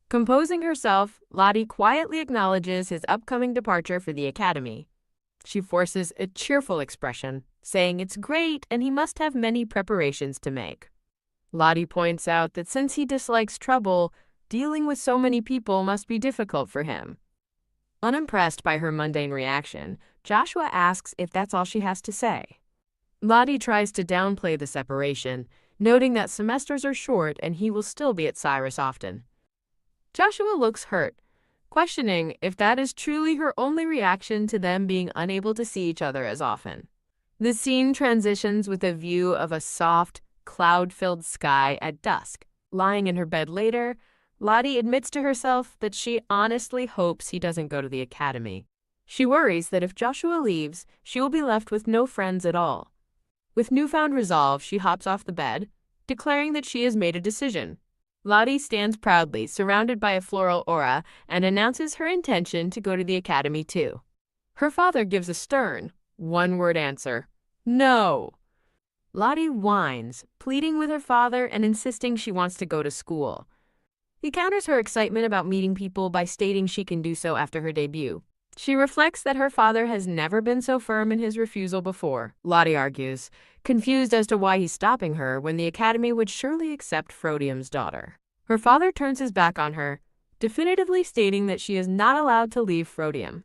Composing herself, Lottie quietly acknowledges his upcoming departure for the academy. She forces a cheerful expression, saying it's great and he must have many preparations to make. Lottie points out that since he dislikes trouble, dealing with so many people must be difficult for him. Unimpressed by her mundane reaction, Joshua asks if that's all she has to say. Lottie tries to downplay the separation, noting that semesters are short and he will still be at Cyrus often. Joshua looks hurt, questioning if that is truly her only reaction to them being unable to see each other as often. The scene transitions with a view of a soft, cloud-filled sky at dusk. Lying in her bed later, Lottie admits to herself that she honestly hopes he doesn't go to the academy. She worries that if Joshua leaves, she will be left with no friends at all. With newfound resolve, she hops off the bed, declaring that she has made a decision. Lottie stands proudly, surrounded by a floral aura, and announces her intention to go to the academy too. Her father gives a stern, one-word answer: no. Lottie whines, pleading with her father and insisting she wants to go to school. He counters her excitement about meeting people by stating she can do so after her debut. She reflects that her father has never been so firm in his refusal before, Lottie argues, confused as to why he's stopping her when the academy would surely accept Frodium's daughter. Her father turns his back on her, definitively stating that she is not allowed to leave Frodium.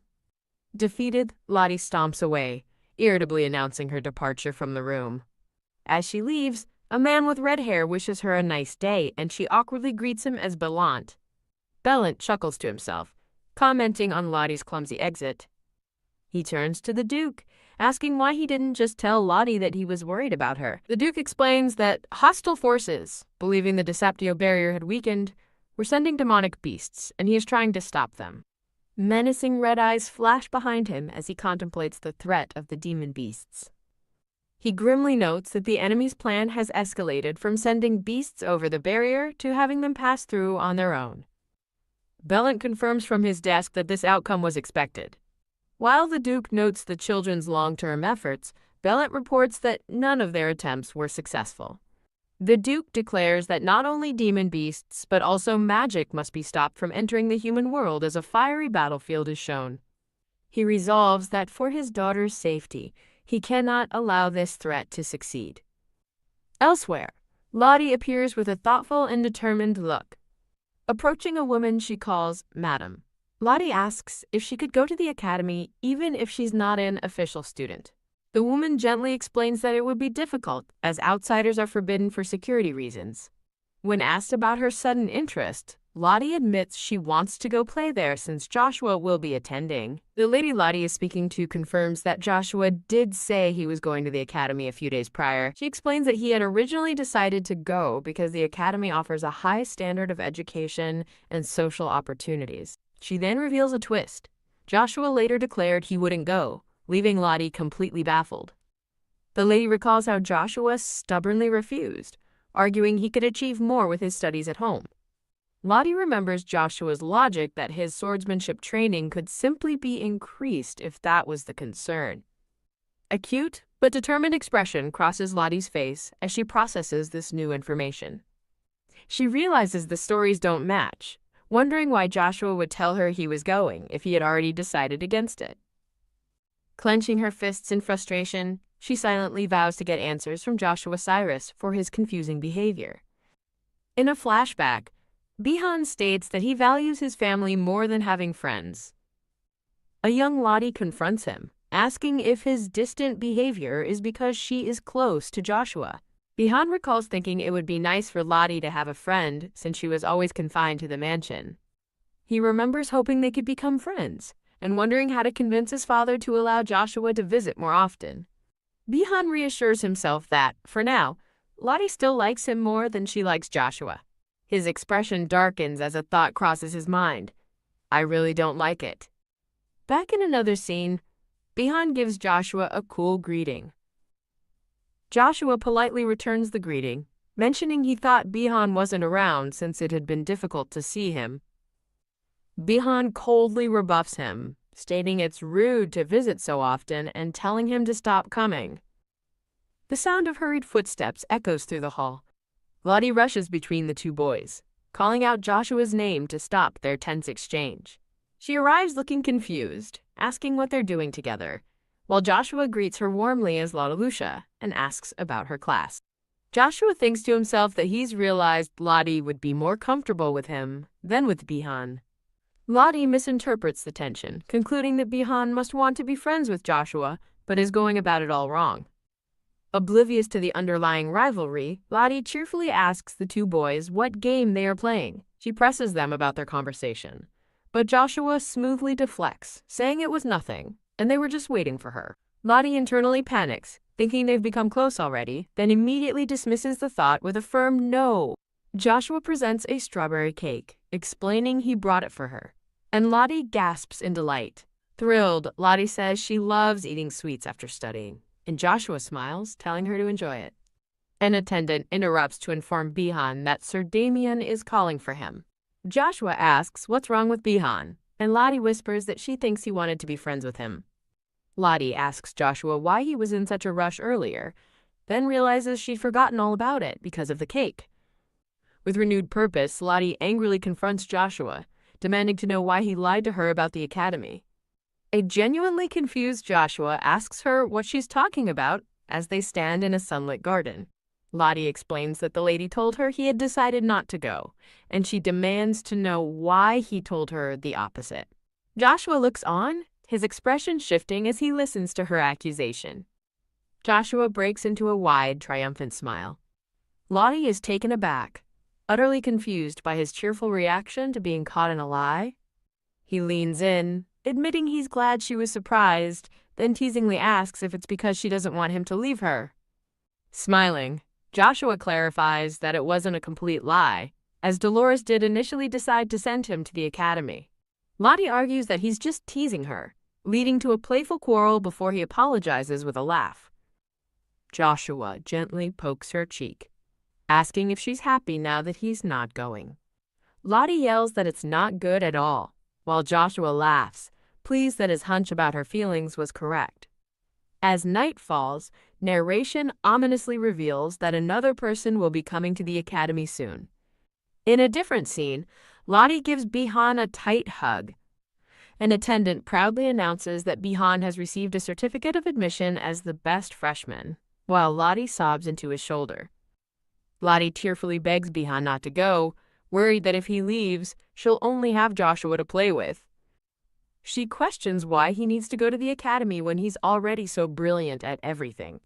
Defeated, Lottie stomps away, irritably announcing her departure from the room. As she leaves, a man with red hair wishes her a nice day and she awkwardly greets him as Bellant. Bellant chuckles to himself, commenting on Lottie's clumsy exit. He turns to the Duke, asking why he didn't just tell Lottie that he was worried about her. The Duke explains that hostile forces, believing the Deceptio barrier had weakened, were sending demonic beasts, and he is trying to stop them. Menacing red eyes flash behind him as he contemplates the threat of the demon beasts. He grimly notes that the enemy's plan has escalated from sending beasts over the barrier to having them pass through on their own. Bellant confirms from his desk that this outcome was expected. While the Duke notes the children's long-term efforts, Bellant reports that none of their attempts were successful. The Duke declares that not only demon beasts, but also magic must be stopped from entering the human world as a fiery battlefield is shown. He resolves that for his daughter's safety, he cannot allow this threat to succeed. Elsewhere, Lottie appears with a thoughtful and determined look. Approaching a woman she calls Madam, Lottie asks if she could go to the academy even if she's not an official student. The woman gently explains that it would be difficult, as outsiders are forbidden for security reasons. When asked about her sudden interest, Lottie admits she wants to go play there since Joshua will be attending. The lady Lottie is speaking to confirms that Joshua did say he was going to the academy a few days prior. She explains that he had originally decided to go because the academy offers a high standard of education and social opportunities. She then reveals a twist. Joshua later declared he wouldn't go, leaving Lottie completely baffled. The lady recalls how Joshua stubbornly refused, arguing he could achieve more with his studies at home. Lottie remembers Joshua's logic that his swordsmanship training could simply be increased if that was the concern. A cute but determined expression crosses Lottie's face as she processes this new information. She realizes the stories don't match, wondering why Joshua would tell her he was going if he had already decided against it. Clenching her fists in frustration, she silently vows to get answers from Joshua Cyrus for his confusing behavior. In a flashback, Bihan states that he values his family more than having friends. A young Lottie confronts him, asking if his distant behavior is because she is close to Joshua. Bihan recalls thinking it would be nice for Lottie to have a friend since she was always confined to the mansion. He remembers hoping they could become friends and wondering how to convince his father to allow Joshua to visit more often. Bihan reassures himself that, for now, Lottie still likes him more than she likes Joshua. His expression darkens as a thought crosses his mind. I really don't like it. Back in another scene, Bihan gives Joshua a cool greeting. Joshua politely returns the greeting, mentioning he thought Bihan wasn't around since it had been difficult to see him. Bihan coldly rebuffs him, stating it's rude to visit so often and telling him to stop coming. The sound of hurried footsteps echoes through the hall. Lottie rushes between the two boys, calling out Joshua's name to stop their tense exchange. She arrives looking confused, asking what they're doing together, while Joshua greets her warmly as Lottalusha and asks about her class. Joshua thinks to himself that he's realized Lottie would be more comfortable with him than with Bihan. Lottie misinterprets the tension, concluding that Bihan must want to be friends with Joshua, but is going about it all wrong. Oblivious to the underlying rivalry, Lottie cheerfully asks the two boys what game they are playing. She presses them about their conversation, but Joshua smoothly deflects, saying it was nothing, and they were just waiting for her. Lottie internally panics, thinking they've become close already, then immediately dismisses the thought with a firm no. Joshua presents a strawberry cake, explaining he brought it for her, and Lottie gasps in delight. Thrilled, Lottie says she loves eating sweets after studying, and Joshua smiles, telling her to enjoy it. An attendant interrupts to inform Bihan that Sir Damien is calling for him. Joshua asks what's wrong with Bihan, and Lottie whispers that she thinks he wanted to be friends with him. Lottie asks Joshua why he was in such a rush earlier, then realizes she'd forgotten all about it because of the cake. With renewed purpose, Lottie angrily confronts Joshua, demanding to know why he lied to her about the academy. A genuinely confused Joshua asks her what she's talking about as they stand in a sunlit garden. Lottie explains that the lady told her he had decided not to go, and she demands to know why he told her the opposite. Joshua looks on, his expression shifting as he listens to her accusation. Joshua breaks into a wide, triumphant smile. Lottie is taken aback, utterly confused by his cheerful reaction to being caught in a lie. He leans in, admitting he's glad she was surprised, then teasingly asks if it's because she doesn't want him to leave her. Smiling, Joshua clarifies that it wasn't a complete lie, as Dolores did initially decide to send him to the academy. Lottie argues that he's just teasing her, leading to a playful quarrel before he apologizes with a laugh. Joshua gently pokes her cheek, asking if she's happy now that he's not going. Lottie yells that it's not good at all, while Joshua laughs, pleased that his hunch about her feelings was correct. As night falls, narration ominously reveals that another person will be coming to the academy soon. In a different scene, Lottie gives Bihan a tight hug. An attendant proudly announces that Bihan has received a certificate of admission as the best freshman, while Lottie sobs into his shoulder. Lottie tearfully begs Bihan not to go, worried that if he leaves, she'll only have Joshua to play with. She questions why he needs to go to the academy when he's already so brilliant at everything.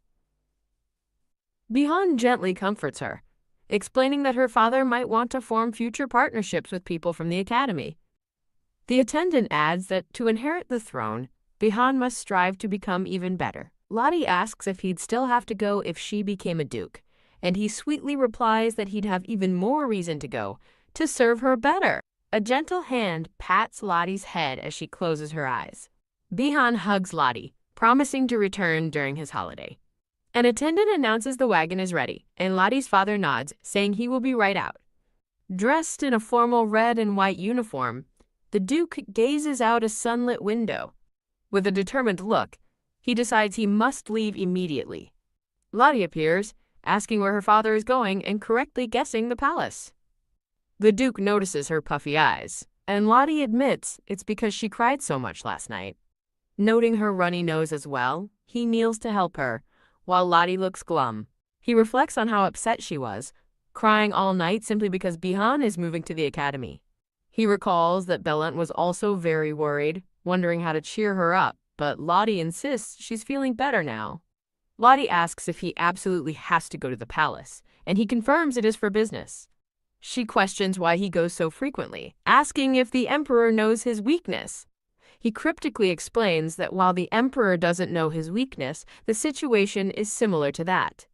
Bihan gently comforts her, explaining that her father might want to form future partnerships with people from the academy. The attendant adds that to inherit the throne, Bihan must strive to become even better. Lottie asks if he'd still have to go if she became a duke, and he sweetly replies that he'd have even more reason to go, to serve her better. A gentle hand pats Lottie's head as she closes her eyes. Bihan hugs Lottie, promising to return during his holiday. An attendant announces the wagon is ready, and Lottie's father nods, saying he will be right out. Dressed in a formal red and white uniform, the Duke gazes out a sunlit window. With a determined look, he decides he must leave immediately. Lottie appears, asking where her father is going and correctly guessing the palace. The Duke notices her puffy eyes, and Lottie admits it's because she cried so much last night. Noting her runny nose as well, he kneels to help her, while Lottie looks glum. He reflects on how upset she was, crying all night simply because Bihan is moving to the academy. He recalls that Belant was also very worried, wondering how to cheer her up, but Lottie insists she's feeling better now. Lottie asks if he absolutely has to go to the palace, and he confirms it is for business. She questions why he goes so frequently, asking if the emperor knows his weakness. He cryptically explains that while the emperor doesn't know his weakness, the situation is similar to that.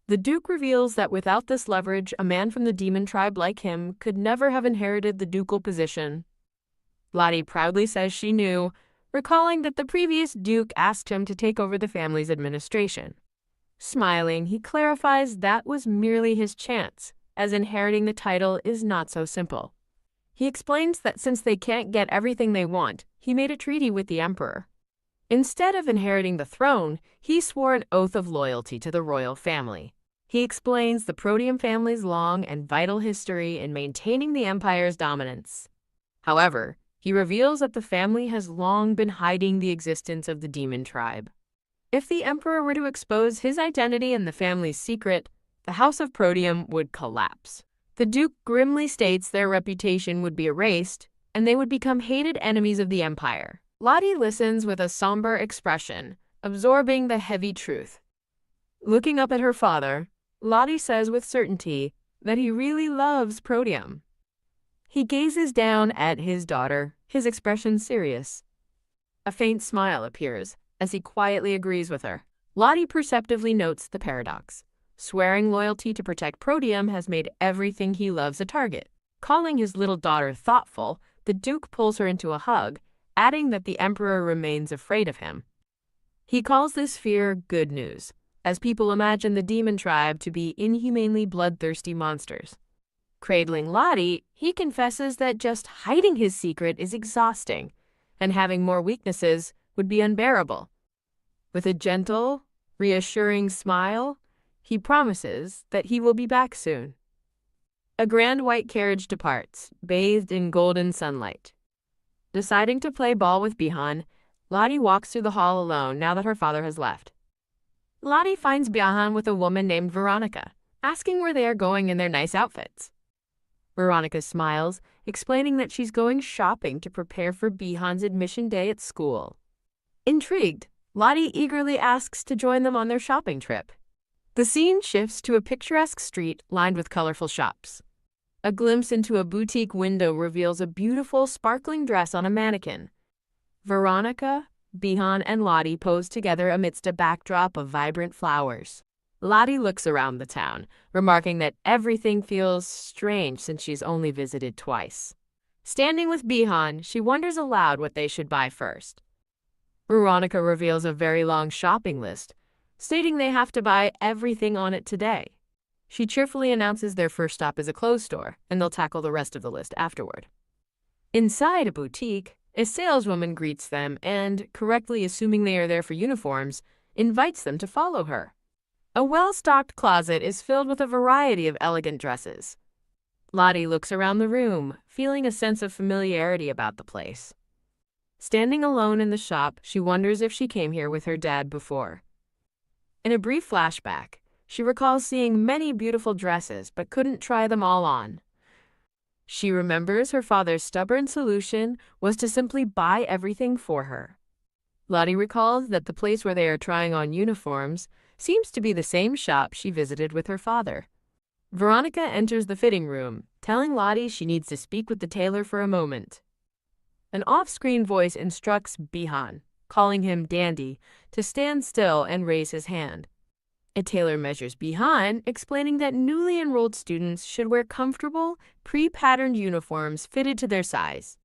The Duke reveals that without this leverage, a man from the demon tribe like him could never have inherited the ducal position. Lottie proudly says she knew, recalling that the previous Duke asked him to take over the family's administration. Smiling, he clarifies that was merely his chance, as inheriting the title is not so simple. He explains that since they can't get everything they want, he made a treaty with the emperor. Instead of inheriting the throne, he swore an oath of loyalty to the royal family. He explains the Protean family's long and vital history in maintaining the empire's dominance. However, he reveals that the family has long been hiding the existence of the demon tribe. If the emperor were to expose his identity and the family's secret, the House of Protean would collapse. The Duke grimly states their reputation would be erased, and they would become hated enemies of the empire. Lottie listens with a somber expression, absorbing the heavy truth. Looking up at her father, Lottie says with certainty that he really loves Protean. He gazes down at his daughter, his expression serious. A faint smile appears as he quietly agrees with her. Lottie perceptively notes the paradox. Swearing loyalty to protect Protean has made everything he loves a target. Calling his little daughter thoughtful, the Duke pulls her into a hug, adding that the emperor remains afraid of him. He calls this fear good news, as people imagine the demon tribe to be inhumanely bloodthirsty monsters. Cradling Lottie, he confesses that just hiding his secret is exhausting, and having more weaknesses would be unbearable. With a gentle, reassuring smile, he promises that he will be back soon. A grand white carriage departs, bathed in golden sunlight. Deciding to play ball with Bihan, Lottie walks through the hall alone now that her father has left. Lottie finds Bihan with a woman named Veronica, asking where they are going in their nice outfits. Veronica smiles, explaining that she's going shopping to prepare for Bihan's admission day at school. Intrigued, Lottie eagerly asks to join them on their shopping trip. The scene shifts to a picturesque street lined with colorful shops. A glimpse into a boutique window reveals a beautiful, sparkling dress on a mannequin. Veronica, Bihan, and Lottie pose together amidst a backdrop of vibrant flowers. Lottie looks around the town, remarking that everything feels strange since she's only visited twice. Standing with Bihan, she wonders aloud what they should buy first. Veronica reveals a very long shopping list, stating they have to buy everything on it today. She cheerfully announces their first stop is a clothes store, and they'll tackle the rest of the list afterward. Inside a boutique, a saleswoman greets them and, correctly assuming they are there for uniforms, invites them to follow her. A well-stocked closet is filled with a variety of elegant dresses. Lottie looks around the room, feeling a sense of familiarity about the place. Standing alone in the shop, she wonders if she came here with her dad before. In a brief flashback, she recalls seeing many beautiful dresses but couldn't try them all on. She remembers her father's stubborn solution was to simply buy everything for her. Lottie recalls that the place where they are trying on uniforms seems to be the same shop she visited with her father. Veronica enters the fitting room, telling Lottie she needs to speak with the tailor for a moment. An off-screen voice instructs Bihan, calling him Dandy, to stand still and raise his hand. A tailor measures Bihan, explaining that newly enrolled students should wear comfortable, pre-patterned uniforms fitted to their size.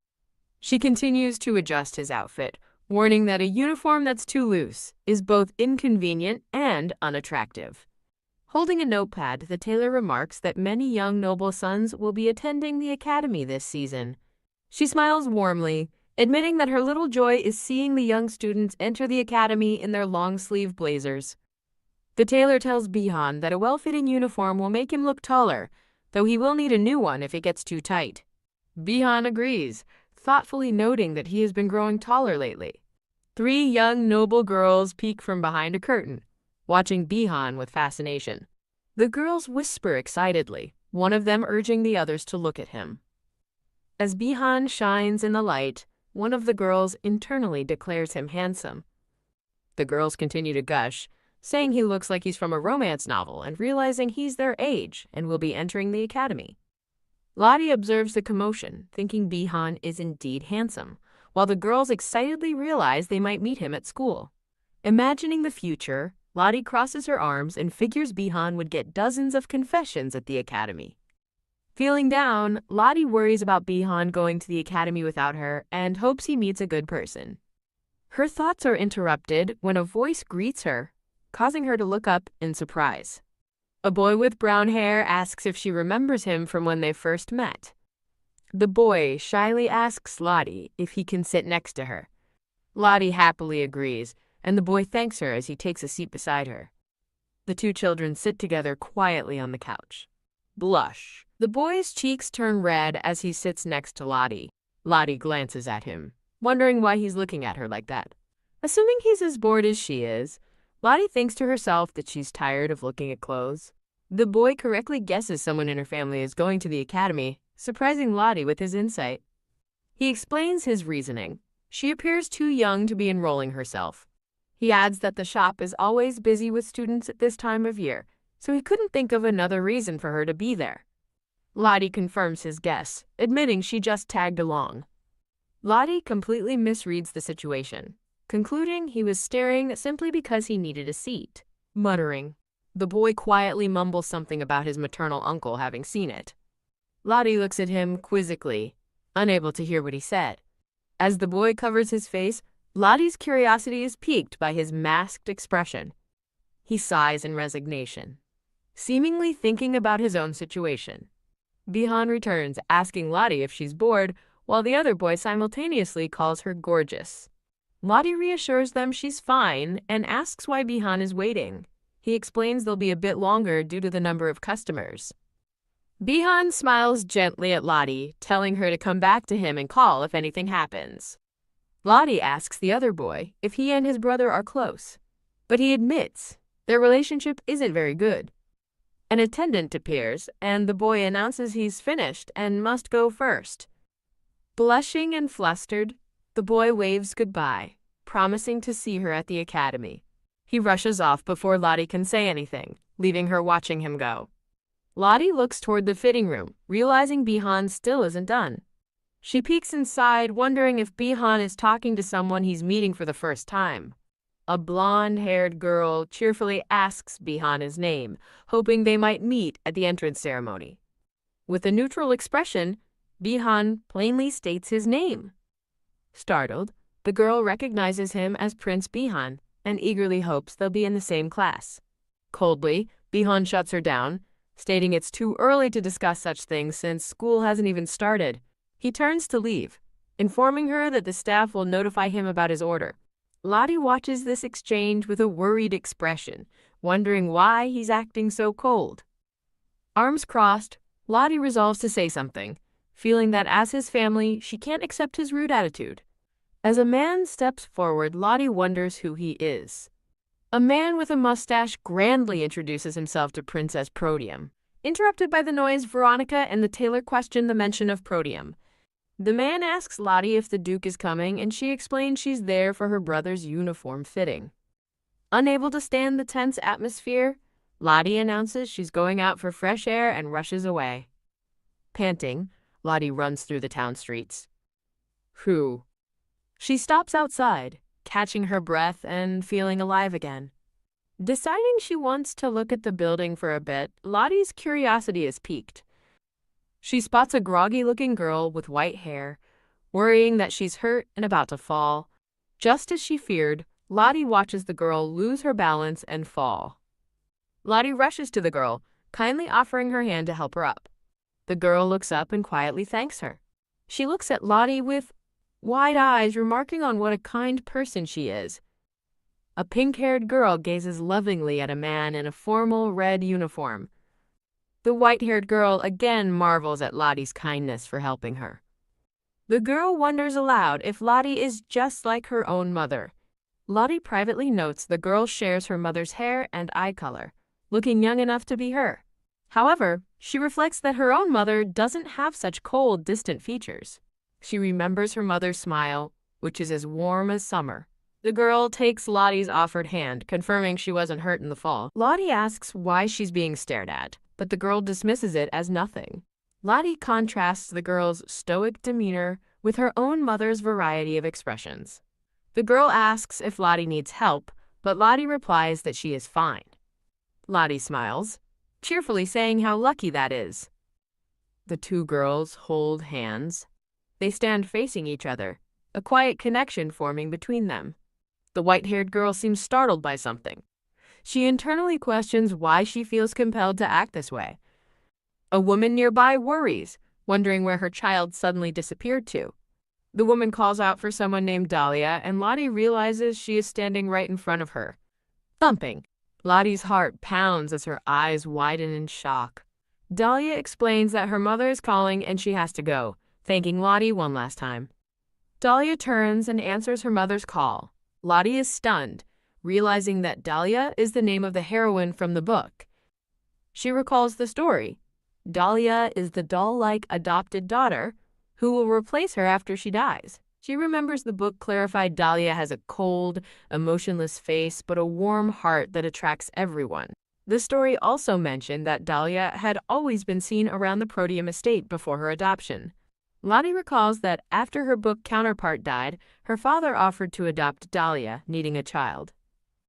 She continues to adjust his outfit, warning that a uniform that's too loose is both inconvenient and unattractive. Holding a notepad, the tailor remarks that many young noble sons will be attending the academy this season. She smiles warmly, admitting that her little joy is seeing the young students enter the academy in their long-sleeve blazers. The tailor tells Bihan that a well-fitting uniform will make him look taller, though he will need a new one if it gets too tight. Bihan agrees, thoughtfully noting that he has been growing taller lately. 3 young noble girls peek from behind a curtain, watching Bihan with fascination. The girls whisper excitedly, one of them urging the others to look at him. As Bihan shines in the light, one of the girls internally declares him handsome. The girls continue to gush, saying he looks like he's from a romance novel and realizing he's their age and will be entering the academy. Lottie observes the commotion, thinking Bihan is indeed handsome, while the girls excitedly realize they might meet him at school. Imagining the future, Lottie crosses her arms and figures Bihan would get dozens of confessions at the academy. Feeling down, Lottie worries about Bihan going to the academy without her and hopes he meets a good person. Her thoughts are interrupted when a voice greets her, causing her to look up in surprise. A boy with brown hair asks if she remembers him from when they first met. The boy shyly asks Lottie if he can sit next to her. Lottie happily agrees, and the boy thanks her as he takes a seat beside her. The 2 children sit together quietly on the couch. Blush. The boy's cheeks turn red as he sits next to Lottie. Lottie glances at him, wondering why he's looking at her like that. Assuming he's as bored as she is, Lottie thinks to herself that she's tired of looking at clothes. The boy correctly guesses someone in her family is going to the academy, surprising Lottie with his insight. He explains his reasoning. She appears too young to be enrolling herself. He adds that the shop is always busy with students at this time of year, so he couldn't think of another reason for her to be there. Lottie confirms his guess, admitting she just tagged along. Lottie completely misreads the situation, concluding he was staring simply because he needed a seat. Muttering, the boy quietly mumbles something about his maternal uncle having seen it. Lottie looks at him quizzically, unable to hear what he said. As the boy covers his face, Lottie's curiosity is piqued by his masked expression. He sighs in resignation, seemingly thinking about his own situation. Bihan returns, asking Lottie if she's bored, while the other boy simultaneously calls her gorgeous. Lottie reassures them she's fine and asks why Bihan is waiting. He explains they'll be a bit longer due to the number of customers. Bihan smiles gently at Lottie, telling her to come back to him and call if anything happens. Lottie asks the other boy if he and his brother are close, but he admits their relationship isn't very good. An attendant appears, and the boy announces he's finished and must go first. Blushing and flustered, the boy waves goodbye, promising to see her at the academy. He rushes off before Lottie can say anything, leaving her watching him go. Lottie looks toward the fitting room, realizing Bihan still isn't done. She peeks inside, wondering if Bihan is talking to someone he's meeting for the first time. A blonde-haired girl cheerfully asks Bihan his name, hoping they might meet at the entrance ceremony. With a neutral expression, Bihan plainly states his name. Startled, the girl recognizes him as Prince Bihan and eagerly hopes they'll be in the same class. Coldly, Bihan shuts her down, stating it's too early to discuss such things since school hasn't even started. He turns to leave, informing her that the staff will notify him about his order. Lottie watches this exchange with a worried expression, wondering why he's acting so cold. Arms crossed, Lottie resolves to say something, feeling that as his family, she can't accept his rude attitude. As a man steps forward, Lottie wonders who he is. A man with a mustache grandly introduces himself to Princess Proteum. Interrupted by the noise, Veronica and the tailor question the mention of Proteum. The man asks Lottie if the Duke is coming, and she explains she's there for her brother's uniform fitting. Unable to stand the tense atmosphere, Lottie announces she's going out for fresh air and rushes away. Panting, Lottie runs through the town streets. Whew. She stops outside, catching her breath and feeling alive again. Deciding she wants to look at the building for a bit, Lottie's curiosity is piqued. She spots a groggy-looking girl with white hair, worrying that she's hurt and about to fall. Just as she feared, Lottie watches the girl lose her balance and fall. Lottie rushes to the girl, kindly offering her hand to help her up. The girl looks up and quietly thanks her. She looks at Lottie with wide eyes, remarking on what a kind person she is. A pink-haired girl gazes lovingly at a man in a formal red uniform. The white-haired girl again marvels at Lottie's kindness for helping her. The girl wonders aloud if Lottie is just like her own mother. Lottie privately notes the girl shares her mother's hair and eye color, looking young enough to be her. However, she reflects that her own mother doesn't have such cold, distant features. She remembers her mother's smile, which is as warm as summer. The girl takes Lottie's offered hand, confirming she wasn't hurt in the fall. Lottie asks why she's being stared at, but the girl dismisses it as nothing. Lottie contrasts the girl's stoic demeanor with her own mother's variety of expressions. The girl asks if Lottie needs help, but Lottie replies that she is fine. Lottie smiles, cheerfully saying how lucky that is. The two girls hold hands. They stand facing each other, a quiet connection forming between them. The white-haired girl seems startled by something. She internally questions why she feels compelled to act this way. A woman nearby worries, wondering where her child suddenly disappeared to. The woman calls out for someone named Dahlia, and Lottie realizes she is standing right in front of her. Thumping. Lottie's heart pounds as her eyes widen in shock. Dahlia explains that her mother is calling and she has to go, thanking Lottie one last time. Dahlia turns and answers her mother's call. Lottie is stunned, realizing that Dahlia is the name of the heroine from the book. She recalls the story. Dahlia is the doll-like adopted daughter who will replace her after she dies. She remembers the book clarified Dahlia has a cold, emotionless face but a warm heart that attracts everyone. The story also mentioned that Dahlia had always been seen around the Proteum estate before her adoption. Lottie recalls that after her book counterpart died, her father offered to adopt Dahlia, needing a child.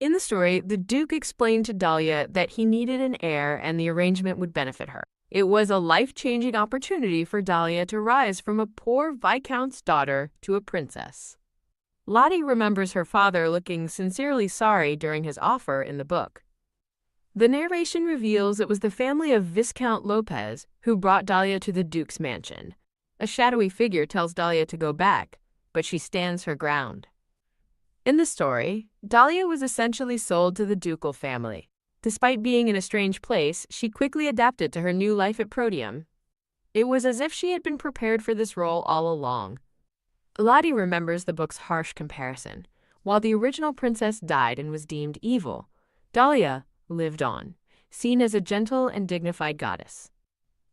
In the story, the Duke explained to Dahlia that he needed an heir and the arrangement would benefit her. It was a life-changing opportunity for Dahlia to rise from a poor viscount's daughter to a princess. Lottie remembers her father looking sincerely sorry during his offer in the book. The narration reveals it was the family of Viscount Lopez who brought Dahlia to the Duke's mansion. A shadowy figure tells Dahlia to go back, but she stands her ground. In the story, Dahlia was essentially sold to the ducal family. Despite being in a strange place, she quickly adapted to her new life at Proteum. It was as if she had been prepared for this role all along. Lottie remembers the book's harsh comparison. While the original princess died and was deemed evil, Dahlia lived on, seen as a gentle and dignified goddess.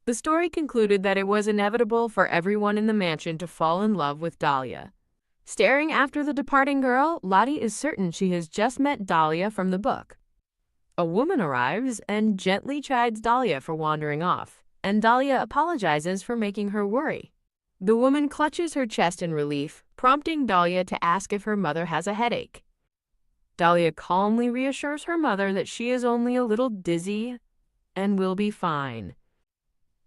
The story concluded that it was inevitable for everyone in the mansion to fall in love with Dahlia. Staring after the departing girl, Lottie is certain she has just met Dahlia from the book. A woman arrives and gently chides Dahlia for wandering off, and Dahlia apologizes for making her worry. The woman clutches her chest in relief, prompting Dahlia to ask if her mother has a headache. Dahlia calmly reassures her mother that she is only a little dizzy and will be fine.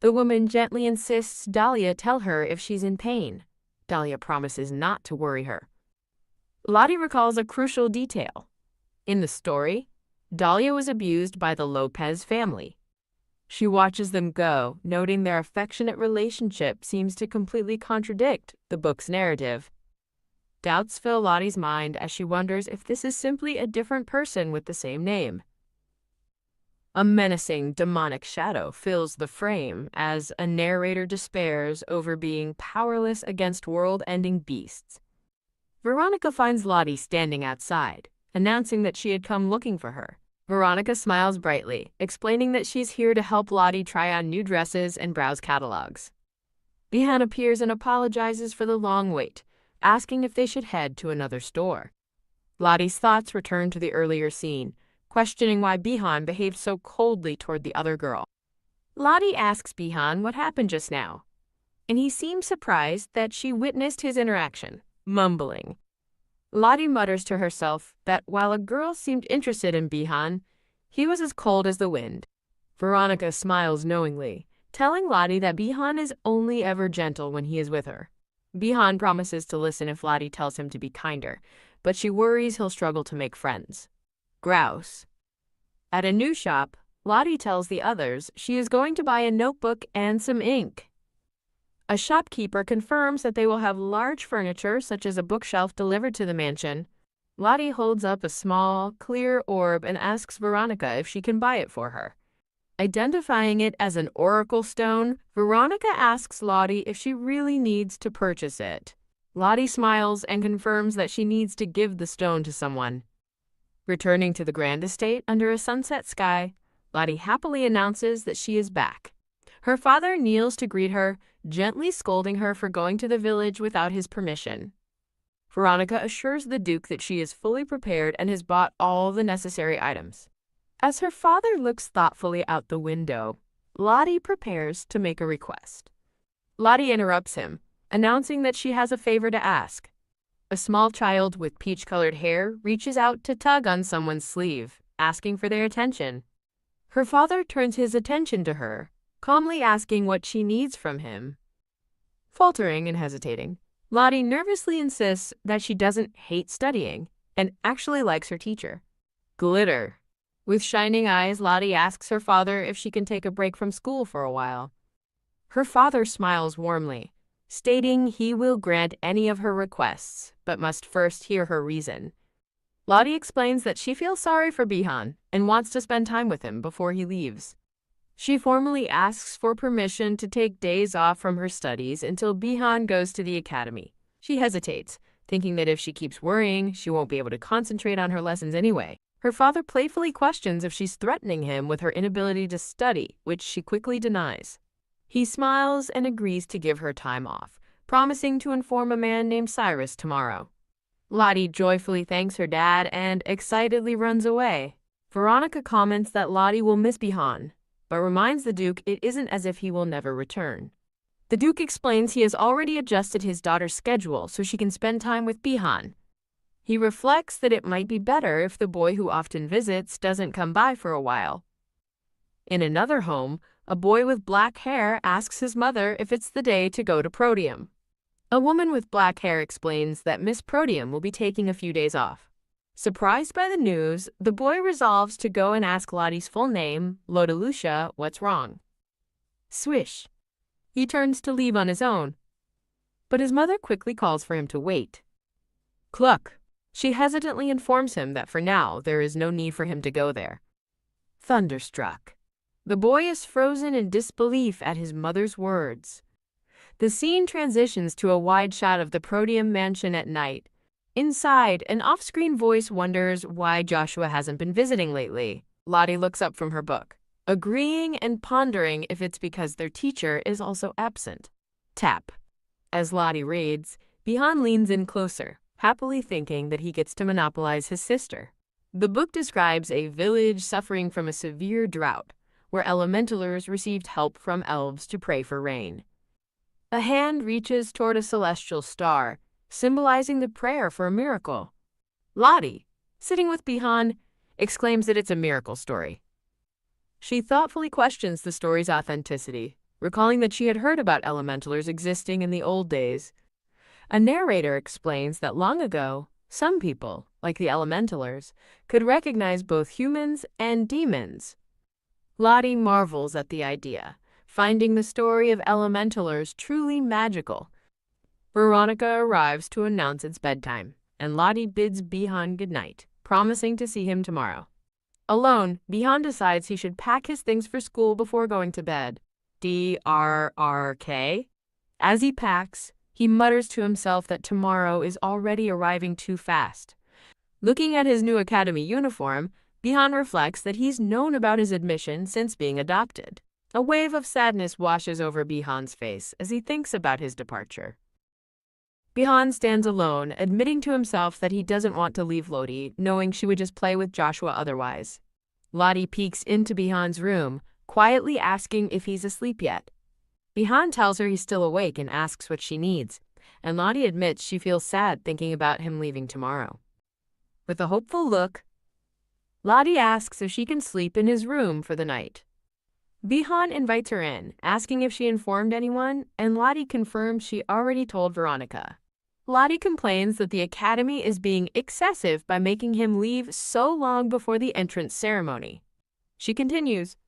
The woman gently insists Dahlia tell her if she's in pain. Dahlia promises not to worry her. Lottie recalls a crucial detail. In the story, Dahlia was abused by the Lopez family. She watches them go, noting their affectionate relationship seems to completely contradict the book's narrative. Doubts fill Lottie's mind as she wonders if this is simply a different person with the same name. A menacing, demonic shadow fills the frame as a narrator despairs over being powerless against world-ending beasts. Veronica finds Lottie standing outside, announcing that she had come looking for her. Veronica smiles brightly, explaining that she's here to help Lottie try on new dresses and browse catalogs. Bihan appears and apologizes for the long wait, asking if they should head to another store. Lottie's thoughts return to the earlier scene, questioning why Bihan behaved so coldly toward the other girl. Lottie asks Bihan what happened just now, and he seems surprised that she witnessed his interaction, mumbling. Lottie mutters to herself that while a girl seemed interested in Bihan, he was as cold as the wind. Veronica smiles knowingly, telling Lottie that Bihan is only ever gentle when he is with her. Bihan promises to listen if Lottie tells him to be kinder, but she worries he'll struggle to make friends. Grouse. At a new shop, Lottie tells the others she is going to buy a notebook and some ink. A shopkeeper confirms that they will have large furniture such as a bookshelf delivered to the mansion. Lottie holds up a small, clear orb and asks Veronica if she can buy it for her. Identifying it as an oracle stone, Veronica asks Lottie if she really needs to purchase it. Lottie smiles and confirms that she needs to give the stone to someone. Returning to the grand estate under a sunset sky, Lottie happily announces that she is back. Her father kneels to greet her, gently scolding her for going to the village without his permission. Veronica assures the Duke that she is fully prepared and has bought all the necessary items. As her father looks thoughtfully out the window, Lottie prepares to make a request. Lottie interrupts him, announcing that she has a favor to ask. A small child with peach-colored hair reaches out to tug on someone's sleeve, asking for their attention. Her father turns his attention to her, calmly asking what she needs from him. Faltering and hesitating, Lottie nervously insists that she doesn't hate studying and actually likes her teacher. Glitter. With shining eyes, Lottie asks her father if she can take a break from school for a while. Her father smiles warmly, stating he will grant any of her requests, but must first hear her reason. Lottie explains that she feels sorry for Bihan and wants to spend time with him before he leaves. She formally asks for permission to take days off from her studies until Bihan goes to the academy. She hesitates, thinking that if she keeps worrying, she won't be able to concentrate on her lessons anyway. Her father playfully questions if she's threatening him with her inability to study, which she quickly denies. He smiles and agrees to give her time off, promising to inform a man named Cyrus tomorrow. Lottie joyfully thanks her dad and excitedly runs away. Veronica comments that Lottie will miss Bihan, but reminds the Duke it isn't as if he will never return. The Duke explains he has already adjusted his daughter's schedule so she can spend time with Bihan. He reflects that it might be better if the boy who often visits doesn't come by for a while. In another home, a boy with black hair asks his mother if it's the day to go to Protium. A woman with black hair explains that Miss Protium will be taking a few days off. Surprised by the news, the boy resolves to go and ask Lottie's full name, Lodelucia, what's wrong. Swish. He turns to leave on his own, but his mother quickly calls for him to wait. Cluck. She hesitantly informs him that for now there is no need for him to go there. Thunderstruck. The boy is frozen in disbelief at his mother's words. The scene transitions to a wide shot of the Protium mansion at night. Inside, an off-screen voice wonders why Joshua hasn't been visiting lately. Lottie looks up from her book, agreeing and pondering if it's because their teacher is also absent. Tap. As Lottie reads, Bihan leans in closer, happily thinking that he gets to monopolize his sister. The book describes a village suffering from a severe drought, where elementalers received help from elves to pray for rain. A hand reaches toward a celestial star, symbolizing the prayer for a miracle. Lottie, sitting with Bihan, exclaims that it's a miracle story. She thoughtfully questions the story's authenticity, recalling that she had heard about elementalers existing in the old days. A narrator explains that long ago, some people, like the elementalers, could recognize both humans and demons. Lottie marvels at the idea, finding the story of elementalers truly magical. Veronica arrives to announce it's bedtime, and Lottie bids Bihan goodnight, promising to see him tomorrow. Alone, Bihan decides he should pack his things for school before going to bed. DRRK? As he packs, he mutters to himself that tomorrow is already arriving too fast. Looking at his new academy uniform, Bihan reflects that he's known about his admission since being adopted. A wave of sadness washes over Bihan's face as he thinks about his departure. Bihan stands alone, admitting to himself that he doesn't want to leave Lottie, knowing she would just play with Joshua otherwise. Lottie peeks into Bihan's room, quietly asking if he's asleep yet. Bihan tells her he's still awake and asks what she needs, and Lottie admits she feels sad thinking about him leaving tomorrow. With a hopeful look, Lottie asks if she can sleep in his room for the night. Bihan invites her in, asking if she informed anyone, and Lottie confirms she already told Veronica. Lottie complains that the academy is being excessive by making him leave so long before the entrance ceremony. She continues,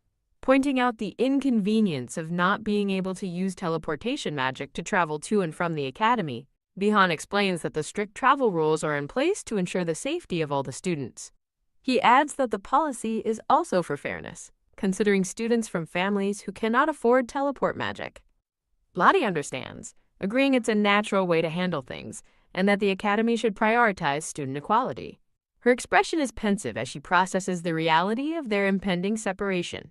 pointing out the inconvenience of not being able to use teleportation magic to travel to and from the academy. Bihan explains that the strict travel rules are in place to ensure the safety of all the students. He adds that the policy is also for fairness, considering students from families who cannot afford teleport magic. Lottie understands, agreeing it's a natural way to handle things, and that the academy should prioritize student equality. Her expression is pensive as she processes the reality of their impending separation.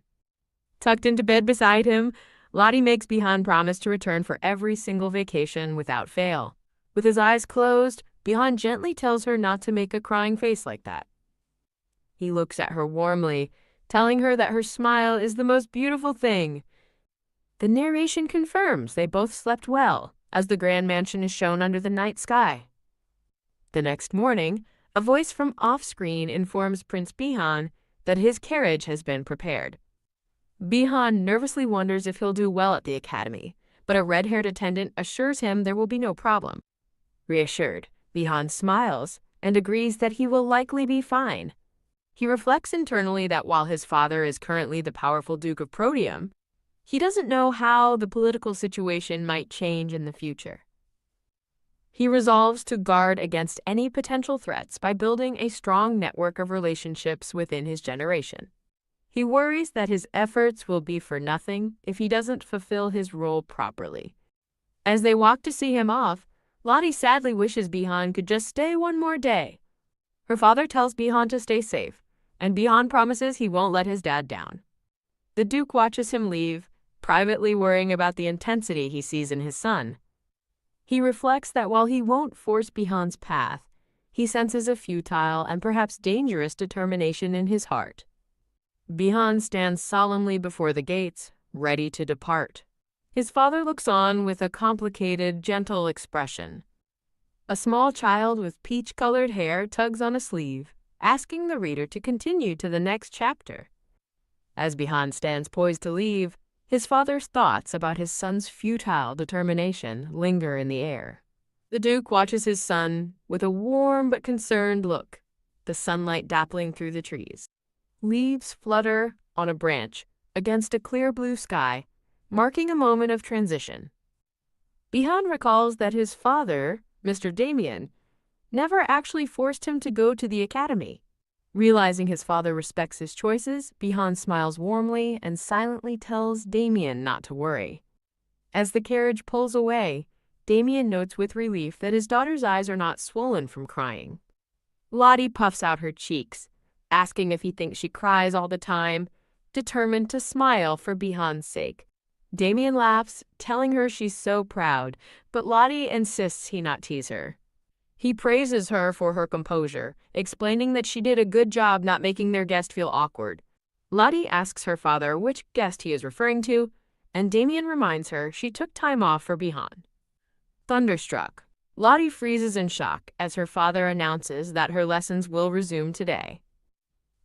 Tucked into bed beside him, Lottie makes Bihan promise to return for every single vacation without fail. With his eyes closed, Bihan gently tells her not to make a crying face like that. He looks at her warmly, telling her that her smile is the most beautiful thing. The narration confirms they both slept well, as the grand mansion is shown under the night sky. The next morning, a voice from off-screen informs Prince Bihan that his carriage has been prepared. Bihan nervously wonders if he'll do well at the academy, but a red-haired attendant assures him there will be no problem. Reassured, Bihan smiles and agrees that he will likely be fine. He reflects internally that while his father is currently the powerful Duke of Proteum, he doesn't know how the political situation might change in the future. He resolves to guard against any potential threats by building a strong network of relationships within his generation. He worries that his efforts will be for nothing if he doesn't fulfill his role properly. As they walk to see him off, Lottie sadly wishes Bihan could just stay one more day. Her father tells Bihan to stay safe, and Bihan promises he won't let his dad down. The Duke watches him leave, privately worrying about the intensity he sees in his son. He reflects that while he won't force Bihan's path, he senses a futile and perhaps dangerous determination in his heart. Bihan stands solemnly before the gates, ready to depart. His father looks on with a complicated, gentle expression. A small child with peach-colored hair tugs on a sleeve, asking the reader to continue to the next chapter. As Bihan stands poised to leave, his father's thoughts about his son's futile determination linger in the air. The Duke watches his son with a warm but concerned look, the sunlight dappling through the trees. Leaves flutter on a branch against a clear blue sky, marking a moment of transition. Bihan recalls that his father, Mr. Damien, never actually forced him to go to the academy. Realizing his father respects his choices, Bihan smiles warmly and silently tells Damien not to worry. As the carriage pulls away, Damien notes with relief that his daughter's eyes are not swollen from crying. Lottie puffs out her cheeks, asking if he thinks she cries all the time, determined to smile for Bihan's sake. Damien laughs, telling her she's so proud, but Lottie insists he not tease her. He praises her for her composure, explaining that she did a good job not making their guest feel awkward. Lottie asks her father which guest he is referring to, and Damien reminds her she took time off for Bihan. Thunderstruck, Lottie freezes in shock as her father announces that her lessons will resume today.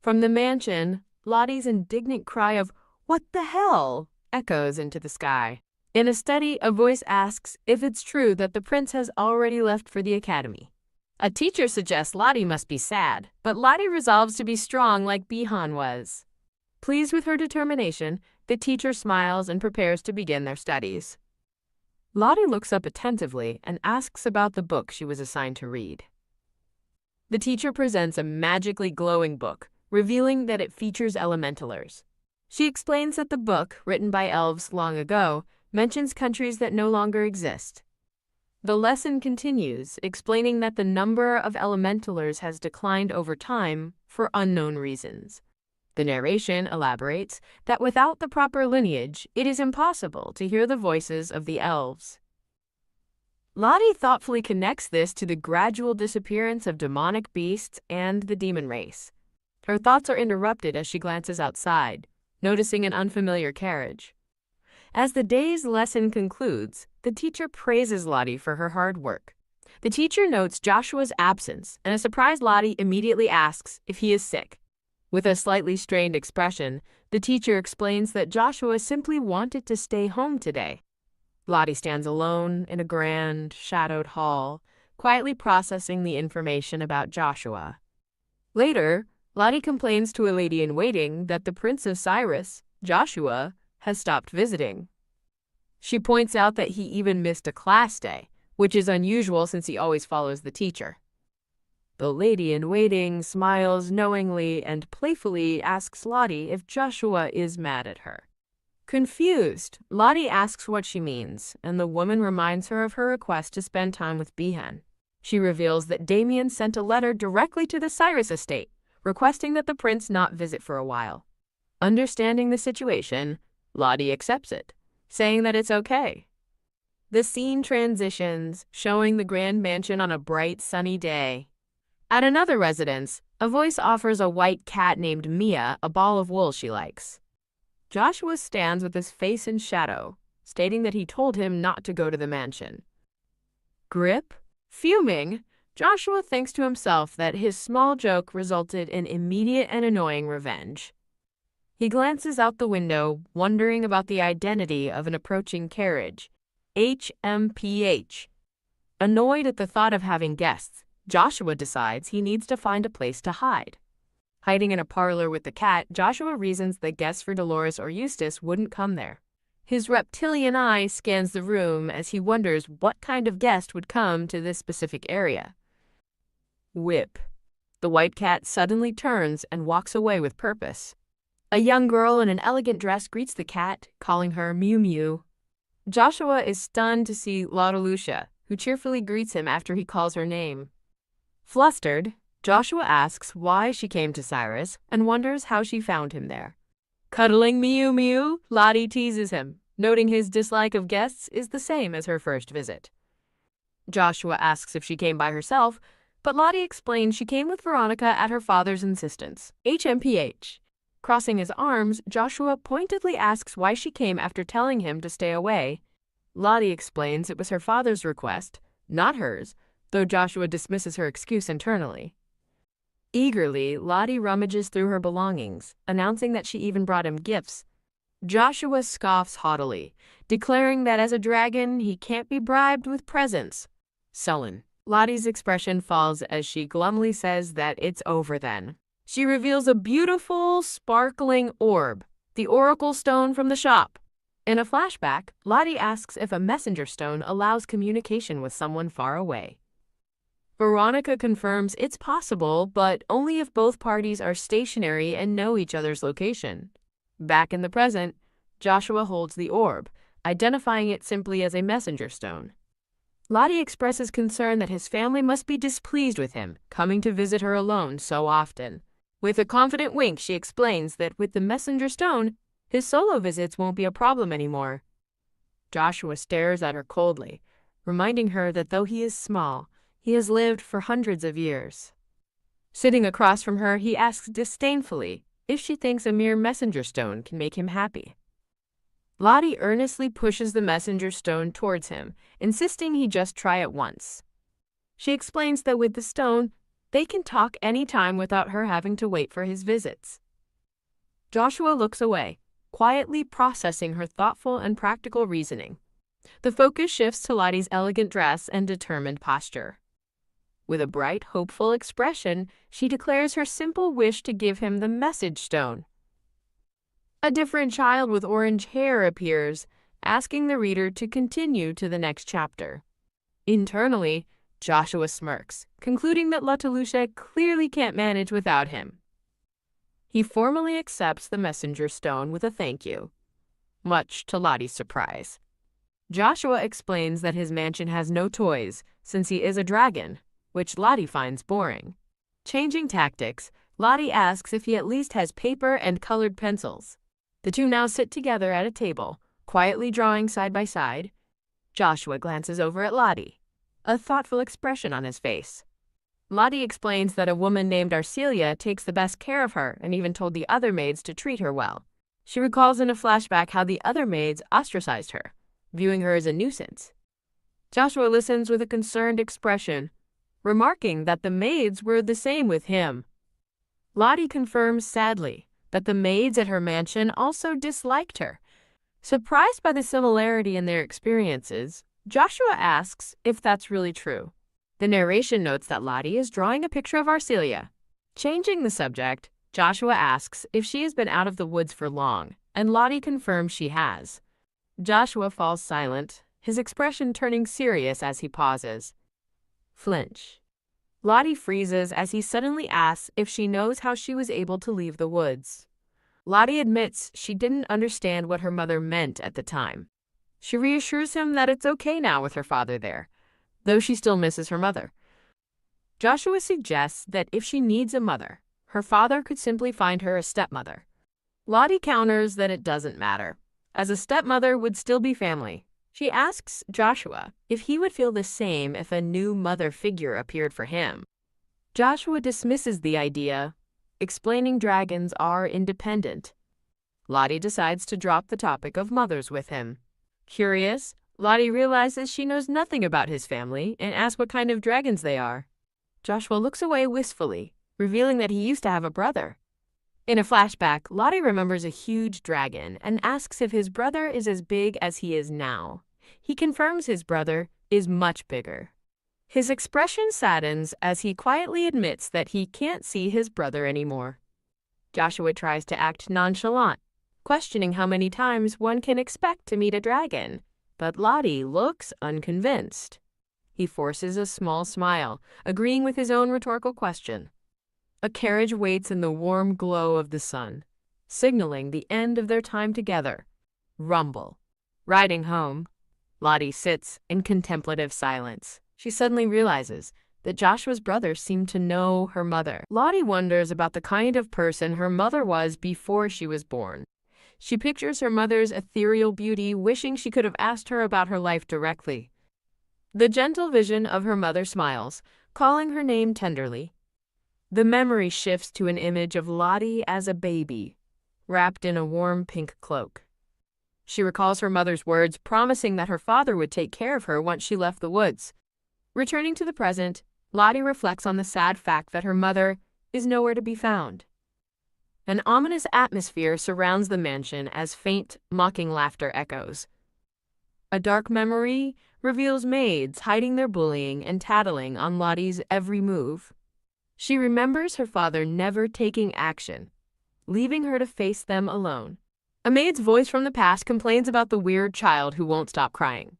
From the mansion, Lottie's indignant cry of, "What the hell?" echoes into the sky. In a study, a voice asks if it's true that the prince has already left for the academy. A teacher suggests Lottie must be sad, but Lottie resolves to be strong like Bihan was. Pleased with her determination, the teacher smiles and prepares to begin their studies. Lottie looks up attentively and asks about the book she was assigned to read. The teacher presents a magically glowing book, revealing that it features elementalers. She explains that the book, written by elves long ago, mentions countries that no longer exist. The lesson continues, explaining that the number of elementalers has declined over time for unknown reasons. The narration elaborates that without the proper lineage, it is impossible to hear the voices of the elves. Lottie thoughtfully connects this to the gradual disappearance of demonic beasts and the demon race. Her thoughts are interrupted as she glances outside, noticing an unfamiliar carriage. As the day's lesson concludes, the teacher praises Lottie for her hard work. The teacher notes Joshua's absence, and a surprised Lottie immediately asks if he is sick. With a slightly strained expression, the teacher explains that Joshua simply wanted to stay home today. Lottie stands alone in a grand, shadowed hall, quietly processing the information about Joshua. Later, Lottie complains to a lady-in-waiting that the Prince of Cyrus, Joshua, has stopped visiting. She points out that he even missed a class day, which is unusual since he always follows the teacher. The lady-in-waiting smiles knowingly and playfully asks Lottie if Joshua is mad at her. Confused, Lottie asks what she means, and the woman reminds her of her request to spend time with Bihan. She reveals that Damien sent a letter directly to the Cyrus estate, requesting that the prince not visit for a while. Understanding the situation, Lottie accepts it, saying that it's okay. The scene transitions, showing the grand mansion on a bright, sunny day. At another residence, a voice offers a white cat named Mia a ball of wool she likes. Joshua stands with his face in shadow, stating that he told him not to go to the mansion. Grip? Fuming, Joshua thinks to himself that his small joke resulted in immediate and annoying revenge. He glances out the window, wondering about the identity of an approaching carriage. HMPH. Annoyed at the thought of having guests, Joshua decides he needs to find a place to hide. Hiding in a parlor with the cat, Joshua reasons that guests for Dolores or Eustace wouldn't come there. His reptilian eye scans the room as he wonders what kind of guest would come to this specific area. Whip. The white cat suddenly turns and walks away with purpose. A young girl in an elegant dress greets the cat, calling her Mew Mew. Joshua is stunned to see Lucia, who cheerfully greets him after he calls her name. Flustered, Joshua asks why she came to Cyrus and wonders how she found him there. Cuddling Mew Mew, Lottie teases him, noting his dislike of guests is the same as her first visit. Joshua asks if she came by herself, but Lottie explains she came with Veronica at her father's insistence. HMPH. Crossing his arms, Joshua pointedly asks why she came after telling him to stay away. Lottie explains it was her father's request, not hers, though Joshua dismisses her excuse internally. Eagerly, Lottie rummages through her belongings, announcing that she even brought him gifts. Joshua scoffs haughtily, declaring that as a dragon, he can't be bribed with presents. Sullen, Lottie's expression falls as she glumly says that it's over then. She reveals a beautiful, sparkling orb, the oracle stone from the shop. In a flashback, Lottie asks if a messenger stone allows communication with someone far away. Veronica confirms it's possible, but only if both parties are stationary and know each other's location. Back in the present, Joshua holds the orb, identifying it simply as a messenger stone. Lottie expresses concern that his family must be displeased with him, coming to visit her alone so often. With a confident wink, she explains that with the messenger stone, his solo visits won't be a problem anymore. Joshua stares at her coldly, reminding her that though he is small, he has lived for hundreds of years. Sitting across from her, he asks disdainfully if she thinks a mere messenger stone can make him happy. Lottie earnestly pushes the messenger stone towards him, insisting he just try it once. She explains that with the stone, they can talk any time without her having to wait for his visits. Joshua looks away, quietly processing her thoughtful and practical reasoning. The focus shifts to Lottie's elegant dress and determined posture. With a bright, hopeful expression, she declares her simple wish to give him the message stone. A different child with orange hair appears, asking the reader to continue to the next chapter. Internally, Joshua smirks, concluding that Lucia clearly can't manage without him. He formally accepts the messenger stone with a thank you, much to Lottie's surprise. Joshua explains that his mansion has no toys, since he is a dragon, which Lottie finds boring. Changing tactics, Lottie asks if he at least has paper and colored pencils. The two now sit together at a table, quietly drawing side by side. Joshua glances over at Lottie, a thoughtful expression on his face. Lottie explains that a woman named Arcelia takes the best care of her and even told the other maids to treat her well. She recalls in a flashback how the other maids ostracized her, viewing her as a nuisance. Joshua listens with a concerned expression, remarking that the maids were the same with him. Lottie confirms sadly that the maids at her mansion also disliked her. Surprised by the similarity in their experiences, Joshua asks if that's really true. The narration notes that Lottie is drawing a picture of Arcelia. Changing the subject, Joshua asks if she has been out of the woods for long, and Lottie confirms she has. Joshua falls silent, his expression turning serious as he pauses. Flinch. Lottie freezes as he suddenly asks if she knows how she was able to leave the woods. Lottie admits she didn't understand what her mother meant at the time. She reassures him that it's okay now with her father there, though she still misses her mother. Joshua suggests that if she needs a mother, her father could simply find her a stepmother. Lottie counters that it doesn't matter, as a stepmother would still be family. She asks Joshua if he would feel the same if a new mother figure appeared for him. Joshua dismisses the idea, explaining dragons are independent. Lottie decides to drop the topic of mothers with him. Curious, Lottie realizes she knows nothing about his family and asks what kind of dragons they are. Joshua looks away wistfully, revealing that he used to have a brother. In a flashback, Lottie remembers a huge dragon and asks if his brother is as big as he is now. He confirms his brother is much bigger. His expression saddens as he quietly admits that he can't see his brother anymore. Joshua tries to act nonchalant, questioning how many times one can expect to meet a dragon, but Lottie looks unconvinced. He forces a small smile, agreeing with his own rhetorical question. A carriage waits in the warm glow of the sun, signaling the end of their time together. Rumble. Riding home, Lottie sits in contemplative silence. She suddenly realizes that Joshua's brother seemed to know her mother. Lottie wonders about the kind of person her mother was before she was born. She pictures her mother's ethereal beauty, wishing she could have asked her about her life directly. The gentle vision of her mother smiles, calling her name tenderly. The memory shifts to an image of Lottie as a baby, wrapped in a warm pink cloak. She recalls her mother's words, promising that her father would take care of her once she left the woods. Returning to the present, Lottie reflects on the sad fact that her mother is nowhere to be found. An ominous atmosphere surrounds the mansion as faint, mocking laughter echoes. A dark memory reveals maids hiding their bullying and tattling on Lottie's every move. She remembers her father never taking action, leaving her to face them alone. A maid's voice from the past complains about the weird child who won't stop crying.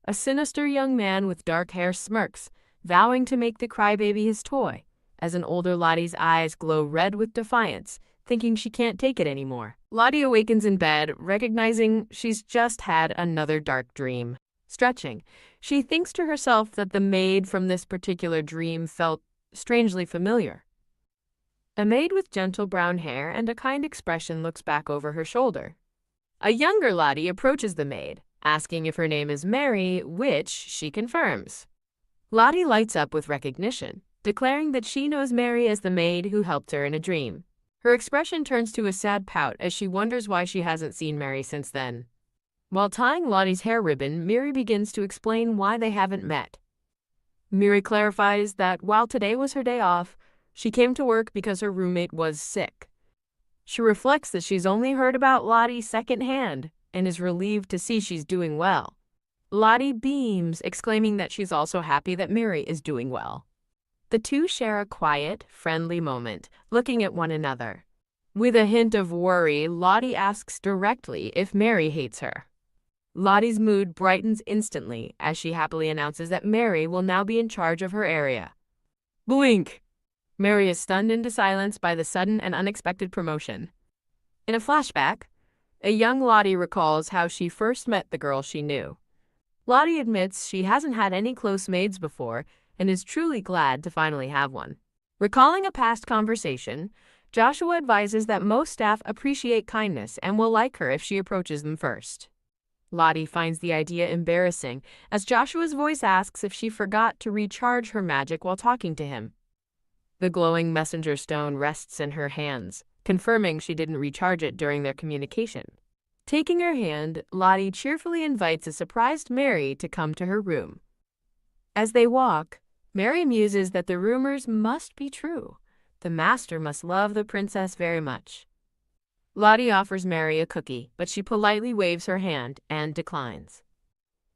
A sinister young man with dark hair smirks, vowing to make the crybaby his toy, as an older Lottie's eyes glow red with defiance, thinking she can't take it anymore. Lottie awakens in bed, recognizing she's just had another dark dream. Stretching, she thinks to herself that the maid from this particular dream felt strangely familiar. A maid with gentle brown hair and a kind expression looks back over her shoulder. A younger Lottie approaches the maid, asking if her name is Mary, which she confirms. Lottie lights up with recognition, declaring that she knows Mary as the maid who helped her in a dream. Her expression turns to a sad pout as she wonders why she hasn't seen Mary since then. While tying Lottie's hair ribbon, Mary begins to explain why they haven't met. Mary clarifies that while today was her day off, she came to work because her roommate was sick. She reflects that she's only heard about Lottie secondhand and is relieved to see she's doing well. Lottie beams, exclaiming that she's also happy that Mary is doing well. The two share a quiet, friendly moment, looking at one another. With a hint of worry, Lottie asks directly if Mary hates her. Lottie's mood brightens instantly as she happily announces that Mary will now be in charge of her area. Blink! Mary is stunned into silence by the sudden and unexpected promotion. In a flashback, a young Lottie recalls how she first met the girl she knew. Lottie admits she hasn't had any close maids before and is truly glad to finally have one. Recalling a past conversation, Joshua advises that most staff appreciate kindness and will like her if she approaches them first. Lottie finds the idea embarrassing as Joshua's voice asks if she forgot to recharge her magic while talking to him. The glowing messenger stone rests in her hands, confirming she didn't recharge it during their communication. Taking her hand, Lottie cheerfully invites a surprised Mary to come to her room. As they walk, Mary muses that the rumors must be true. The master must love the princess very much. Lottie offers Mary a cookie, but she politely waves her hand and declines.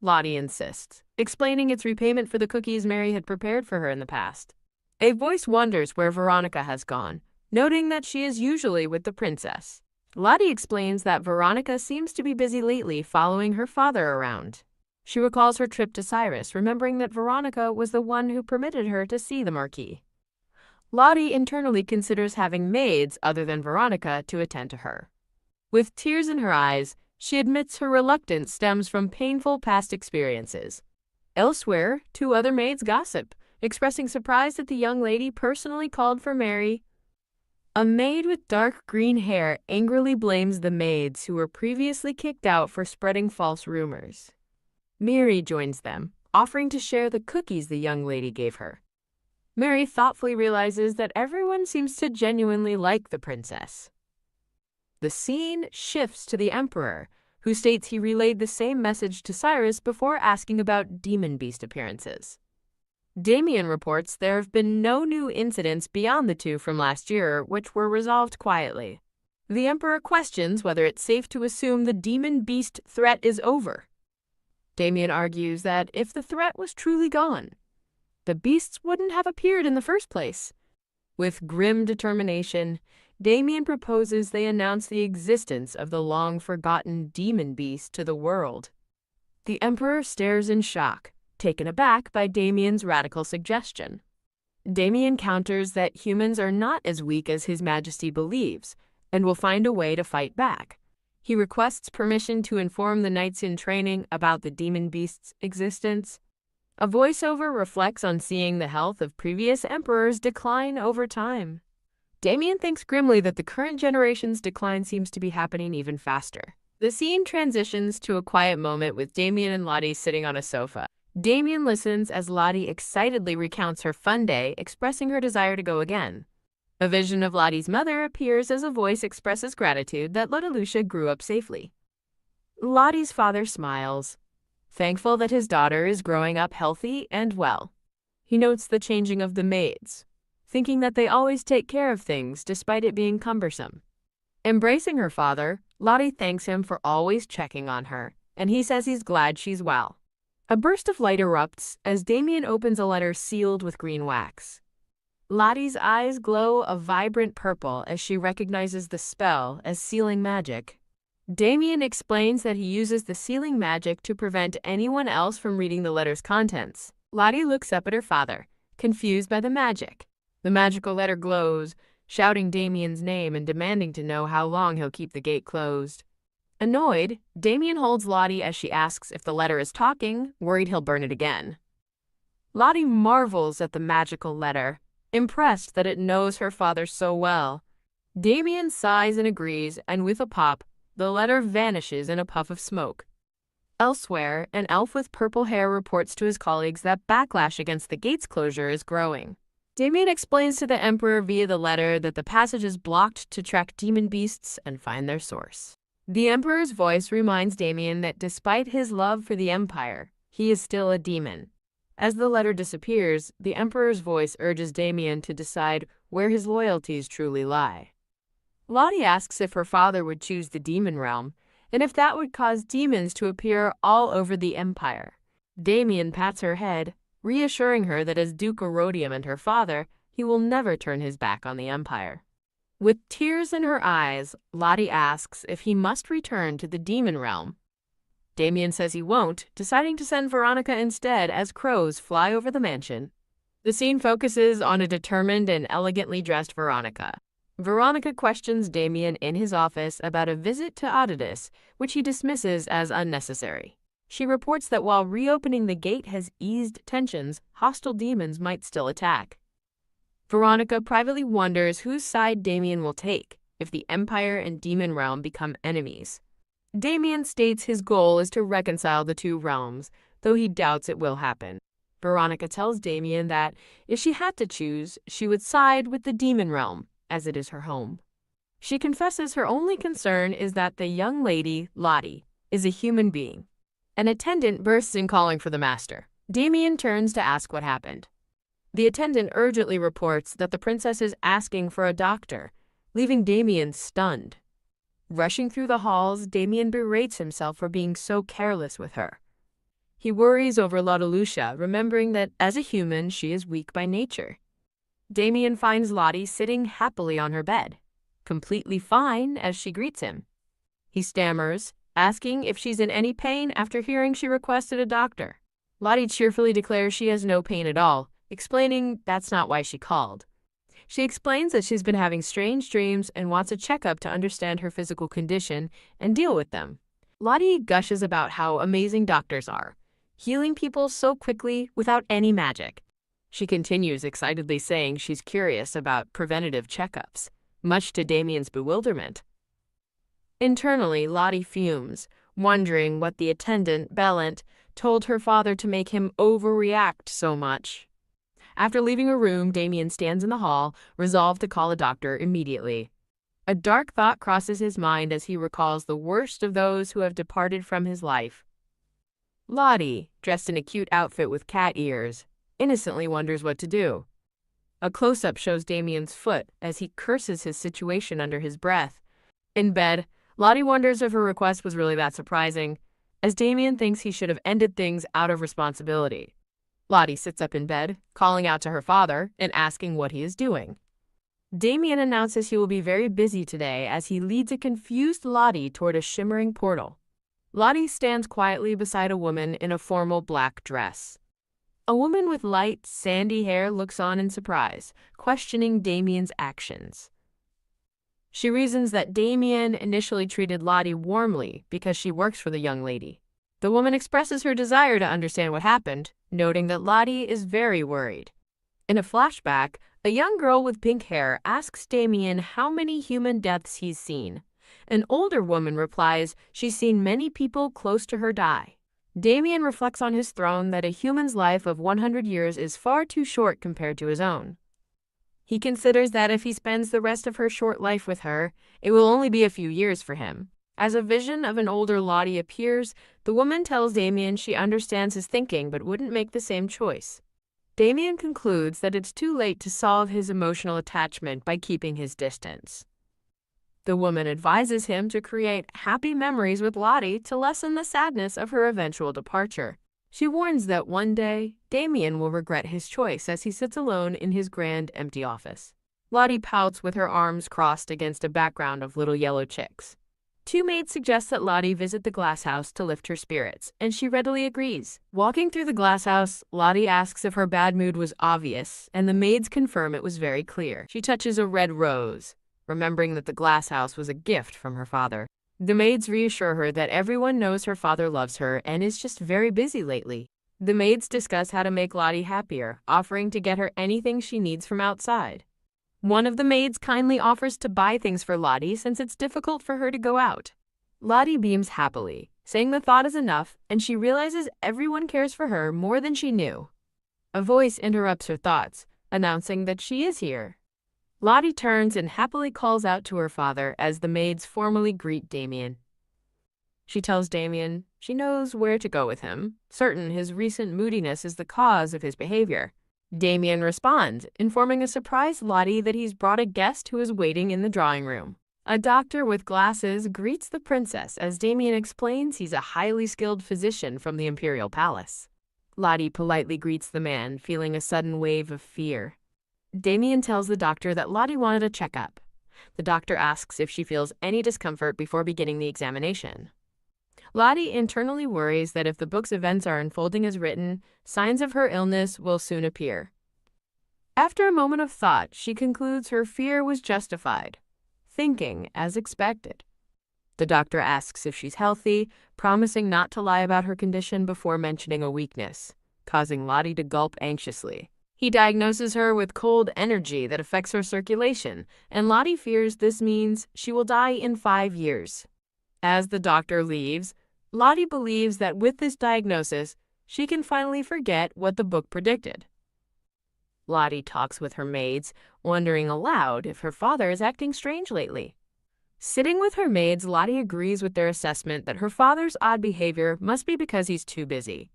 Lottie insists, explaining it's repayment for the cookies Mary had prepared for her in the past. A voice wonders where Veronica has gone, noting that she is usually with the princess. Lottie explains that Veronica seems to be busy lately following her father around. She recalls her trip to Cyrus, remembering that Veronica was the one who permitted her to see the Marquis. Lottie internally considers having maids other than Veronica to attend to her. With tears in her eyes, she admits her reluctance stems from painful past experiences. Elsewhere, two other maids gossip, expressing surprise that the young lady personally called for Mary. A maid with dark green hair angrily blames the maids who were previously kicked out for spreading false rumors. Mary joins them, offering to share the cookies the young lady gave her. Mary thoughtfully realizes that everyone seems to genuinely like the princess. The scene shifts to the emperor, who states he relayed the same message to Cyrus before asking about demon beast appearances. Damien reports there have been no new incidents beyond the two from last year, which were resolved quietly. The emperor questions whether it's safe to assume the demon beast threat is over. Damien argues that if the threat was truly gone, the beasts wouldn't have appeared in the first place. With grim determination, Damien proposes they announce the existence of the long-forgotten demon beast to the world. The emperor stares in shock, taken aback by Damien's radical suggestion. Damien counters that humans are not as weak as His Majesty believes, and will find a way to fight back. He requests permission to inform the knights in training about the demon beast's existence. A voiceover reflects on seeing the health of previous emperors decline over time. Damien thinks grimly that the current generation's decline seems to be happening even faster. The scene transitions to a quiet moment with Damien and Lottie sitting on a sofa. Damien listens as Lottie excitedly recounts her fun day, expressing her desire to go again. A vision of Lottie's mother appears as a voice expresses gratitude that Lottalucia grew up safely. Lottie's father smiles, thankful that his daughter is growing up healthy and well. He notes the changing of the maids, thinking that they always take care of things despite it being cumbersome. Embracing her father, Lottie thanks him for always checking on her, and he says he's glad she's well. A burst of light erupts as Damien opens a letter sealed with green wax. Lottie's eyes glow a vibrant purple as she recognizes the spell as sealing magic. Damien explains that he uses the sealing magic to prevent anyone else from reading the letter's contents. Lottie looks up at her father, confused by the magic. The magical letter glows, shouting Damien's name and demanding to know how long he'll keep the gate closed. Annoyed, Damien holds Lottie as she asks if the letter is talking, worried he'll burn it again. Lottie marvels at the magical letter, impressed that it knows her father so well. Damien sighs and agrees, and with a pop, the letter vanishes in a puff of smoke. Elsewhere, an elf with purple hair reports to his colleagues that backlash against the gate's closure is growing. Damien explains to the emperor via the letter that the passage is blocked to track demon beasts and find their source. The emperor's voice reminds Damien that despite his love for the empire, he is still a demon. As the letter disappears, the emperor's voice urges Damien to decide where his loyalties truly lie. Lottie asks if her father would choose the demon realm, and if that would cause demons to appear all over the empire. Damien pats her head, reassuring her that as Duke Erodium and her father, he will never turn his back on the empire. With tears in her eyes, Lottie asks if he must return to the demon realm. Damien says he won't, deciding to send Veronica instead as crows fly over the mansion. The scene focuses on a determined and elegantly dressed Veronica. Veronica questions Damien in his office about a visit to Auditus, which he dismisses as unnecessary. She reports that while reopening the gate has eased tensions, hostile demons might still attack. Veronica privately wonders whose side Damien will take if the Empire and Demon Realm become enemies. Damien states his goal is to reconcile the two realms, though he doubts it will happen. Veronica tells Damien that if she had to choose, she would side with the demon realm, as it is her home. She confesses her only concern is that the young lady, Lottie, is a human being. An attendant bursts in calling for the master. Damien turns to ask what happened. The attendant urgently reports that the princess is asking for a doctor, leaving Damien stunned. Rushing through the halls, Damien berates himself for being so careless with her. He worries over Lottalucia, remembering that as a human, she is weak by nature. Damien finds Lottie sitting happily on her bed, completely fine as she greets him. He stammers, asking if she's in any pain after hearing she requested a doctor. Lottie cheerfully declares she has no pain at all, explaining that's not why she called. She explains that she's been having strange dreams and wants a checkup to understand her physical condition and deal with them. Lottie gushes about how amazing doctors are, healing people so quickly without any magic. She continues excitedly saying she's curious about preventative checkups, much to Damien's bewilderment. Internally, Lottie fumes, wondering what the attendant, Bellant, told her father to make him overreact so much. After leaving her room, Damien stands in the hall, resolved to call a doctor immediately. A dark thought crosses his mind as he recalls the worst of those who have departed from his life. Lottie, dressed in a cute outfit with cat ears, innocently wonders what to do. A close-up shows Damien's foot as he curses his situation under his breath. In bed, Lottie wonders if her request was really that surprising, as Damien thinks he should have ended things out of responsibility. Lottie sits up in bed, calling out to her father and asking what he is doing. Damien announces he will be very busy today as he leads a confused Lottie toward a shimmering portal. Lottie stands quietly beside a woman in a formal black dress. A woman with light, sandy hair looks on in surprise, questioning Damien's actions. She reasons that Damien initially treated Lottie warmly because she works for the young lady. The woman expresses her desire to understand what happened, noting that Lottie is very worried. In a flashback, a young girl with pink hair asks Damien how many human deaths he's seen. An older woman replies she's seen many people close to her die. Damien reflects on his throne that a human's life of 100 years is far too short compared to his own. He considers that if he spends the rest of her short life with her, it will only be a few years for him. As a vision of an older Lottie appears, the woman tells Damien she understands his thinking but wouldn't make the same choice. Damien concludes that it's too late to solve his emotional attachment by keeping his distance. The woman advises him to create happy memories with Lottie to lessen the sadness of her eventual departure. She warns that one day, Damien will regret his choice as he sits alone in his grand, empty office. Lottie pouts with her arms crossed against a background of little yellow chicks. Two maids suggest that Lottie visit the glass house to lift her spirits, and she readily agrees. Walking through the glass house, Lottie asks if her bad mood was obvious, and the maids confirm it was very clear. She touches a red rose, remembering that the glass house was a gift from her father. The maids reassure her that everyone knows her father loves her and is just very busy lately. The maids discuss how to make Lottie happier, offering to get her anything she needs from outside. One of the maids kindly offers to buy things for Lottie since it's difficult for her to go out. Lottie beams happily, saying the thought is enough, and she realizes everyone cares for her more than she knew. A voice interrupts her thoughts, announcing that she is here. Lottie turns and happily calls out to her father as the maids formally greet Damien. She tells Damien she knows where to go with him, certain his recent moodiness is the cause of his behavior. Damien responds, informing a surprised Lottie that he's brought a guest who is waiting in the drawing room. A doctor with glasses greets the princess as Damien explains he's a highly skilled physician from the imperial palace. Lottie politely greets the man, feeling a sudden wave of fear. Damien tells the doctor that Lottie wanted a checkup. The doctor asks if she feels any discomfort before beginning the examination. Lottie internally worries that if the book's events are unfolding as written, signs of her illness will soon appear. After a moment of thought, she concludes her fear was justified, thinking as expected. The doctor asks if she's healthy, promising not to lie about her condition before mentioning a weakness, causing Lottie to gulp anxiously. He diagnoses her with cold energy that affects her circulation, and Lottie fears this means she will die in 5 years. As the doctor leaves, Lottie believes that with this diagnosis, she can finally forget what the book predicted. Lottie talks with her maids, wondering aloud if her father is acting strange lately. Sitting with her maids, Lottie agrees with their assessment that her father's odd behavior must be because he's too busy.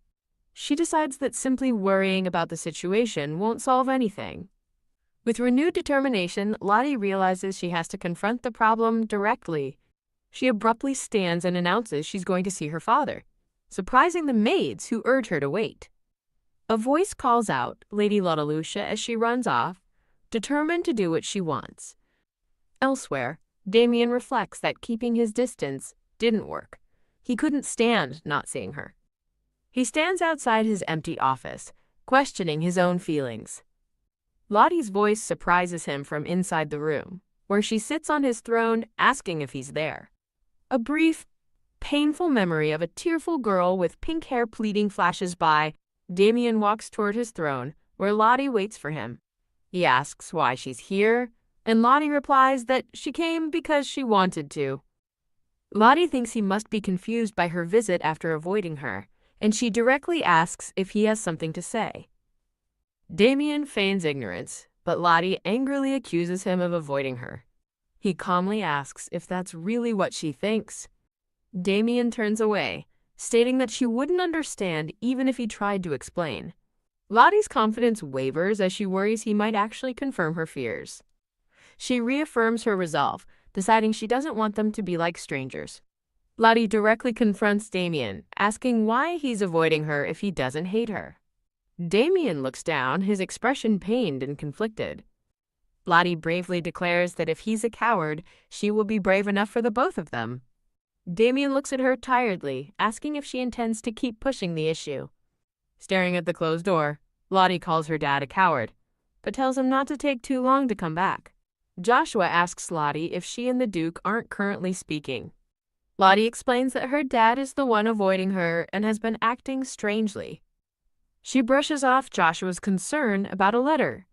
She decides that simply worrying about the situation won't solve anything. With renewed determination, Lottie realizes she has to confront the problem directly. She abruptly stands and announces she's going to see her father, surprising the maids who urge her to wait. A voice calls out Lady Lottalucia as she runs off, determined to do what she wants. Elsewhere, Damien reflects that keeping his distance didn't work. He couldn't stand not seeing her. He stands outside his empty office, questioning his own feelings. Lottie's voice surprises him from inside the room, where she sits on his throne asking if he's there. A brief, painful memory of a tearful girl with pink hair pleading flashes by. Damien walks toward his throne, where Lottie waits for him. He asks why she's here, and Lottie replies that she came because she wanted to. Lottie thinks he must be confused by her visit after avoiding her, and she directly asks if he has something to say. Damien feigns ignorance, but Lottie angrily accuses him of avoiding her. He calmly asks if that's really what she thinks. Damien turns away, stating that she wouldn't understand even if he tried to explain. Lottie's confidence wavers as she worries he might actually confirm her fears. She reaffirms her resolve, deciding she doesn't want them to be like strangers. Lottie directly confronts Damien, asking why he's avoiding her if he doesn't hate her. Damien looks down, his expression pained and conflicted. Lottie bravely declares that if he's a coward, she will be brave enough for the both of them. Damien looks at her tiredly, asking if she intends to keep pushing the issue. Staring at the closed door, Lottie calls her dad a coward, but tells him not to take too long to come back. Joshua asks Lottie if she and the Duke aren't currently speaking. Lottie explains that her dad is the one avoiding her and has been acting strangely. She brushes off Joshua's concern about a letter,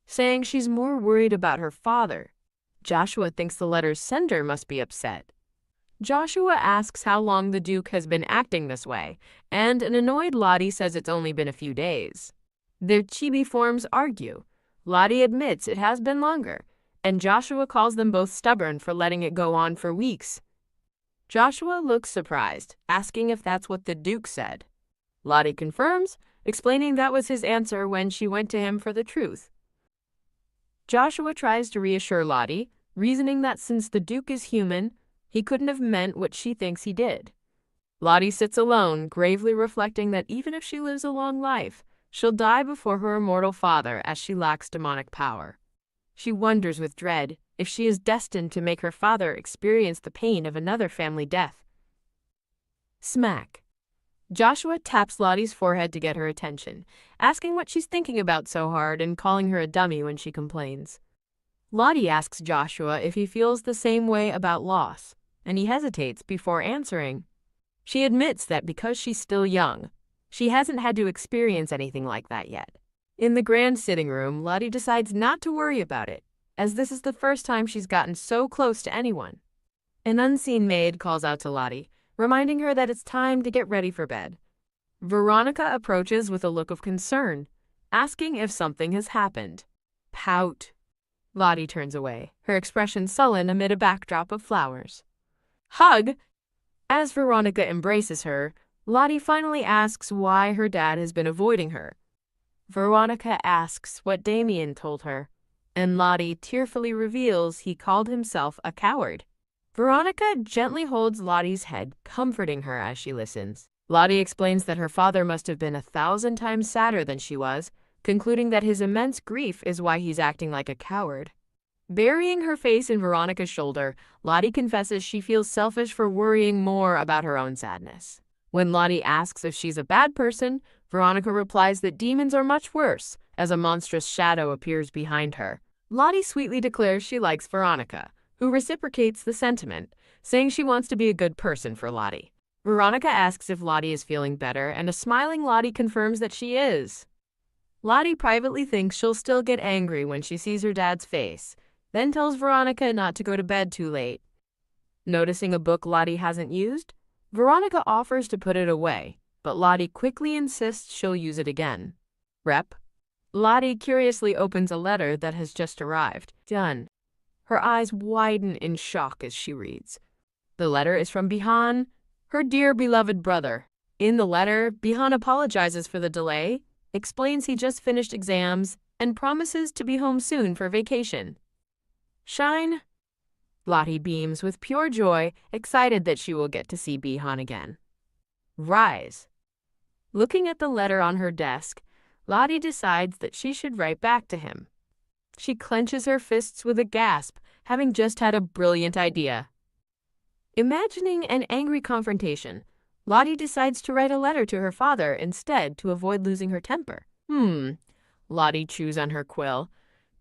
saying she's more worried about her father. Joshua thinks the letter's sender must be upset. Joshua asks how long the Duke has been acting this way, and an annoyed Lottie says it's only been a few days. Their chibi forms argue. Lottie admits it has been longer, and Joshua calls them both stubborn for letting it go on for weeks. Joshua looks surprised, asking if that's what the Duke said. Lottie confirms, explaining that was his answer when she went to him for the truth. Joshua tries to reassure Lottie, reasoning that since the Duke is human, he couldn't have meant what she thinks he did. Lottie sits alone, gravely reflecting that even if she lives a long life, she'll die before her immortal father as she lacks demonic power. She wonders with dread if she is destined to make her father experience the pain of another family death. Smack. Joshua taps Lottie's forehead to get her attention, asking what she's thinking about so hard and calling her a dummy when she complains. Lottie asks Joshua if he feels the same way about loss, and he hesitates before answering. She admits that because she's still young, she hasn't had to experience anything like that yet. In the grand sitting room, Lottie decides not to worry about it, as this is the first time she's gotten so close to anyone. An unseen maid calls out to Lottie, reminding her that it's time to get ready for bed. Veronica approaches with a look of concern, asking if something has happened. Pout. Lottie turns away, her expression sullen amid a backdrop of flowers. Hug. As Veronica embraces her, Lottie finally asks why her dad has been avoiding her. Veronica asks what Damien told her, and Lottie tearfully reveals he called himself a coward. Veronica gently holds Lottie's head, comforting her as she listens. Lottie explains that her father must have been 1,000 times sadder than she was, concluding that his immense grief is why he's acting like a coward. Burying her face in Veronica's shoulder, Lottie confesses she feels selfish for worrying more about her own sadness. When Lottie asks if she's a bad person, Veronica replies that demons are much worse, as a monstrous shadow appears behind her. Lottie sweetly declares she likes Veronica, who reciprocates the sentiment, saying she wants to be a good person for Lottie. Veronica asks if Lottie is feeling better, and a smiling Lottie confirms that she is. Lottie privately thinks she'll still get angry when she sees her dad's face, then tells Veronica not to go to bed too late. Noticing a book Lottie hasn't used, Veronica offers to put it away, but Lottie quickly insists she'll use it again. Rep. Lottie curiously opens a letter that has just arrived. Done. Her eyes widen in shock as she reads. The letter is from Bihan, her dear beloved brother. In the letter, Bihan apologizes for the delay, explains he just finished exams, and promises to be home soon for vacation. Shine. Lottie beams with pure joy, excited that she will get to see Bihan again. Rise. Looking at the letter on her desk, Lottie decides that she should write back to him. She clenches her fists with a gasp, having just had a brilliant idea. Imagining an angry confrontation, Lottie decides to write a letter to her father instead to avoid losing her temper. Lottie chews on her quill,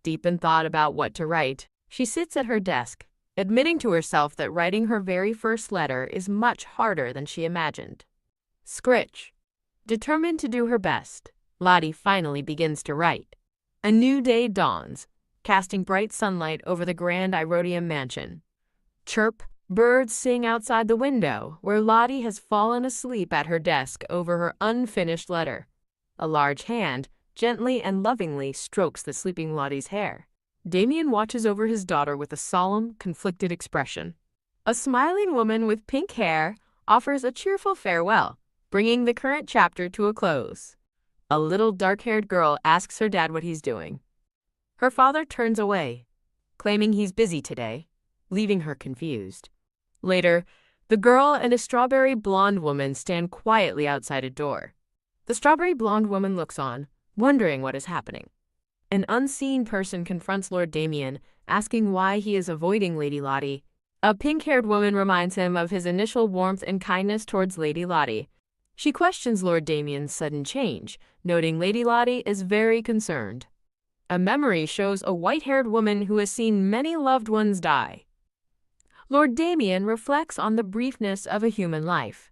deep in thought about what to write. She sits at her desk, admitting to herself that writing her very first letter is much harder than she imagined. Scritch. Determined to do her best, Lottie finally begins to write. A new day dawns, casting bright sunlight over the grand Irodium mansion. Chirp, birds sing outside the window, where Lottie has fallen asleep at her desk over her unfinished letter. A large hand gently and lovingly strokes the sleeping Lottie's hair. Damien watches over his daughter with a solemn, conflicted expression. A smiling woman with pink hair offers a cheerful farewell, bringing the current chapter to a close. A little dark-haired girl asks her dad what he's doing. Her father turns away, claiming he's busy today, leaving her confused. Later, the girl and a strawberry blonde woman stand quietly outside a door. The strawberry blonde woman looks on, wondering what is happening. An unseen person confronts Lord Damien, asking why he is avoiding Lady Lottie. A pink-haired woman reminds him of his initial warmth and kindness towards Lady Lottie. She questions Lord Damien's sudden change, noting Lady Lottie is very concerned. A memory shows a white-haired woman who has seen many loved ones die. Lord Damien reflects on the briefness of a human life.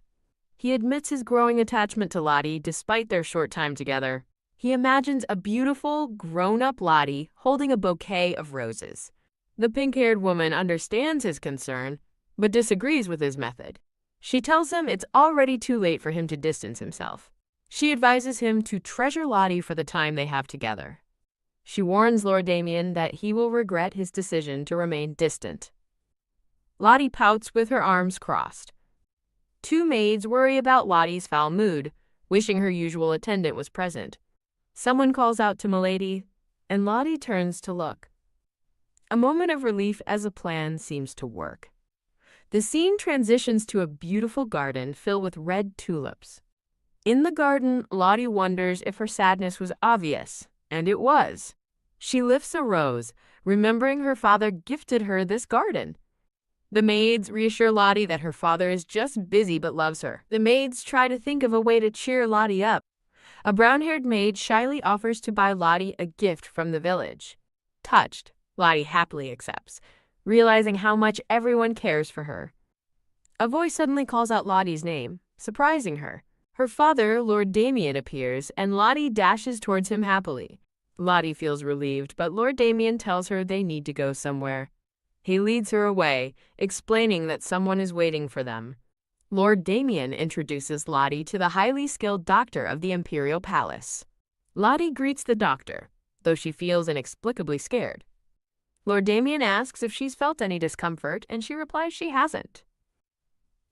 He admits his growing attachment to Lottie despite their short time together. He imagines a beautiful, grown-up Lottie holding a bouquet of roses. The pink-haired woman understands his concern, but disagrees with his method. She tells him it's already too late for him to distance himself. She advises him to treasure Lottie for the time they have together. She warns Lord Damien that he will regret his decision to remain distant. Lottie pouts with her arms crossed. Two maids worry about Lottie's foul mood, wishing her usual attendant was present. Someone calls out to Milady, and Lottie turns to look. A moment of relief as a plan seems to work. The scene transitions to a beautiful garden filled with red tulips. In the garden, Lottie wonders if her sadness was obvious, and it was. She lifts a rose, remembering her father gifted her this garden. The maids reassure Lottie that her father is just busy but loves her. The maids try to think of a way to cheer Lottie up. A brown-haired maid shyly offers to buy Lottie a gift from the village. Touched, Lottie happily accepts, realizing how much everyone cares for her. A voice suddenly calls out Lottie's name, surprising her. Her father, Lord Damien, appears, and Lottie dashes towards him happily. Lottie feels relieved, but Lord Damien tells her they need to go somewhere. He leads her away, explaining that someone is waiting for them. Lord Damien introduces Lottie to the highly skilled doctor of the Imperial Palace. Lottie greets the doctor, though she feels inexplicably scared. Lord Damien asks if she's felt any discomfort, and she replies she hasn't.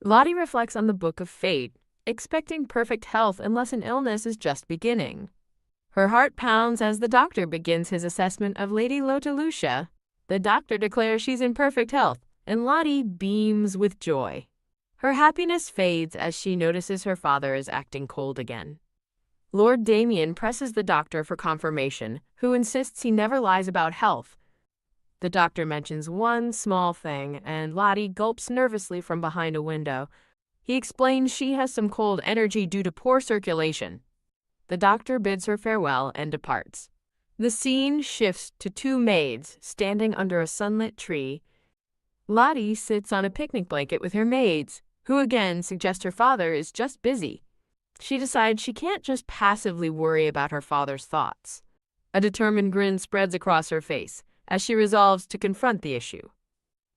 Lottie reflects on the Book of Fate, expecting perfect health unless an illness is just beginning. Her heart pounds as the doctor begins his assessment of Lady Lotalucia. The doctor declares she's in perfect health, and Lottie beams with joy. Her happiness fades as she notices her father is acting cold again. Lord Damien presses the doctor for confirmation, who insists he never lies about health. The doctor mentions one small thing, and Lottie gulps nervously from behind a window. He explains she has some cold energy due to poor circulation. The doctor bids her farewell and departs. The scene shifts to two maids standing under a sunlit tree. Lottie sits on a picnic blanket with her maids, who again suggest her father is just busy. She decides she can't just passively worry about her father's thoughts. A determined grin spreads across her face as she resolves to confront the issue.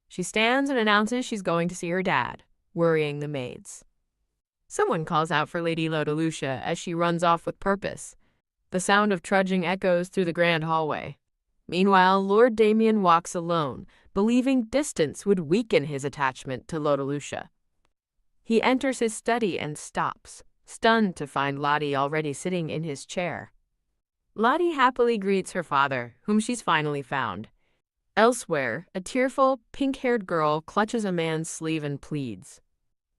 She stands and announces she's going to see her dad, worrying the maids. Someone calls out for Lady Lucia as she runs off with purpose. The sound of trudging echoes through the grand hallway. Meanwhile, Lord Damien walks alone, believing distance would weaken his attachment to Lucia. He enters his study and stops, stunned to find Lottie already sitting in his chair. Lottie happily greets her father, whom she's finally found. Elsewhere, a tearful, pink-haired girl clutches a man's sleeve and pleads.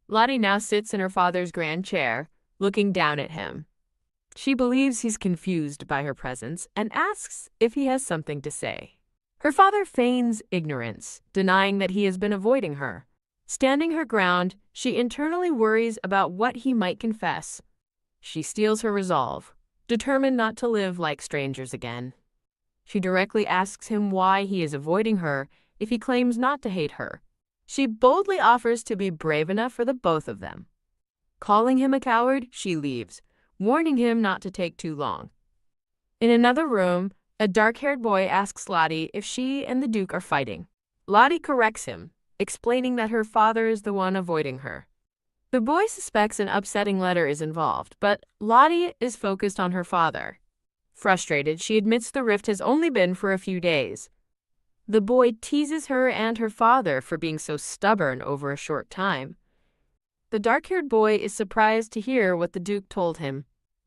Lottie now sits in her father's grand chair, looking down at him. She believes he's confused by her presence and asks if he has something to say. Her father feigns ignorance, denying that he has been avoiding her. Standing her ground, she internally worries about what he might confess. She steels her resolve, determined not to live like strangers again. She directly asks him why he is avoiding her if he claims not to hate her. She boldly offers to be brave enough for the both of them. Calling him a coward, she leaves, warning him not to take too long. In another room, a dark-haired boy asks Lottie if she and the Duke are fighting. Lottie corrects him, explaining that her father is the one avoiding her. The boy suspects an upsetting letter is involved, but Lottie is focused on her father. Frustrated, she admits the rift has only been for a few days. The boy teases her and her father for being so stubborn over a short time. The dark-haired boy is surprised to hear what the Duke told him.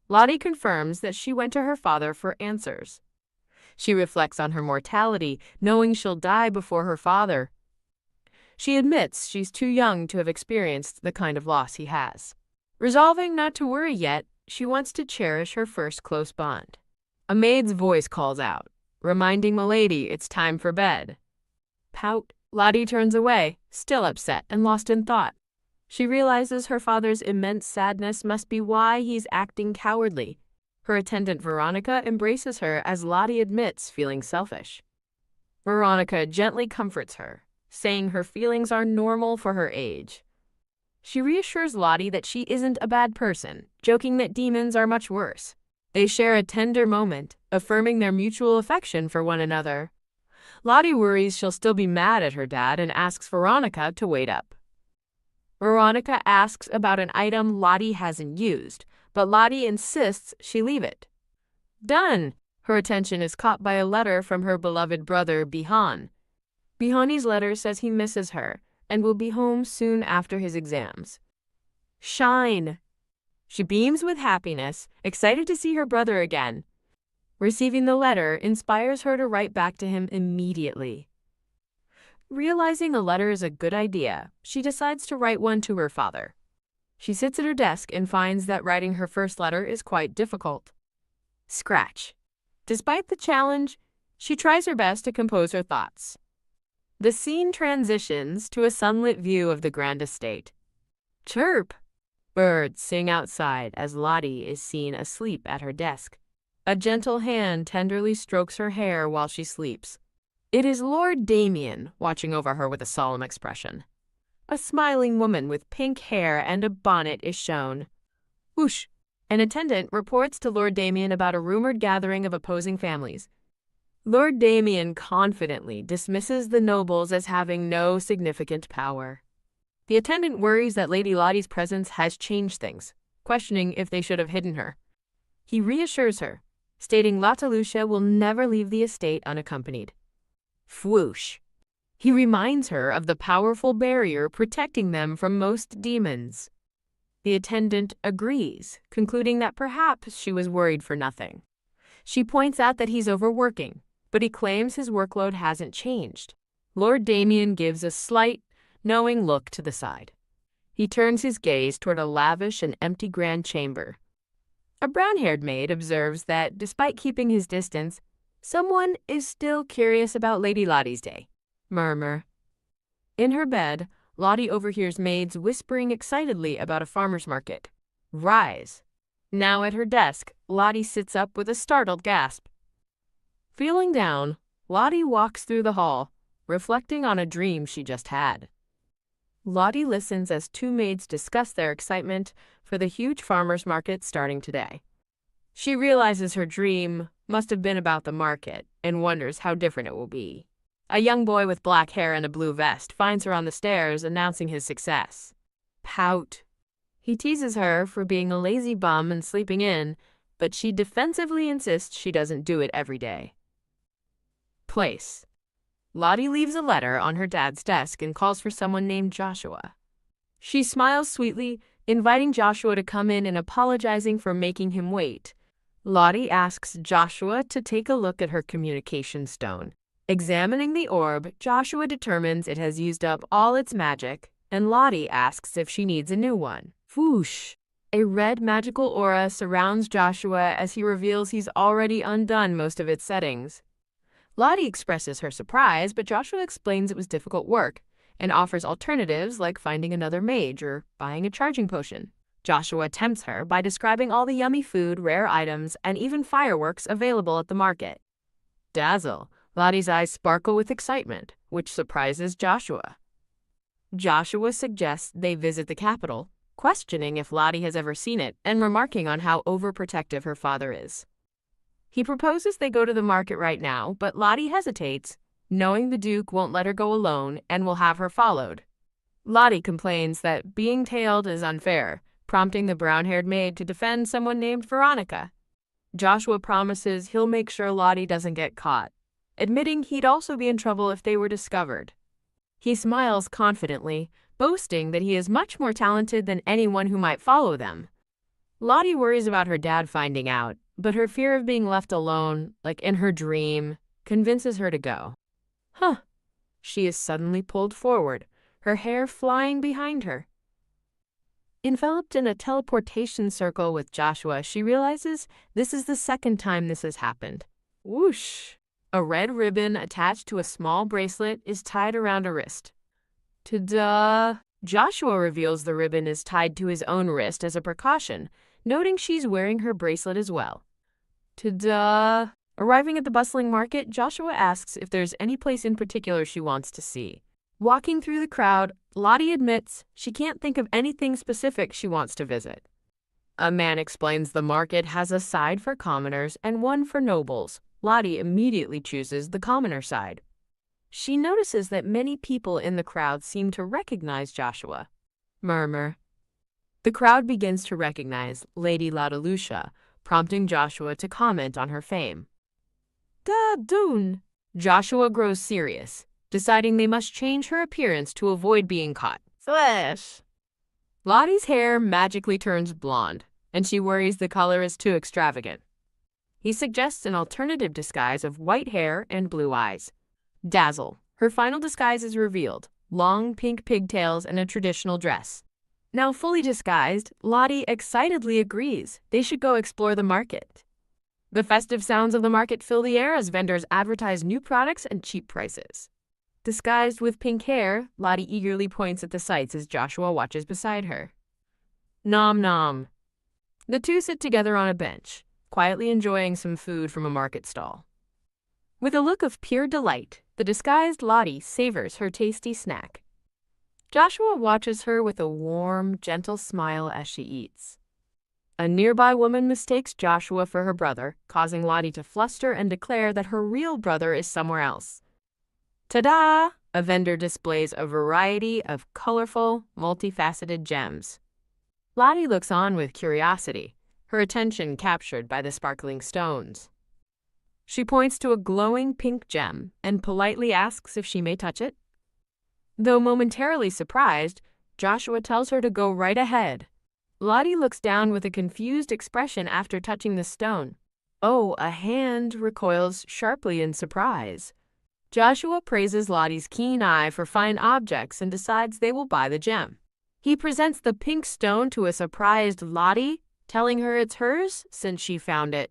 Lottie confirms that she went to her father for answers. She reflects on her mortality, knowing she'll die before her father. She admits she's too young to have experienced the kind of loss he has. Resolving not to worry yet, she wants to cherish her first close bond. A maid's voice calls out, reminding Milady it's time for bed. Pout, Lottie turns away, still upset and lost in thought. She realizes her father's immense sadness must be why he's acting cowardly. Her attendant Veronica embraces her as Lottie admits feeling selfish. Veronica gently comforts her, saying her feelings are normal for her age. She reassures Lottie that she isn't a bad person, joking that demons are much worse. They share a tender moment, affirming their mutual affection for one another. Lottie worries she'll still be mad at her dad and asks Veronica to wait up. Veronica asks about an item Lottie hasn't used, but Lottie insists she leave it. Done! Her attention is caught by a letter from her beloved brother, Bihan. Bihani's letter says he misses her and will be home soon after his exams. Shine! She beams with happiness, excited to see her brother again. Receiving the letter inspires her to write back to him immediately. Realizing a letter is a good idea, she decides to write one to her father. She sits at her desk and finds that writing her first letter is quite difficult. Scratch. Despite the challenge, she tries her best to compose her thoughts. The scene transitions to a sunlit view of the grand estate. Chirp! Birds sing outside as Lottie is seen asleep at her desk. A gentle hand tenderly strokes her hair while she sleeps. It is Lord Damien watching over her with a solemn expression. A smiling woman with pink hair and a bonnet is shown. Whoosh! An attendant reports to Lord Damien about a rumored gathering of opposing families. Lord Damien confidently dismisses the nobles as having no significant power. The attendant worries that Lady Lottie's presence has changed things, questioning if they should have hidden her. He reassures her, stating Lucia will never leave the estate unaccompanied. Whoosh! He reminds her of the powerful barrier protecting them from most demons. The attendant agrees, concluding that perhaps she was worried for nothing. She points out that he's overworking, but he claims his workload hasn't changed. Lord Damien gives a slight, knowing look to the side. He turns his gaze toward a lavish and empty grand chamber. A brown-haired maid observes that, despite keeping his distance, someone is still curious about Lady Lottie's day. Murmur. In her bed, Lottie overhears maids whispering excitedly about a farmer's market. Rise. Now at her desk, Lottie sits up with a startled gasp. Feeling down, Lottie walks through the hall, reflecting on a dream she just had. Lottie listens as two maids discuss their excitement for the huge farmer's market starting today. She realizes her dream must have been about the market and wonders how different it will be. A young boy with black hair and a blue vest finds her on the stairs announcing his success. Pout. He teases her for being a lazy bum and sleeping in, but she defensively insists she doesn't do it every day. Place. Lottie leaves a letter on her dad's desk and calls for someone named Joshua. She smiles sweetly, inviting Joshua to come in and apologizing for making him wait. Lottie asks Joshua to take a look at her communication stone. Examining the orb, Joshua determines it has used up all its magic, and Lottie asks if she needs a new one. Whoosh! A red magical aura surrounds Joshua as he reveals he's already undone most of its settings. Lottie expresses her surprise, but Joshua explains it was difficult work and offers alternatives like finding another mage or buying a charging potion. Joshua tempts her by describing all the yummy food, rare items, and even fireworks available at the market. Dazzle! Lottie's eyes sparkle with excitement, which surprises Joshua. Joshua suggests they visit the capital, questioning if Lottie has ever seen it and remarking on how overprotective her father is. He proposes they go to the market right now, but Lottie hesitates, knowing the Duke won't let her go alone and will have her followed. Lottie complains that being tailed is unfair, prompting the brown-haired maid to defend someone named Veronica. Joshua promises he'll make sure Lottie doesn't get caught, admitting he'd also be in trouble if they were discovered. He smiles confidently, boasting that he is much more talented than anyone who might follow them. Lottie worries about her dad finding out, but her fear of being left alone, like in her dream, convinces her to go. She is suddenly pulled forward, her hair flying behind her. Enveloped in a teleportation circle with Joshua, she realizes this is the second time this has happened. Whoosh! A red ribbon attached to a small bracelet is tied around a wrist. Ta-da! Joshua reveals the ribbon is tied to his own wrist as a precaution, noting she's wearing her bracelet as well. Ta-da! Arriving at the bustling market, Joshua asks if there's any place in particular she wants to see. Walking through the crowd, Lottie admits she can't think of anything specific she wants to visit. A man explains the market has a side for commoners and one for nobles. Lottie immediately chooses the commoner side. She notices that many people in the crowd seem to recognize Joshua. Murmur. The crowd begins to recognize Lady Laudalucia, prompting Joshua to comment on her fame. Da-doon! Joshua grows serious, deciding they must change her appearance to avoid being caught. Slash! Lottie's hair magically turns blonde, and she worries the color is too extravagant. He suggests an alternative disguise of white hair and blue eyes. Dazzle. Her final disguise is revealed, long pink pigtails and a traditional dress. Now fully disguised, Lottie excitedly agrees they should go explore the market. The festive sounds of the market fill the air as vendors advertise new products and cheap prices. Disguised with pink hair, Lottie eagerly points at the sights as Joshua watches beside her. Nom nom. The two sit together on a bench, quietly enjoying some food from a market stall. With a look of pure delight, the disguised Lottie savors her tasty snack. Joshua watches her with a warm, gentle smile as she eats. A nearby woman mistakes Joshua for her brother, causing Lottie to fluster and declare that her real brother is somewhere else. Ta-da! A vendor displays a variety of colorful, multifaceted gems. Lottie looks on with curiosity, her attention captured by the sparkling stones. She points to a glowing pink gem and politely asks if she may touch it. Though momentarily surprised, Joshua tells her to go right ahead. Lottie looks down with a confused expression after touching the stone. Oh, a hand recoils sharply in surprise. Joshua praises Lottie's keen eye for fine objects and decides they will buy the gem. He presents the pink stone to a surprised Lottie, telling her it's hers since she found it.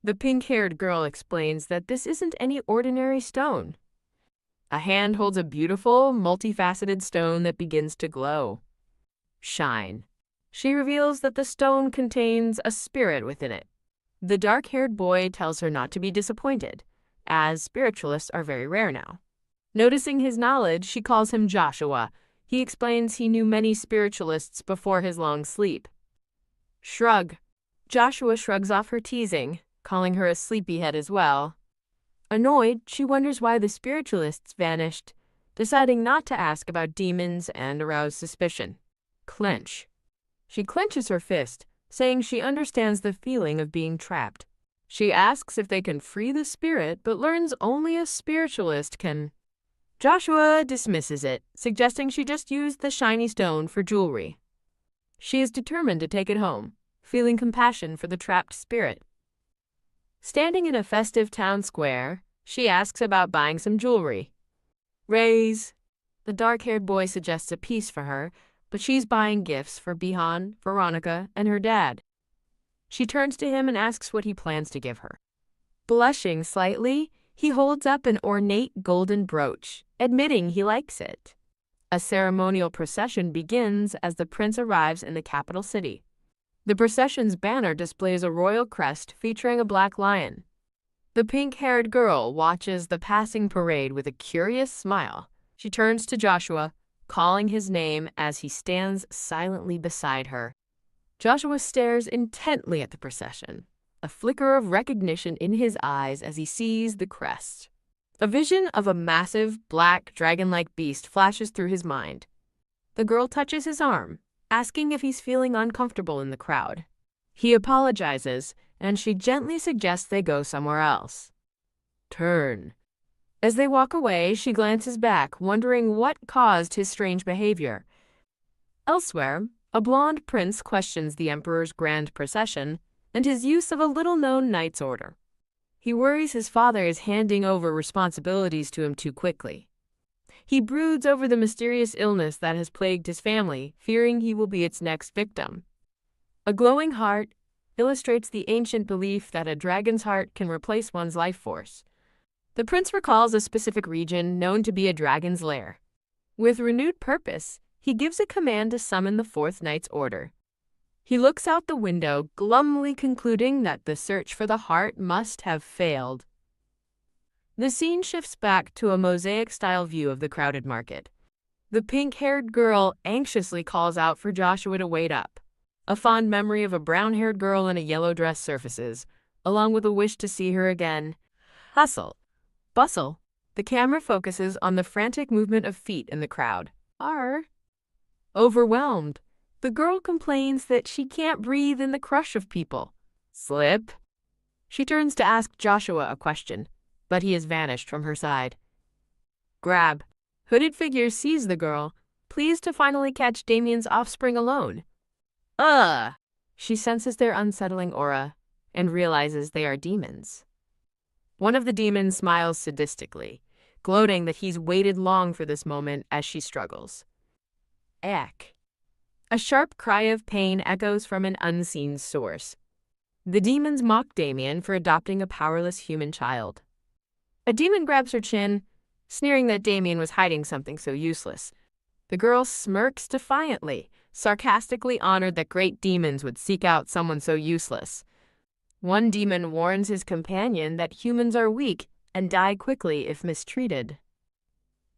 The pink-haired girl explains that this isn't any ordinary stone. A hand holds a beautiful, multifaceted stone that begins to glow. Shine. She reveals that the stone contains a spirit within it. The dark-haired boy tells her not to be disappointed, as spiritualists are very rare now. Noticing his knowledge, she calls him Joshua. He explains he knew many spiritualists before his long sleep. Shrug. Joshua shrugs off her teasing, calling her a sleepyhead as well. Annoyed, she wonders why the spiritualists vanished, deciding not to ask about demons and arouse suspicion. Clench. She clenches her fist, saying she understands the feeling of being trapped. She asks if they can free the spirit, but learns only a spiritualist can. Joshua dismisses it, suggesting she just use the shiny stone for jewelry. She is determined to take it home, feeling compassion for the trapped spirit. Standing in a festive town square, she asks about buying some jewelry. Raise. The dark-haired boy suggests a piece for her, but she's buying gifts for Bihan, Veronica, and her dad. She turns to him and asks what he plans to give her. Blushing slightly, he holds up an ornate golden brooch, admitting he likes it. A ceremonial procession begins as the prince arrives in the capital city. The procession's banner displays a royal crest featuring a black lion. The pink-haired girl watches the passing parade with a curious smile. She turns to Joshua, calling his name as he stands silently beside her. Joshua stares intently at the procession, a flicker of recognition in his eyes as he sees the crest. A vision of a massive, black, dragon-like beast flashes through his mind. The girl touches his arm, asking if he's feeling uncomfortable in the crowd. He apologizes, and she gently suggests they go somewhere else. Turn. As they walk away, she glances back, wondering what caused his strange behavior. Elsewhere, a blonde prince questions the emperor's grand procession and his use of a little-known knight's order. He worries his father is handing over responsibilities to him too quickly. He broods over the mysterious illness that has plagued his family, fearing he will be its next victim. A glowing heart illustrates the ancient belief that a dragon's heart can replace one's life force. The prince recalls a specific region known to be a dragon's lair. With renewed purpose, he gives a command to summon the fourth knight's order. He looks out the window, glumly concluding that the search for the heart must have failed. The scene shifts back to a mosaic-style view of the crowded market. The pink-haired girl anxiously calls out for Joshua to wait up. A fond memory of a brown-haired girl in a yellow dress surfaces, along with a wish to see her again. Hustle. Bustle. The camera focuses on the frantic movement of feet in the crowd. Overwhelmed, the girl complains that she can't breathe in the crush of people. Slip. She turns to ask Joshua a question, but he has vanished from her side. Grab. Hooded figure sees the girl, pleased to finally catch Damien's offspring alone. She senses their unsettling aura and realizes they are demons. One of the demons smiles sadistically, gloating that he's waited long for this moment as she struggles. Eck. A sharp cry of pain echoes from an unseen source. The demons mock Damien for adopting a powerless human child. A demon grabs her chin, sneering that Damien was hiding something so useless. The girl smirks defiantly, sarcastically honored that great demons would seek out someone so useless. One demon warns his companion that humans are weak and die quickly if mistreated.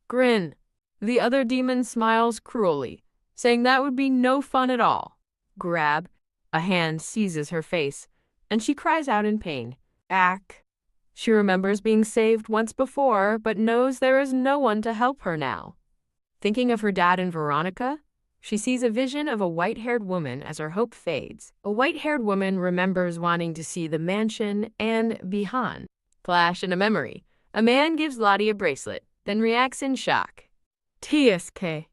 Grin. The other demon smiles cruelly, saying that would be no fun at all. Grab. A hand seizes her face, and she cries out in pain. Ack. She remembers being saved once before, but knows there is no one to help her now. Thinking of her dad and Veronica, she sees a vision of a white-haired woman as her hope fades. A white-haired woman remembers wanting to see the mansion and Bihan. Flash in a memory. A man gives Lottie a bracelet, then reacts in shock. TSK.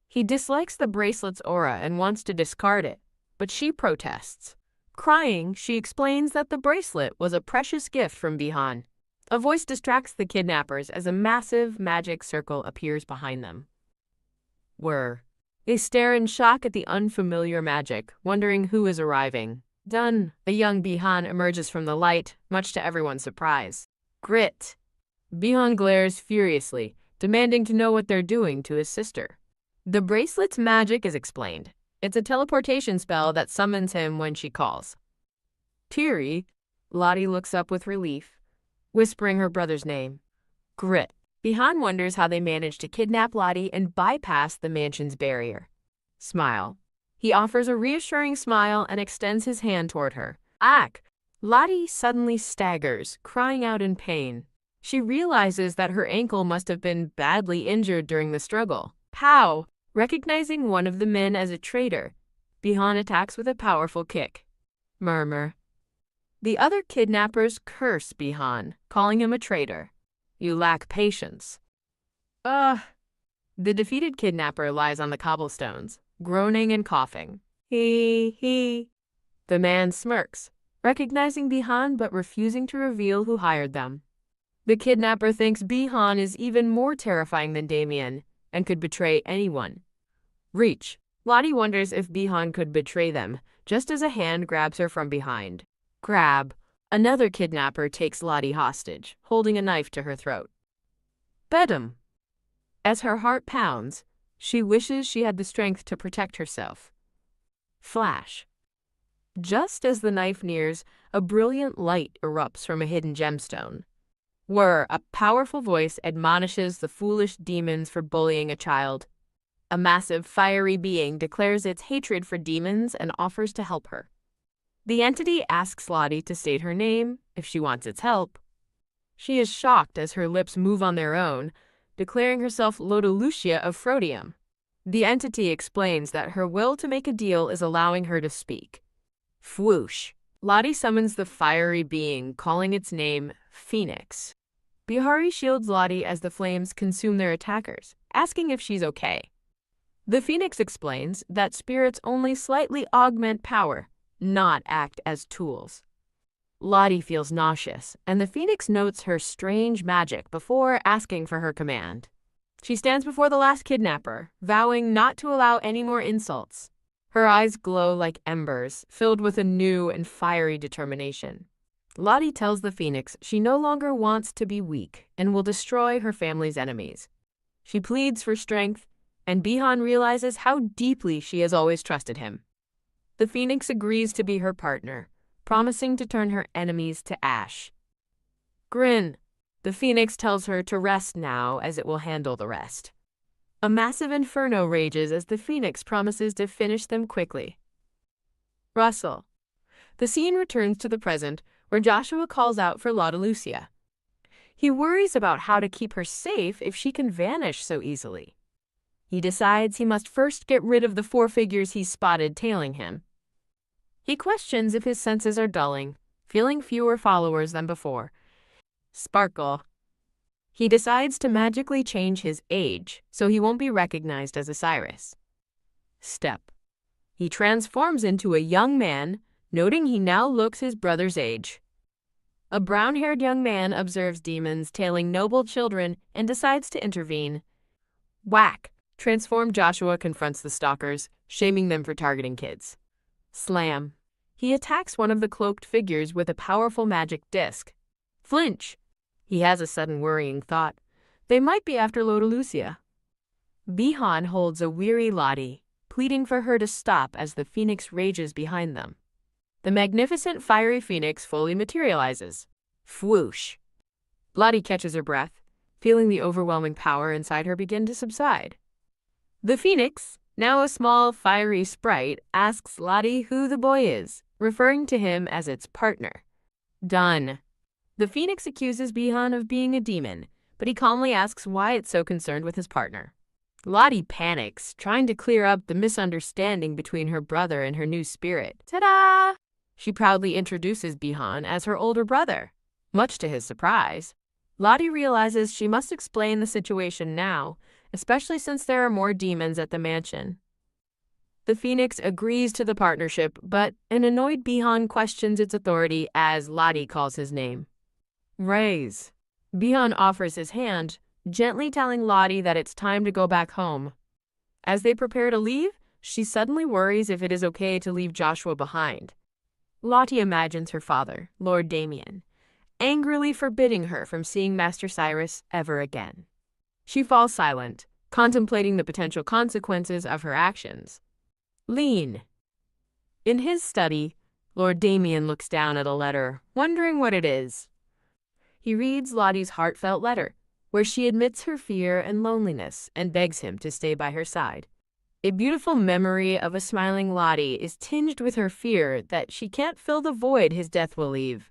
He dislikes the bracelet's aura and wants to discard it, but she protests. Crying, she explains that the bracelet was a precious gift from Bihan. A voice distracts the kidnappers as a massive magic circle appears behind them. They stare in shock at the unfamiliar magic, wondering who is arriving. Done. A young Bihan emerges from the light, much to everyone's surprise. Grit. Bihan glares furiously, demanding to know what they're doing to his sister. The bracelet's magic is explained. It's a teleportation spell that summons him when she calls. Teary. Lottie looks up with relief, whispering her brother's name. Grit. Bihan wonders how they managed to kidnap Lottie and bypass the mansion's barrier. Smile. He offers a reassuring smile and extends his hand toward her. Ack! Lottie suddenly staggers, crying out in pain. She realizes that her ankle must have been badly injured during the struggle. Pow! Recognizing one of the men as a traitor, Bihan attacks with a powerful kick. Murmur. The other kidnappers curse Bihan, calling him a traitor. You lack patience. Ugh. The defeated kidnapper lies on the cobblestones, groaning and coughing. He. The man smirks, recognizing Bihan but refusing to reveal who hired them. The kidnapper thinks Bihan is even more terrifying than Damien and could betray anyone. Reach. Lottie wonders if Bihan could betray them, just as a hand grabs her from behind. Grab. Another kidnapper takes Lottie hostage, holding a knife to her throat. Bedum. As her heart pounds, she wishes she had the strength to protect herself. Flash. Just as the knife nears, a brilliant light erupts from a hidden gemstone. Whir, a powerful voice admonishes the foolish demons for bullying a child. A massive, fiery being declares its hatred for demons and offers to help her. The entity asks Lottie to state her name if she wants its help. She is shocked as her lips move on their own, declaring herself Lodalucia of Frodium. The entity explains that her will to make a deal is allowing her to speak. Whoosh. Lottie summons the fiery being, calling its name Phoenix. Bihari shields Lottie as the flames consume their attackers, asking if she's okay. The Phoenix explains that spirits only slightly augment power, not act as tools. Lottie feels nauseous, and the Phoenix notes her strange magic before asking for her command. She stands before the last kidnapper, vowing not to allow any more insults. Her eyes glow like embers, filled with a new and fiery determination. Lottie tells the Phoenix she no longer wants to be weak and will destroy her family's enemies. She pleads for strength, and Bihan realizes how deeply she has always trusted him. The Phoenix agrees to be her partner, promising to turn her enemies to ash. Grin. The Phoenix tells her to rest now, as it will handle the rest. A massive inferno rages as the Phoenix promises to finish them quickly. Russell. The scene returns to the present, where Joshua calls out for Lodalucia. He worries about how to keep her safe if she can vanish so easily. He decides he must first get rid of the 4 figures he's spotted tailing him. He questions if his senses are dulling, feeling fewer followers than before. Sparkle. He decides to magically change his age so he won't be recognized as Osiris. Step. He transforms into a young man, noting he now looks his brother's age. A brown-haired young man observes demons tailing noble children and decides to intervene. Whack. Transformed Joshua confronts the stalkers, shaming them for targeting kids. Slam. He attacks one of the cloaked figures with a powerful magic disc. Flinch. He has a sudden worrying thought. They might be after Lodalucia. Bihan holds a weary Lottie, pleading for her to stop as the Phoenix rages behind them. The magnificent fiery Phoenix fully materializes. Whoosh. Lottie catches her breath, feeling the overwhelming power inside her begin to subside. The Phoenix, now a small, fiery sprite, asks Lottie who the boy is, referring to him as its partner. Done. The Phoenix accuses Bihan of being a demon, but he calmly asks why it's so concerned with his partner. Lottie panics, trying to clear up the misunderstanding between her brother and her new spirit. Ta-da! She proudly introduces Bihan as her older brother. Much to his surprise, Lottie realizes she must explain the situation now, especially since there are more demons at the mansion. The Phoenix agrees to the partnership, but an annoyed Bihan questions its authority as Lottie calls his name. Raise. Bihan offers his hand, gently telling Lottie that it's time to go back home. As they prepare to leave, she suddenly worries if it is okay to leave Joshua behind. Lottie imagines her father, Lord Damien, angrily forbidding her from seeing Master Cyrus ever again. She falls silent, contemplating the potential consequences of her actions. Lean. In his study, Lord Damien looks down at a letter, wondering what it is. He reads Lottie's heartfelt letter, where she admits her fear and loneliness and begs him to stay by her side. A beautiful memory of a smiling Lottie is tinged with her fear that she can't fill the void his death will leave.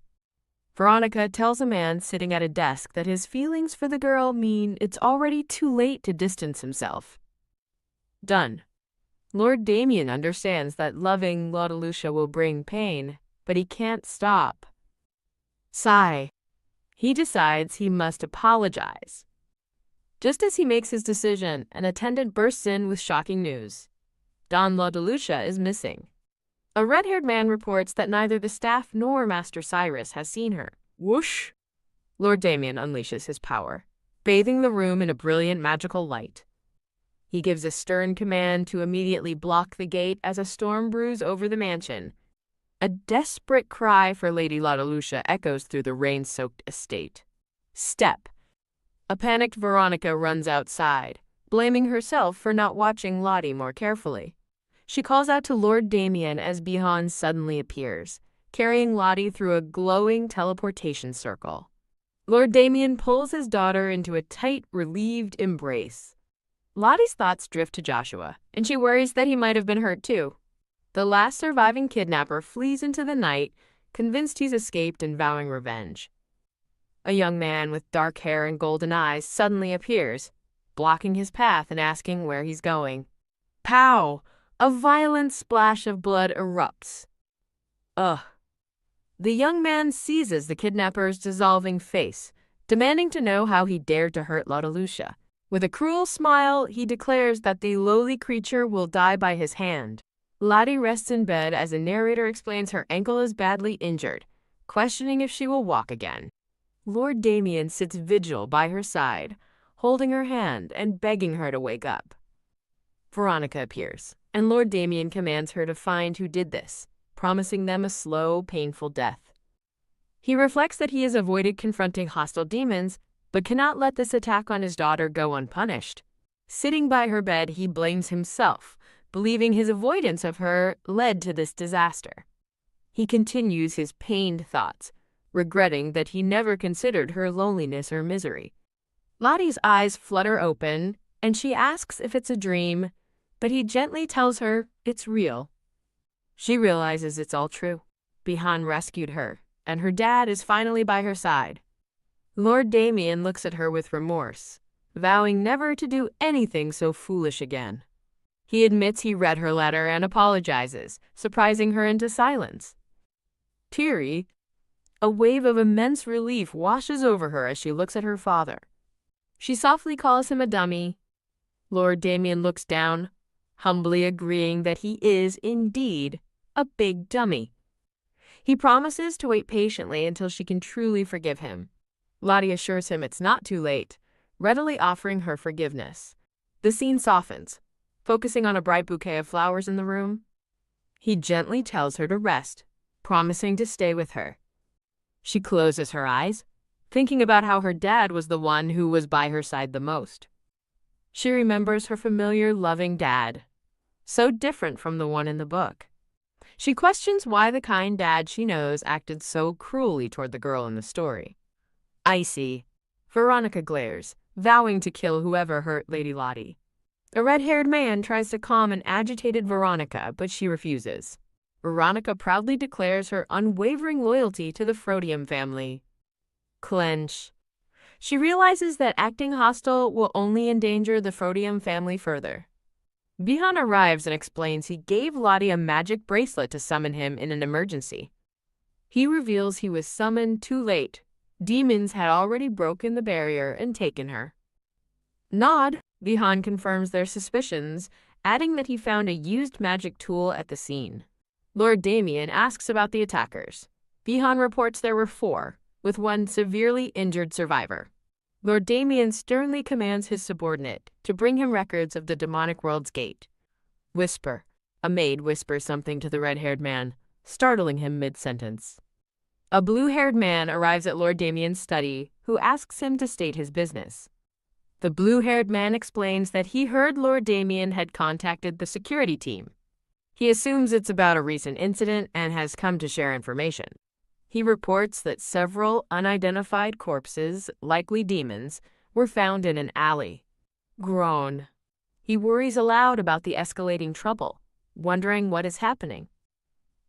Veronica tells a man sitting at a desk that his feelings for the girl mean it's already too late to distance himself. Done. Lord Damien understands that loving Laudalucia will bring pain, but he can't stop. Sigh. He decides he must apologize. Just as he makes his decision, an attendant bursts in with shocking news. Don Laudalucia is missing. A red-haired man reports that neither the staff nor Master Cyrus has seen her. Whoosh! Lord Damien unleashes his power, bathing the room in a brilliant magical light. He gives a stern command to immediately block the gate as a storm brews over the mansion. A desperate cry for Lady Laudalucia echoes through the rain-soaked estate. Step. A panicked Veronica runs outside, blaming herself for not watching Lottie more carefully. She calls out to Lord Damien as Bihan suddenly appears, carrying Lottie through a glowing teleportation circle. Lord Damien pulls his daughter into a tight, relieved embrace. Lottie's thoughts drift to Joshua, and she worries that he might have been hurt too. The last surviving kidnapper flees into the night, convinced he's escaped and vowing revenge. A young man with dark hair and golden eyes suddenly appears, blocking his path and asking where he's going. Pow! A violent splash of blood erupts. Ugh. The young man seizes the kidnapper's dissolving face, demanding to know how he dared to hurt Laudalucia. With a cruel smile, he declares that the lowly creature will die by his hand. Lottie rests in bed as a narrator explains her ankle is badly injured, questioning if she will walk again. Lord Damien sits vigil by her side, holding her hand and begging her to wake up. Veronica appears, and Lord Damien commands her to find who did this, promising them a slow, painful death. He reflects that he has avoided confronting hostile demons, but cannot let this attack on his daughter go unpunished. Sitting by her bed, he blames himself, believing his avoidance of her led to this disaster. He continues his pained thoughts, regretting that he never considered her loneliness or misery. Lottie's eyes flutter open, and she asks if it's a dream, but he gently tells her it's real. She realizes it's all true. Bihan rescued her, and her dad is finally by her side. Lord Damien looks at her with remorse, vowing never to do anything so foolish again. He admits he read her letter and apologizes, surprising her into silence. Teary, a wave of immense relief washes over her as she looks at her father. She softly calls him a dummy. Lord Damien looks down, humbly agreeing that he is, indeed, a big dummy. He promises to wait patiently until she can truly forgive him. Lottie assures him it's not too late, readily offering her forgiveness. The scene softens, focusing on a bright bouquet of flowers in the room. He gently tells her to rest, promising to stay with her. She closes her eyes, thinking about how her dad was the one who was by her side the most. She remembers her familiar, loving dad, so different from the one in the book. She questions why the kind dad she knows acted so cruelly toward the girl in the story. Icy. Veronica glares, vowing to kill whoever hurt Lady Lottie. A red-haired man tries to calm an agitated Veronica, but she refuses. Veronica proudly declares her unwavering loyalty to the Frodium family. Clench. She realizes that acting hostile will only endanger the Frodium family further. Bihan arrives and explains he gave Lottie a magic bracelet to summon him in an emergency. He reveals he was summoned too late. Demons had already broken the barrier and taken her. Nod, Bihan confirms their suspicions, adding that he found a used magic tool at the scene. Lord Damien asks about the attackers. Bihan reports there were 4, with one severely injured survivor. Lord Damien sternly commands his subordinate to bring him records of the demonic world's gate. Whisper. A maid whispers something to the red-haired man, startling him mid-sentence. A blue-haired man arrives at Lord Damien's study, who asks him to state his business. The blue-haired man explains that he heard Lord Damien had contacted the security team. He assumes it's about a recent incident and has come to share information. He reports that several unidentified corpses, likely demons, were found in an alley. Groan. He worries aloud about the escalating trouble, wondering what is happening.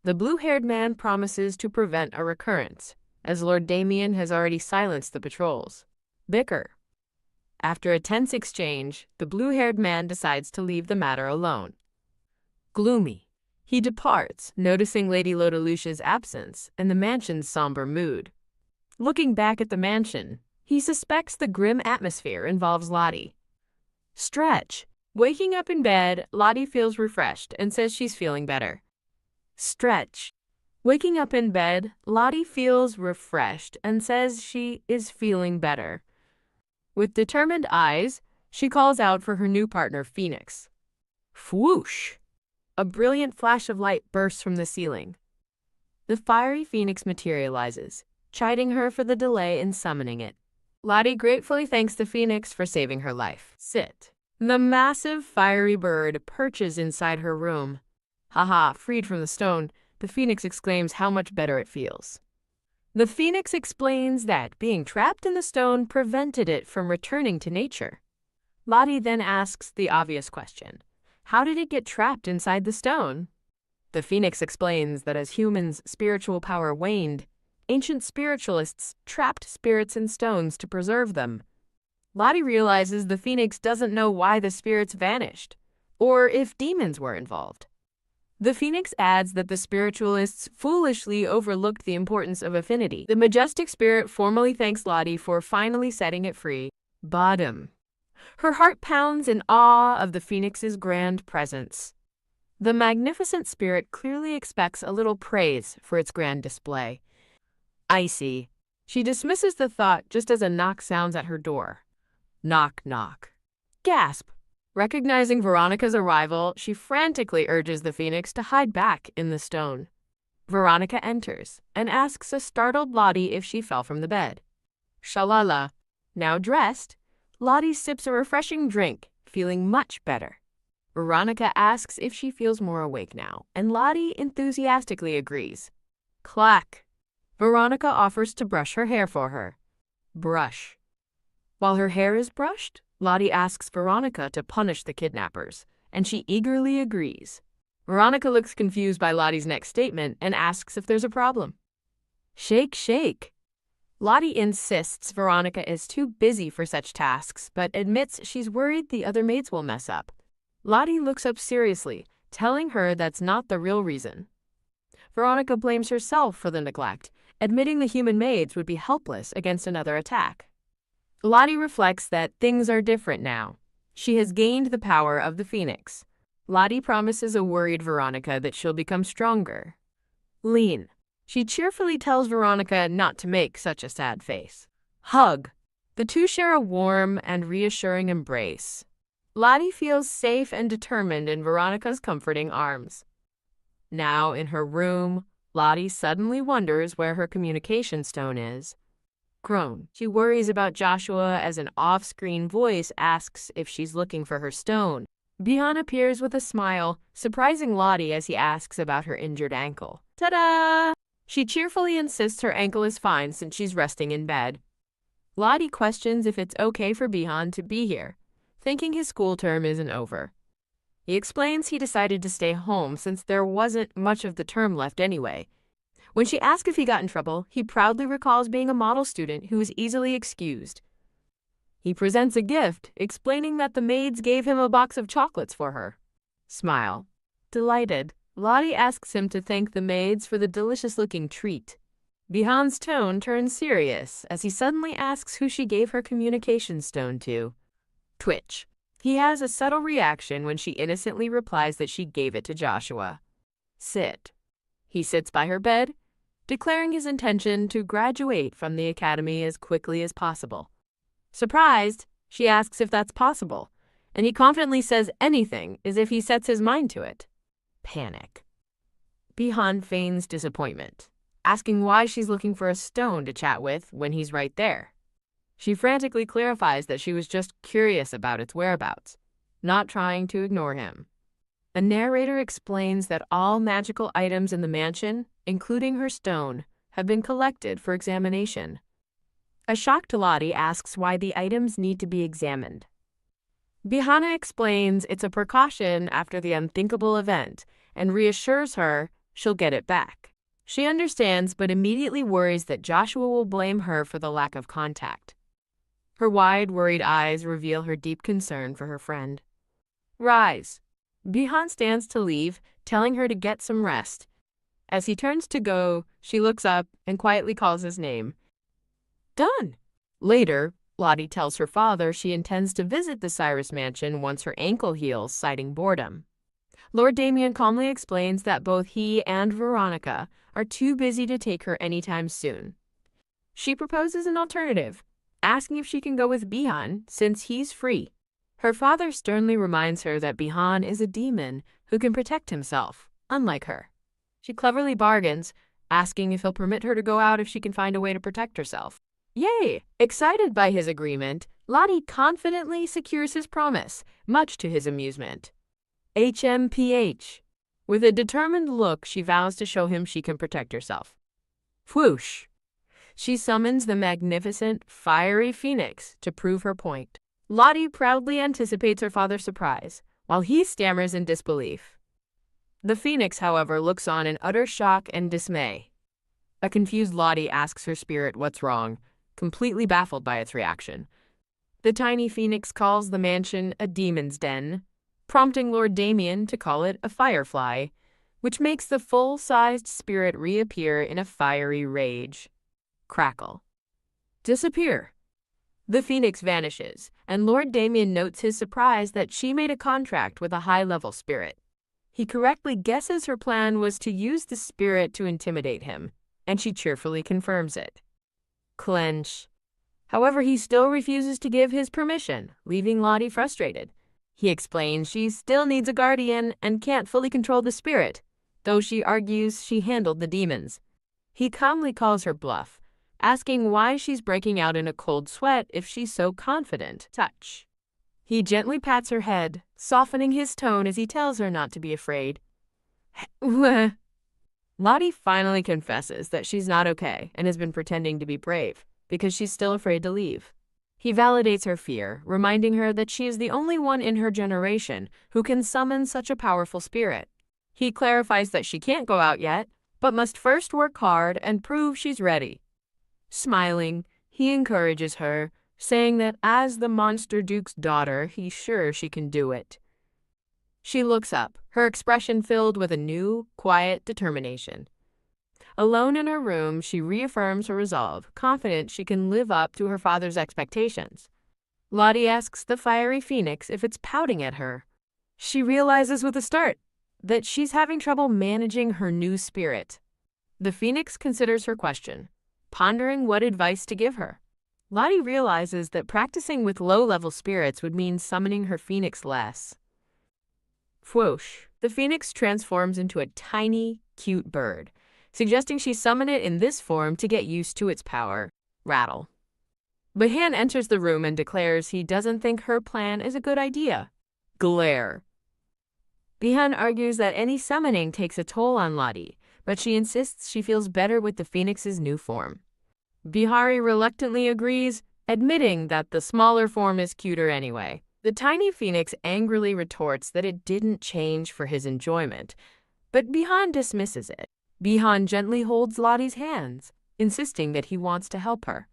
The blue-haired man promises to prevent a recurrence, as Lord Damien has already silenced the patrols. Bicker. After a tense exchange, the blue-haired man decides to leave the matter alone. gloomy. He departs, noticing Lady Lodalucia's absence and the mansion's somber mood. Looking back at the mansion, he suspects the grim atmosphere involves Lottie. Stretch. Waking up in bed, Lottie feels refreshed and says she's feeling better. Stretch. Waking up in bed, Lottie feels refreshed and says she is feeling better. With determined eyes, she calls out for her new partner, Phoenix. Whoosh! A brilliant flash of light bursts from the ceiling. The fiery phoenix materializes, chiding her for the delay in summoning it. Lottie gratefully thanks the phoenix for saving her life. Sit. The massive fiery bird perches inside her room. Haha, freed from the stone, the phoenix exclaims how much better it feels. The phoenix explains that being trapped in the stone prevented it from returning to nature. Lottie then asks the obvious question. How did it get trapped inside the stone? The phoenix explains that as humans' spiritual power waned, ancient spiritualists trapped spirits in stones to preserve them. Lottie realizes the phoenix doesn't know why the spirits vanished, or if demons were involved. The phoenix adds that the spiritualists foolishly overlooked the importance of affinity. The majestic spirit formally thanks Lottie for finally setting it free. Bottom. Her heart pounds in awe of the phoenix's grand presence. The magnificent spirit clearly expects a little praise for its grand display. Icy. She dismisses the thought just as a knock sounds at her door. Knock, knock. Gasp. Recognizing Veronica's arrival, she frantically urges the phoenix to hide back in the stone. Veronica enters and asks a startled Lottie if she fell from the bed. Shalala. Now dressed, Lottie sips a refreshing drink, feeling much better. Veronica asks if she feels more awake now, and Lottie enthusiastically agrees. Clack. Veronica offers to brush her hair for her. Brush. While her hair is brushed, Lottie asks Veronica to punish the kidnappers, and she eagerly agrees. Veronica looks confused by Lottie's next statement and asks if there's a problem. Shake, shake. Lottie insists Veronica is too busy for such tasks, but admits she's worried the other maids will mess up. Lottie looks up seriously, telling her that's not the real reason. Veronica blames herself for the neglect, admitting the human maids would be helpless against another attack. Lottie reflects that things are different now. She has gained the power of the phoenix. Lottie promises a worried Veronica that she'll become stronger. Lean. She cheerfully tells Veronica not to make such a sad face. Hug. The two share a warm and reassuring embrace. Lottie feels safe and determined in Veronica's comforting arms. Now, in her room, Lottie suddenly wonders where her communication stone is. Groan. She worries about Joshua as an off-screen voice asks if she's looking for her stone. Bihan appears with a smile, surprising Lottie as he asks about her injured ankle. Ta-da! She cheerfully insists her ankle is fine since she's resting in bed. Lottie questions if it's okay for Bihan to be here, thinking his school term isn't over. He explains he decided to stay home since there wasn't much of the term left anyway. When she asks if he got in trouble, he proudly recalls being a model student who was easily excused. He presents a gift, explaining that the maids gave him a box of chocolates for her. Smile. Delighted, Lottie asks him to thank the maids for the delicious-looking treat. Bihan's tone turns serious as he suddenly asks who she gave her communication stone to. Twitch. He has a subtle reaction when she innocently replies that she gave it to Joshua. Sit. He sits by her bed, declaring his intention to graduate from the academy as quickly as possible. Surprised, she asks if that's possible, and he confidently says anything as if he sets his mind to it. Panic. Bihan feigns disappointment, asking why she's looking for a stone to chat with when he's right there. She frantically clarifies that she was just curious about its whereabouts, not trying to ignore him. A narrator explains that all magical items in the mansion, including her stone, have been collected for examination. A shocked Lottie asks why the items need to be examined. Bihana explains it's a precaution after the unthinkable event and reassures her she'll get it back. She understands but immediately worries that Joshua will blame her for the lack of contact. Her wide, worried eyes reveal her deep concern for her friend. Rise. Bihan stands to leave, telling her to get some rest. As he turns to go, she looks up and quietly calls his name. Done. Later, Lottie tells her father she intends to visit the Cyrus mansion once her ankle heals, citing boredom. Lord Damien calmly explains that both he and Veronica are too busy to take her anytime soon. She proposes an alternative, asking if she can go with Bihan since he's free. Her father sternly reminds her that Bihan is a demon who can protect himself, unlike her. She cleverly bargains, asking if he'll permit her to go out if she can find a way to protect herself. Yay! Excited by his agreement, Lottie confidently secures his promise, much to his amusement. HMPH. With a determined look, she vows to show him she can protect herself. Whoosh! She summons the magnificent, fiery phoenix to prove her point. Lottie proudly anticipates her father's surprise, while he stammers in disbelief. The phoenix, however, looks on in utter shock and dismay. A confused Lottie asks her spirit what's wrong, completely baffled by its reaction. The tiny phoenix calls the mansion a demon's den, prompting Lord Damien to call it a firefly, which makes the full-sized spirit reappear in a fiery rage. Crackle. Disappear. The phoenix vanishes, and Lord Damien notes his surprise that she made a contract with a high-level spirit. He correctly guesses her plan was to use the spirit to intimidate him, and she cheerfully confirms it. Clench. However, he still refuses to give his permission, leaving Lottie frustrated. He explains she still needs a guardian and can't fully control the spirit, though she argues she handled the demons. He calmly calls her bluff, asking why she's breaking out in a cold sweat if she's so confident. Touch. He gently pats her head, softening his tone as he tells her not to be afraid. Lottie finally confesses that she's not okay and has been pretending to be brave because she's still afraid to leave. He validates her fear, reminding her that she is the only one in her generation who can summon such a powerful spirit. He clarifies that she can't go out yet, but must first work hard and prove she's ready. Smiling, he encourages her, saying that as the Monster Duke's daughter, he's sure she can do it. She looks up, her expression filled with a new, quiet determination. Alone in her room, she reaffirms her resolve, confident she can live up to her father's expectations. Lottie asks the fiery phoenix if it's pouting at her. She realizes with a start that she's having trouble managing her new spirit. The phoenix considers her question, pondering what advice to give her. Lottie realizes that practicing with low-level spirits would mean summoning her phoenix less. Whoosh! The phoenix transforms into a tiny, cute bird, suggesting she summon it in this form to get used to its power. Rattle. Bihan enters the room and declares he doesn't think her plan is a good idea. Glare. Bihan argues that any summoning takes a toll on Lottie, but she insists she feels better with the phoenix's new form. Bihari reluctantly agrees, admitting that the smaller form is cuter anyway. The tiny phoenix angrily retorts that it didn't change for his enjoyment, but Bihan dismisses it. Bihan gently holds Lottie's hands, insisting that he wants to help her.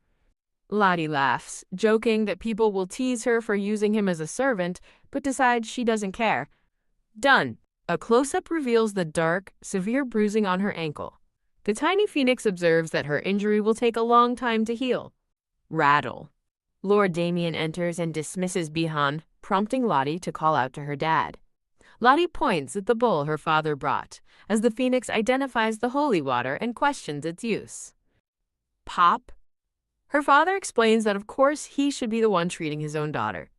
Lottie laughs, joking that people will tease her for using him as a servant, but decides she doesn't care. Done. A close-up reveals the dark, severe bruising on her ankle. The tiny phoenix observes that her injury will take a long time to heal. Rattle. Lord Damien enters and dismisses Bihan, prompting Lottie to call out to her dad. Lottie points at the bowl her father brought, as the phoenix identifies the holy water and questions its use. Pop? Her father explains that of course he should be the one treating his own daughter.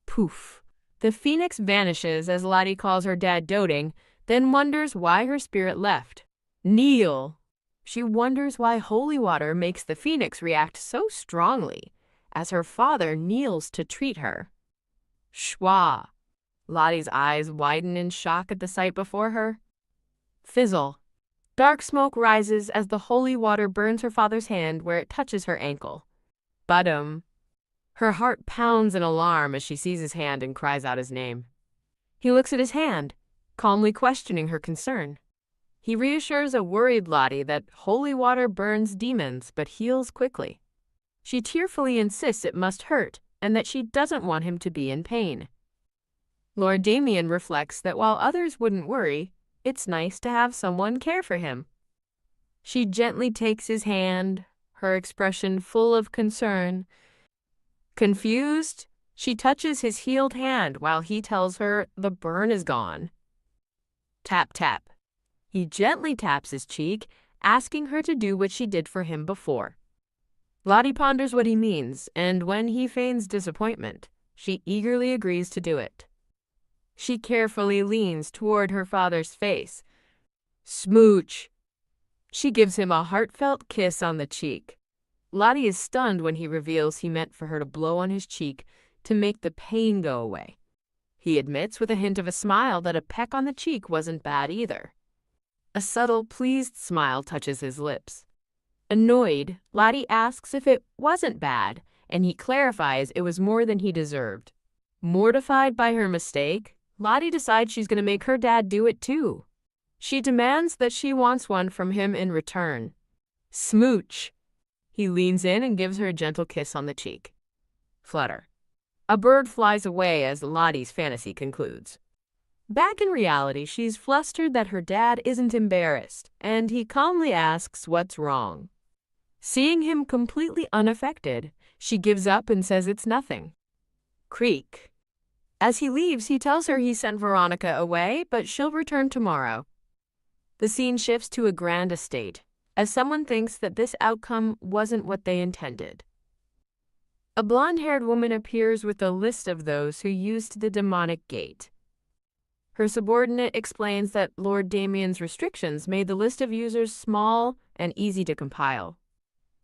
Poof. The phoenix vanishes as Lottie calls her dad doting, then wonders why her spirit left. Kneel. She wonders why holy water makes the phoenix react so strongly, as her father kneels to treat her. Schwa. Lottie's eyes widen in shock at the sight before her. Fizzle. Dark smoke rises as the holy water burns her father's hand where it touches her ankle. Badum. Her heart pounds in alarm as she sees his hand and cries out his name. He looks at his hand, calmly questioning her concern. He reassures a worried Lottie that holy water burns demons but heals quickly. She tearfully insists it must hurt and that she doesn't want him to be in pain. Lord Damien reflects that while others wouldn't worry, it's nice to have someone care for him. She gently takes his hand, her expression full of concern. Confused, she touches his healed hand while he tells her the burn is gone. Tap, tap. He gently taps his cheek, asking her to do what she did for him before. Lottie ponders what he means, and when he feigns disappointment, she eagerly agrees to do it. She carefully leans toward her father's face. Smooch! She gives him a heartfelt kiss on the cheek. Lottie is stunned when he reveals he meant for her to blow on his cheek to make the pain go away. He admits with a hint of a smile that a peck on the cheek wasn't bad either. A subtle, pleased smile touches his lips. Annoyed, Lottie asks if it wasn't bad, and he clarifies it was more than he deserved. Mortified by her mistake, Lottie decides she's going to make her dad do it too. She demands that she wants one from him in return. Smooch! He leans in and gives her a gentle kiss on the cheek. Flutter. A bird flies away as Lottie's fantasy concludes. Back in reality, she's flustered that her dad isn't embarrassed, and he calmly asks what's wrong. Seeing him completely unaffected, she gives up and says it's nothing. Creak. As he leaves, he tells her he sent Veronica away, but she'll return tomorrow. The scene shifts to a grand estate, as someone thinks that this outcome wasn't what they intended. A blonde-haired woman appears with a list of those who used the demonic gate. Her subordinate explains that Lord Damien's restrictions made the list of users small and easy to compile.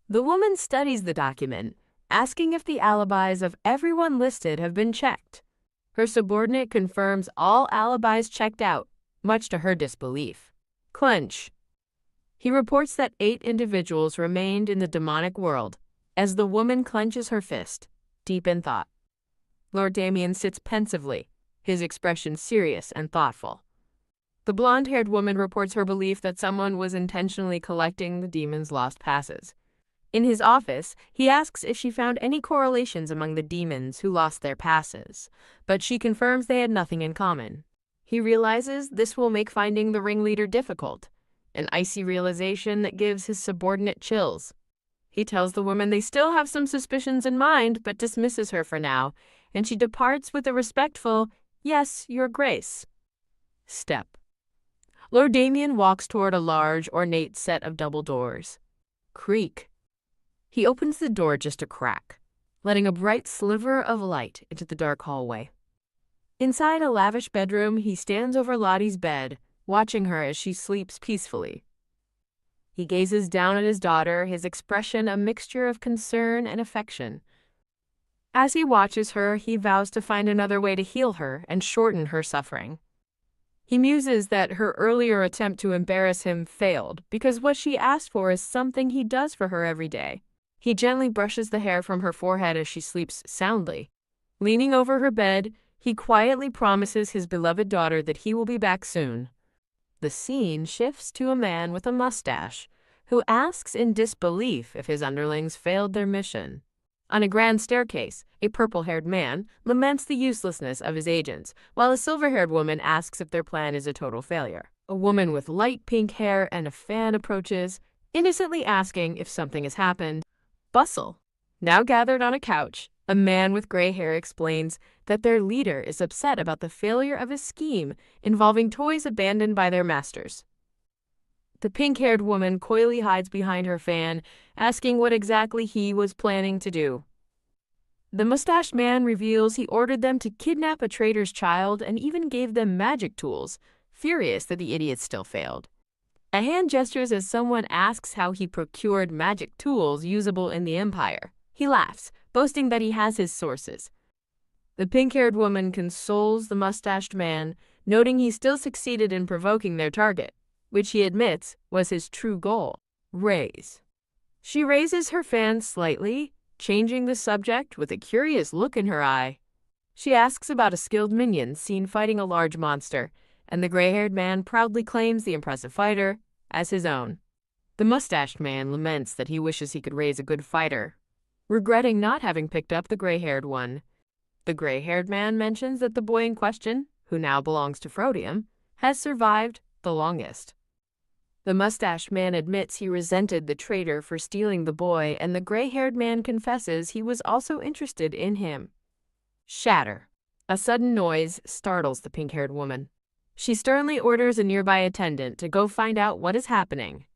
The woman studies the document, asking if the alibis of everyone listed have been checked. Her subordinate confirms all alibis checked out, much to her disbelief. Clench. He reports that 8 individuals remained in the demonic world, as the woman clenches her fist, deep in thought. Lord Damien sits pensively, his expression serious and thoughtful. The blonde-haired woman reports her belief that someone was intentionally collecting the demon's lost passes. In his office, he asks if she found any correlations among the demons who lost their passes, but she confirms they had nothing in common. He realizes this will make finding the ringleader difficult, an icy realization that gives his subordinate chills. He tells the woman they still have some suspicions in mind, but dismisses her for now, and she departs with a respectful, "Yes, Your Grace." Step. Lord Damien walks toward a large, ornate set of double doors. Creak. He opens the door just a crack, letting a bright sliver of light into the dark hallway. Inside a lavish bedroom, he stands over Lottie's bed, watching her as she sleeps peacefully. He gazes down at his daughter, his expression a mixture of concern and affection. As he watches her, he vows to find another way to heal her and shorten her suffering. He muses that her earlier attempt to embarrass him failed because what she asked for is something he does for her every day. He gently brushes the hair from her forehead as she sleeps soundly. Leaning over her bed, he quietly promises his beloved daughter that he will be back soon. The scene shifts to a man with a mustache, who asks in disbelief if his underlings failed their mission. On a grand staircase, a purple-haired man laments the uselessness of his agents, while a silver-haired woman asks if their plan is a total failure. A woman with light pink hair and a fan approaches, innocently asking if something has happened. Bustle. Now gathered on a couch, a man with gray hair explains that their leader is upset about the failure of a scheme involving toys abandoned by their masters. The pink-haired woman coyly hides behind her fan, asking what exactly he was planning to do. The mustached man reveals he ordered them to kidnap a traitor's child and even gave them magic tools, furious that the idiots still failed. A hand gestures as someone asks how he procured magic tools usable in the Empire. He laughs, boasting that he has his sources. The pink-haired woman consoles the mustached man, noting he still succeeded in provoking their target, which he admits was his true goal. Raise. She raises her fan slightly, changing the subject with a curious look in her eye. She asks about a skilled minion seen fighting a large monster, and the gray-haired man proudly claims the impressive fighter as his own. The mustached man laments that he wishes he could raise a good fighter, regretting not having picked up the gray-haired one. The gray-haired man mentions that the boy in question, who now belongs to Frodium, has survived the longest. The mustached man admits he resented the traitor for stealing the boy, and the gray-haired man confesses he was also interested in him. Shatter. A sudden noise startles the pink-haired woman. She sternly orders a nearby attendant to go find out what is happening.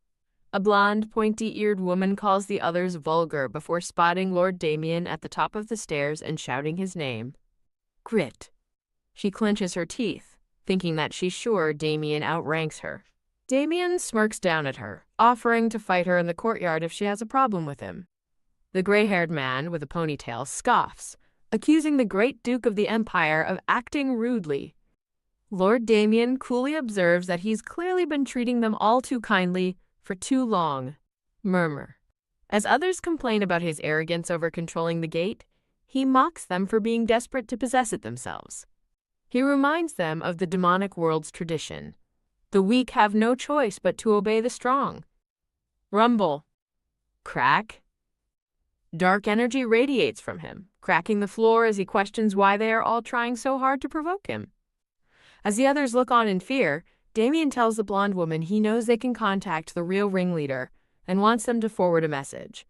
A blonde, pointy-eared woman calls the others vulgar before spotting Lord Damien at the top of the stairs and shouting his name. Grit. She clenches her teeth, thinking that she's sure Damien outranks her. Damien smirks down at her, offering to fight her in the courtyard if she has a problem with him. The gray-haired man with a ponytail scoffs, accusing the great Duke of the Empire of acting rudely. Lord Damien coolly observes that he's clearly been treating them all too kindly for too long. Murmur. As others complain about his arrogance over controlling the gate, he mocks them for being desperate to possess it themselves. He reminds them of the demonic world's tradition. The weak have no choice but to obey the strong. Rumble. Crack. Dark energy radiates from him, cracking the floor as he questions why they are all trying so hard to provoke him. As the others look on in fear, Damien tells the blonde woman he knows they can contact the real ringleader and wants them to forward a message.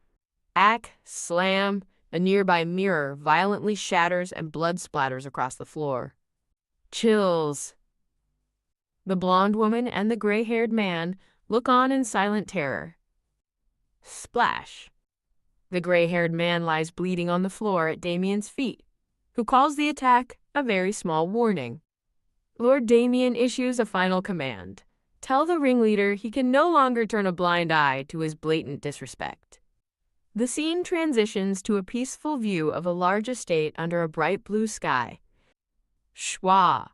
Slam, a nearby mirror violently shatters and blood splatters across the floor. Chills. The blonde woman and the gray-haired man look on in silent terror. Splash. The gray-haired man lies bleeding on the floor at Damien's feet, who calls the attack a very small warning. Lord Damien issues a final command. Tell the ringleader he can no longer turn a blind eye to his blatant disrespect. The scene transitions to a peaceful view of a large estate under a bright blue sky. Schwa.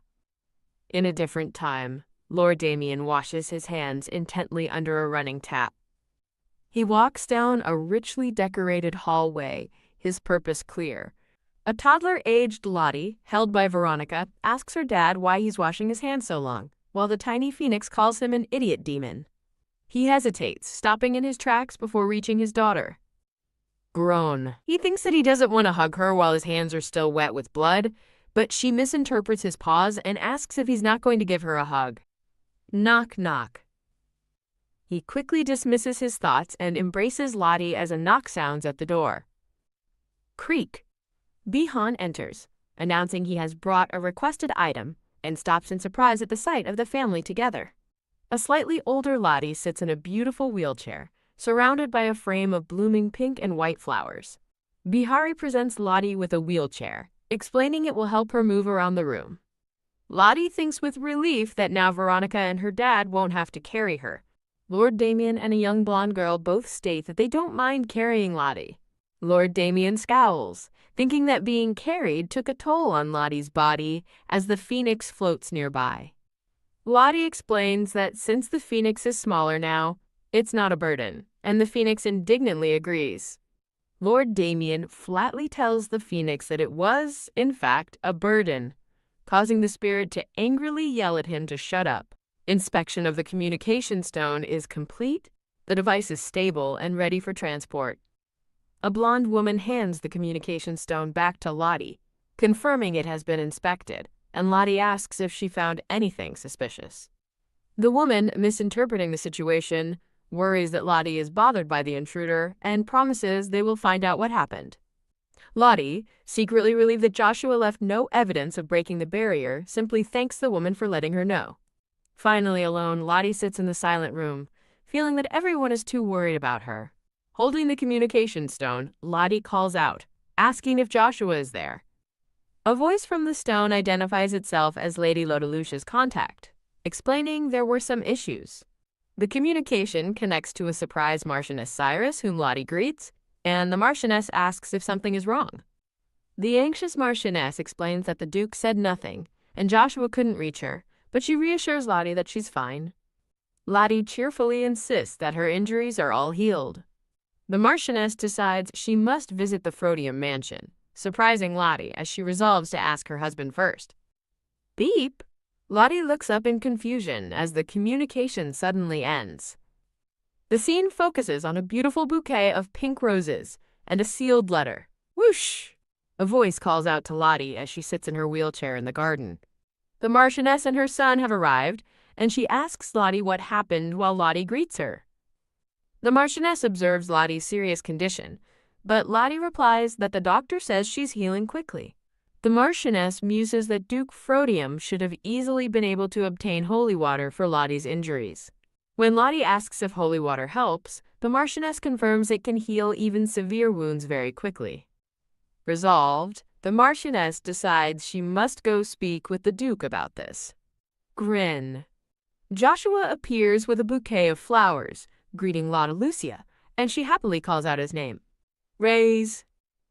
In a different time, Lord Damien washes his hands intently under a running tap. He walks down a richly decorated hallway, his purpose clear. A toddler-aged Lottie, held by Veronica, asks her dad why he's washing his hands so long, while the tiny phoenix calls him an idiot demon. He hesitates, stopping in his tracks before reaching his daughter. Groan. He thinks that he doesn't want to hug her while his hands are still wet with blood, but she misinterprets his pause and asks if he's not going to give her a hug. Knock, knock. He quickly dismisses his thoughts and embraces Lottie as a knock sounds at the door. Creak. Bihan enters, announcing he has brought a requested item, and stops in surprise at the sight of the family together. A slightly older Lottie sits in a beautiful wheelchair, surrounded by a frame of blooming pink and white flowers. Bihari presents Lottie with a wheelchair, explaining it will help her move around the room. Lottie thinks with relief that now Veronica and her dad won't have to carry her. Lord Damien and a young blonde girl both state that they don't mind carrying Lottie. Lord Damien scowls, thinking that being carried took a toll on Lottie's body as the phoenix floats nearby. Lottie explains that since the phoenix is smaller now, it's not a burden, and the phoenix indignantly agrees. Lord Damien flatly tells the phoenix that it was, in fact, a burden, causing the spirit to angrily yell at him to shut up. Inspection of the communication stone is complete. The device is stable and ready for transport. A blonde woman hands the communication stone back to Lottie, confirming it has been inspected, and Lottie asks if she found anything suspicious. The woman, misinterpreting the situation, worries that Lottie is bothered by the intruder and promises they will find out what happened. Lottie, secretly relieved that Joshua left no evidence of breaking the barrier, simply thanks the woman for letting her know. Finally alone, Lottie sits in the silent room, feeling that everyone is too worried about her. Holding the communication stone, Lottie calls out, asking if Joshua is there. A voice from the stone identifies itself as Lady Lodelucia's contact, explaining there were some issues. The communication connects to a surprised Marchioness Cyrus, whom Lottie greets, and the Marchioness asks if something is wrong. The anxious Marchioness explains that the Duke said nothing, and Joshua couldn't reach her, but she reassures Lottie that she's fine. Lottie cheerfully insists that her injuries are all healed. The Marchioness decides she must visit the Frodium mansion, surprising Lottie as she resolves to ask her husband first. Beep! Lottie looks up in confusion as the communication suddenly ends. The scene focuses on a beautiful bouquet of pink roses and a sealed letter. Whoosh! A voice calls out to Lottie as she sits in her wheelchair in the garden. The Marchioness and her son have arrived, and she asks Lottie what happened while Lottie greets her. The Marchioness observes Lottie's serious condition, but Lottie replies that the doctor says she's healing quickly. The Marchioness muses that Duke Frodium should have easily been able to obtain holy water for Lottie's injuries. When Lottie asks if holy water helps, the Marchioness confirms it can heal even severe wounds very quickly. Resolved, the Marchioness decides she must go speak with the Duke about this. Grin. Joshua appears with a bouquet of flowers, greeting Lotta Lucia, and she happily calls out his name. Raise.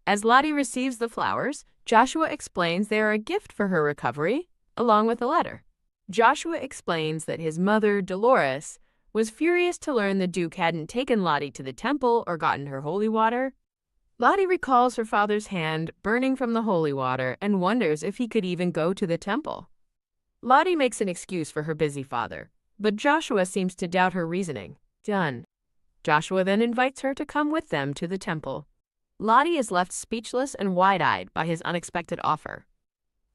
As Lottie receives the flowers, Joshua explains they are a gift for her recovery, along with a letter. Joshua explains that his mother, Dolores, was furious to learn the Duke hadn't taken Lottie to the temple or gotten her holy water. Lottie recalls her father's hand burning from the holy water and wonders if he could even go to the temple. Lottie makes an excuse for her busy father, but Joshua seems to doubt her reasoning. Done. Joshua then invites her to come with them to the temple. Lottie is left speechless and wide-eyed by his unexpected offer.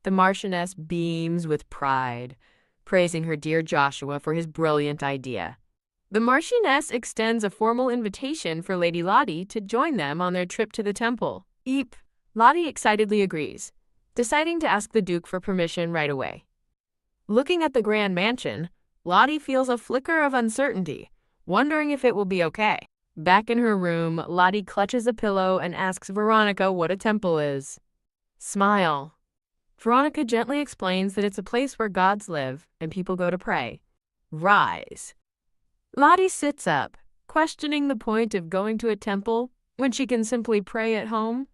The Marchioness beams with pride, praising her dear Joshua for his brilliant idea. The Marchioness extends a formal invitation for Lady Lottie to join them on their trip to the temple. Eep. Lottie excitedly agrees, deciding to ask the Duke for permission right away. Looking at the grand mansion, Lottie feels a flicker of uncertainty, wondering if it will be okay. Back in her room, Lottie clutches a pillow and asks Veronica what a temple is. Smile. Veronica gently explains that it's a place where gods live and people go to pray. Rise. Lottie sits up, questioning the point of going to a temple when she can simply pray at home.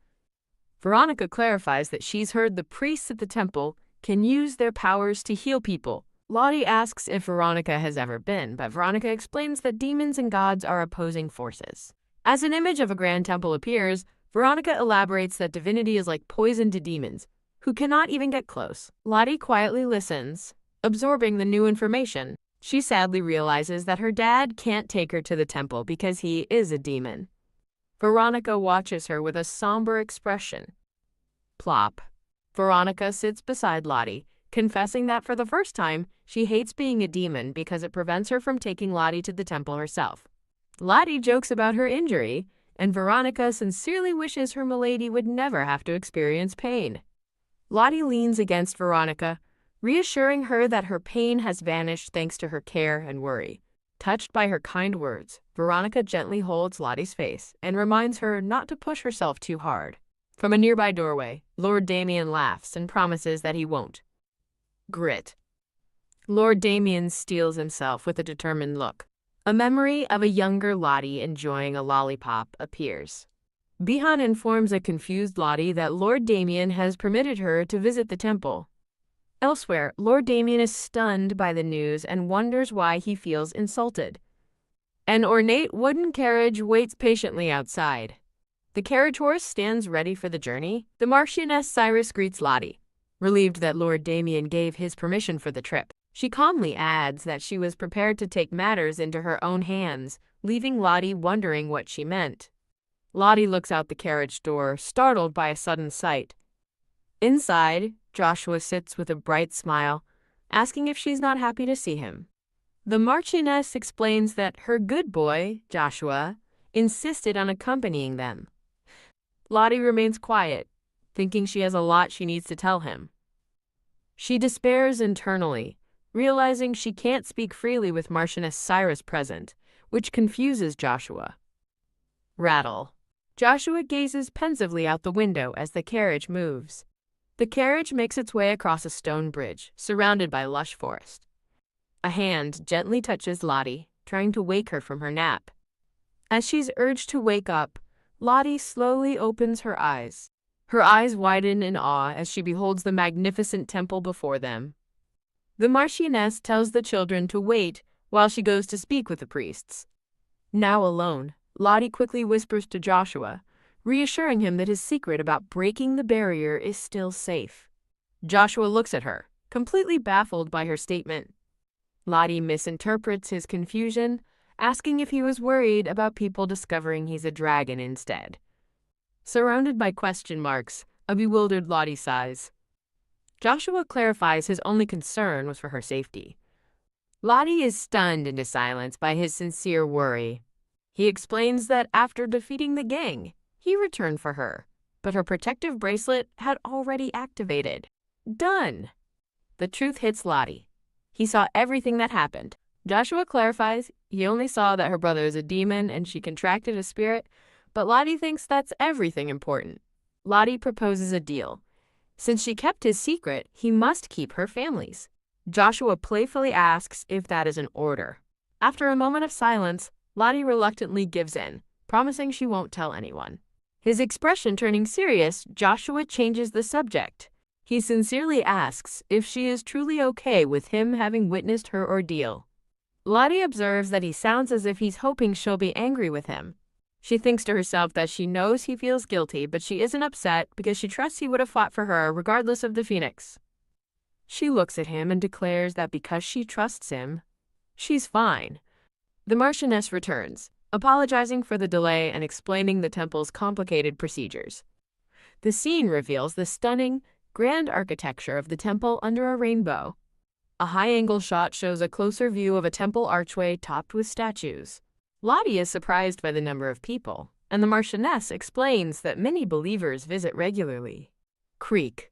Veronica clarifies that she's heard the priests at the temple can use their powers to heal people. Lottie asks if Veronica has ever been, but Veronica explains that demons and gods are opposing forces. As an image of a grand temple appears, Veronica elaborates that divinity is like poison to demons, who cannot even get close. Lottie quietly listens, absorbing the new information. She sadly realizes that her dad can't take her to the temple because he is a demon. Veronica watches her with a somber expression. Plop. Veronica sits beside Lottie, confessing that for the first time, she hates being a demon because it prevents her from taking Lottie to the temple herself. Lottie jokes about her injury, and Veronica sincerely wishes her milady would never have to experience pain. Lottie leans against Veronica, reassuring her that her pain has vanished thanks to her care and worry. Touched by her kind words, Veronica gently holds Lottie's face and reminds her not to push herself too hard. From a nearby doorway, Lord Damien laughs and promises that he won't. Grit. Lord Damien steels himself with a determined look. A memory of a younger Lottie enjoying a lollipop appears. Bihan informs a confused Lottie that Lord Damien has permitted her to visit the temple. Elsewhere, Lord Damien is stunned by the news and wonders why he feels insulted. An ornate wooden carriage waits patiently outside. The carriage horse stands ready for the journey. The Marchioness Cyrus greets Lottie, relieved that Lord Damien gave his permission for the trip. She calmly adds that she was prepared to take matters into her own hands, leaving Lottie wondering what she meant. Lottie looks out the carriage door, startled by a sudden sight. Inside, Joshua sits with a bright smile, asking if she's not happy to see him. The Marchioness explains that her good boy, Joshua, insisted on accompanying them. Lottie remains quiet, thinking she has a lot she needs to tell him. She despairs internally, realizing she can't speak freely with Marchioness Cyrus present, which confuses Joshua. Rattle. Joshua gazes pensively out the window as the carriage moves. The carriage makes its way across a stone bridge, surrounded by lush forest. A hand gently touches Lottie, trying to wake her from her nap. As she's urged to wake up, Lottie slowly opens her eyes. Her eyes widen in awe as she beholds the magnificent temple before them. The Marchioness tells the children to wait while she goes to speak with the priests. Now alone, Lottie quickly whispers to Joshua, reassuring him that his secret about breaking the barrier is still safe. Joshua looks at her, completely baffled by her statement. Lottie misinterprets his confusion, asking if he was worried about people discovering he's a dragon instead. Surrounded by question marks, A bewildered Lottie sighs. Joshua clarifies his only concern was for her safety. Lottie is stunned into silence by his sincere worry. He explains that after defeating the gang, he returned for her, but her protective bracelet had already activated. Done! The truth hits Lottie. He saw everything that happened. Joshua clarifies he only saw that her brother is a demon and she contracted a spirit, but Lottie thinks that's everything important. Lottie proposes a deal. Since she kept his secret, he must keep her family's. Joshua playfully asks if that is an order. After a moment of silence, Lottie reluctantly gives in, promising she won't tell anyone. His expression turning serious, Joshua changes the subject. He sincerely asks if she is truly okay with him having witnessed her ordeal. Lottie observes that he sounds as if he's hoping she'll be angry with him. She thinks to herself that she knows he feels guilty, but she isn't upset because she trusts he would have fought for her regardless of the phoenix. She looks at him and declares that because she trusts him, she's fine. The Marchioness returns, apologizing for the delay and explaining the temple's complicated procedures. The scene reveals the stunning, grand architecture of the temple under a rainbow. A high-angle shot shows a closer view of a temple archway topped with statues. Lottie is surprised by the number of people, and the Marchioness explains that many believers visit regularly. Creak.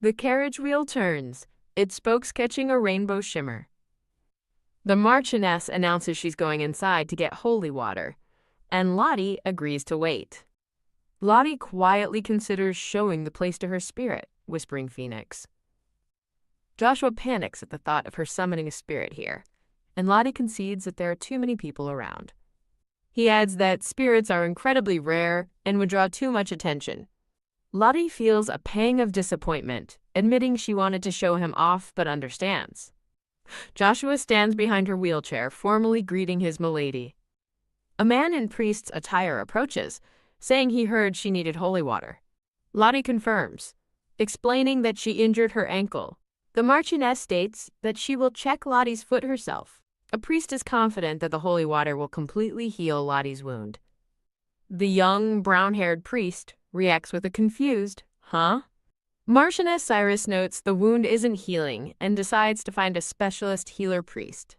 The carriage wheel turns, its spokes catching a rainbow shimmer. The Marchioness announces she's going inside to get holy water, and Lottie agrees to wait. Lottie quietly considers showing the place to her spirit, whispering Phoenix. Joshua panics at the thought of her summoning a spirit here, and Lottie concedes that there are too many people around. He adds that spirits are incredibly rare and would draw too much attention. Lottie feels a pang of disappointment, admitting she wanted to show him off but understands. Joshua stands behind her wheelchair, formally greeting his milady. A man in priest's attire approaches, saying he heard she needed holy water. Lottie confirms, explaining that she injured her ankle. The Marchioness states that she will check Lottie's foot herself. A priest is confident that the holy water will completely heal Lottie's wound. The young, brown-haired priest reacts with a confused, "Huh?" Marchioness Cyrus notes the wound isn't healing and decides to find a specialist healer priest.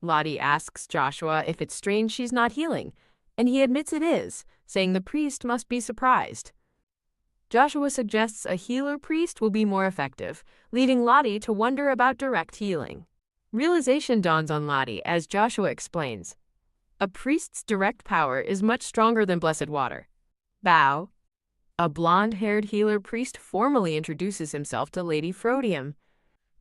Lottie asks Joshua if it's strange she's not healing, and he admits it is, saying the priest must be surprised. Joshua suggests a healer priest will be more effective, leading Lottie to wonder about direct healing. Realization dawns on Lottie as Joshua explains. A priest's direct power is much stronger than blessed water. Bow. A blonde-haired healer priest formally introduces himself to Lady Frodium.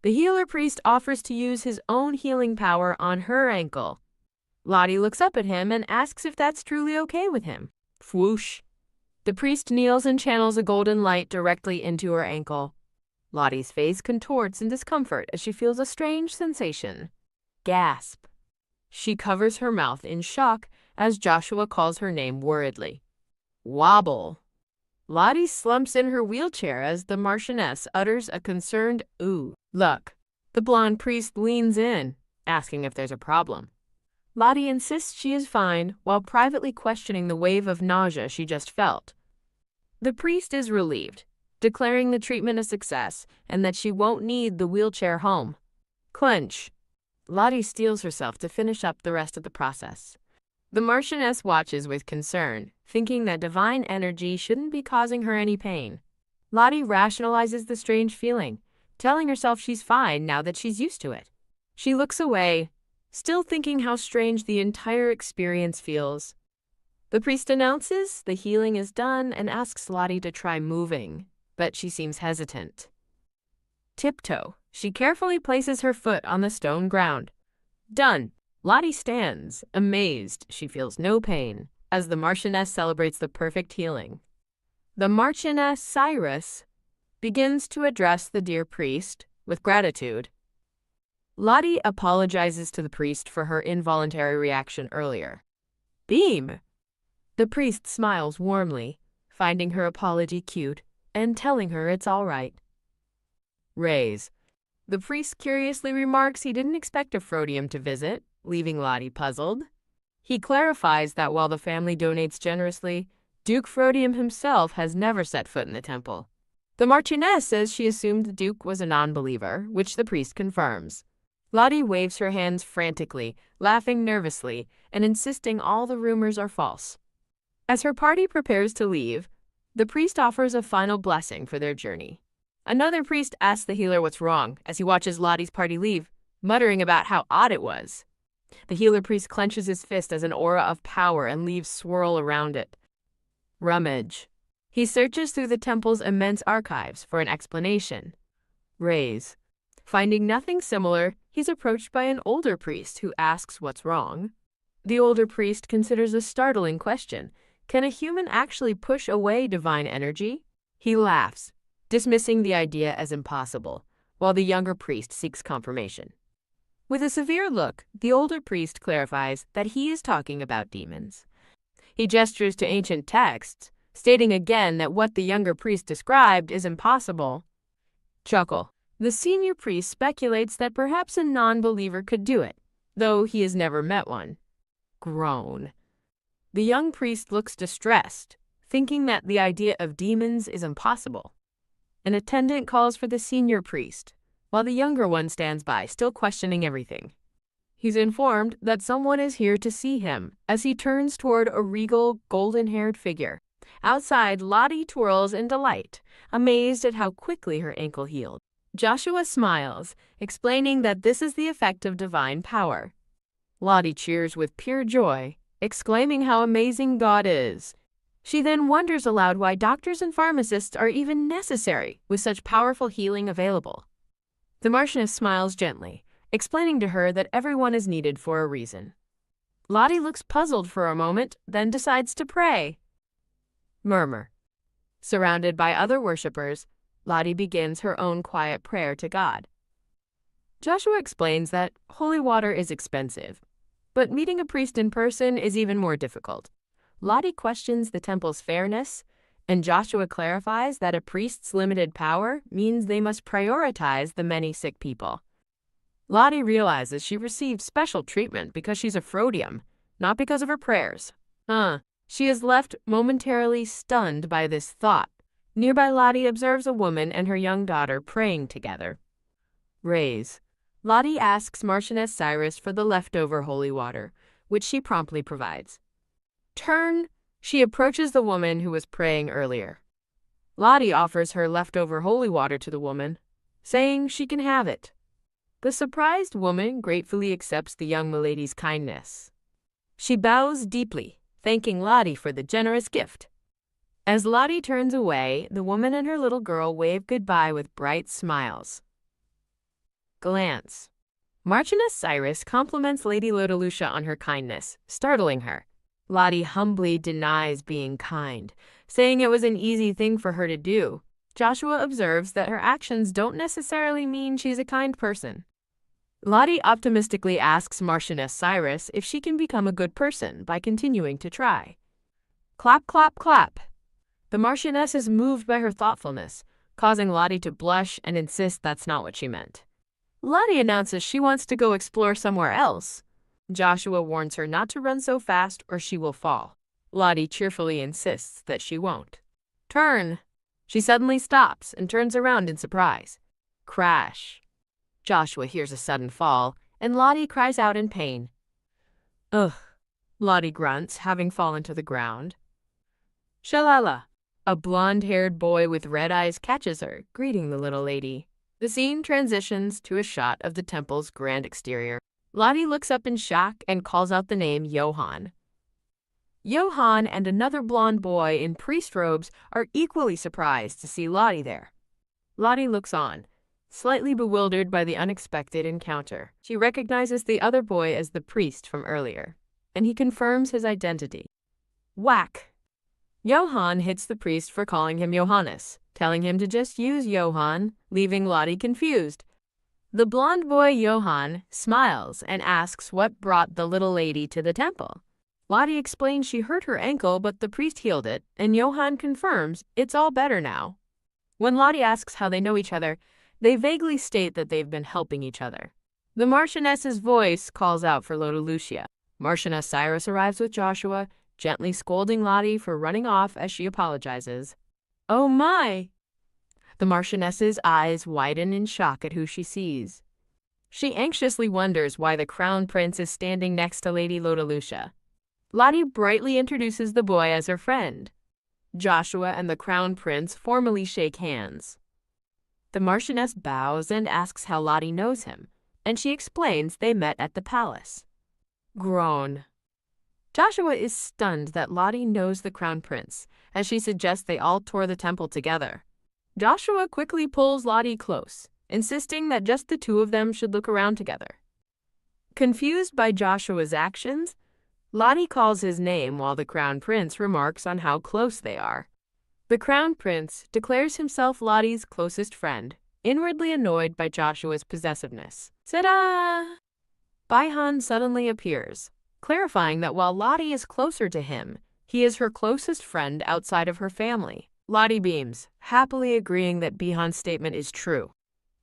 The healer priest offers to use his own healing power on her ankle. Lottie looks up at him and asks if that's truly okay with him. Whoosh. The priest kneels and channels a golden light directly into her ankle. Lottie's face contorts in discomfort as she feels a strange sensation. Gasp. She covers her mouth in shock as Joshua calls her name worriedly. Wobble. Lottie slumps in her wheelchair as the Marchioness utters a concerned ooh. Look. The blonde priest leans in, asking if there's a problem. Lottie insists she is fine while privately questioning the wave of nausea she just felt. The priest is relieved, declaring the treatment a success and that she won't need the wheelchair home. Clench. Lottie steels herself to finish up the rest of the process. The Marchioness watches with concern, thinking that divine energy shouldn't be causing her any pain. Lottie rationalizes the strange feeling, telling herself she's fine now that she's used to it. She looks away, still thinking how strange the entire experience feels. The priest announces the healing is done and asks Lottie to try moving, but she seems hesitant. Tiptoe, she carefully places her foot on the stone ground. Done. Lottie stands, amazed she feels no pain, as the Marchioness celebrates the perfect healing. The Marchioness Cyrus begins to address the dear priest with gratitude. Lottie apologizes to the priest for her involuntary reaction earlier. Beam! The priest smiles warmly, finding her apology cute and telling her it's all right. Raise. The priest curiously remarks he didn't expect a Frodium to visit, leaving Lottie puzzled. He clarifies that while the family donates generously, Duke Frodium himself has never set foot in the temple. The Marchioness says she assumed the Duke was a non-believer, which the priest confirms. Lottie waves her hands frantically, laughing nervously, and insisting all the rumors are false. As her party prepares to leave, the priest offers a final blessing for their journey. Another priest asks the healer what's wrong as he watches Lottie's party leave, muttering about how odd it was. The healer priest clenches his fist as an aura of power and leaves swirl around it. Rummage. He searches through the temple's immense archives for an explanation. Raise. Finding nothing similar, he's approached by an older priest who asks what's wrong. The older priest considers a startling question. Can a human actually push away divine energy? He laughs, dismissing the idea as impossible, while the younger priest seeks confirmation. With a severe look, the older priest clarifies that he is talking about demons. He gestures to ancient texts, stating again that what the younger priest described is impossible. Chuckle. The senior priest speculates that perhaps a non-believer could do it, though he has never met one. Groan. The young priest looks distressed, thinking that the idea of demons is impossible. An attendant calls for the senior priest, while the younger one stands by, still questioning everything. He's informed that someone is here to see him as he turns toward a regal, golden-haired figure. Outside, Lottie twirls in delight, amazed at how quickly her ankle healed. Joshua smiles, explaining that this is the effect of divine power. Lottie cheers with pure joy, exclaiming how amazing God is. She then wonders aloud why doctors and pharmacists are even necessary with such powerful healing available. The Marchioness smiles gently, explaining to her that everyone is needed for a reason. Lottie looks puzzled for a moment, then decides to pray. Murmur. Surrounded by other worshippers, Lottie begins her own quiet prayer to God. Joshua explains that holy water is expensive, but meeting a priest in person is even more difficult. Lottie questions the temple's fairness, and Joshua clarifies that a priest's limited power means they must prioritize the many sick people. Lottie realizes she received special treatment because she's a Frodium, not because of her prayers. She is left momentarily stunned by this thought. Nearby, Lottie observes a woman and her young daughter praying together. Raise. Lottie asks Marchioness Cyrus for the leftover holy water, which she promptly provides. Turn. She approaches the woman who was praying earlier. Lottie offers her leftover holy water to the woman, saying she can have it. The surprised woman gratefully accepts the young milady's kindness. She bows deeply, thanking Lottie for the generous gift. As Lottie turns away, the woman and her little girl wave goodbye with bright smiles. Glance. Marchioness Cyrus compliments Lady Lodalucia on her kindness, startling her. Lottie humbly denies being kind, saying it was an easy thing for her to do. Joshua observes that her actions don't necessarily mean she's a kind person. Lottie optimistically asks Marchioness Cyrus if she can become a good person by continuing to try. Clap, clap, clap. The Marchioness is moved by her thoughtfulness, causing Lottie to blush and insist that's not what she meant. Lottie announces she wants to go explore somewhere else. Joshua warns her not to run so fast or she will fall. Lottie cheerfully insists that she won't. Turn. She suddenly stops and turns around in surprise. Crash. Joshua hears a sudden fall, and Lottie cries out in pain. Ugh. Lottie grunts, having fallen to the ground. Shalala. A blonde-haired boy with red eyes catches her, greeting the little lady. The scene transitions to a shot of the temple's grand exterior. Lottie looks up in shock and calls out the name Johann. Johann and another blonde boy in priest robes are equally surprised to see Lottie there. Lottie looks on, slightly bewildered by the unexpected encounter. She recognizes the other boy as the priest from earlier, and he confirms his identity. Whack! Johann hits the priest for calling him Johannes, telling him to just use Johann, leaving Lottie confused. The blonde boy Johann smiles and asks what brought the little lady to the temple. Lottie explains she hurt her ankle, but the priest healed it, and Johann confirms it's all better now. When Lottie asks how they know each other, they vaguely state that they've been helping each other. The Marchioness's voice calls out for Lodalucia. Marchioness Cyrus arrives with Joshua, gently scolding Lottie for running off as she apologizes. Oh my! The Marchioness's eyes widen in shock at who she sees. She anxiously wonders why the Crown Prince is standing next to Lady Lodalucia. Lottie brightly introduces the boy as her friend. Joshua and the Crown Prince formally shake hands. The Marchioness bows and asks how Lottie knows him, and she explains they met at the palace. Groan. Joshua is stunned that Lottie knows the Crown Prince, as she suggests they all tour the temple together. Joshua quickly pulls Lottie close, insisting that just the two of them should look around together. Confused by Joshua's actions, Lottie calls his name while the Crown Prince remarks on how close they are. The Crown Prince declares himself Lottie's closest friend, inwardly annoyed by Joshua's possessiveness. Ta-da! Baihan suddenly appears, clarifying that while Lottie is closer to him, he is her closest friend outside of her family. Lottie beams, happily agreeing that Baihan's statement is true.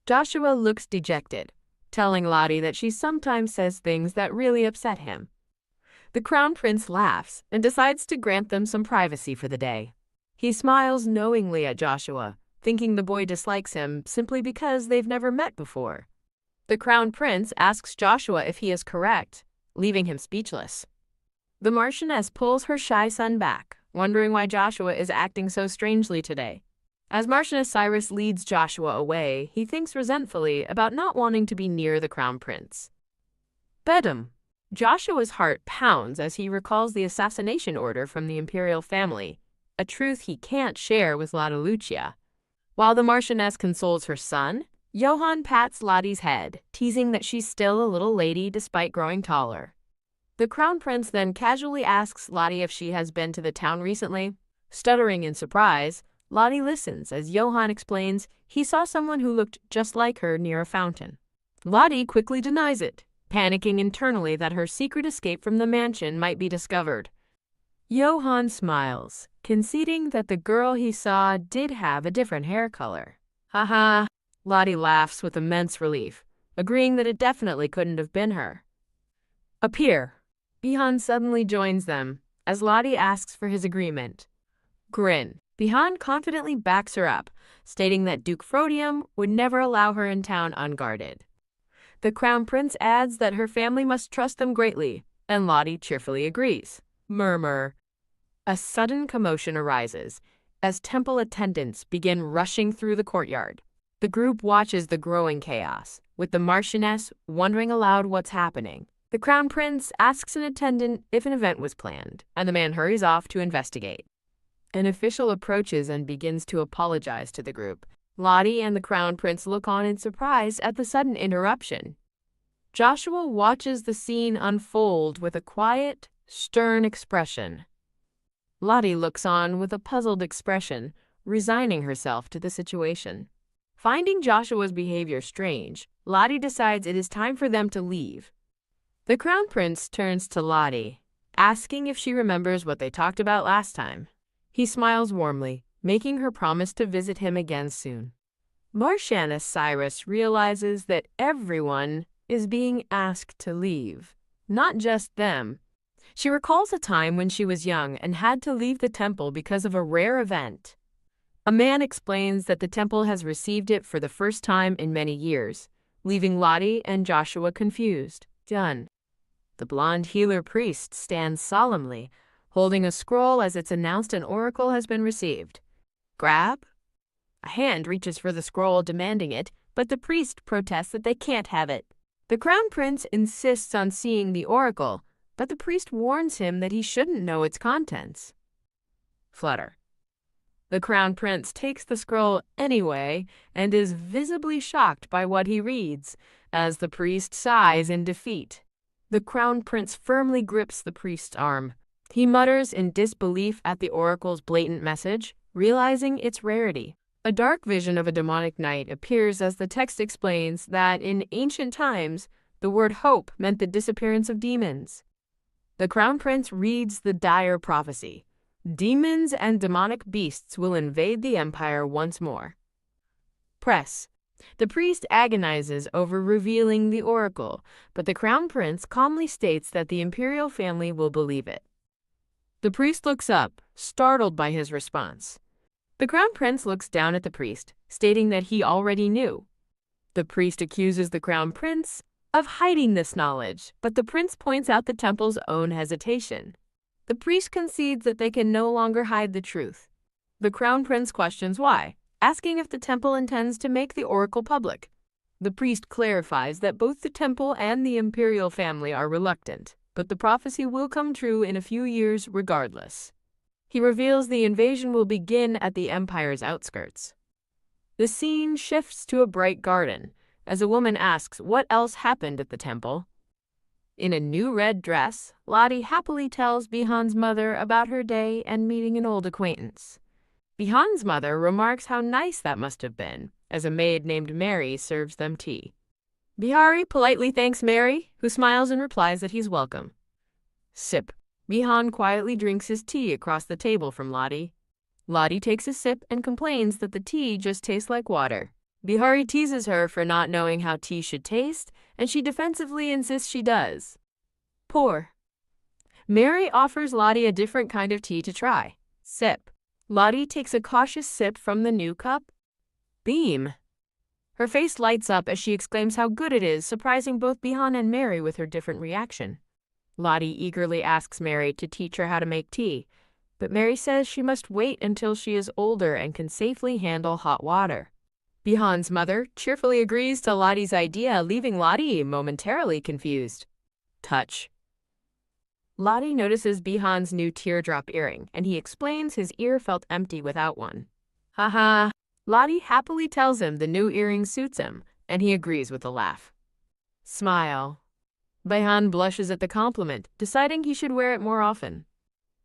Joshua looks dejected, telling Lottie that she sometimes says things that really upset him. The Crown Prince laughs and decides to grant them some privacy for the day. He smiles knowingly at Joshua, thinking the boy dislikes him simply because they've never met before. The Crown Prince asks Joshua if he is correct, leaving him speechless. The Marchioness pulls her shy son back, wondering why Joshua is acting so strangely today. As Marchioness Cyrus leads Joshua away, he thinks resentfully about not wanting to be near the Crown Prince. Bedlam. Joshua's heart pounds as he recalls the assassination order from the imperial family, a truth he can't share with Lodalucia. While the Marchioness consoles her son, Johann pats Lottie's head, teasing that she's still a little lady despite growing taller. The Crown Prince then casually asks Lottie if she has been to the town recently. Stuttering in surprise, Lottie listens as Johann explains he saw someone who looked just like her near a fountain. Lottie quickly denies it, panicking internally that her secret escape from the mansion might be discovered. Johann smiles, conceding that the girl he saw did have a different hair color. Haha. Lottie laughs with immense relief, agreeing that it definitely couldn't have been her. Appear. Baihan suddenly joins them, as Lottie asks for his agreement. Grin. Baihan confidently backs her up, stating that Duke Frodium would never allow her in town unguarded. The Crown Prince adds that her family must trust them greatly, and Lottie cheerfully agrees. Murmur. A sudden commotion arises, as temple attendants begin rushing through the courtyard. The group watches the growing chaos, with the Marchioness wondering aloud what's happening. The Crown Prince asks an attendant if an event was planned, and the man hurries off to investigate. An official approaches and begins to apologize to the group. Lottie and the Crown Prince look on in surprise at the sudden interruption. Joshua watches the scene unfold with a quiet, stern expression. Lottie looks on with a puzzled expression, resigning herself to the situation. Finding Joshua's behavior strange, Lottie decides it is time for them to leave. The Crown Prince turns to Lottie, asking if she remembers what they talked about last time. He smiles warmly, making her promise to visit him again soon. Marchioness Cyrus realizes that everyone is being asked to leave, not just them. She recalls a time when she was young and had to leave the temple because of a rare event. A man explains that the temple has received it for the first time in many years, leaving Lottie and Joshua confused. Done. The blonde healer priest stands solemnly, holding a scroll as it's announced an oracle has been received. Grab? A hand reaches for the scroll, demanding it, but the priest protests that they can't have it. The Crown Prince insists on seeing the oracle, but the priest warns him that he shouldn't know its contents. Flutter. The Crown Prince takes the scroll anyway and is visibly shocked by what he reads, as the priest sighs in defeat. The Crown Prince firmly grips the priest's arm. He mutters in disbelief at the oracle's blatant message, realizing its rarity. A dark vision of a demonic knight appears as the text explains that in ancient times, the word hope meant the disappearance of demons. The Crown Prince reads the dire prophecy. Demons and demonic beasts will invade the empire once more. Press. The priest agonizes over revealing the oracle, but the Crown Prince calmly states that the imperial family will believe it. The priest looks up, startled by his response. The Crown Prince looks down at the priest, stating that he already knew. The priest accuses the crown prince of hiding this knowledge, but the prince points out the temple's own hesitation. The priest concedes that they can no longer hide the truth. The crown prince questions why, asking if the temple intends to make the oracle public. The priest clarifies that both the temple and the imperial family are reluctant, but the prophecy will come true in a few years regardless. He reveals the invasion will begin at the empire's outskirts. The scene shifts to a bright garden, as a woman asks what else happened at the temple. In a new red dress, Lottie happily tells Bihan's mother about her day and meeting an old acquaintance. Bihan's mother remarks how nice that must have been, as a maid named Mary serves them tea. Bihari politely thanks Mary, who smiles and replies that he's welcome. Sip. Bihan quietly drinks his tea across the table from Lottie. Lottie takes a sip and complains that the tea just tastes like water. Bihari teases her for not knowing how tea should taste, and she defensively insists she does. Pour. Mary offers Lottie a different kind of tea to try. Sip. Lottie takes a cautious sip from the new cup. Beam. Her face lights up as she exclaims how good it is, surprising both Bihan and Mary with her different reaction. Lottie eagerly asks Mary to teach her how to make tea, but Mary says she must wait until she is older and can safely handle hot water. Bihan's mother cheerfully agrees to Lottie's idea, leaving Lottie momentarily confused. Touch. Lottie notices Bihan's new teardrop earring, and he explains his ear felt empty without one. Haha. Lottie happily tells him the new earring suits him, and he agrees with a laugh. Smile. Bihan blushes at the compliment, deciding he should wear it more often.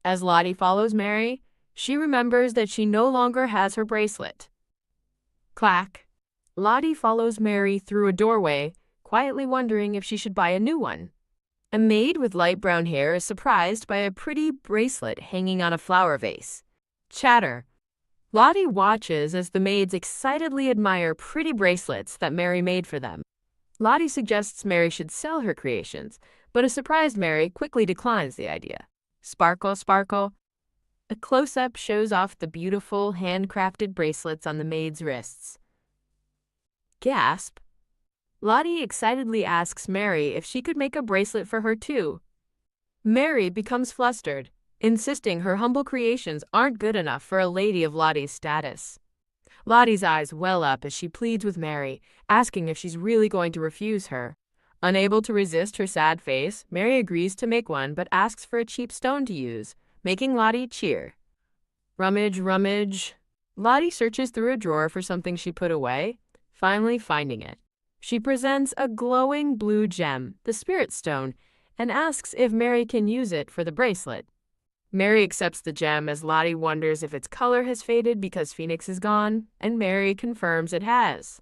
As Lottie follows Mary, she remembers that she no longer has her bracelet. Clack. Lottie follows Mary through a doorway, quietly wondering if she should buy a new one. A maid with light brown hair is surprised by a pretty bracelet hanging on a flower vase. Chatter. Lottie watches as the maids excitedly admire pretty bracelets that Mary made for them. Lottie suggests Mary should sell her creations, but a surprised Mary quickly declines the idea. Sparkle, sparkle. A close-up shows off the beautiful, handcrafted bracelets on the maid's wrists. Gasp. Lottie excitedly asks Mary if she could make a bracelet for her too. Mary becomes flustered, insisting her humble creations aren't good enough for a lady of Lottie's status. Lottie's eyes well up as she pleads with Mary, asking if she's really going to refuse her. Unable to resist her sad face, Mary agrees to make one but asks for a cheap stone to use, making Lottie cheer. Rummage, rummage. Lottie searches through a drawer for something she put away, finally finding it. She presents a glowing blue gem, the spirit stone, and asks if Mary can use it for the bracelet. Mary accepts the gem as Lottie wonders if its color has faded because Phoenix is gone, and Mary confirms it has.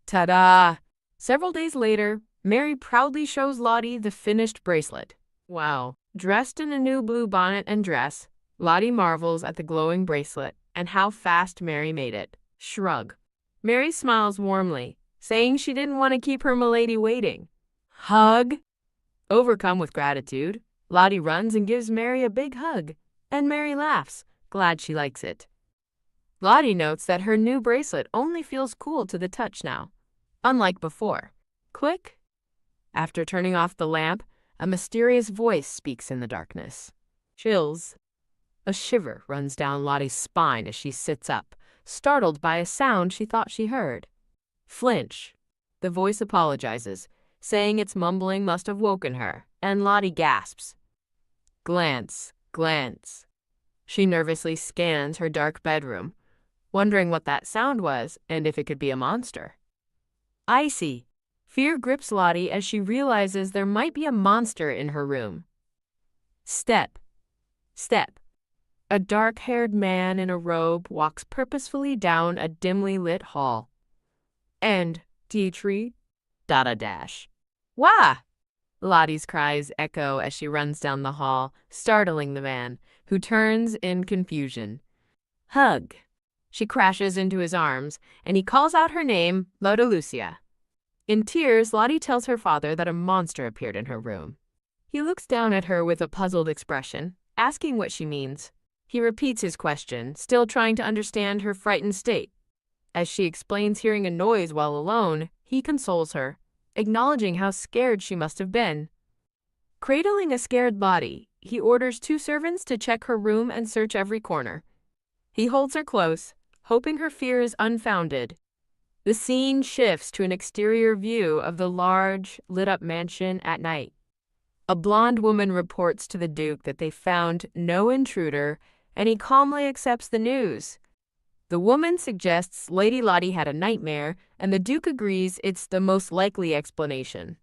Ta-da! Several days later, Mary proudly shows Lottie the finished bracelet. Wow! Dressed in a new blue bonnet and dress, Lottie marvels at the glowing bracelet and how fast Mary made it. Shrug. Mary smiles warmly, saying she didn't want to keep her milady waiting. Hug. Overcome with gratitude, Lottie runs and gives Mary a big hug, and Mary laughs, glad she likes it. Lottie notes that her new bracelet only feels cool to the touch now, unlike before. Click. After turning off the lamp, a mysterious voice speaks in the darkness. Chills. A shiver runs down Lottie's spine as she sits up, startled by a sound she thought she heard. Flinch. The voice apologizes, saying its mumbling must have woken her, and Lottie gasps. Glance, glance. She nervously scans her dark bedroom, wondering what that sound was and if it could be a monster. Icy. Fear grips Lottie as she realizes there might be a monster in her room. Step. Step. A dark-haired man in a robe walks purposefully down a dimly lit hall. And, Dietrich, dash. Wah! Lottie's cries echo as she runs down the hall, startling the man, who turns in confusion. Hug. She crashes into his arms, and he calls out her name, Lotta Lucia. In tears, Lottie tells her father that a monster appeared in her room. He looks down at her with a puzzled expression, asking what she means. He repeats his question, still trying to understand her frightened state. As she explains hearing a noise while alone, he consoles her, acknowledging how scared she must have been. Cradling a scared Lottie, he orders 2 servants to check her room and search every corner. He holds her close, hoping her fear is unfounded. The scene shifts to an exterior view of the large, lit-up mansion at night. A blonde woman reports to the Duke that they found no intruder, and he calmly accepts the news. The woman suggests Lady Lottie had a nightmare, and the Duke agrees it's the most likely explanation.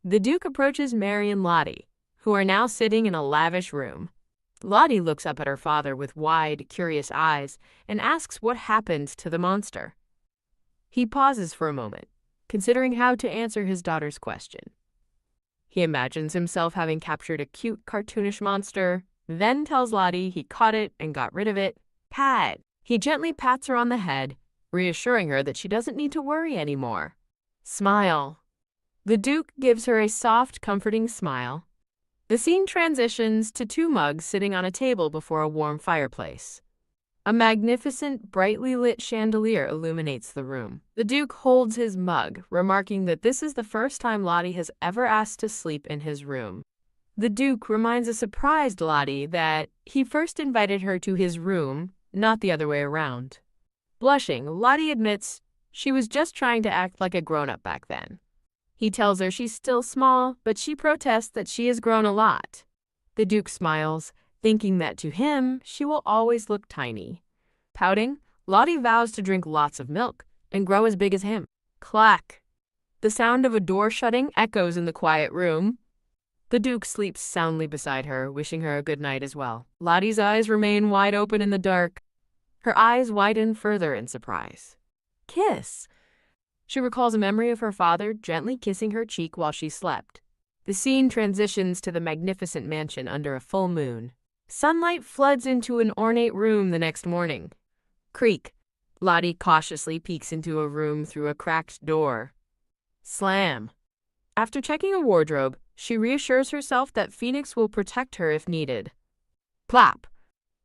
The Duke approaches Mary and Lottie, who are now sitting in a lavish room. Lottie looks up at her father with wide, curious eyes and asks what happened to the monster. He pauses for a moment, considering how to answer his daughter's question. He imagines himself having captured a cute, cartoonish monster, then tells Lottie he caught it and got rid of it. Pat! He gently pats her on the head, reassuring her that she doesn't need to worry anymore. Smile. The Duke gives her a soft, comforting smile. The scene transitions to 2 mugs sitting on a table before a warm fireplace. A magnificent, brightly lit chandelier illuminates the room. The Duke holds his mug, remarking that this is the first time Lottie has ever asked to sleep in his room. The Duke reminds a surprised Lottie that he first invited her to his room, not the other way around. Blushing, Lottie admits she was just trying to act like a grown-up back then. He tells her she's still small, but she protests that she has grown a lot. The Duke smiles, thinking that to him, she will always look tiny. Pouting, Lottie vows to drink lots of milk and grow as big as him. Clack! The sound of a door shutting echoes in the quiet room. The Duke sleeps soundly beside her, wishing her a good night as well. Lottie's eyes remain wide open in the dark. Her eyes widen further in surprise. Kiss! She recalls a memory of her father gently kissing her cheek while she slept. The scene transitions to the magnificent mansion under a full moon. Sunlight floods into an ornate room the next morning. Creak. Lottie cautiously peeks into a room through a cracked door. Slam. After checking a wardrobe, she reassures herself that Phoenix will protect her if needed. Plop.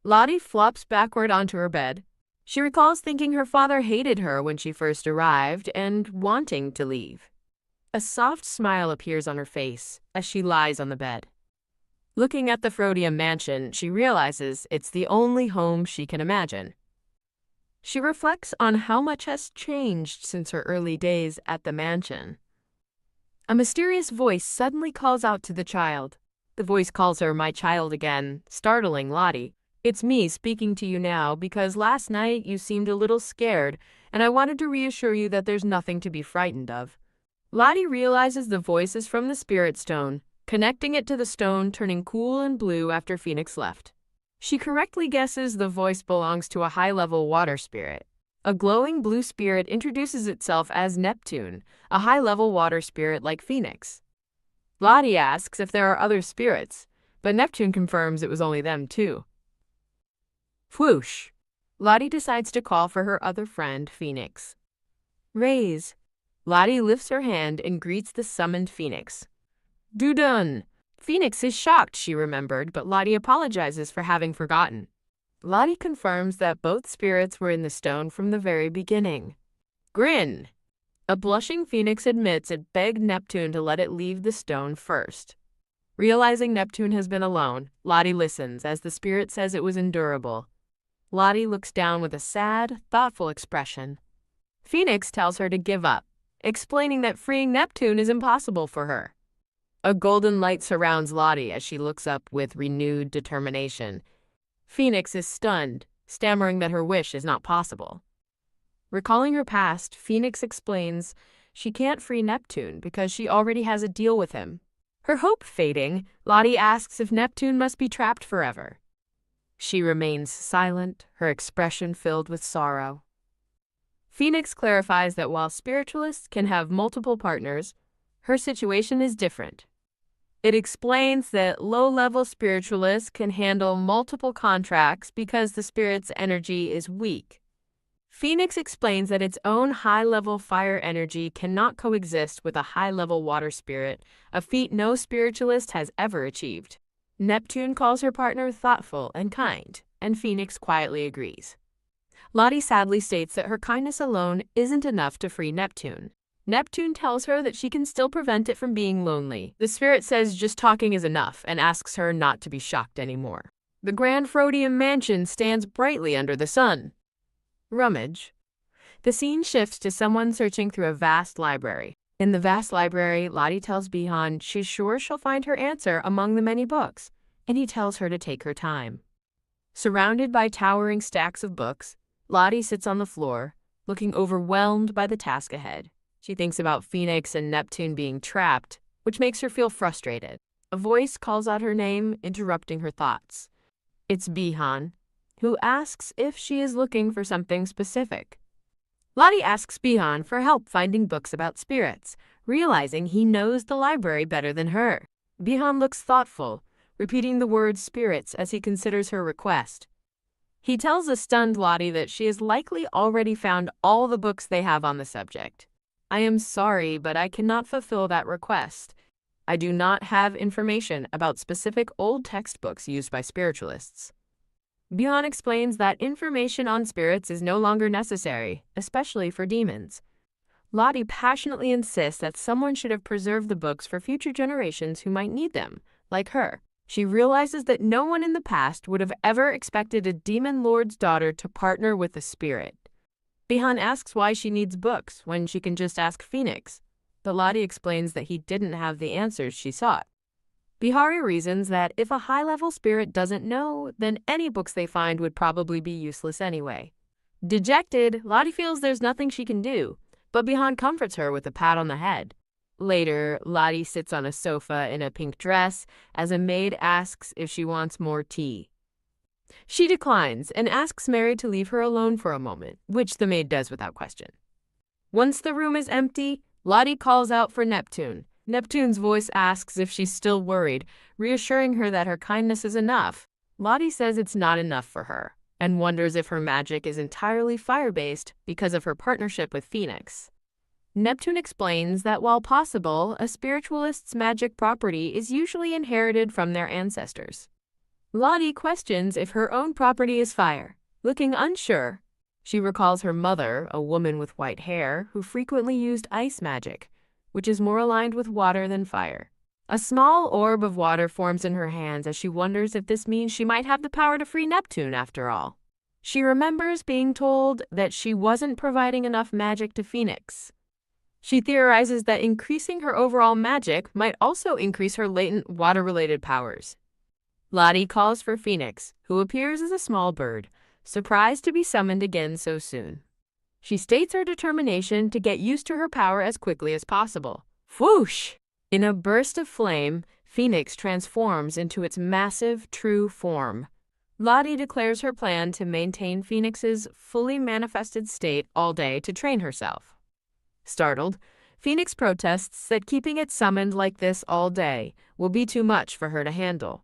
Lottie flops backward onto her bed. She recalls thinking her father hated her when she first arrived and wanting to leave. A soft smile appears on her face as she lies on the bed. Looking at the Frodium mansion, she realizes it's the only home she can imagine. She reflects on how much has changed since her early days at the mansion. A mysterious voice suddenly calls out to the child. The voice calls her "my child" again, startling Lottie. It's me speaking to you now because last night you seemed a little scared, and I wanted to reassure you that there's nothing to be frightened of. Lottie realizes the voice is from the spirit stone, connecting it to the stone turning cool and blue after Phoenix left. She correctly guesses the voice belongs to a high-level water spirit. A glowing blue spirit introduces itself as Neptune, a high-level water spirit like Phoenix. Lottie asks if there are other spirits, but Neptune confirms it was only them too. Whoosh! Lottie decides to call for her other friend, Phoenix. Raise! Lottie lifts her hand and greets the summoned Phoenix. Dudun! Phoenix is shocked she remembered, but Lottie apologizes for having forgotten. Lottie confirms that both spirits were in the stone from the very beginning. Grin! A blushing Phoenix admits it begged Neptune to let it leave the stone first. Realizing Neptune has been alone, Lottie listens as the spirit says it was endurable. Lottie looks down with a sad, thoughtful expression. Phoenix tells her to give up, explaining that freeing Neptune is impossible for her. A golden light surrounds Lottie as she looks up with renewed determination. Phoenix is stunned, stammering that her wish is not possible. Recalling her past, Phoenix explains she can't free Neptune because she already has a deal with him. Her hope fading, Lottie asks if Neptune must be trapped forever. She remains silent, her expression filled with sorrow. Phoenix clarifies that while spiritualists can have multiple partners, her situation is different. It explains that low-level spiritualists can handle multiple contracts because the spirit's energy is weak. Phoenix explains that its own high-level fire energy cannot coexist with a high-level water spirit, a feat no spiritualist has ever achieved. Neptune calls her partner thoughtful and kind, and Phoenix quietly agrees. Lottie sadly states that her kindness alone isn't enough to free Neptune. Neptune tells her that she can still prevent it from being lonely. The spirit says just talking is enough and asks her not to be shocked anymore. The Grand Frodium mansion stands brightly under the sun. Rummage. The scene shifts to someone searching through a vast library. In the vast library, Lottie tells Bihan she's sure she'll find her answer among the many books, and he tells her to take her time. Surrounded by towering stacks of books, Lottie sits on the floor, looking overwhelmed by the task ahead. She thinks about Phoenix and Neptune being trapped, which makes her feel frustrated. A voice calls out her name, interrupting her thoughts. It's Bihan, who asks if she is looking for something specific. Lottie asks Bihan for help finding books about spirits, realizing he knows the library better than her. Bihan looks thoughtful, repeating the word spirits as he considers her request. He tells a stunned Lottie that she has likely already found all the books they have on the subject. I am sorry, but I cannot fulfill that request. I do not have information about specific old textbooks used by spiritualists. Bihan explains that information on spirits is no longer necessary, especially for demons. Lottie passionately insists that someone should have preserved the books for future generations who might need them, like her. She realizes that no one in the past would have ever expected a demon lord's daughter to partner with a spirit. Bihan asks why she needs books when she can just ask Phoenix, but Lottie explains that he didn't have the answers she sought. Bihari reasons that if a high-level spirit doesn't know, then any books they find would probably be useless anyway. Dejected, Lottie feels there's nothing she can do, but Bihan comforts her with a pat on the head. Later, Lottie sits on a sofa in a pink dress as a maid asks if she wants more tea. She declines and asks Mary to leave her alone for a moment, which the maid does without question. Once the room is empty, Lottie calls out for Neptune. Neptune's voice asks if she's still worried, reassuring her that her kindness is enough. Lottie says it's not enough for her, and wonders if her magic is entirely fire-based because of her partnership with Phoenix. Neptune explains that while possible, a spiritualist's magic property is usually inherited from their ancestors. Lottie questions if her own property is fire. Looking unsure, she recalls her mother, a woman with white hair, who frequently used ice magic, which is more aligned with water than fire. A small orb of water forms in her hands as she wonders if this means she might have the power to free Neptune after all. She remembers being told that she wasn't providing enough magic to Phoenix. She theorizes that increasing her overall magic might also increase her latent water-related powers. Lottie calls for Phoenix, who appears as a small bird, surprised to be summoned again so soon. She states her determination to get used to her power as quickly as possible. Whoosh! In a burst of flame, Phoenix transforms into its massive, true form. Lottie declares her plan to maintain Phoenix's fully manifested state all day to train herself. Startled, Phoenix protests that keeping it summoned like this all day will be too much for her to handle.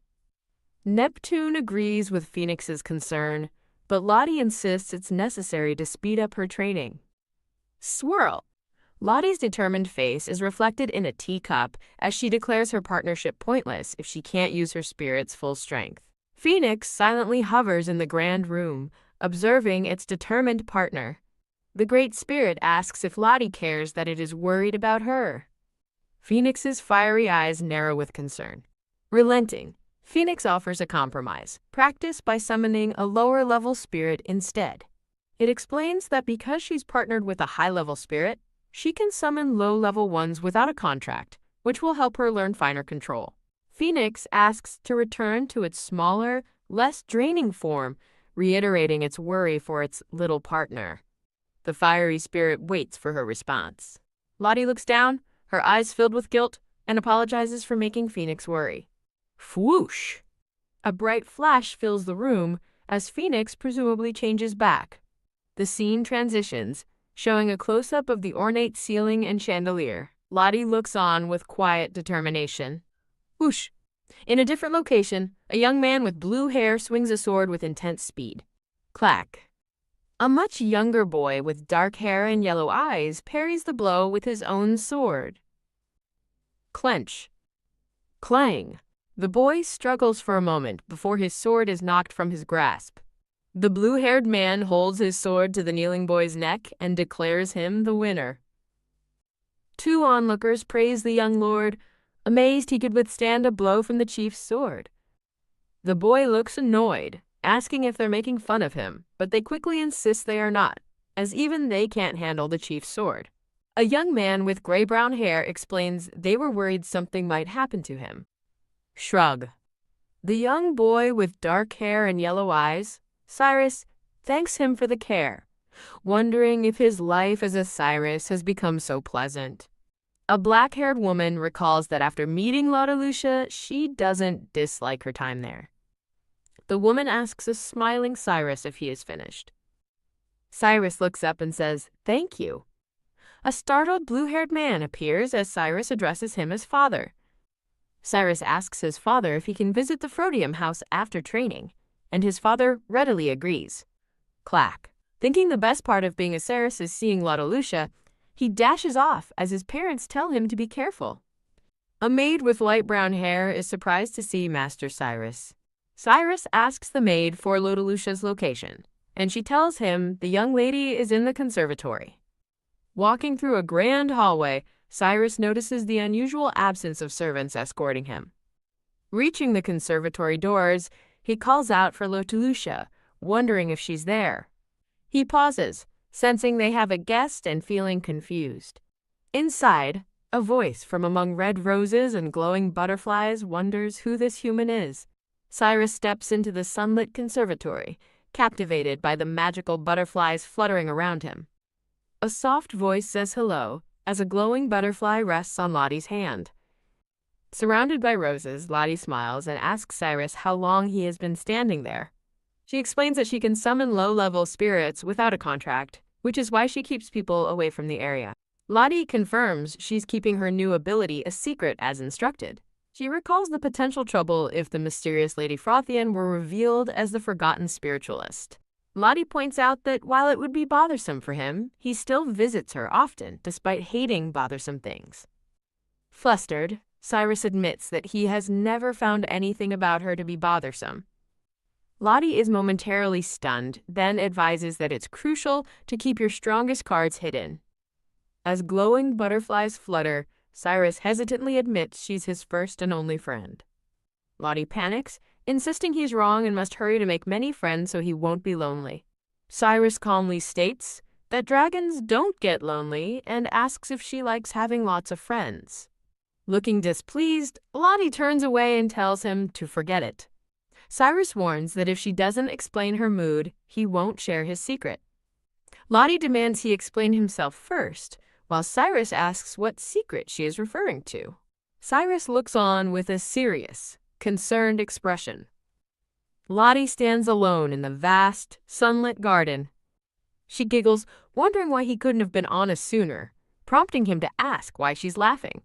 Neptune agrees with Phoenix's concern, but Lottie insists it's necessary to speed up her training. Swirl! Lottie's determined face is reflected in a teacup as she declares her partnership pointless if she can't use her spirit's full strength. Phoenix silently hovers in the grand room, observing its determined partner. The Great Spirit asks if Lottie cares that it is worried about her. Phoenix's fiery eyes narrow with concern. Relenting, Phoenix offers a compromise, practice by summoning a lower-level spirit instead. It explains that because she's partnered with a high-level spirit, she can summon low-level ones without a contract, which will help her learn finer control. Phoenix asks to return to its smaller, less draining form, reiterating its worry for its little partner. The fiery spirit waits for her response. Lottie looks down, her eyes filled with guilt, and apologizes for making Phoenix worry. Whoosh! A bright flash fills the room as Phoenix presumably changes back. The scene transitions, showing a close-up of the ornate ceiling and chandelier. Lottie looks on with quiet determination. Whoosh! In a different location, a young man with blue hair swings a sword with intense speed. Clack! A much younger boy with dark hair and yellow eyes parries the blow with his own sword. Clench! Clang! The boy struggles for a moment before his sword is knocked from his grasp. The blue-haired man holds his sword to the kneeling boy's neck and declares him the winner. Two onlookers praise the young lord, amazed he could withstand a blow from the chief's sword. The boy looks annoyed, asking if they're making fun of him, but they quickly insist they are not, as even they can't handle the chief's sword. A young man with gray-brown hair explains they were worried something might happen to him. Shrug. The young boy with dark hair and yellow eyes, Cyrus, thanks him for the care, wondering if his life as a Cyrus has become so pleasant. A black-haired woman recalls that after meeting Lotta Lucia, she doesn't dislike her time there. The woman asks a smiling Cyrus if he is finished. Cyrus looks up and says, "Thank you." A startled blue-haired man appears as Cyrus addresses him as father. Cyrus asks his father if he can visit the Frodium house after training, and his father readily agrees. Clack. Thinking the best part of being a Cyrus is seeing Lotta Lucia, he dashes off as his parents tell him to be careful. A maid with light brown hair is surprised to see Master Cyrus. Cyrus asks the maid for Lotta Lucia's location, and she tells him the young lady is in the conservatory. Walking through a grand hallway, Cyrus notices the unusual absence of servants escorting him. Reaching the conservatory doors, he calls out for Lotta Lucia, wondering if she's there. He pauses, sensing they have a guest and feeling confused. Inside, a voice from among red roses and glowing butterflies wonders who this human is. Cyrus steps into the sunlit conservatory, captivated by the magical butterflies fluttering around him. A soft voice says hello as a glowing butterfly rests on Lottie's hand. Surrounded by roses, Lottie smiles and asks Cyrus how long he has been standing there. She explains that she can summon low-level spirits without a contract, which is why she keeps people away from the area. Lottie confirms she's keeping her new ability a secret as instructed. She recalls the potential trouble if the mysterious Lady Frothian were revealed as the forgotten spiritualist. Lottie points out that while it would be bothersome for him, he still visits her often, despite hating bothersome things. Flustered, Cyrus admits that he has never found anything about her to be bothersome. Lottie is momentarily stunned, then advises that it's crucial to keep your strongest cards hidden. As glowing butterflies flutter, Cyrus hesitantly admits she's his first and only friend. Lottie panics, insisting he's wrong and must hurry to make many friends so he won't be lonely. Cyrus calmly states that dragons don't get lonely and asks if she likes having lots of friends. Looking displeased, Lottie turns away and tells him to forget it. Cyrus warns that if she doesn't explain her mood, he won't share his secret. Lottie demands he explain himself first, while Cyrus asks what secret she is referring to. Cyrus looks on with a serious, concerned expression. Lottie stands alone in the vast, sunlit garden. She giggles, wondering why he couldn't have been honest sooner, prompting him to ask why she's laughing.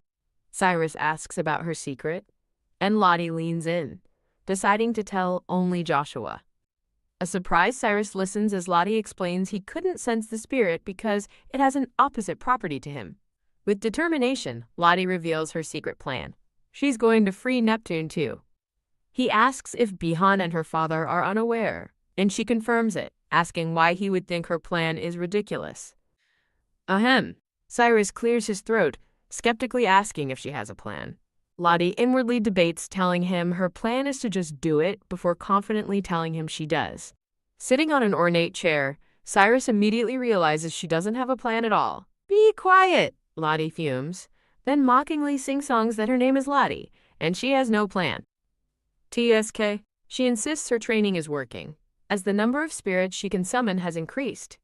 Cyrus asks about her secret, and Lottie leans in, deciding to tell only Joshua. A surprised Cyrus listens as Lottie explains he couldn't sense the spirit because it has an opposite property to him. With determination, Lottie reveals her secret plan. She's going to free Neptune too. He asks if Bihan and her father are unaware, and she confirms it, asking why he would think her plan is ridiculous. Ahem. Cyrus clears his throat, skeptically asking if she has a plan. Lottie inwardly debates telling him her plan is to just do it before confidently telling him she does. Sitting on an ornate chair, Cyrus immediately realizes she doesn't have a plan at all. "Be quiet," Lottie fumes, then mockingly sing-songs that her name is Lottie, and she has no plan. TSK. She insists her training is working, as the number of spirits she can summon has increased.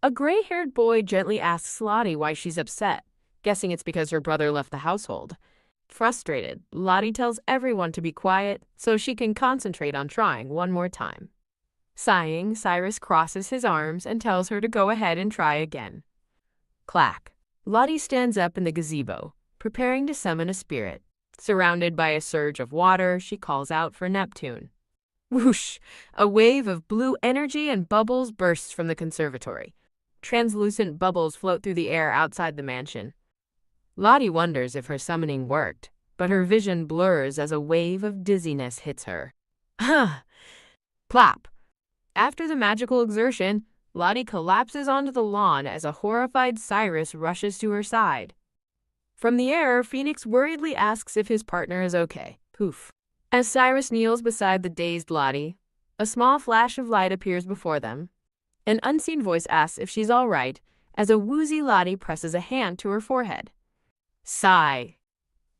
A gray-haired boy gently asks Lottie why she's upset, guessing it's because her brother left the household. Frustrated, Lottie tells everyone to be quiet so she can concentrate on trying one more time. Sighing, Cyrus crosses his arms and tells her to go ahead and try again. Clack. Lottie stands up in the gazebo, preparing to summon a spirit. Surrounded by a surge of water, she calls out for Neptune. Whoosh! A wave of blue energy and bubbles bursts from the conservatory. Translucent bubbles float through the air outside the mansion. Lottie wonders if her summoning worked, but her vision blurs as a wave of dizziness hits her. Plop! After the magical exertion, Lottie collapses onto the lawn as a horrified Cyrus rushes to her side. From the air, Phoenix worriedly asks if his partner is okay. Poof. As Cyrus kneels beside the dazed Lottie, a small flash of light appears before them. An unseen voice asks if she's all right, as a woozy Lottie presses a hand to her forehead. Sigh.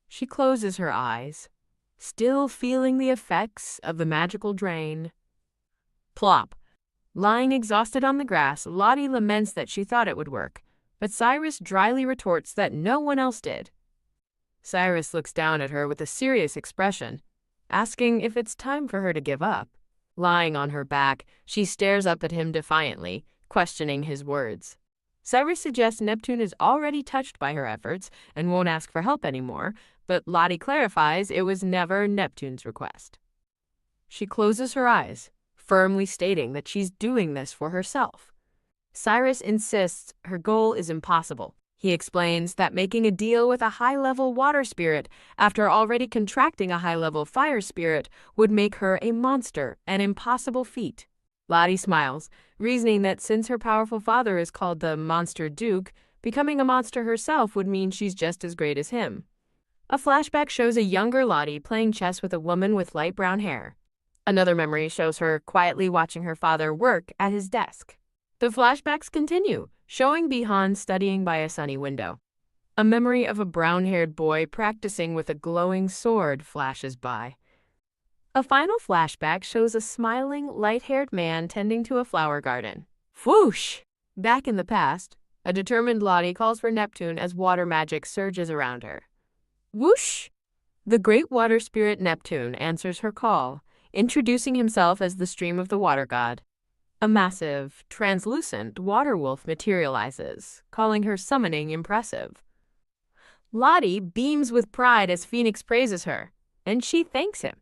She closes her eyes, still feeling the effects of the magical drain. Plop. Lying exhausted on the grass, Lottie laments that she thought it would work, but Cyrus dryly retorts that no one else did. Cyrus looks down at her with a serious expression, asking if it's time for her to give up. Lying on her back, she stares up at him defiantly, questioning his words. Cyrus suggests Neptune is already touched by her efforts and won't ask for help anymore, but Lottie clarifies it was never Neptune's request. She closes her eyes, firmly stating that she's doing this for herself. Cyrus insists her goal is impossible. He explains that making a deal with a high-level water spirit after already contracting a high-level fire spirit would make her a monster, an impossible feat. Lottie smiles, reasoning that since her powerful father is called the Monster Duke, becoming a monster herself would mean she's just as great as him. A flashback shows a younger Lottie playing chess with a woman with light brown hair. Another memory shows her quietly watching her father work at his desk. The flashbacks continue, showing Bihan studying by a sunny window. A memory of a brown-haired boy practicing with a glowing sword flashes by. A final flashback shows a smiling, light-haired man tending to a flower garden. Whoosh! Back in the past, a determined Lottie calls for Neptune as water magic surges around her. Whoosh! The great water spirit Neptune answers her call, introducing himself as the stream of the water god. A massive, translucent water wolf materializes, calling her summoning impressive. Lottie beams with pride as Phoenix praises her, and she thanks him.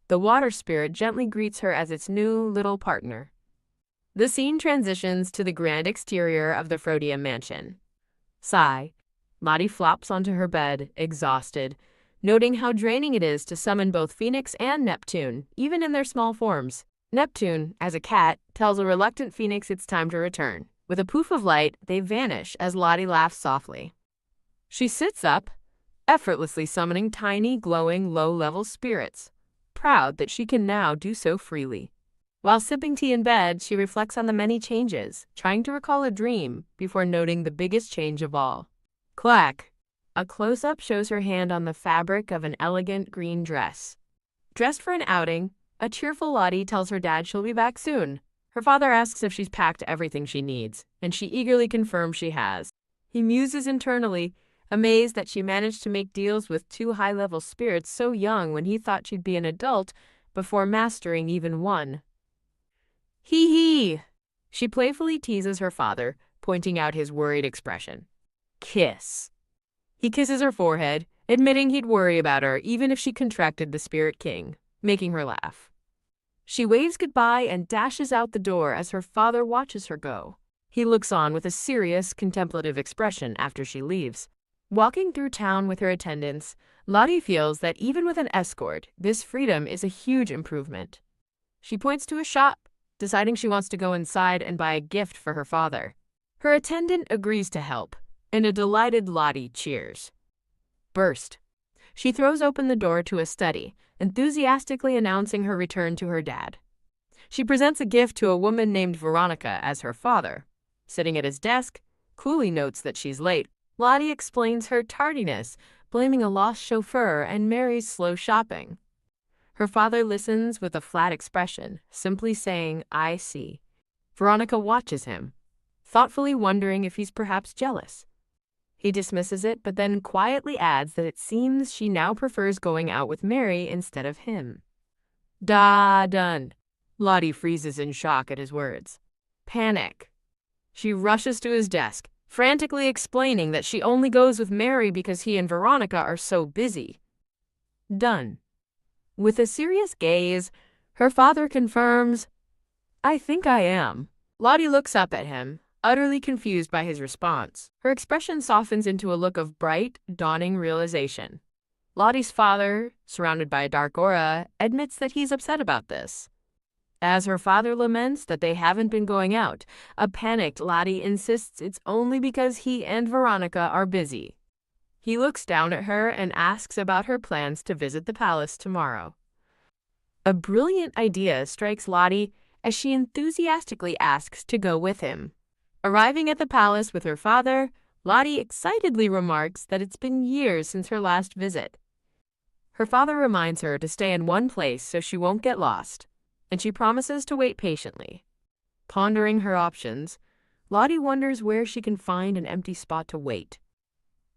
The water spirit gently greets her as its new little partner. The scene transitions to the grand exterior of the Frodia mansion. Sigh. Lottie flops onto her bed, exhausted, noting how draining it is to summon both Phoenix and Neptune, even in their small forms. Neptune, as a cat, tells a reluctant Phoenix it's time to return. With a poof of light, they vanish as Lottie laughs softly. She sits up, effortlessly summoning tiny, glowing, low-level spirits, proud that she can now do so freely. While sipping tea in bed, she reflects on the many changes, trying to recall a dream before noting the biggest change of all. Clack! A close-up shows her hand on the fabric of an elegant green dress. Dressed for an outing, a cheerful Lottie tells her dad she'll be back soon. Her father asks if she's packed everything she needs, and she eagerly confirms she has. He muses internally, amazed that she managed to make deals with two high-level spirits so young when he thought she'd be an adult before mastering even one. Hee hee! She playfully teases her father, pointing out his worried expression. Kiss. He kisses her forehead, admitting he'd worry about her even if she contracted the Spirit King, making her laugh. She waves goodbye and dashes out the door as her father watches her go. He looks on with a serious, contemplative expression after she leaves. Walking through town with her attendants, Lottie feels that even with an escort, this freedom is a huge improvement. She points to a shop, deciding she wants to go inside and buy a gift for her father. Her attendant agrees to help, and a delighted Lottie cheers. Burst. She throws open the door to a study, enthusiastically announcing her return to her dad. She presents a gift to a woman named Veronica as her father. Sitting at his desk, coolly notes that she's late. Lottie explains her tardiness, blaming a lost chauffeur and Mary's slow shopping. Her father listens with a flat expression, simply saying, "I see." Veronica watches him, thoughtfully wondering if he's perhaps jealous. He dismisses it, but then quietly adds that it seems she now prefers going out with Mary instead of him. Done. Lottie freezes in shock at his words. Panic. She rushes to his desk, frantically explaining that she only goes with Mary because he and Veronica are so busy. Done. With a serious gaze, her father confirms, "I think I am." Lottie looks up at him, utterly confused by his response. Her expression softens into a look of bright, dawning realization. Lottie's father, surrounded by a dark aura, admits that he's upset about this. As her father laments that they haven't been going out, a panicked Lottie insists it's only because he and Veronica are busy. He looks down at her and asks about her plans to visit the palace tomorrow. A brilliant idea strikes Lottie as she enthusiastically asks to go with him. Arriving at the palace with her father, Lottie excitedly remarks that it's been years since her last visit. Her father reminds her to stay in one place so she won't get lost, and she promises to wait patiently. Pondering her options, Lottie wonders where she can find an empty spot to wait.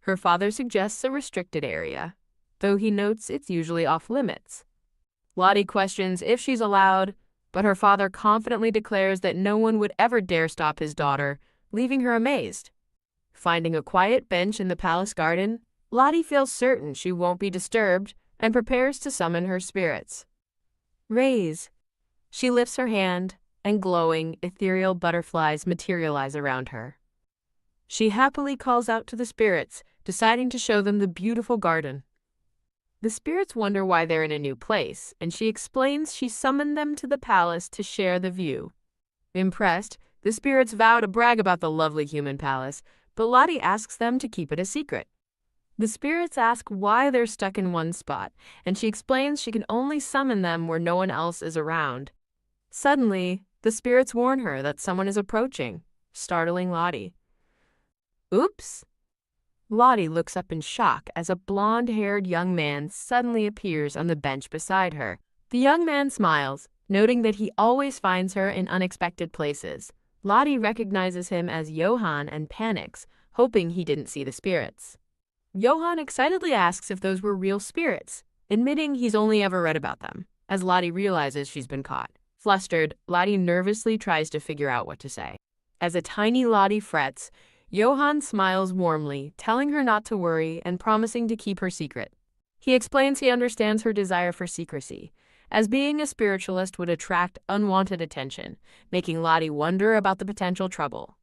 Her father suggests a restricted area, though he notes it's usually off-limits. Lottie questions if she's allowed, but her father confidently declares that no one would ever dare stop his daughter, leaving her amazed. Finding a quiet bench in the palace garden, Lottie feels certain she won't be disturbed and prepares to summon her spirits. Raise. She lifts her hand, and glowing, ethereal butterflies materialize around her. She happily calls out to the spirits, deciding to show them the beautiful garden. The spirits wonder why they're in a new place, and she explains she summoned them to the palace to share the view. Impressed, the spirits vow to brag about the lovely human palace, but Lottie asks them to keep it a secret. The spirits ask why they're stuck in one spot, and she explains she can only summon them where no one else is around. Suddenly, the spirits warn her that someone is approaching, startling Lottie. Oops! Lottie looks up in shock as a blonde-haired young man suddenly appears on the bench beside her. The young man smiles, noting that he always finds her in unexpected places. Lottie recognizes him as Johann and panics, hoping he didn't see the spirits. Johann excitedly asks if those were real spirits, admitting he's only ever read about them, as Lottie realizes she's been caught. Flustered, Lottie nervously tries to figure out what to say. As a tiny Lottie frets, Johann smiles warmly, telling her not to worry and promising to keep her secret. He explains he understands her desire for secrecy, as being a spiritualist would attract unwanted attention, making Lottie wonder about the potential trouble.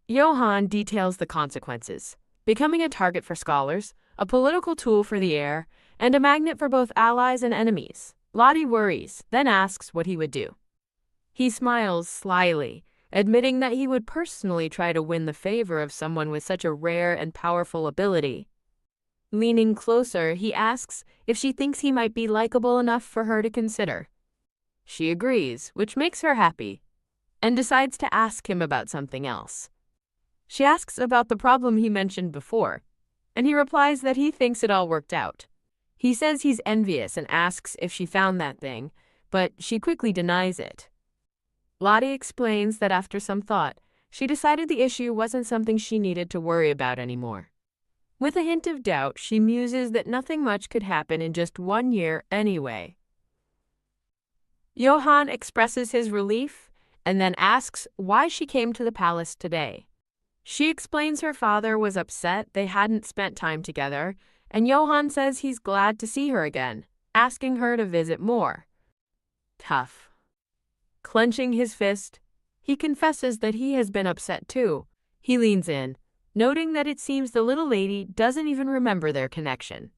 Johann details the consequences: becoming a target for scholars, a political tool for the heir, and a magnet for both allies and enemies. Lottie worries, then asks what he would do. He smiles slyly, admitting that he would personally try to win the favor of someone with such a rare and powerful ability. Leaning closer, he asks if she thinks he might be likable enough for her to consider. She agrees, which makes her happy, and decides to ask him about something else. She asks about the problem he mentioned before, and he replies that he thinks it all worked out. He says he's envious and asks if she found that thing, but she quickly denies it. Lottie explains that after some thought, she decided the issue wasn't something she needed to worry about anymore. With a hint of doubt, she muses that nothing much could happen in just 1 year anyway. Johann expresses his relief and then asks why she came to the palace today. She explains her father was upset they hadn't spent time together, and Johann says he's glad to see her again, asking her to visit more. Tough. Clenching his fist, he confesses that he has been upset too. He leans in, noting that it seems the little lady doesn't even remember their connection.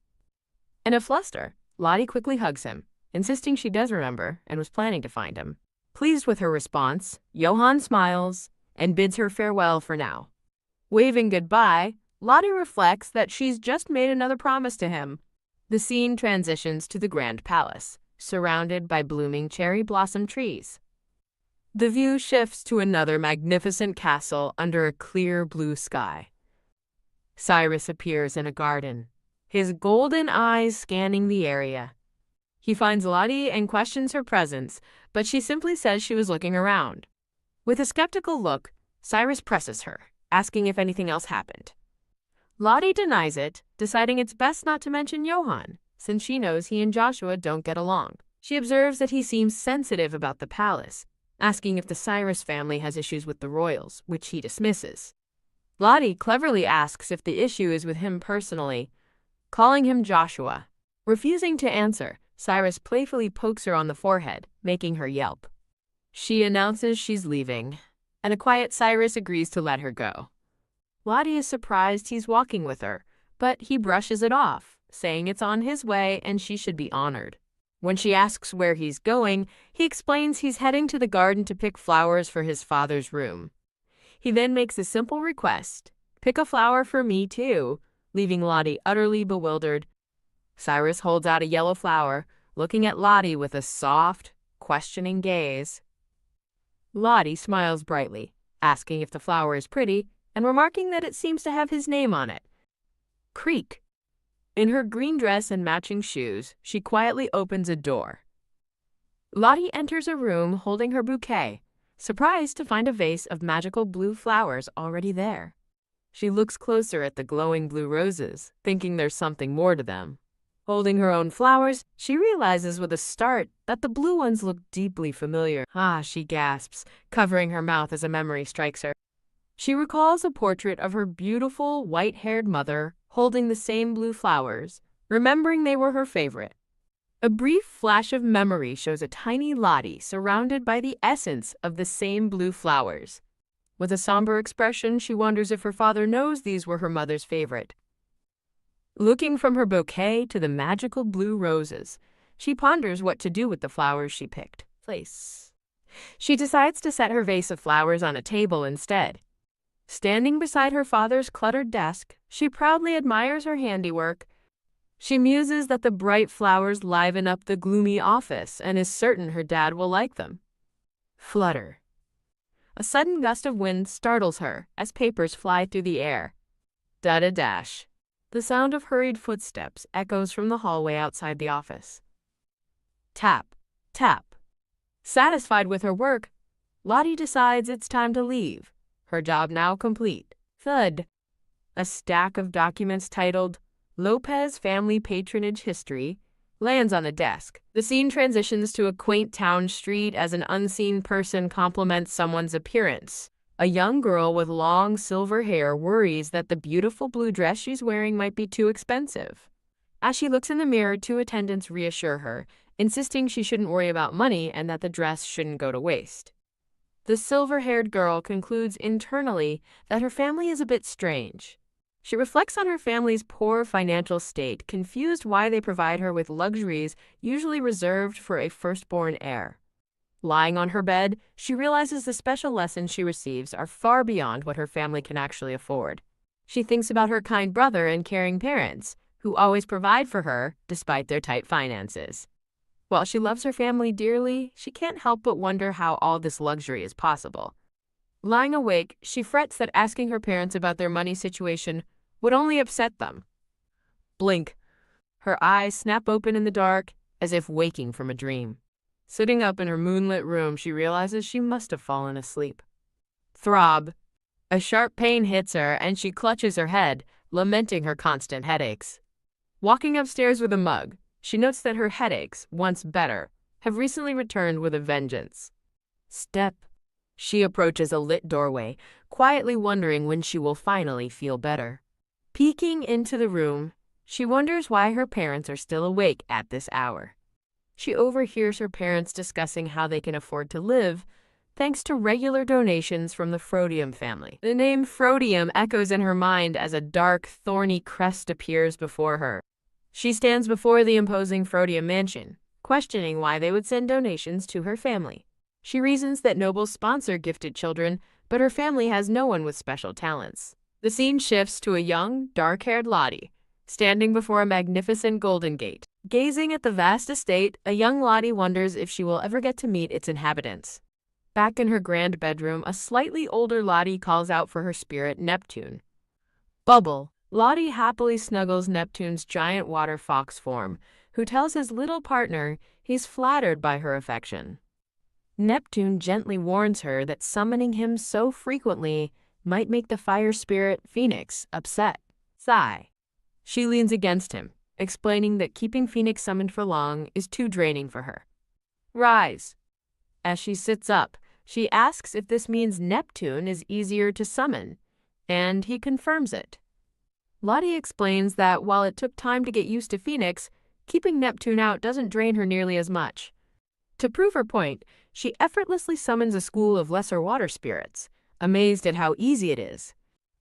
In a fluster, Lottie quickly hugs him, insisting she does remember and was planning to find him. Pleased with her response, Johann smiles and bids her farewell for now. Waving goodbye, Lottie reflects that she's just made another promise to him. The scene transitions to the Grand Palace, surrounded by blooming cherry blossom trees. The view shifts to another magnificent castle under a clear blue sky. Cyrus appears in a garden, his golden eyes scanning the area. He finds Lottie and questions her presence, but she simply says she was looking around. With a skeptical look, Cyrus presses her, asking if anything else happened. Lottie denies it, deciding it's best not to mention Johann, since she knows he and Joshua don't get along. She observes that he seems sensitive about the palace, asking if the Cyrus family has issues with the royals, which he dismisses. Lottie cleverly asks if the issue is with him personally, calling him Joshua. Refusing to answer, Cyrus playfully pokes her on the forehead, making her yelp. She announces she's leaving, and a quiet Cyrus agrees to let her go. Lottie is surprised he's walking with her, but he brushes it off, saying it's on his way and she should be honored. When she asks where he's going, he explains he's heading to the garden to pick flowers for his father's room. He then makes a simple request, "Pick a flower for me too," leaving Lottie utterly bewildered. Cyrus holds out a yellow flower, looking at Lottie with a soft, questioning gaze. Lottie smiles brightly, asking if the flower is pretty, and remarking that it seems to have his name on it. Creak. In her green dress and matching shoes, she quietly opens a door. Lottie enters a room holding her bouquet, surprised to find a vase of magical blue flowers already there. She looks closer at the glowing blue roses, thinking there's something more to them. Holding her own flowers, she realizes with a start that the blue ones look deeply familiar. Ah, she gasps, covering her mouth as a memory strikes her. She recalls a portrait of her beautiful, white-haired mother holding the same blue flowers, remembering they were her favorite. A brief flash of memory shows a tiny Lottie surrounded by the essence of the same blue flowers. With a somber expression, she wonders if her father knows these were her mother's favorite. Looking from her bouquet to the magical blue roses, she ponders what to do with the flowers she picked. She decides to set her vase of flowers on a table instead. Standing beside her father's cluttered desk, she proudly admires her handiwork. She muses that the bright flowers liven up the gloomy office and is certain her dad will like them. Flutter. A sudden gust of wind startles her as papers fly through the air. Da-da-dash. The sound of hurried footsteps echoes from the hallway outside the office. Tap, tap. Satisfied with her work, Lottie decides it's time to leave, her job now complete. Thud. A stack of documents titled Lopez Family Patronage History lands on the desk. The scene transitions to a quaint town street as an unseen person compliments someone's appearance. A young girl with long silver hair worries that the beautiful blue dress she's wearing might be too expensive. As she looks in the mirror, two attendants reassure her, insisting she shouldn't worry about money and that the dress shouldn't go to waste. The silver-haired girl concludes internally that her family is a bit strange. She reflects on her family's poor financial state, confused why they provide her with luxuries usually reserved for a firstborn heir. Lying on her bed, she realizes the special lessons she receives are far beyond what her family can actually afford. She thinks about her kind brother and caring parents, who always provide for her despite their tight finances. While she loves her family dearly, she can't help but wonder how all this luxury is possible. Lying awake, she frets that asking her parents about their money situation would only upset them. Blink. Her eyes snap open in the dark, as if waking from a dream. Sitting up in her moonlit room, she realizes she must have fallen asleep. Throb. A sharp pain hits her, and she clutches her head, lamenting her constant headaches. Walking upstairs with a mug, she notes that her headaches, once better, have recently returned with a vengeance. Step. She approaches a lit doorway, quietly wondering when she will finally feel better. Peeking into the room, she wonders why her parents are still awake at this hour. She overhears her parents discussing how they can afford to live, thanks to regular donations from the Frodium family. The name Frodium echoes in her mind as a dark, thorny crest appears before her. She stands before the imposing Frodium mansion, questioning why they would send donations to her family. She reasons that nobles sponsor gifted children, but her family has no one with special talents. The scene shifts to a young, dark-haired Lottie, standing before a magnificent golden gate. Gazing at the vast estate, a young Lottie wonders if she will ever get to meet its inhabitants. Back in her grand bedroom, a slightly older Lottie calls out for her spirit, Neptune. Bubble. Lottie happily snuggles Neptune's giant water fox form, who tells his little partner he's flattered by her affection. Neptune gently warns her that summoning him so frequently might make the fire spirit, Phoenix, upset. Sigh. She leans against him, explaining that keeping Phoenix summoned for long is too draining for her. Rise. As she sits up, she asks if this means Neptune is easier to summon, and he confirms it. Lottie explains that while it took time to get used to Phoenix, keeping Neptune out doesn't drain her nearly as much. To prove her point, she effortlessly summons a school of lesser water spirits, amazed at how easy it is.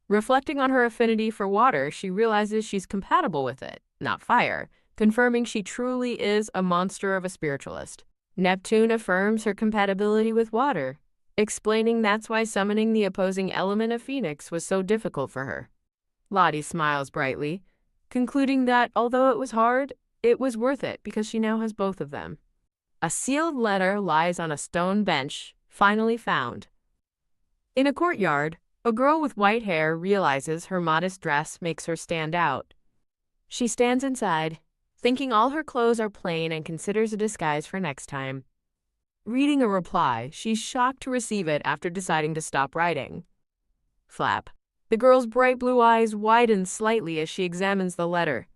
Reflecting on her affinity for water, she realizes she's compatible with it, not fire, confirming she truly is a monster of a spiritualist. Neptune affirms her compatibility with water, explaining that's why summoning the opposing element of Phoenix was so difficult for her. Lottie smiles brightly, concluding that although it was hard, it was worth it because she now has both of them. A sealed letter lies on a stone bench, finally found. In a courtyard, a girl with white hair realizes her modest dress makes her stand out. She stands inside, thinking all her clothes are plain and considers a disguise for next time. Reading a reply, she's shocked to receive it after deciding to stop writing. Flap. The girl's bright blue eyes widen slightly as she examines the letter.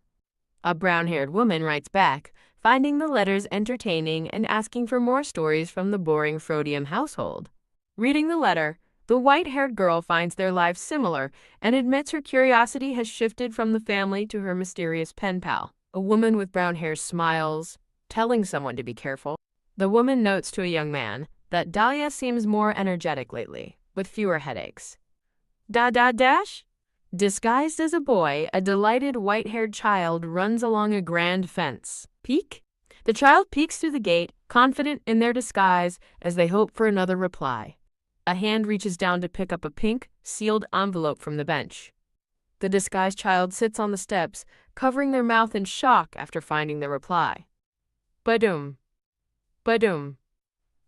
A brown-haired woman writes back, finding the letters entertaining and asking for more stories from the boring Freudian household. Reading the letter, the white-haired girl finds their lives similar and admits her curiosity has shifted from the family to her mysterious pen pal. A woman with brown hair smiles, telling someone to be careful. The woman notes to a young man that Dahlia seems more energetic lately, with fewer headaches. Dash? Disguised as a boy, a delighted white-haired child runs along a grand fence. Peek? The child peeks through the gate, confident in their disguise as they hope for another reply. A hand reaches down to pick up a pink, sealed envelope from the bench. The disguised child sits on the steps, covering their mouth in shock after finding the reply. Badum. Badum.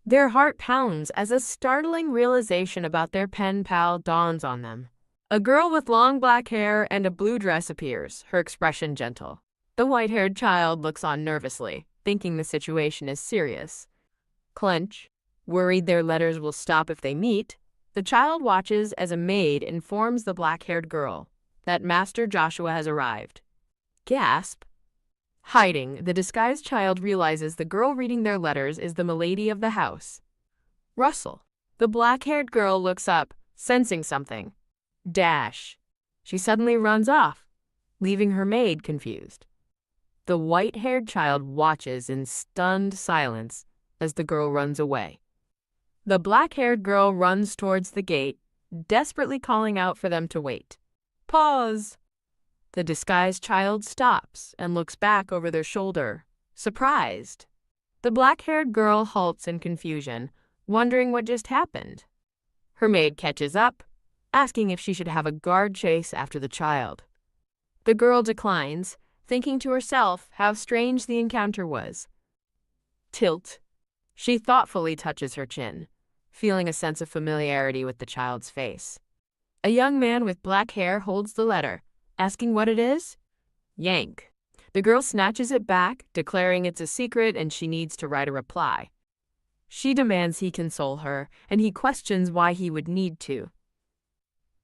Their heart pounds as a startling realization about their pen pal dawns on them. A girl with long black hair and a blue dress appears, her expression gentle. The white-haired child looks on nervously, thinking the situation is serious. Clench. Worried their letters will stop if they meet, the child watches as a maid informs the black-haired girl that Master Joshua has arrived. Gasp. Hiding, the disguised child realizes the girl reading their letters is the milady of the house. Rustle. The black-haired girl looks up, sensing something. Dash. She suddenly runs off, leaving her maid confused. The white-haired child watches in stunned silence as the girl runs away. The black-haired girl runs towards the gate, desperately calling out for them to wait. Pause. The disguised child stops and looks back over their shoulder, surprised. The black-haired girl halts in confusion, wondering what just happened. Her maid catches up, asking if she should have a guard chase after the child. The girl declines, thinking to herself how strange the encounter was. Tilt. She thoughtfully touches her chin, feeling a sense of familiarity with the child's face. A young man with black hair holds the letter, asking what it is. Yank. The girl snatches it back, declaring it's a secret and she needs to write a reply. She demands he console her, and he questions why he would need to.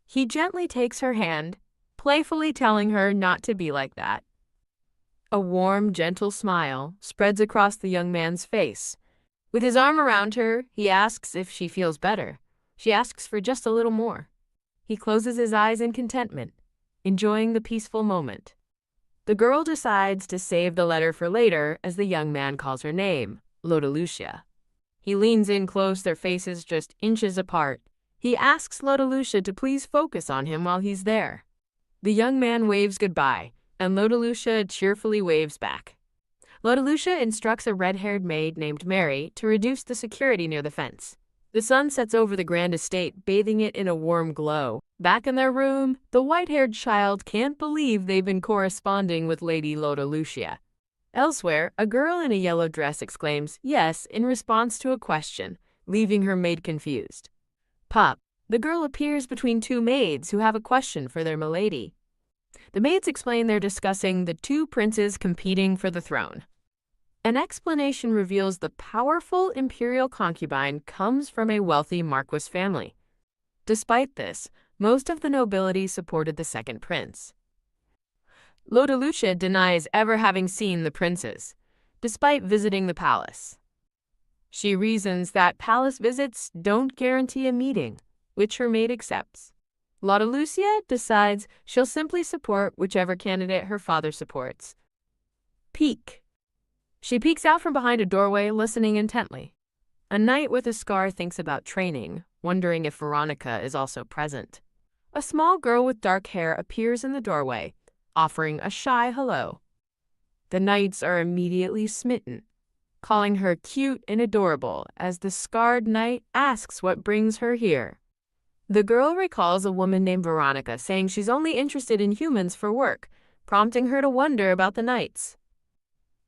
He gently takes her hand, playfully telling her not to be like that. A warm, gentle smile spreads across the young man's face. With his arm around her, he asks if she feels better. She asks for just a little more. He closes his eyes in contentment, enjoying the peaceful moment. The girl decides to save the letter for later as the young man calls her name, Lodalucia. He leans in close, their faces just inches apart. He asks Lodalucia to please focus on him while he's there. The young man waves goodbye, and Lodalucia cheerfully waves back. Lodalucia instructs a red-haired maid named Mary to reduce the security near the fence. The sun sets over the grand estate, bathing it in a warm glow. Back in their room, the white-haired child can't believe they've been corresponding with Lady Lodalucia. Elsewhere, a girl in a yellow dress exclaims, "Yes," in response to a question, leaving her maid confused. Pop. The girl appears between two maids who have a question for their milady. The maids explain they're discussing the two princes competing for the throne. An explanation reveals the powerful imperial concubine comes from a wealthy Marquis family. Despite this, most of the nobility supported the second prince. Lodalucia denies ever having seen the princes, despite visiting the palace. She reasons that palace visits don't guarantee a meeting, which her maid accepts. Lodalucia decides she'll simply support whichever candidate her father supports. Peek. She peeks out from behind a doorway, listening intently. A knight with a scar thinks about training, wondering if Veronica is also present. A small girl with dark hair appears in the doorway, offering a shy hello. The knights are immediately smitten, calling her cute and adorable as the scarred knight asks what brings her here. The girl recalls a woman named Veronica saying she's only interested in humans for work, prompting her to wonder about the knights.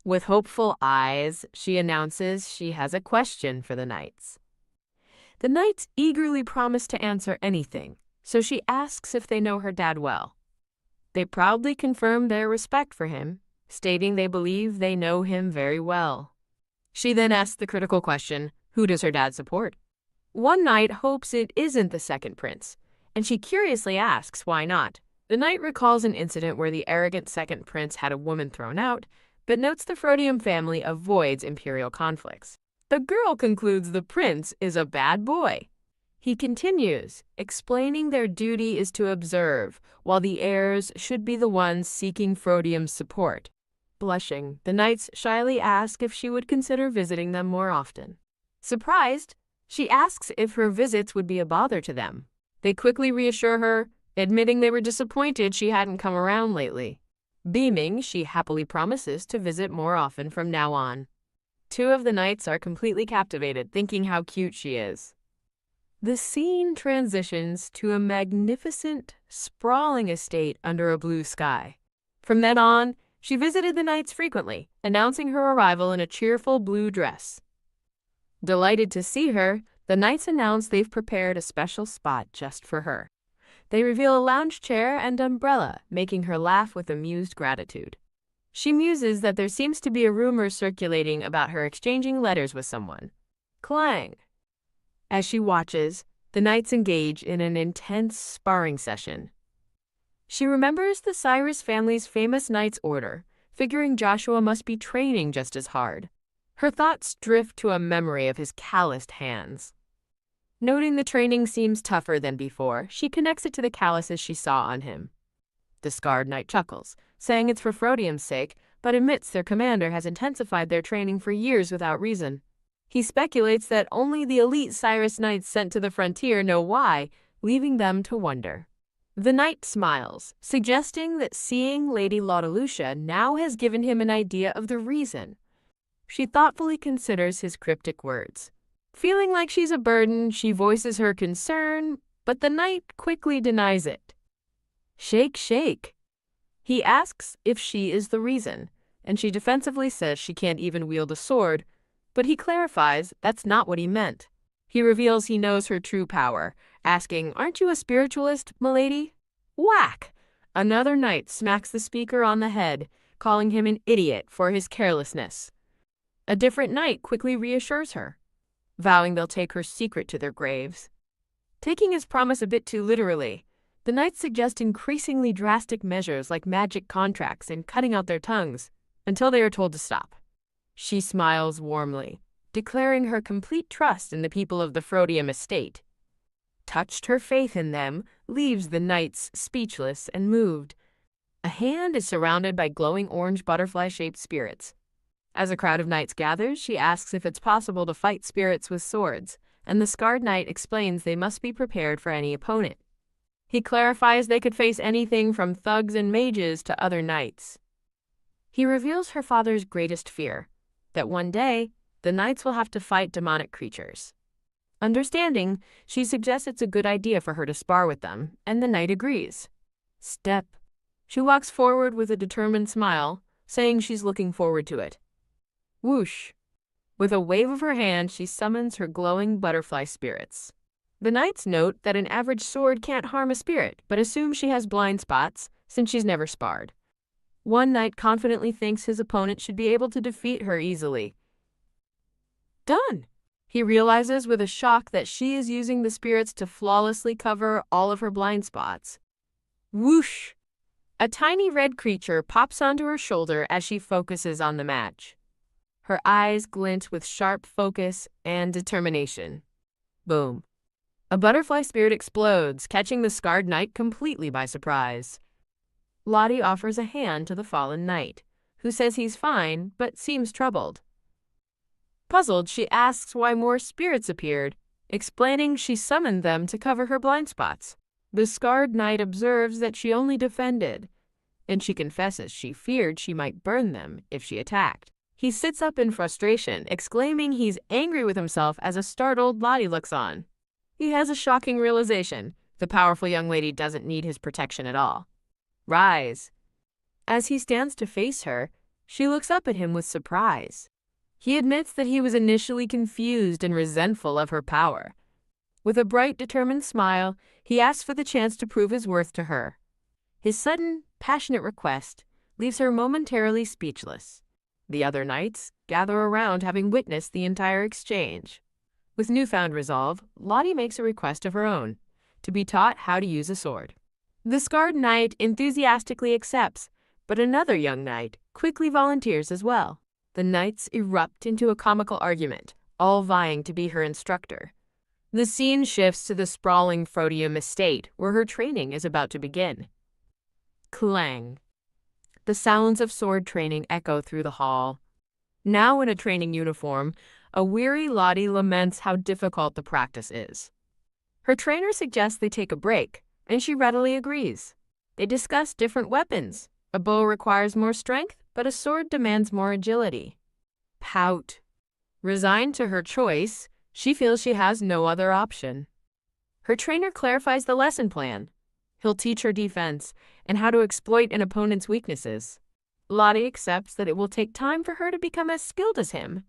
With hopeful eyes, she announces she has a question for the knights. The knights eagerly promise to answer anything, so she asks if they know her dad well. They proudly confirm their respect for him, stating they believe they know him very well. She then asks the critical question, who does her dad support? One knight hopes it isn't the second prince, and she curiously asks why not. The knight recalls an incident where the arrogant second prince had a woman thrown out, but notes the Frodium family avoids imperial conflicts. The girl concludes the prince is a bad boy. He continues, explaining their duty is to observe, while the heirs should be the ones seeking Frodium's support. Blushing, the knights shyly ask if she would consider visiting them more often. Surprised, she asks if her visits would be a bother to them. They quickly reassure her, admitting they were disappointed she hadn't come around lately. Beaming, she happily promises to visit more often from now on. Two of the knights are completely captivated, thinking how cute she is. The scene transitions to a magnificent, sprawling estate under a blue sky. From then on, she visited the knights frequently, announcing her arrival in a cheerful blue dress. Delighted to see her, the knights announce they've prepared a special spot just for her. They reveal a lounge chair and umbrella, making her laugh with amused gratitude. She muses that there seems to be a rumor circulating about her exchanging letters with someone. Clang! As she watches, the knights engage in an intense sparring session. She remembers the Cyrus family's famous knight's order, figuring Joshua must be training just as hard. Her thoughts drift to a memory of his calloused hands. Noting the training seems tougher than before, she connects it to the calluses she saw on him. The scarred knight chuckles, saying it's for Frodium's sake, but admits their commander has intensified their training for years without reason. He speculates that only the elite Cyrus knights sent to the frontier know why, leaving them to wonder. The knight smiles, suggesting that seeing Lady Laudalucia now has given him an idea of the reason. She thoughtfully considers his cryptic words. Feeling like she's a burden, she voices her concern, but the knight quickly denies it. Shake, shake. He asks if she is the reason, and she defensively says she can't even wield a sword, but he clarifies that's not what he meant. He reveals he knows her true power, asking, "Aren't you a spiritualist, milady?" Whack! Another knight smacks the speaker on the head, calling him an idiot for his carelessness. A different knight quickly reassures her, vowing they'll take her secret to their graves. Taking his promise a bit too literally, the knights suggest increasingly drastic measures like magic contracts and cutting out their tongues, until they are told to stop. She smiles warmly, declaring her complete trust in the people of the Frodium estate. Touched her faith in them leaves the knights speechless and moved. A hand is surrounded by glowing orange butterfly-shaped spirits. As a crowd of knights gathers, she asks if it's possible to fight spirits with swords, and the scarred knight explains they must be prepared for any opponent. He clarifies they could face anything from thugs and mages to other knights. He reveals her father's greatest fear, that one day, the knights will have to fight demonic creatures. Understanding, she suggests it's a good idea for her to spar with them, and the knight agrees. Step. She walks forward with a determined smile, saying she's looking forward to it. Whoosh! With a wave of her hand, she summons her glowing butterfly spirits. The knights note that an average sword can't harm a spirit, but assume she has blind spots, since she's never sparred. One knight confidently thinks his opponent should be able to defeat her easily. Done! He realizes with a shock that she is using the spirits to flawlessly cover all of her blind spots. Whoosh! A tiny red creature pops onto her shoulder as she focuses on the match. Her eyes glint with sharp focus and determination. Boom. A butterfly spirit explodes, catching the scarred knight completely by surprise. Lottie offers a hand to the fallen knight, who says he's fine but seems troubled. Puzzled, she asks why more spirits appeared, explaining she summoned them to cover her blind spots. The scarred knight observes that she only defended, and she confesses she feared she might burn them if she attacked. He sits up in frustration, exclaiming he's angry with himself as a startled Lottie looks on. He has a shocking realization. The powerful young lady doesn't need his protection at all. Rise. As he stands to face her, she looks up at him with surprise. He admits that he was initially confused and resentful of her power. With a bright, determined smile, he asks for the chance to prove his worth to her. His sudden, passionate request leaves her momentarily speechless. The other knights gather around, having witnessed the entire exchange. With newfound resolve, Lottie makes a request of her own, to be taught how to use a sword. The scarred knight enthusiastically accepts, but another young knight quickly volunteers as well. The knights erupt into a comical argument, all vying to be her instructor. The scene shifts to the sprawling Frodium estate, where her training is about to begin. Clang. The sounds of sword training echo through the hall. Now in a training uniform, a weary Lottie laments how difficult the practice is. Her trainer suggests they take a break, and she readily agrees. They discuss different weapons. A bow requires more strength, but a sword demands more agility. Pout. Resigned to her choice, she feels she has no other option. Her trainer clarifies the lesson plan. He'll teach her defense and how to exploit an opponent's weaknesses. Lottie accepts that it will take time for her to become as skilled as him.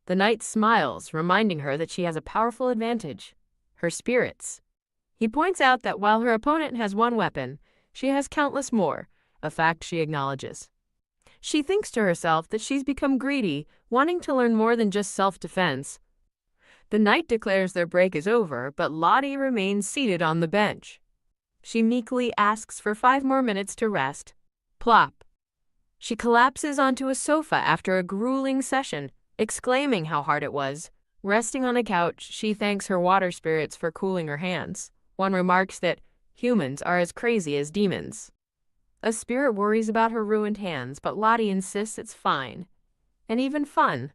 The knight smiles, reminding her that she has a powerful advantage: her spirits. He points out that while her opponent has one weapon, she has countless more, a fact she acknowledges. She thinks to herself that she's become greedy, wanting to learn more than just self-defense. The knight declares their break is over, but Lottie remains seated on the bench. She meekly asks for 5 more minutes to rest. Plop. She collapses onto a sofa after a grueling session, exclaiming how hard it was. Resting on a couch, she thanks her water spirits for cooling her hands. One remarks that humans are as crazy as demons. A spirit worries about her ruined hands, but Lottie insists it's fine, and even fun.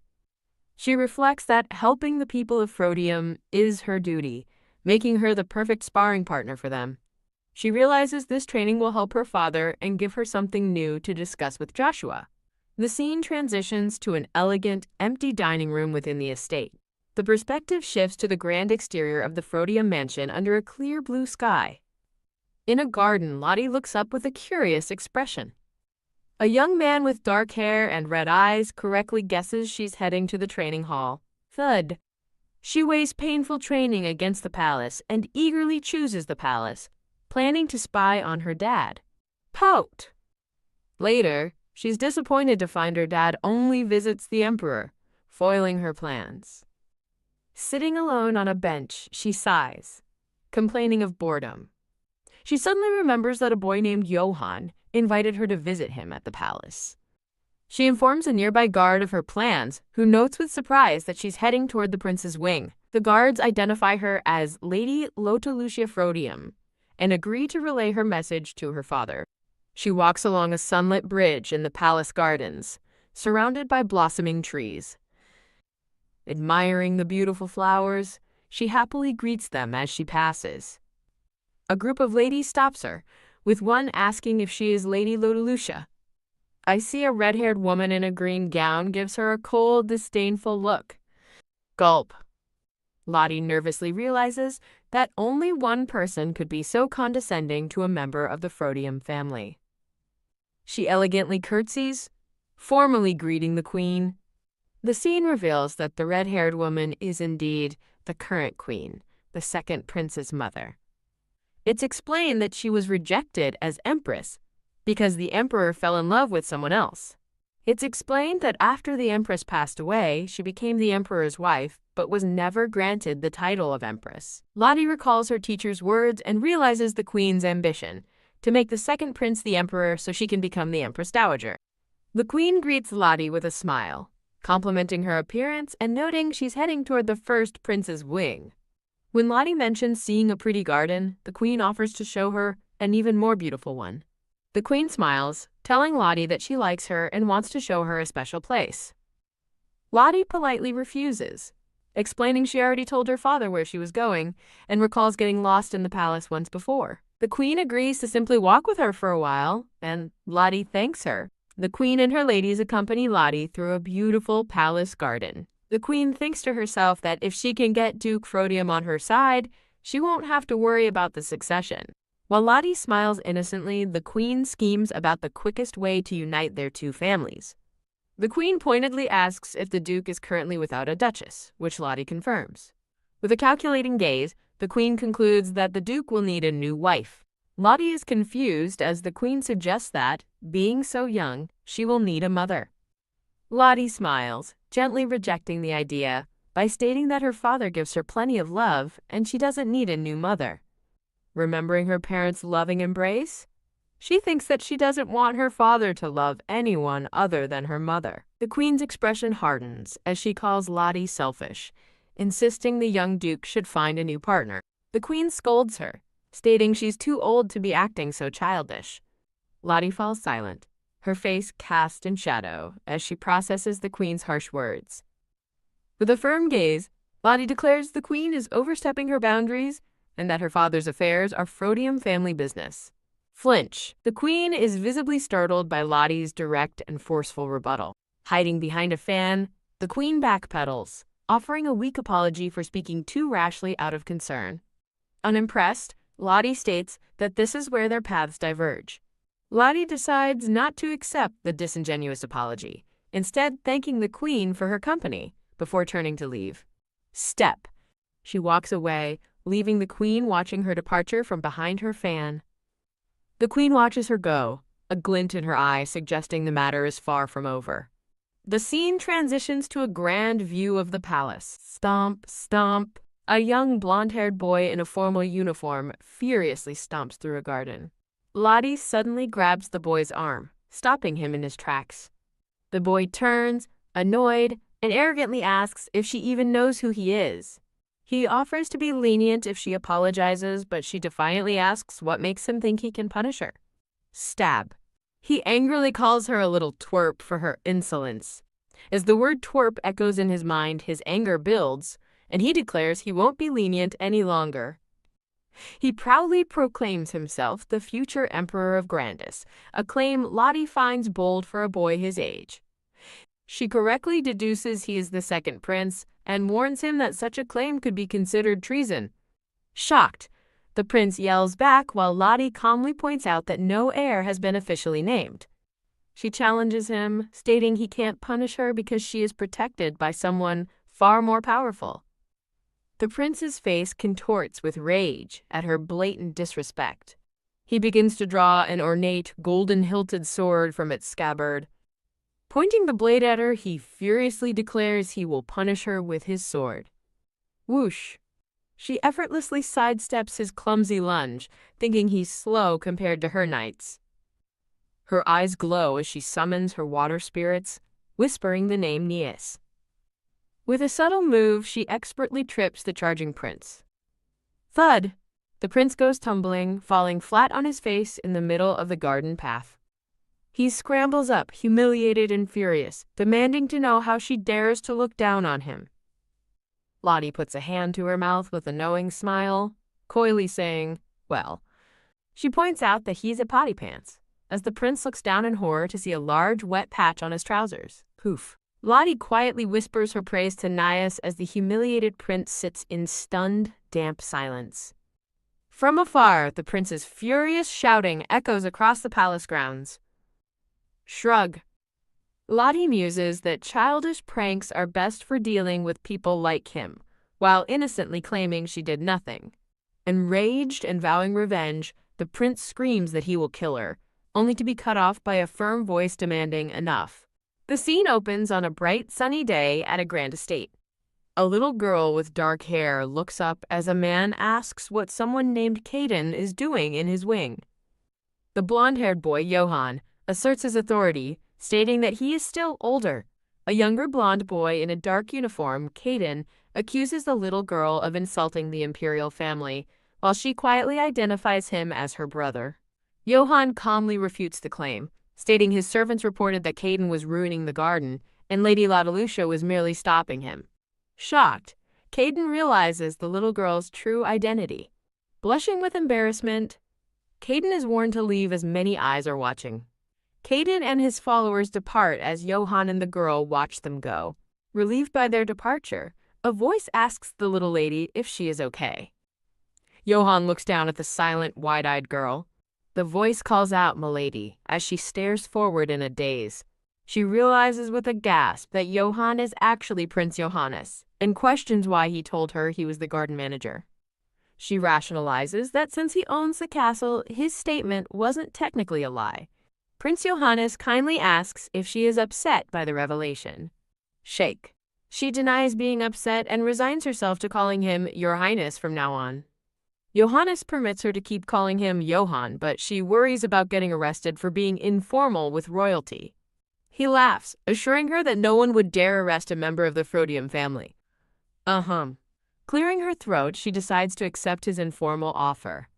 She reflects that helping the people of Frodium is her duty, making her the perfect sparring partner for them. She realizes this training will help her father and give her something new to discuss with Joshua. The scene transitions to an elegant, empty dining room within the estate. The perspective shifts to the grand exterior of the Frodium mansion under a clear blue sky. In a garden, Lottie looks up with a curious expression. A young man with dark hair and red eyes correctly guesses she's heading to the training hall. Thud. She weighs painful training against the palace and eagerly chooses the palace, planning to spy on her dad. Pout! Later, she's disappointed to find her dad only visits the emperor, foiling her plans. Sitting alone on a bench, she sighs, complaining of boredom. She suddenly remembers that a boy named Johann invited her to visit him at the palace. She informs a nearby guard of her plans, who notes with surprise that she's heading toward the prince's wing. The guards identify her as Lady Lotalucia Frodium and agree to relay her message to her father. She walks along a sunlit bridge in the palace gardens, surrounded by blossoming trees. Admiring the beautiful flowers, she happily greets them as she passes. A group of ladies stops her, with one asking if she is Lady Lotalucia. I see a red-haired woman in a green gown gives her a cold, disdainful look. Gulp. Lottie nervously realizes that only one person could be so condescending to a member of the Frodium family. She elegantly curtsies, formally greeting the queen. The scene reveals that the red-haired woman is indeed the current queen, the second prince's mother. It's explained that she was rejected as empress because the emperor fell in love with someone else. It's explained that after the empress passed away, she became the emperor's wife, but was never granted the title of empress. Lottie recalls her teacher's words and realizes the queen's ambition, to make the second prince the emperor so she can become the empress dowager. The queen greets Lottie with a smile, complimenting her appearance and noting she's heading toward the first prince's wing. When Lottie mentions seeing a pretty garden, the queen offers to show her an even more beautiful one. The queen smiles, telling Lottie that she likes her and wants to show her a special place. Lottie politely refuses, explaining she already told her father where she was going and recalls getting lost in the palace once before. The queen agrees to simply walk with her for a while, and Lottie thanks her. The queen and her ladies accompany Lottie through a beautiful palace garden. The queen thinks to herself that if she can get Duke Frodium on her side, she won't have to worry about the succession. While Lottie smiles innocently, the queen schemes about the quickest way to unite their two families. The queen pointedly asks if the duke is currently without a duchess, which Lottie confirms. With a calculating gaze, the queen concludes that the duke will need a new wife. Lottie is confused as the queen suggests that, being so young, she will need a mother. Lottie smiles, gently rejecting the idea by stating that her father gives her plenty of love and she doesn't need a new mother. Remembering her parents' loving embrace, she thinks that she doesn't want her father to love anyone other than her mother. The queen's expression hardens as she calls Lottie selfish, insisting the young duke should find a new partner. The queen scolds her, stating she's too old to be acting so childish. Lottie falls silent, her face cast in shadow as she processes the queen's harsh words. With a firm gaze, Lottie declares the queen is overstepping her boundaries and that her father's affairs are Frodium family business. Flinch. The queen is visibly startled by Lottie's direct and forceful rebuttal. Hiding behind a fan, the queen backpedals, offering a weak apology for speaking too rashly out of concern. Unimpressed, Lottie states that this is where their paths diverge. Lottie decides not to accept the disingenuous apology, instead thanking the queen for her company before turning to leave. Step. She walks away, leaving the queen watching her departure from behind her fan. The queen watches her go, a glint in her eye suggesting the matter is far from over. The scene transitions to a grand view of the palace. Stomp, stomp. A young blonde-haired boy in a formal uniform furiously stomps through a garden. Lottie suddenly grabs the boy's arm, stopping him in his tracks. The boy turns, annoyed, and arrogantly asks if she even knows who he is. He offers to be lenient if she apologizes, but she defiantly asks what makes him think he can punish her. Stab. He angrily calls her a little twerp for her insolence. As the word twerp echoes in his mind, his anger builds, and he declares he won't be lenient any longer. He proudly proclaims himself the future Emperor of Grandis, a claim Lottie finds bold for a boy his age. She correctly deduces he is the second prince and warns him that such a claim could be considered treason. Shocked, the prince yells back while Lottie calmly points out that no heir has been officially named. She challenges him, stating he can't punish her because she is protected by someone far more powerful. The prince's face contorts with rage at her blatant disrespect. He begins to draw an ornate, golden-hilted sword from its scabbard. Pointing the blade at her, he furiously declares he will punish her with his sword. Whoosh! She effortlessly sidesteps his clumsy lunge, thinking he's slow compared to her knights. Her eyes glow as she summons her water spirits, whispering the name Nias. With a subtle move, she expertly trips the charging prince. Thud! The prince goes tumbling, falling flat on his face in the middle of the garden path. He scrambles up, humiliated and furious, demanding to know how she dares to look down on him. Lottie puts a hand to her mouth with a knowing smile, coyly saying, well. She points out that he's at potty pants, as the prince looks down in horror to see a large, wet patch on his trousers. Poof. Lottie quietly whispers her praise to Nias as the humiliated prince sits in stunned, damp silence. From afar, the prince's furious shouting echoes across the palace grounds. Shrug. Lottie muses that childish pranks are best for dealing with people like him, while innocently claiming she did nothing. Enraged and vowing revenge, the prince screams that he will kill her, only to be cut off by a firm voice demanding enough. The scene opens on a bright, sunny day at a grand estate. A little girl with dark hair looks up as a man asks what someone named Caden is doing in his wing. The blonde-haired boy, Johann, asserts his authority, stating that he is still older. A younger blonde boy in a dark uniform, Caden, accuses the little girl of insulting the imperial family, while she quietly identifies him as her brother. Johann calmly refutes the claim, stating his servants reported that Caden was ruining the garden, and Lady Laudalucia was merely stopping him. Shocked, Caden realizes the little girl's true identity. Blushing with embarrassment, Caden is warned to leave as many eyes are watching. Caden and his followers depart as Johan and the girl watch them go. Relieved by their departure, a voice asks the little lady if she is okay. Johan looks down at the silent, wide-eyed girl. The voice calls out "Milady" as she stares forward in a daze. She realizes with a gasp that Johan is actually Prince Johannes and questions why he told her he was the garden manager. She rationalizes that since he owns the castle, his statement wasn't technically a lie. Prince Johannes kindly asks if she is upset by the revelation. Shake. She denies being upset and resigns herself to calling him Your Highness from now on. Johannes permits her to keep calling him Johan, but she worries about getting arrested for being informal with royalty. He laughs, assuring her that no one would dare arrest a member of the Frodium family. Clearing her throat, she decides to accept his informal offer.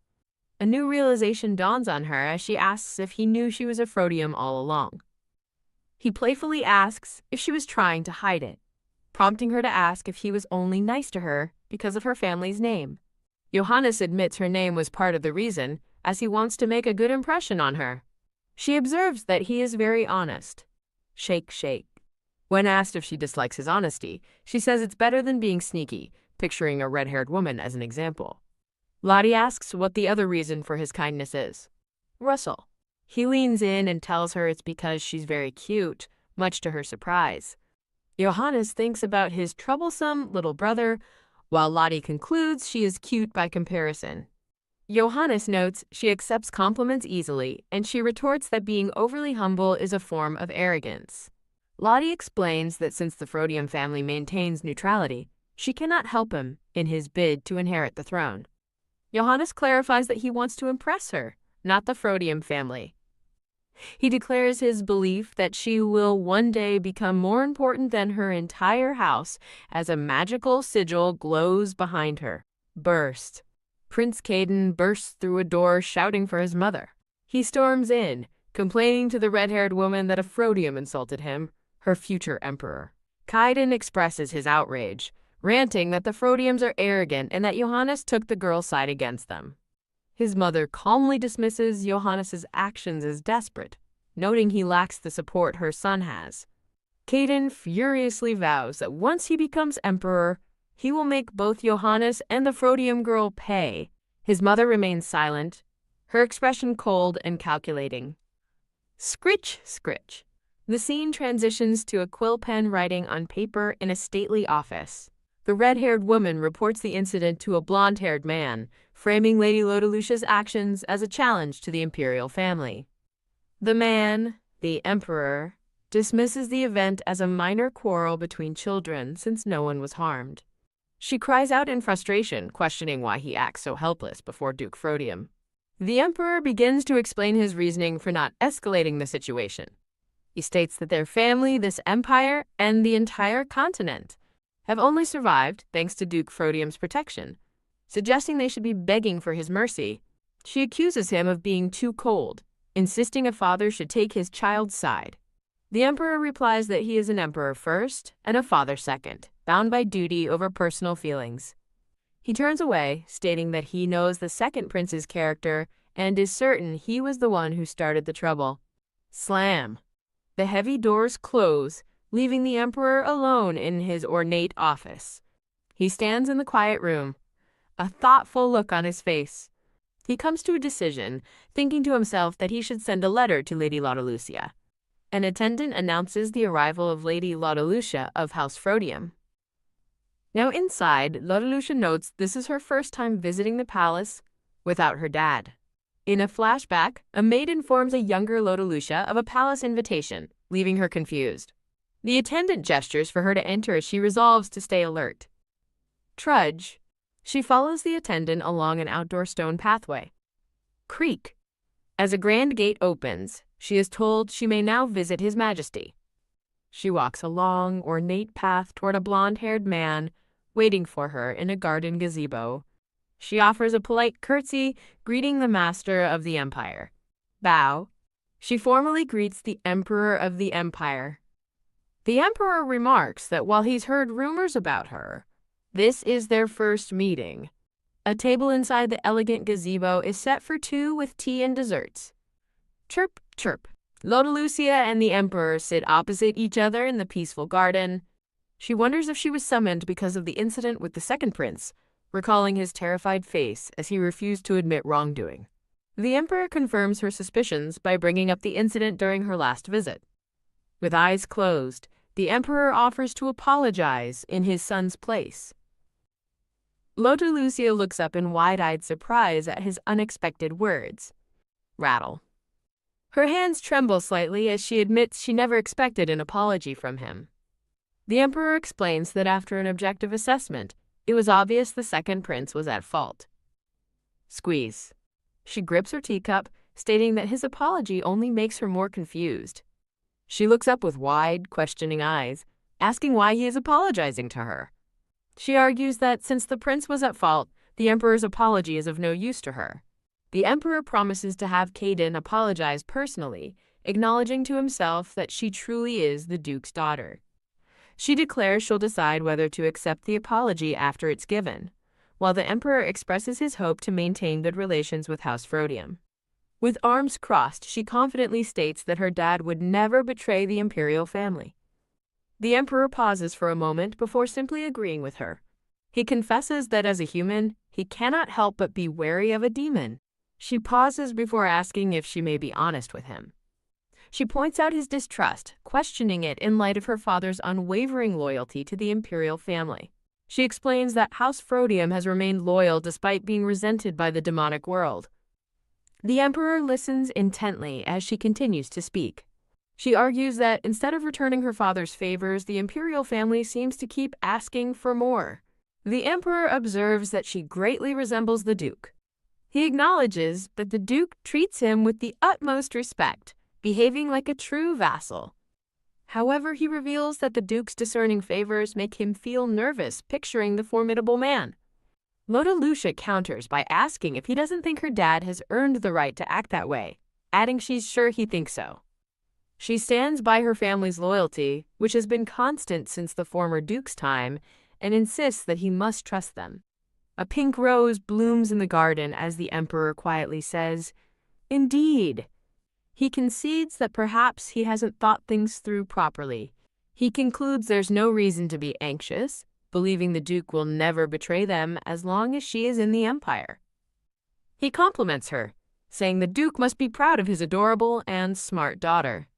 A new realization dawns on her as she asks if he knew she was a Frodium all along. He playfully asks if she was trying to hide it, prompting her to ask if he was only nice to her because of her family's name. Johannes admits her name was part of the reason, as he wants to make a good impression on her. She observes that he is very honest. Shake, shake. When asked if she dislikes his honesty, she says it's better than being sneaky, picturing a red-haired woman as an example. Lottie asks what the other reason for his kindness is. Russell. He leans in and tells her it's because she's very cute, much to her surprise. Johannes thinks about his troublesome little brother, while Lottie concludes she is cute by comparison. Johannes notes she accepts compliments easily, and she retorts that being overly humble is a form of arrogance. Lottie explains that since the Frodium family maintains neutrality, she cannot help him in his bid to inherit the throne. Johannes clarifies that he wants to impress her, not the Frodium family. He declares his belief that she will one day become more important than her entire house as a magical sigil glows behind her. Burst. Prince Caden bursts through a door shouting for his mother. He storms in, complaining to the red-haired woman that a Frodium insulted him, her future emperor. Caden expresses his outrage, ranting that the Frodiums are arrogant and that Johannes took the girl's side against them. His mother calmly dismisses Johannes's actions as desperate, noting he lacks the support her son has. Caden furiously vows that once he becomes emperor, he will make both Johannes and the Frodium girl pay. His mother remains silent, her expression cold and calculating. Scritch, scritch. The scene transitions to a quill pen writing on paper in a stately office. The red-haired woman reports the incident to a blonde-haired man, framing Lady Lodelucia's actions as a challenge to the imperial family. The man, the emperor, dismisses the event as a minor quarrel between children since no one was harmed. She cries out in frustration, questioning why he acts so helpless before Duke Frodium. The emperor begins to explain his reasoning for not escalating the situation. He states that their family, this empire, and the entire continent have only survived thanks to Duke Frodium's protection, suggesting they should be begging for his mercy. She accuses him of being too cold, insisting a father should take his child's side. The emperor replies that he is an emperor first and a father second, bound by duty over personal feelings. He turns away, stating that he knows the second prince's character and is certain he was the one who started the trouble. Slam. The heavy doors close, leaving the emperor alone in his ornate office. He stands in the quiet room, a thoughtful look on his face. He comes to a decision, thinking to himself that he should send a letter to Lady Lodelucia. An attendant announces the arrival of Lady Lodelucia of House Frodium. Now inside, Lodelucia notes this is her first time visiting the palace without her dad. In a flashback, a maid informs a younger Lodelucia of a palace invitation, leaving her confused. The attendant gestures for her to enter as she resolves to stay alert. Trudge. She follows the attendant along an outdoor stone pathway. Creak. As a grand gate opens, she is told she may now visit His Majesty. She walks a long, ornate path toward a blonde-haired man waiting for her in a garden gazebo. She offers a polite curtsy, greeting the master of the empire. Bow. She formally greets the emperor of the empire. The emperor remarks that while he's heard rumors about her, this is their first meeting. A table inside the elegant gazebo is set for two with tea and desserts. Chirp, chirp. Lotta Lucia and the Emperor sit opposite each other in the peaceful garden. She wonders if she was summoned because of the incident with the second prince, recalling his terrified face as he refused to admit wrongdoing. The Emperor confirms her suspicions by bringing up the incident during her last visit. With eyes closed, the Emperor offers to apologize in his son's place. Lotta Lucia looks up in wide-eyed surprise at his unexpected words. Rattle. Her hands tremble slightly as she admits she never expected an apology from him. The Emperor explains that after an objective assessment, it was obvious the second prince was at fault. Squeeze. She grips her teacup, stating that his apology only makes her more confused. She looks up with wide, questioning eyes, asking why he is apologizing to her. She argues that since the prince was at fault, the Emperor's apology is of no use to her. The Emperor promises to have Kaden apologize personally, acknowledging to himself that she truly is the Duke's daughter. She declares she'll decide whether to accept the apology after it's given, while the Emperor expresses his hope to maintain good relations with House Frodium. With arms crossed, she confidently states that her dad would never betray the imperial family. The Emperor pauses for a moment before simply agreeing with her. He confesses that as a human, he cannot help but be wary of a demon. She pauses before asking if she may be honest with him. She points out his distrust, questioning it in light of her father's unwavering loyalty to the imperial family. She explains that House Frodium has remained loyal despite being resented by the demonic world. The Emperor listens intently as she continues to speak. She argues that instead of returning her father's favors, the imperial family seems to keep asking for more. The Emperor observes that she greatly resembles the Duke. He acknowledges that the Duke treats him with the utmost respect, behaving like a true vassal. However, he reveals that the Duke's discerning favors make him feel nervous picturing the formidable man. Lotta Lucia counters by asking if he doesn't think her dad has earned the right to act that way, adding she's sure he thinks so. She stands by her family's loyalty, which has been constant since the former Duke's time, and insists that he must trust them. A pink rose blooms in the garden as the Emperor quietly says, "Indeed." He concedes that perhaps he hasn't thought things through properly. He concludes there's no reason to be anxious, believing the Duke will never betray them as long as she is in the Empire. He compliments her, saying the Duke must be proud of his adorable and smart daughter.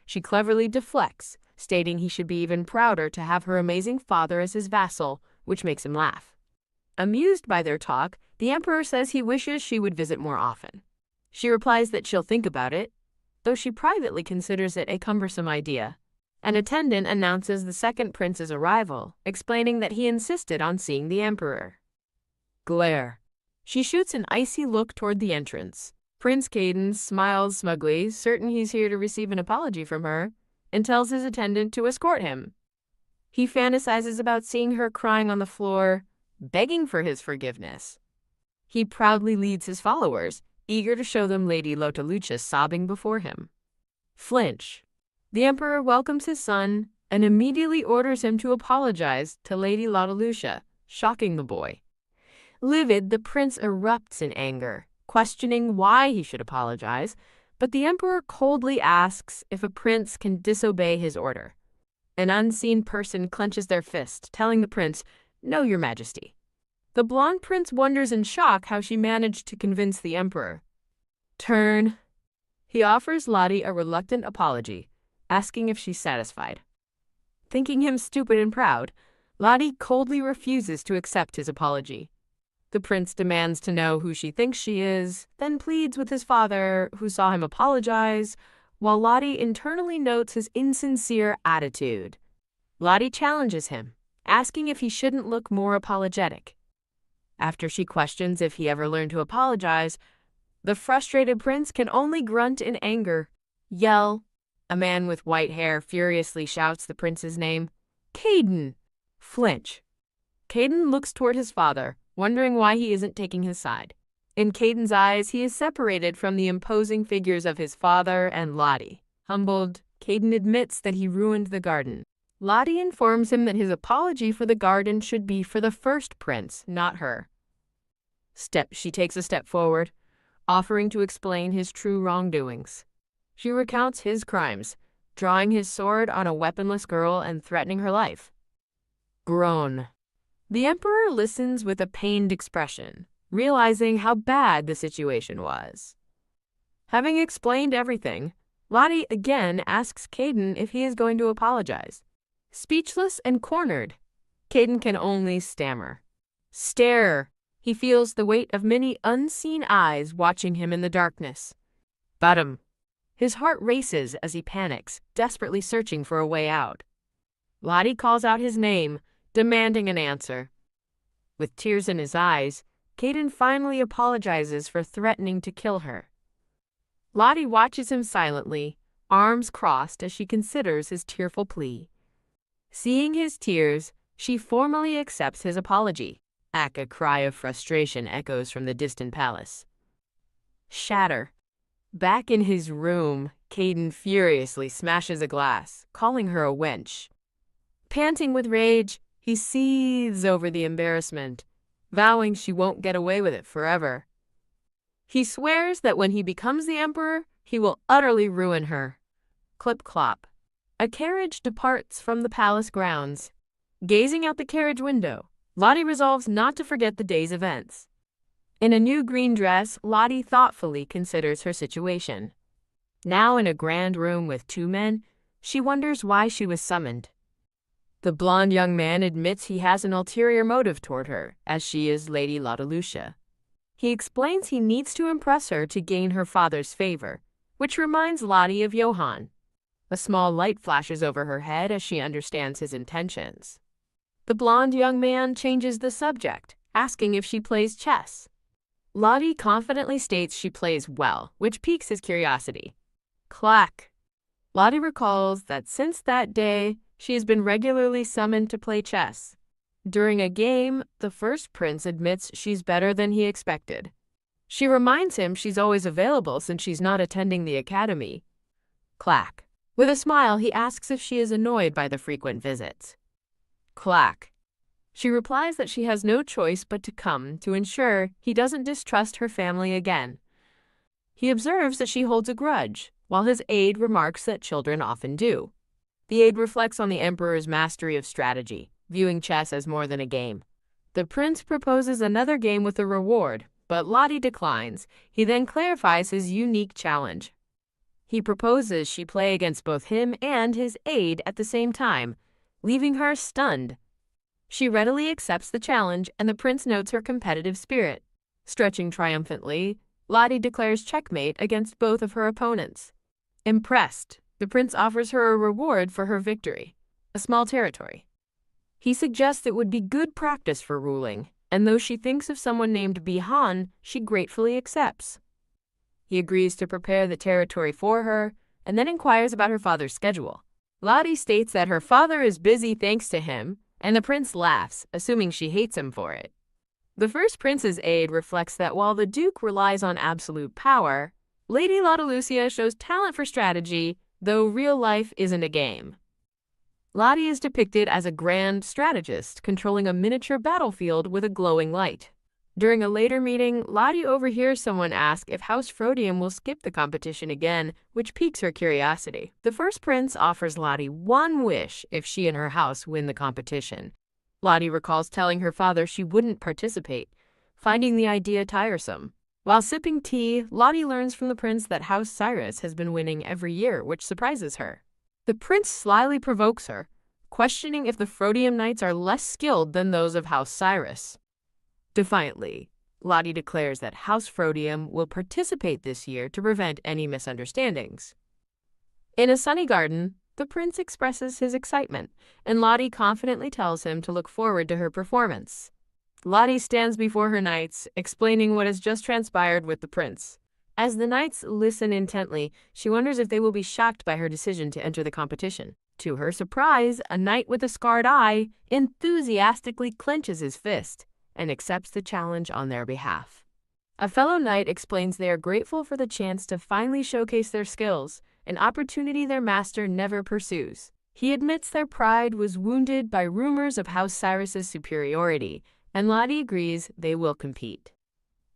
She cleverly deflects, stating he should be even prouder to have her amazing father as his vassal, which makes him laugh. Amused by their talk, the Emperor says he wishes she would visit more often. She replies that she'll think about it, though she privately considers it a cumbersome idea. An attendant announces the second prince's arrival, explaining that he insisted on seeing the Emperor. Glare. She shoots an icy look toward the entrance. Prince Kaden smiles smugly, certain he's here to receive an apology from her, and tells his attendant to escort him. He fantasizes about seeing her crying on the floor, begging for his forgiveness. He proudly leads his followers, eager to show them Lady Lotta Lucia sobbing before him. Flinch. The Emperor welcomes his son and immediately orders him to apologize to Lady Lotta Lucia, shocking the boy. Livid, the prince erupts in anger, questioning why he should apologize, but the Emperor coldly asks if a prince can disobey his order. An unseen person clenches their fist, telling the prince, "No, Your Majesty." The blonde prince wonders in shock how she managed to convince the Emperor. Turn. He offers Lottie a reluctant apology, asking if she's satisfied. Thinking him stupid and proud, Lottie coldly refuses to accept his apology. The prince demands to know who she thinks she is, then pleads with his father, who saw him apologize, while Lottie internally notes his insincere attitude. Lottie challenges him, asking if he shouldn't look more apologetic. After she questions if he ever learned to apologize, the frustrated prince can only grunt in anger. Yell. A man with white hair furiously shouts the prince's name. Kaden. Flinch. Kaden looks toward his father, wondering why he isn't taking his side. In Kaden's eyes, he is separated from the imposing figures of his father and Lottie. Humbled, Kaden admits that he ruined the garden. Lottie informs him that his apology for the garden should be for the first prince, not her. She takes a step forward, offering to explain his true wrongdoings. She recounts his crimes, drawing his sword on a weaponless girl and threatening her life. Groan. The emperor listens with a pained expression, realizing how bad the situation was. Having explained everything, Lottie again asks Caden if he is going to apologize. Speechless and cornered, Caden can only stammer. Stare. He feels the weight of many unseen eyes watching him in the darkness. Bottom. His heart races as he panics, desperately searching for a way out. Lottie calls out his name, demanding an answer. With tears in his eyes, Caden finally apologizes for threatening to kill her. Lottie watches him silently, arms crossed as she considers his tearful plea. Seeing his tears, she formally accepts his apology. A cry of frustration echoes from the distant palace. Shatter. Back in his room, Caden furiously smashes a glass, calling her a wench. Panting with rage, he seethes over the embarrassment, vowing she won't get away with it forever. He swears that when he becomes the emperor, he will utterly ruin her. Clip-clop. A carriage departs from the palace grounds. Gazing out the carriage window, Lottie resolves not to forget the day's events. In a new green dress, Lottie thoughtfully considers her situation. Now in a grand room with two men, she wonders why she was summoned. The blonde young man admits he has an ulterior motive toward her, as she is Lady Laudalucia. He explains he needs to impress her to gain her father's favor, which reminds Lottie of Johann. A small light flashes over her head as she understands his intentions. The blonde young man changes the subject, asking if she plays chess. Lottie confidently states she plays well, which piques his curiosity. Clack. Lottie recalls that since that day, she has been regularly summoned to play chess. During a game, the first prince admits she's better than he expected. She reminds him she's always available since she's not attending the academy. Clack. With a smile, he asks if she is annoyed by the frequent visits. Clack. She replies that she has no choice but to come to ensure he doesn't distrust her family again. He observes that she holds a grudge, while his aide remarks that children often do. The aide reflects on the emperor's mastery of strategy, viewing chess as more than a game. The prince proposes another game with a reward, but Lottie declines. He then clarifies his unique challenge. He proposes she play against both him and his aide at the same time, leaving her stunned. She readily accepts the challenge, and the prince notes her competitive spirit. Stretching triumphantly, Lottie declares checkmate against both of her opponents. Impressed, the prince offers her a reward for her victory, a small territory. He suggests it would be good practice for ruling, and though she thinks of someone named Bihan, she gratefully accepts. He agrees to prepare the territory for her, and then inquires about her father's schedule. Lottie states that her father is busy thanks to him, and the prince laughs, assuming she hates him for it. The first prince's aide reflects that while the duke relies on absolute power, Lady Laudalucia shows talent for strategy, though real life isn't a game. Lottie is depicted as a grand strategist controlling a miniature battlefield with a glowing light. During a later meeting, Lottie overhears someone ask if House Frodium will skip the competition again, which piques her curiosity. The first prince offers Lottie one wish if she and her house win the competition. Lottie recalls telling her father she wouldn't participate, finding the idea tiresome. While sipping tea, Lottie learns from the prince that House Cyrus has been winning every year, which surprises her. The prince slyly provokes her, questioning if the Frodium Knights are less skilled than those of House Cyrus. Defiantly, Lottie declares that House Frodium will participate this year to prevent any misunderstandings. In a sunny garden, the prince expresses his excitement, and Lottie confidently tells him to look forward to her performance. Lottie stands before her knights, explaining what has just transpired with the prince. As the knights listen intently, she wonders if they will be shocked by her decision to enter the competition. To her surprise, a knight with a scarred eye enthusiastically clenches his fist and accepts the challenge on their behalf. A fellow knight explains they are grateful for the chance to finally showcase their skills, an opportunity their master never pursues. He admits their pride was wounded by rumors of House Cyrus's superiority, and Lottie agrees they will compete.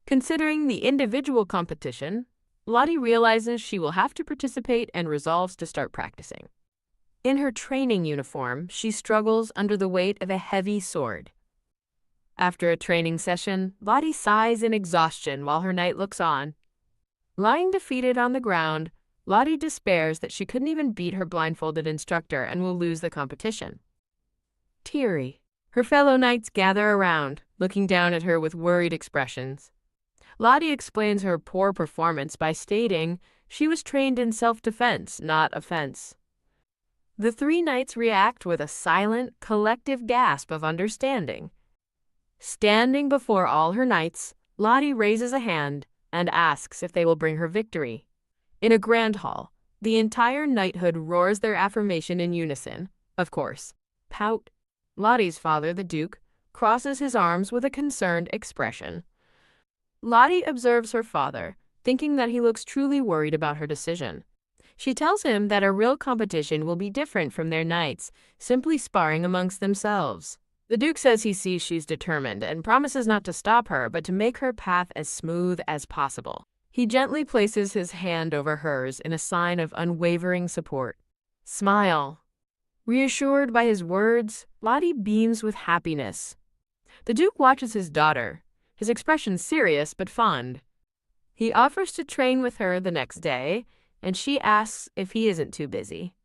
Considering the individual competition, Lottie realizes she will have to participate and resolves to start practicing. In her training uniform, she struggles under the weight of a heavy sword. After a training session, Lottie sighs in exhaustion while her knight looks on. Lying defeated on the ground, Lottie despairs that she couldn't even beat her blindfolded instructor and will lose the competition. Teary, her fellow knights gather around, looking down at her with worried expressions. Lottie explains her poor performance by stating she was trained in self-defense, not offense. The three knights react with a silent, collective gasp of understanding. Standing before all her knights, Lottie raises a hand and asks if they will bring her victory. In a grand hall, the entire knighthood roars their affirmation in unison. Of course, pout. Lottie's father, the Duke, crosses his arms with a concerned expression. Lottie observes her father, thinking that he looks truly worried about her decision. She tells him that a real competition will be different from their knights, simply sparring amongst themselves. The Duke says he sees she's determined and promises not to stop her, but to make her path as smooth as possible. He gently places his hand over hers in a sign of unwavering support. Smile. Reassured by his words, Lottie beams with happiness. The Duke watches his daughter, his expression serious but fond. He offers to train with her the next day, and she asks if he isn't too busy.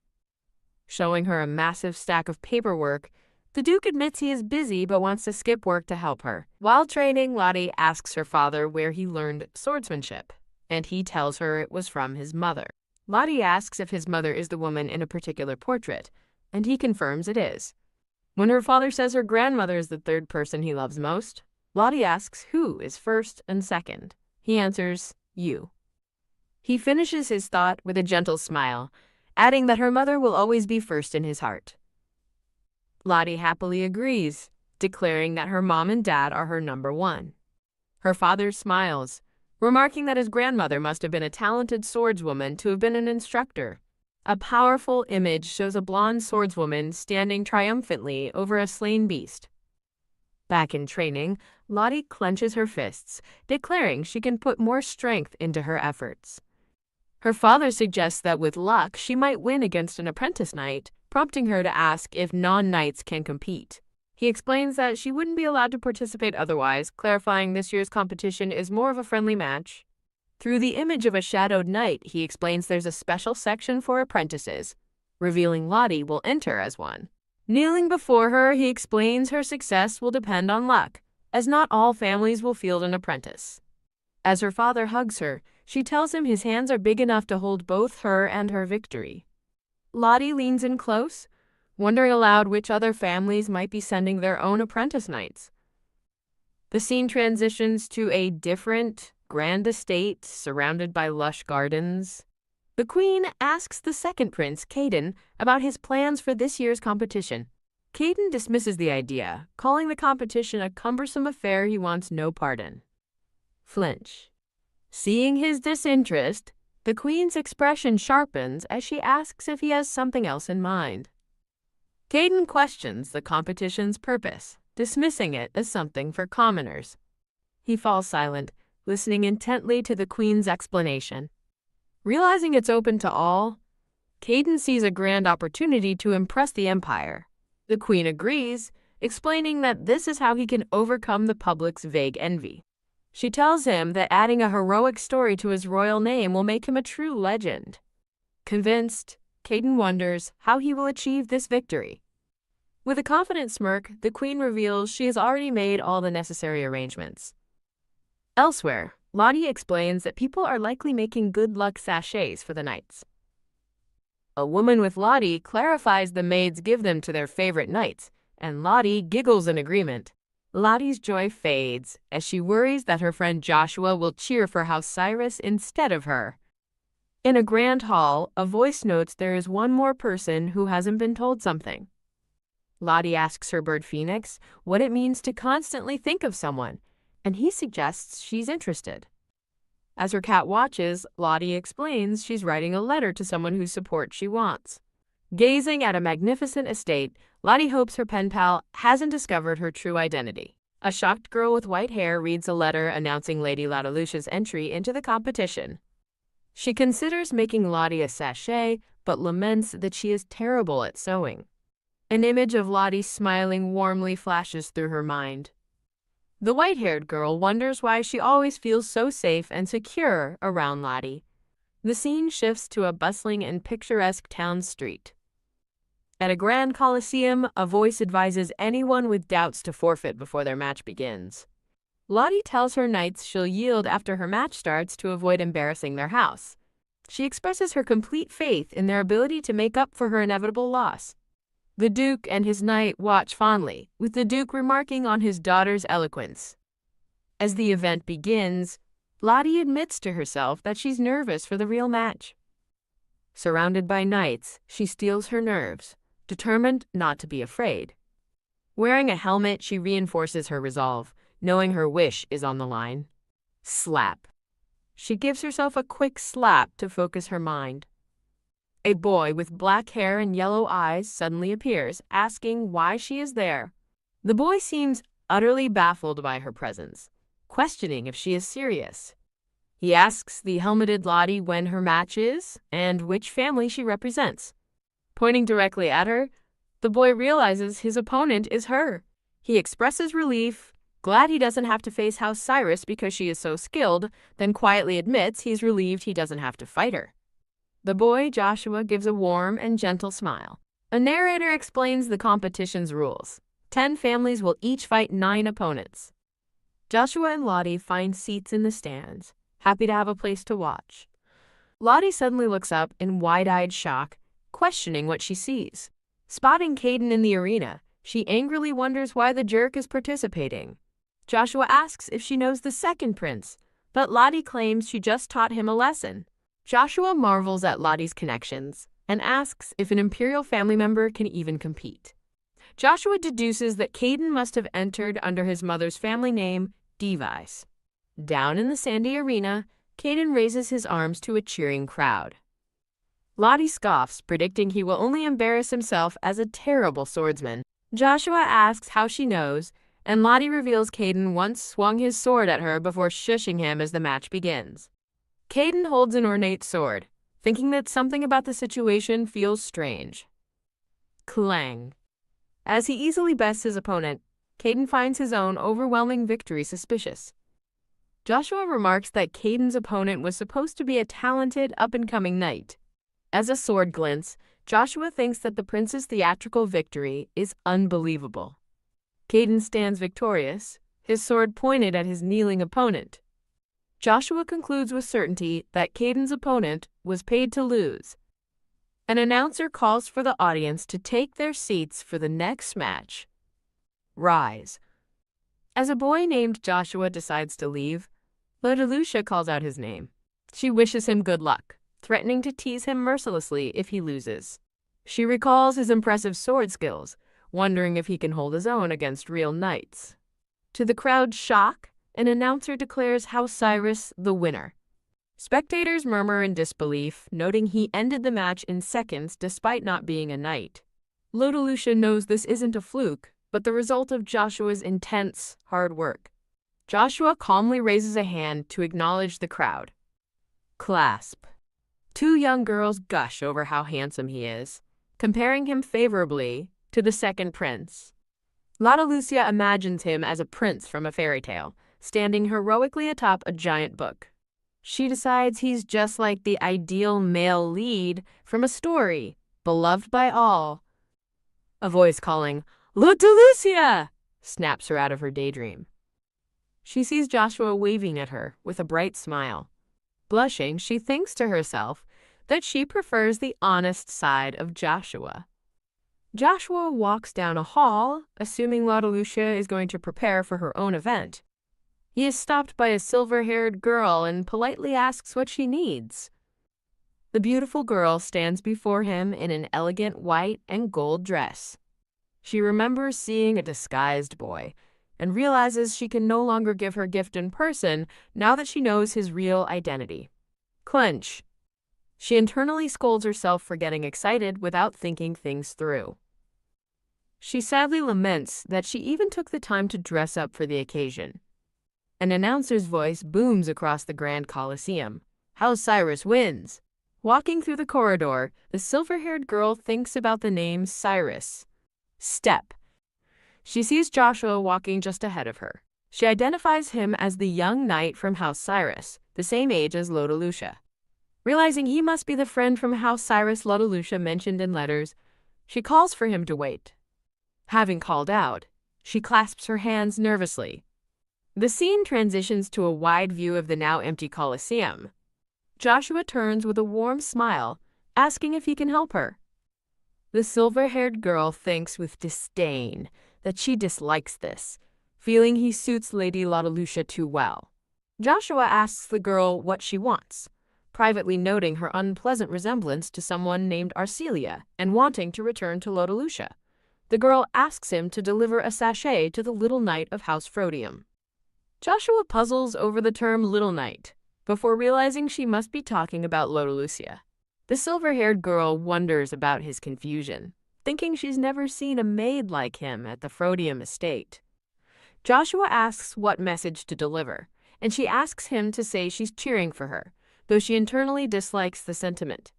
Showing her a massive stack of paperwork, the Duke admits he is busy but wants to skip work to help her. While training, Lottie asks her father where he learned swordsmanship, and he tells her it was from his mother. Lottie asks if his mother is the woman in a particular portrait, and he confirms it is. When her father says her grandmother is the third person he loves most, Lottie asks who is first and second. He answers, you. He finishes his thought with a gentle smile, adding that her mother will always be first in his heart. Lottie happily agrees, declaring that her mom and dad are her number one. Her father smiles, remarking that his grandmother must have been a talented swordswoman to have been an instructor. A powerful image shows a blonde swordswoman standing triumphantly over a slain beast. Back in training, Lottie clenches her fists, declaring she can put more strength into her efforts. Her father suggests that with luck, she might win against an apprentice knight, prompting her to ask if non-knights can compete. He explains that she wouldn't be allowed to participate otherwise, clarifying this year's competition is more of a friendly match. Through the image of a shadowed knight, he explains there's a special section for apprentices, revealing Lottie will enter as one. Kneeling before her, he explains her success will depend on luck, as not all families will field an apprentice. As her father hugs her, she tells him his hands are big enough to hold both her and her victory. Lottie leans in close, wondering aloud which other families might be sending their own apprentice knights. The scene transitions to a different, grand estate surrounded by lush gardens. The Queen asks the second prince, Caden, about his plans for this year's competition. Caden dismisses the idea, calling the competition a cumbersome affair he wants no part in. Flinch. Seeing his disinterest, the Queen's expression sharpens as she asks if he has something else in mind. Caden questions the competition's purpose, dismissing it as something for commoners. He falls silent, listening intently to the Queen's explanation. Realizing it's open to all, Caden sees a grand opportunity to impress the Empire. The Queen agrees, explaining that this is how he can overcome the public's vague envy. She tells him that adding a heroic story to his royal name will make him a true legend. Convinced, Caden wonders how he will achieve this victory. With a confident smirk, the Queen reveals she has already made all the necessary arrangements. Elsewhere, Lottie explains that people are likely making good luck sachets for the knights. A woman with Lottie clarifies the maids give them to their favorite knights, and Lottie giggles in agreement. Lottie's joy fades as she worries that her friend Joshua will cheer for House Cyrus instead of her. In a grand hall, a voice notes there is one more person who hasn't been told something. Lottie asks her bird Phoenix what it means to constantly think of someone, and he suggests she's interested. As her cat watches, Lottie explains she's writing a letter to someone whose support she wants. Gazing at a magnificent estate, Lottie hopes her pen pal hasn't discovered her true identity. A shocked girl with white hair reads a letter announcing Lady Lottalucia's entry into the competition. She considers making Lottie a sachet, but laments that she is terrible at sewing. An image of Lottie smiling warmly flashes through her mind. The white-haired girl wonders why she always feels so safe and secure around Lottie. The scene shifts to a bustling and picturesque town street. At a grand coliseum, a voice advises anyone with doubts to forfeit before their match begins. Lottie tells her knights she'll yield after her match starts to avoid embarrassing their house. She expresses her complete faith in their ability to make up for her inevitable loss. The Duke and his knight watch fondly, with the Duke remarking on his daughter's eloquence. As the event begins, Lottie admits to herself that she's nervous for the real match. Surrounded by knights, she steels her nerves, determined not to be afraid. Wearing a helmet, she reinforces her resolve, knowing her wish is on the line. Slap. She gives herself a quick slap to focus her mind. A boy with black hair and yellow eyes suddenly appears, asking why she is there. The boy seems utterly baffled by her presence, questioning if she is serious. He asks the helmeted Lottie when her match is and which family she represents. Pointing directly at her, the boy realizes his opponent is her. He expresses relief, glad he doesn't have to face House Cyrus because she is so skilled, then quietly admits he's relieved he doesn't have to fight her. The boy, Joshua, gives a warm and gentle smile. A narrator explains the competition's rules. 10 families will each fight 9 opponents. Joshua and Lottie find seats in the stands, happy to have a place to watch. Lottie suddenly looks up in wide-eyed shock, questioning what she sees. Spotting Caden in the arena, she angrily wonders why the jerk is participating. Joshua asks if she knows the second prince, but Lottie claims she just taught him a lesson. Joshua marvels at Lottie's connections and asks if an imperial family member can even compete. Joshua deduces that Caden must have entered under his mother's family name, Device. Down in the sandy arena, Caden raises his arms to a cheering crowd. Lottie scoffs, predicting he will only embarrass himself as a terrible swordsman. Joshua asks how she knows, and Lottie reveals Caden once swung his sword at her before shushing him as the match begins. Caden holds an ornate sword, thinking that something about the situation feels strange. Clang. As he easily bests his opponent, Caden finds his own overwhelming victory suspicious. Joshua remarks that Caden's opponent was supposed to be a talented, up-and-coming knight. As a sword glints, Joshua thinks that the prince's theatrical victory is unbelievable. Caden stands victorious, his sword pointed at his kneeling opponent. Joshua concludes with certainty that Caden's opponent was paid to lose. An announcer calls for the audience to take their seats for the next match. Rise. As a boy named Joshua decides to leave, Lottalucia calls out his name. She wishes him good luck, threatening to tease him mercilessly if he loses. She recalls his impressive sword skills, wondering if he can hold his own against real knights. To the crowd's shock, an announcer declares House Cyrus the winner. Spectators murmur in disbelief, noting he ended the match in seconds despite not being a knight. Lottalucia knows this isn't a fluke, but the result of Joshua's intense, hard work. Joshua calmly raises a hand to acknowledge the crowd. Clasp. 2 young girls gush over how handsome he is, comparing him favorably to the second prince. Lottalucia imagines him as a prince from a fairy tale, standing heroically atop a giant book. She decides he's just like the ideal male lead from a story, beloved by all. A voice calling, "Lottalucia!" snaps her out of her daydream. She sees Joshua waving at her with a bright smile. Blushing, she thinks to herself that she prefers the honest side of Joshua. Joshua walks down a hall, assuming Lottalucia is going to prepare for her own event. He is stopped by a silver-haired girl and politely asks what she needs. The beautiful girl stands before him in an elegant white and gold dress. She remembers seeing a disguised boy and realizes she can no longer give her gift in person now that she knows his real identity. Clench. She internally scolds herself for getting excited without thinking things through. She sadly laments that she even took the time to dress up for the occasion. An announcer's voice booms across the Grand Coliseum. House Cyrus wins. Walking through the corridor, the silver-haired girl thinks about the name Cyrus. Step. She sees Joshua walking just ahead of her. She identifies him as the young knight from House Cyrus, the same age as Lodalusha. Realizing he must be the friend from House Cyrus Lodalusha mentioned in letters, she calls for him to wait. Having called out, she clasps her hands nervously. The scene transitions to a wide view of the now empty Colosseum. Joshua turns with a warm smile, asking if he can help her. The silver-haired girl thinks with disdain that she dislikes this, feeling he suits Lady Lodalusha too well. Joshua asks the girl what she wants, privately noting her unpleasant resemblance to someone named Arcelia and wanting to return to Lodalusha. The girl asks him to deliver a sachet to the little knight of House Frodium. Joshua puzzles over the term little knight, before realizing she must be talking about Lodalusia. The silver-haired girl wonders about his confusion, thinking she's never seen a maid like him at the Frodium estate. Joshua asks what message to deliver, and she asks him to say she's cheering for her, though she internally dislikes the sentiment.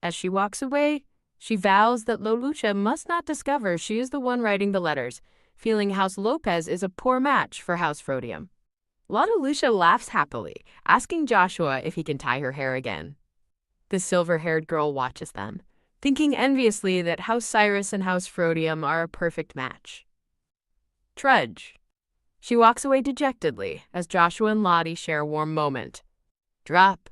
As she walks away, she vows that Lodalusha must not discover she is the one writing the letters, feeling House Lopez is a poor match for House Frodium. Lodalusha laughs happily, asking Joshua if he can tie her hair again. The silver-haired girl watches them, thinking enviously that House Cyrus and House Frodium are a perfect match. Trudge. She walks away dejectedly as Joshua and Lottie share a warm moment. Drop.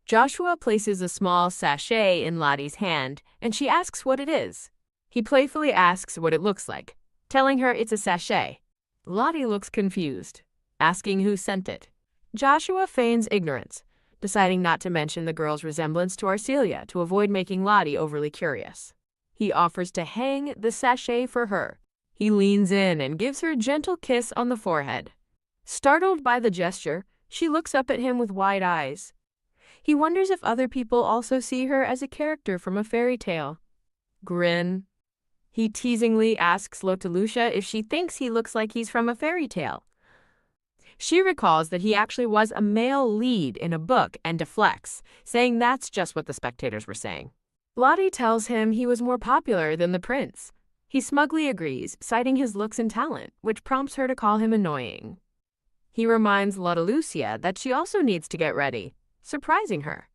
Joshua places a small sachet in Lottie's hand, and she asks what it is. He playfully asks what it looks like, telling her it's a sachet. Lottie looks confused, asking who sent it. Joshua feigns ignorance, deciding not to mention the girl's resemblance to Arcelia to avoid making Lottie overly curious. He offers to hang the sachet for her. He leans in and gives her a gentle kiss on the forehead. Startled by the gesture, she looks up at him with wide eyes. He wonders if other people also see her as a character from a fairy tale. Grin. He teasingly asks Lodalusha if she thinks he looks like he's from a fairy tale. She recalls that he actually was a male lead in a book and deflects, saying that's just what the spectators were saying. Lottie tells him he was more popular than the prince. He smugly agrees, citing his looks and talent, which prompts her to call him annoying. He reminds Lodalusia that she also needs to get ready, surprising her.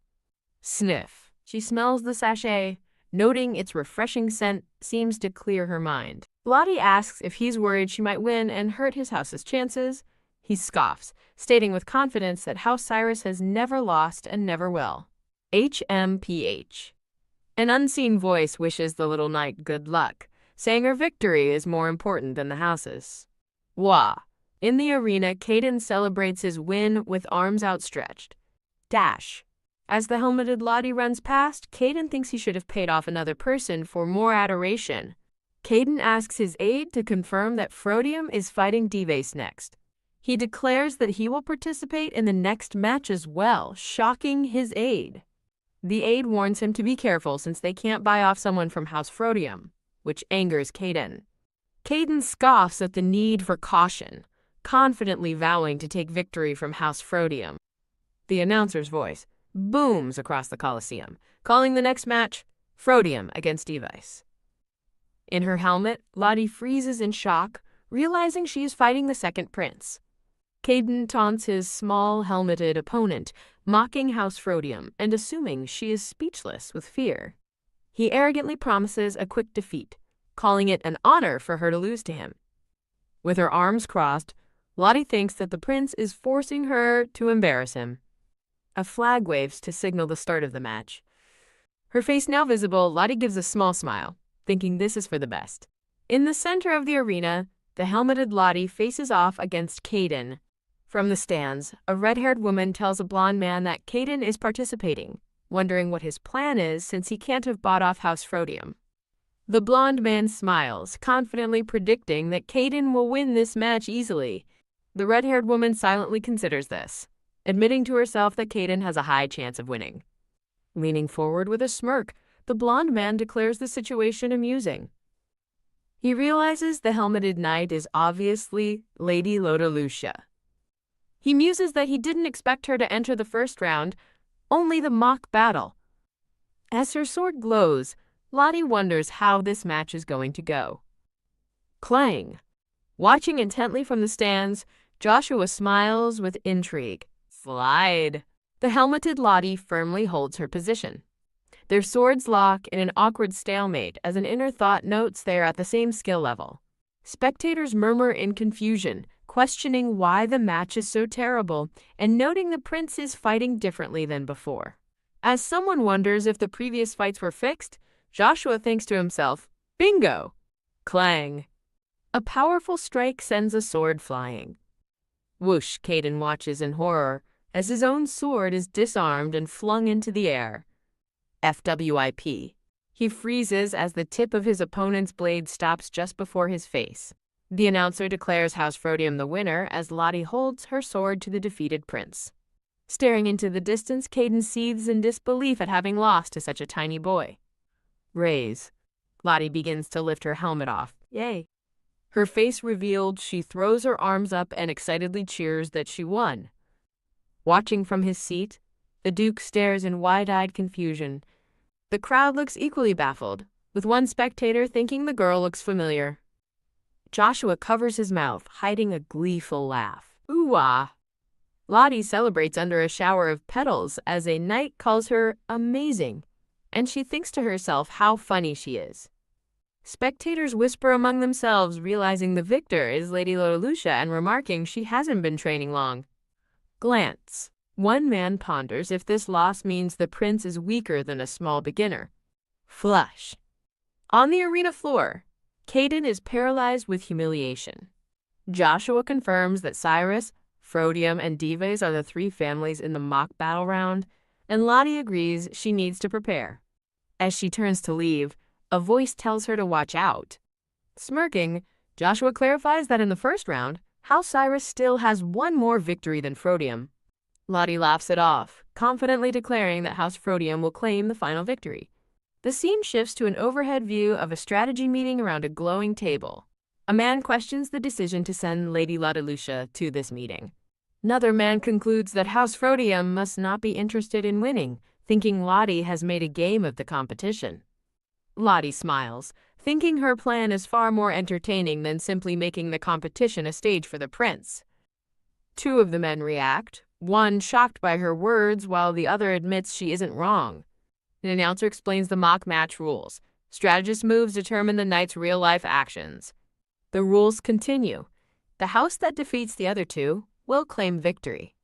Sniff. She smells the sachet, noting its refreshing scent seems to clear her mind. Lottie asks if he's worried she might win and hurt his house's chances. He scoffs, stating with confidence that House Cyrus has never lost and never will. HMPH. An unseen voice wishes the little knight good luck, saying her victory is more important than the house's. Wah. In the arena, Caden celebrates his win with arms outstretched. Dash. As the helmeted Lottie runs past, Caden thinks he should have paid off another person for more adoration. Caden asks his aide to confirm that Frodium is fighting Dives next. He declares that he will participate in the next match as well, shocking his aide. The aide warns him to be careful since they can't buy off someone from House Frodium, which angers Caden. Caden scoffs at the need for caution, confidently vowing to take victory from House Frodium. The announcer's voice booms across the Coliseum, calling the next match Frodium against Dives. In her helmet, Lottie freezes in shock, realizing she is fighting the second prince. Caden taunts his small, helmeted opponent, mocking House Frodium and assuming she is speechless with fear. He arrogantly promises a quick defeat, calling it an honor for her to lose to him. With her arms crossed, Lottie thinks that the prince is forcing her to embarrass him. A flag waves to signal the start of the match. Her face now visible, Lottie gives a small smile, thinking this is for the best. In the center of the arena, the helmeted Lottie faces off against Caden. From the stands, a red-haired woman tells a blonde man that Caden is participating, wondering what his plan is since he can't have bought off House Frodium. The blonde man smiles, confidently predicting that Caden will win this match easily. The red-haired woman silently considers this, admitting to herself that Caden has a high chance of winning. Leaning forward with a smirk, the blonde man declares the situation amusing. He realizes the helmeted knight is obviously Lady Lodalucia. He muses that he didn't expect her to enter the first round, only the mock battle. As her sword glows, Lottie wonders how this match is going to go. Clang! Watching intently from the stands, Joshua smiles with intrigue. Slide! The helmeted Lottie firmly holds her position. Their swords lock in an awkward stalemate as an inner thought notes they are at the same skill level. Spectators murmur in confusion, questioning why the match is so terrible and noting the prince is fighting differently than before. As someone wonders if the previous fights were fixed, Joshua thinks to himself, bingo! Clang! A powerful strike sends a sword flying. Whoosh! Caden watches in horror as his own sword is disarmed and flung into the air. FWIP. He freezes as the tip of his opponent's blade stops just before his face. The announcer declares House Frodium the winner as Lottie holds her sword to the defeated prince. Staring into the distance, Caden seethes in disbelief at having lost to such a tiny boy. Raise. Lottie begins to lift her helmet off. Yay. Her face revealed, she throws her arms up and excitedly cheers that she won. Watching from his seat, the Duke stares in wide-eyed confusion. The crowd looks equally baffled, with one spectator thinking the girl looks familiar. Joshua covers his mouth, hiding a gleeful laugh. Ooh-ah! Lottie celebrates under a shower of petals as a knight calls her amazing, and she thinks to herself how funny she is. Spectators whisper among themselves, realizing the victor is Lady Lodalucia and remarking she hasn't been training long. Glance. One man ponders if this loss means the prince is weaker than a small beginner. Flush. On the arena floor, Caden is paralyzed with humiliation. Joshua confirms that Cyrus, Frodium, and Dives are the three families in the mock battle round, and Lottie agrees she needs to prepare. As she turns to leave, a voice tells her to watch out. Smirking, Joshua clarifies that in the first round, House Cyrus still has one more victory than Frodium. Lottie laughs it off, confidently declaring that House Frodium will claim the final victory. The scene shifts to an overhead view of a strategy meeting around a glowing table. A man questions the decision to send Lady Lodalucia to this meeting. Another man concludes that House Frodium must not be interested in winning, thinking Lottie has made a game of the competition. Lottie smiles, thinking her plan is far more entertaining than simply making the competition a stage for the prince. Two of the men react, one shocked by her words while the other admits she isn't wrong. The announcer explains the mock match rules. Strategist moves determine the knight's real-life actions. The rules continue. The house that defeats the other two will claim victory.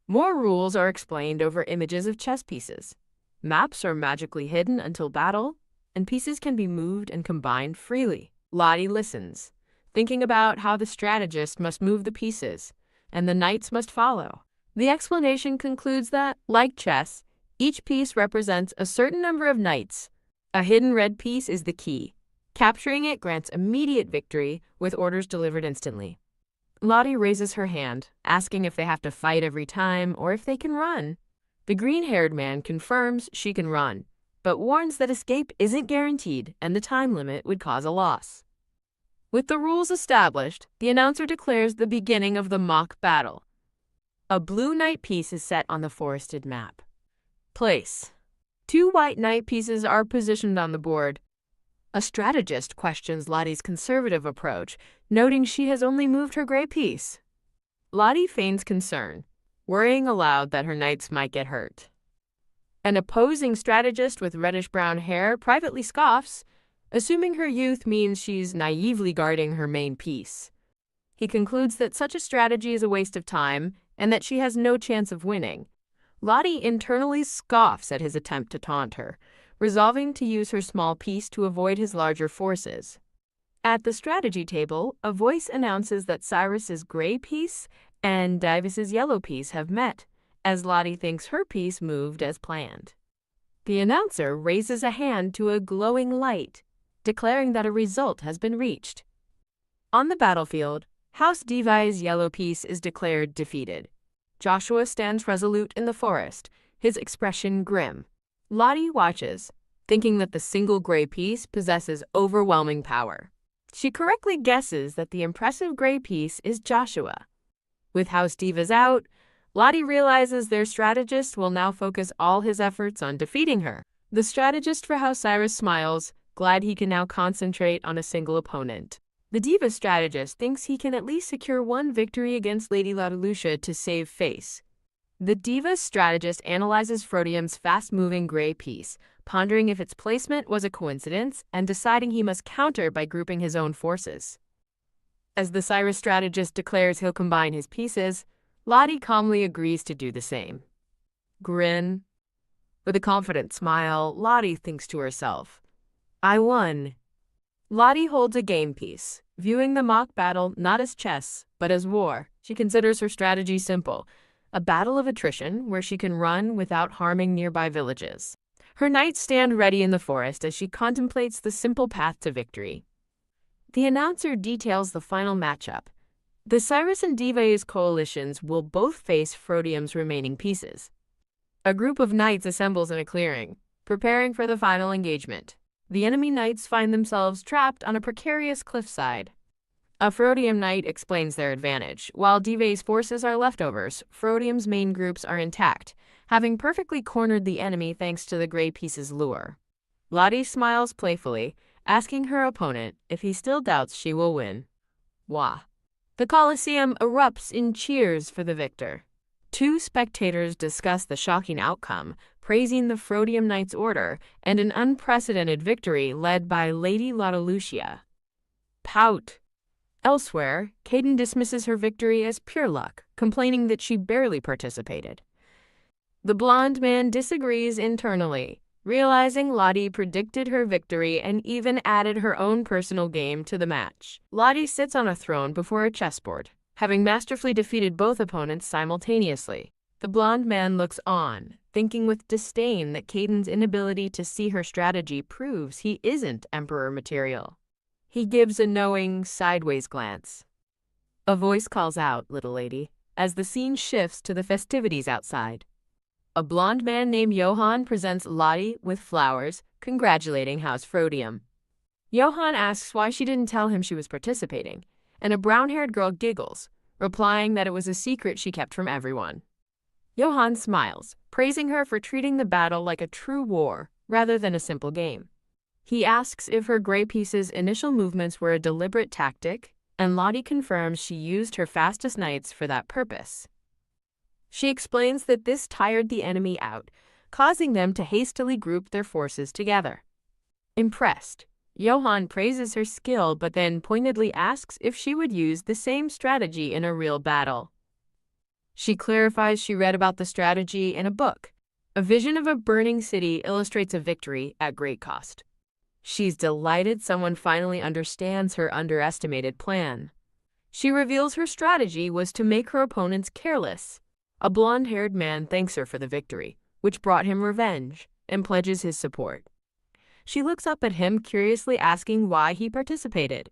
More rules are explained over images of chess pieces. Maps are magically hidden until battle, and pieces can be moved and combined freely. Lottie listens, thinking about how the strategist must move the pieces, and the knights must follow. The explanation concludes that, like chess, each piece represents a certain number of knights. A hidden red piece is the key. Capturing it grants immediate victory, with orders delivered instantly. Lottie raises her hand, asking if they have to fight every time or if they can run. The green-haired man confirms she can run, but warns that escape isn't guaranteed and the time limit would cause a loss. With the rules established, the announcer declares the beginning of the mock battle. A blue knight piece is set on the forested map. Place. Two white knight pieces are positioned on the board. A strategist questions Lottie's conservative approach, noting she has only moved her gray piece. Lottie feigns concern, worrying aloud that her knights might get hurt. An opposing strategist with reddish-brown hair privately scoffs, assuming her youth means she's naively guarding her main piece. He concludes that such a strategy is a waste of time and that she has no chance of winning. Lottie internally scoffs at his attempt to taunt her, resolving to use her small piece to avoid his larger forces. At the strategy table, a voice announces that Cyrus's gray piece and Dives's yellow piece have met, as Lottie thinks her piece moved as planned. The announcer raises a hand to a glowing light, declaring that a result has been reached. On the battlefield, House Divi's yellow piece is declared defeated. Joshua stands resolute in the forest, his expression grim. Lottie watches, thinking that the single gray piece possesses overwhelming power. She correctly guesses that the impressive gray piece is Joshua. With House Divas out, Lottie realizes their strategist will now focus all his efforts on defeating her. The strategist for House Cyrus smiles, glad he can now concentrate on a single opponent. The Diva strategist thinks he can at least secure one victory against Lady Lottalucia to save face. The Diva strategist analyzes Frodium's fast-moving gray piece, pondering if its placement was a coincidence and deciding he must counter by grouping his own forces. As the Cyrus strategist declares he'll combine his pieces, Lottie calmly agrees to do the same. Grin. With a confident smile, Lottie thinks to herself, I won. Lottie holds a game piece, viewing the mock battle not as chess, but as war. She considers her strategy simple, a battle of attrition where she can run without harming nearby villages. Her knights stand ready in the forest as she contemplates the simple path to victory. The announcer details the final matchup. The Cyrus and Diva's coalitions will both face Frodium's remaining pieces. A group of knights assembles in a clearing, preparing for the final engagement. The enemy knights find themselves trapped on a precarious cliffside. A Frodium knight explains their advantage. While Diva's forces are leftovers, Frodium's main groups are intact, having perfectly cornered the enemy thanks to the gray piece's lure. Lottie smiles playfully, asking her opponent if he still doubts she will win. Wah. The Colosseum erupts in cheers for the victor. Two spectators discuss the shocking outcome, praising the Frodium Knight's order and an unprecedented victory led by Lady Lottalucia. Pout. Elsewhere, Caden dismisses her victory as pure luck, complaining that she barely participated. The blonde man disagrees internally, realizing Lottie predicted her victory and even added her own personal game to the match. Lottie sits on a throne before a chessboard, having masterfully defeated both opponents simultaneously. The blonde man looks on, thinking with disdain that Caden's inability to see her strategy proves he isn't Emperor material. He gives a knowing, sideways glance. A voice calls out, "Little lady," as the scene shifts to the festivities outside. A blonde man named Johann presents Lottie with flowers, congratulating House Frodium. Johann asks why she didn't tell him she was participating, and a brown-haired girl giggles, replying that it was a secret she kept from everyone. Johann smiles, praising her for treating the battle like a true war rather than a simple game. He asks if her gray piece's initial movements were a deliberate tactic, and Lottie confirms she used her fastest knights for that purpose. She explains that this tired the enemy out, causing them to hastily group their forces together. Impressed, Johann praises her skill but then pointedly asks if she would use the same strategy in a real battle. She clarifies she read about the strategy in a book. A vision of a burning city illustrates a victory at great cost. She's delighted someone finally understands her underestimated plan. She reveals her strategy was to make her opponents careless. A blonde-haired man thanks her for the victory, which brought him revenge, and pledges his support. She looks up at him, curiously asking why he participated.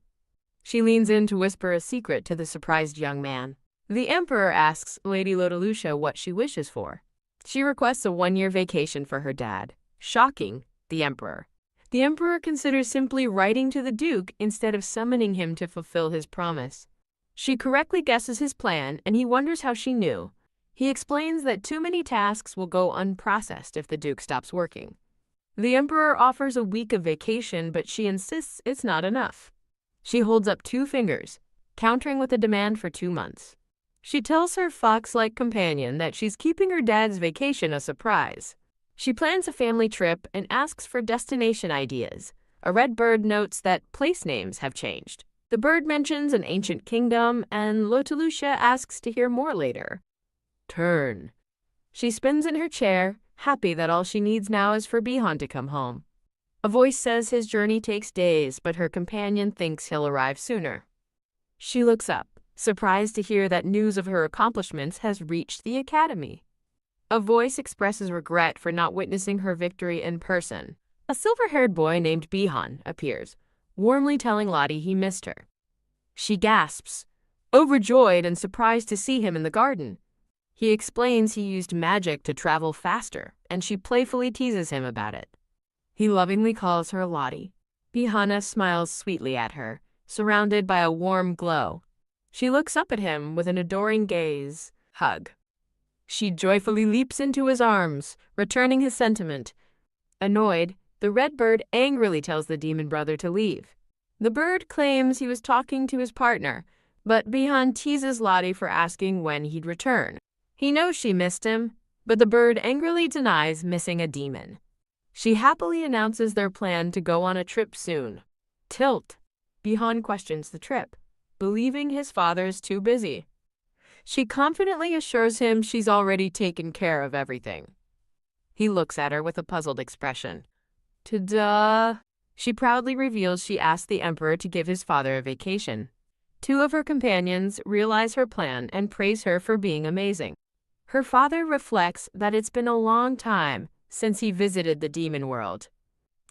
She leans in to whisper a secret to the surprised young man. The Emperor asks Lady Lottalucia what she wishes for. She requests a one-year vacation for her dad, shocking the Emperor. The Emperor considers simply writing to the Duke instead of summoning him to fulfill his promise. She correctly guesses his plan, and he wonders how she knew. He explains that too many tasks will go unprocessed if the Duke stops working. The Emperor offers a week of vacation, but she insists it's not enough. She holds up 2 fingers, countering with a demand for 2 months. She tells her fox-like companion that she's keeping her dad's vacation a surprise. She plans a family trip and asks for destination ideas. A red bird notes that place names have changed. The bird mentions an ancient kingdom, and Lottalucia asks to hear more later. Turn. She spins in her chair, happy that all she needs now is for Bihan to come home. A voice says his journey takes days, but her companion thinks he'll arrive sooner. She looks up, surprised to hear that news of her accomplishments has reached the academy. A voice expresses regret for not witnessing her victory in person. A silver-haired boy named Bihan appears, warmly telling Lottie he missed her. She gasps, overjoyed and surprised to see him in the garden. He explains he used magic to travel faster, and she playfully teases him about it. He lovingly calls her Lottie. Bihana smiles sweetly at her, surrounded by a warm glow. She looks up at him with an adoring gaze. Hug. She joyfully leaps into his arms, returning his sentiment. Annoyed, the red bird angrily tells the demon brother to leave. The bird claims he was talking to his partner, but Bihan teases Lottie for asking when he'd return. He knows she missed him, but the bird angrily denies missing a demon. She happily announces their plan to go on a trip soon. Tilt. Bihan questions the trip, believing his father's too busy. She confidently assures him she's already taken care of everything. He looks at her with a puzzled expression. Ta-da! She proudly reveals she asked the emperor to give his father a vacation. Two of her companions realize her plan and praise her for being amazing. Her father reflects that it's been a long time since he visited the demon world.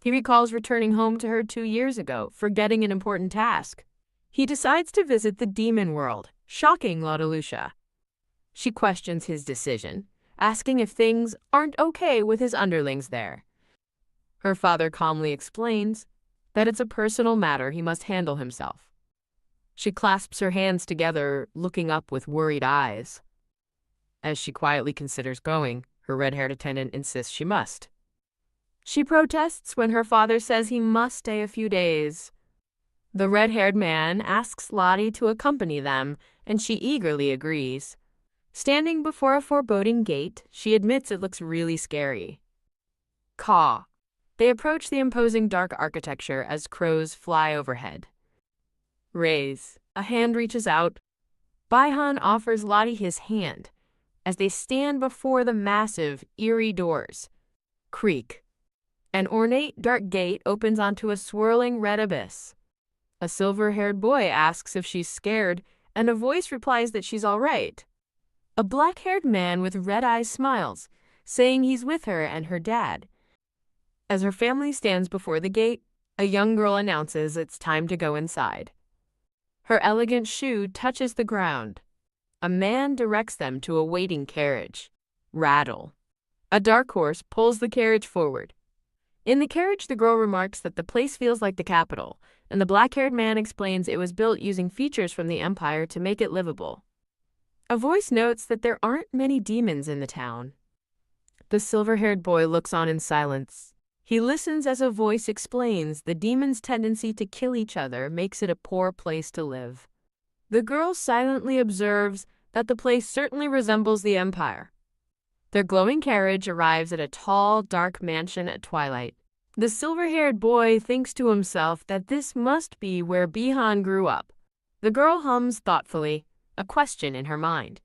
He recalls returning home to her 2 years ago, forgetting an important task. He decides to visit the demon world, shocking Laudalucia. She questions his decision, asking if things aren't okay with his underlings there. Her father calmly explains that it's a personal matter he must handle himself. She clasps her hands together, looking up with worried eyes. As she quietly considers going, her red-haired attendant insists she must. She protests when her father says he must stay a few days. The red-haired man asks Lottie to accompany them, and she eagerly agrees. Standing before a foreboding gate, she admits it looks really scary. Caw. They approach the imposing dark architecture as crows fly overhead. Raise. A hand reaches out. Bihan offers Lottie his hand as they stand before the massive, eerie doors. Creak. An ornate dark gate opens onto a swirling red abyss. A silver-haired boy asks if she's scared, and a voice replies that she's all right. A black-haired man with red eyes smiles, saying he's with her and her dad. As her family stands before the gate, a young girl announces it's time to go inside. Her elegant shoe touches the ground. A man directs them to a waiting carriage. Rattle. A dark horse pulls the carriage forward. In the carriage, the girl remarks that the place feels like the capital, and the black-haired man explains it was built using features from the empire to make it livable. A voice notes that there aren't many demons in the town. The silver-haired boy looks on in silence. He listens as a voice explains the demons' tendency to kill each other makes it a poor place to live. The girl silently observes that the place certainly resembles the empire. Their glowing carriage arrives at a tall, dark mansion at twilight. The silver-haired boy thinks to himself that this must be where Bihan grew up. The girl hums thoughtfully, a question in her mind.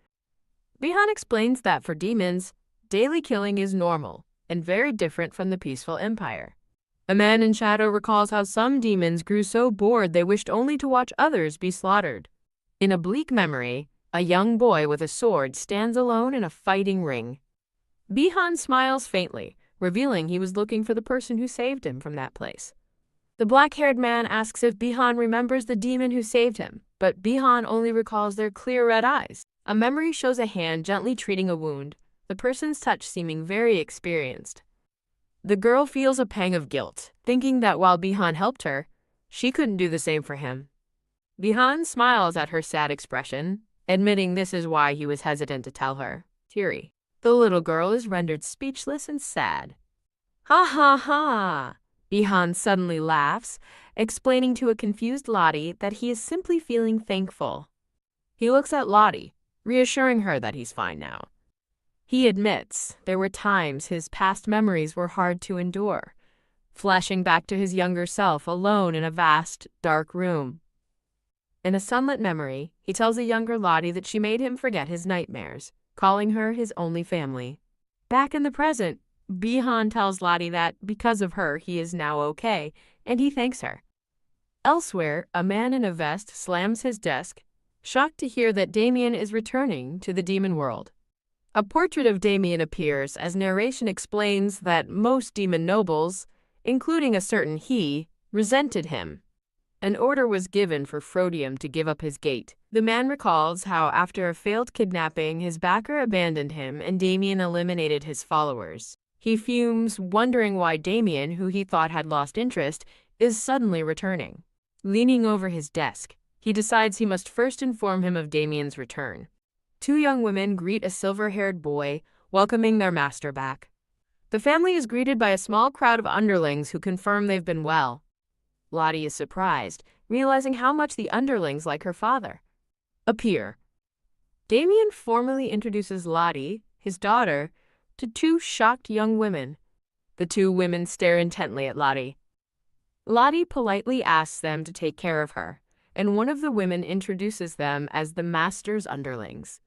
Bihan explains that for demons, daily killing is normal and very different from the peaceful empire. A man in shadow recalls how some demons grew so bored they wished only to watch others be slaughtered. In a bleak memory, a young boy with a sword stands alone in a fighting ring. Bihan smiles faintly, revealing he was looking for the person who saved him from that place. The black-haired man asks if Bihan remembers the demon who saved him, but Bihan only recalls their clear red eyes. A memory shows a hand gently treating a wound, the person's touch seeming very experienced. The girl feels a pang of guilt, thinking that while Bihan helped her, she couldn't do the same for him. Bihan smiles at her sad expression, admitting this is why he was hesitant to tell her. Teary. The little girl is rendered speechless and sad. Ha ha ha! Bihan suddenly laughs, explaining to a confused Lottie that he is simply feeling thankful. He looks at Lottie, reassuring her that he's fine now. He admits there were times his past memories were hard to endure, flashing back to his younger self alone in a vast, dark room. In a sunlit memory, he tells a younger Lottie that she made him forget his nightmares, calling her his only family. Back in the present, Bihan tells Lottie that, because of her, he is now okay, and he thanks her. Elsewhere, a man in a vest slams his desk, shocked to hear that Damien is returning to the demon world. A portrait of Damien appears as narration explains that most demon nobles, including a certain he, resented him. An order was given for Frodium to give up his gate. The man recalls how after a failed kidnapping, his backer abandoned him and Damien eliminated his followers. He fumes, wondering why Damien, who he thought had lost interest, is suddenly returning. Leaning over his desk, he decides he must first inform him of Damien's return. Two young women greet a silver-haired boy, welcoming their master back. The family is greeted by a small crowd of underlings who confirm they've been well. Lottie is surprised, realizing how much the underlings like her father. Appear. Damien formally introduces Lottie, his daughter, to two shocked young women. The two women stare intently at Lottie. Lottie politely asks them to take care of her, and one of the women introduces them as the master's underlings.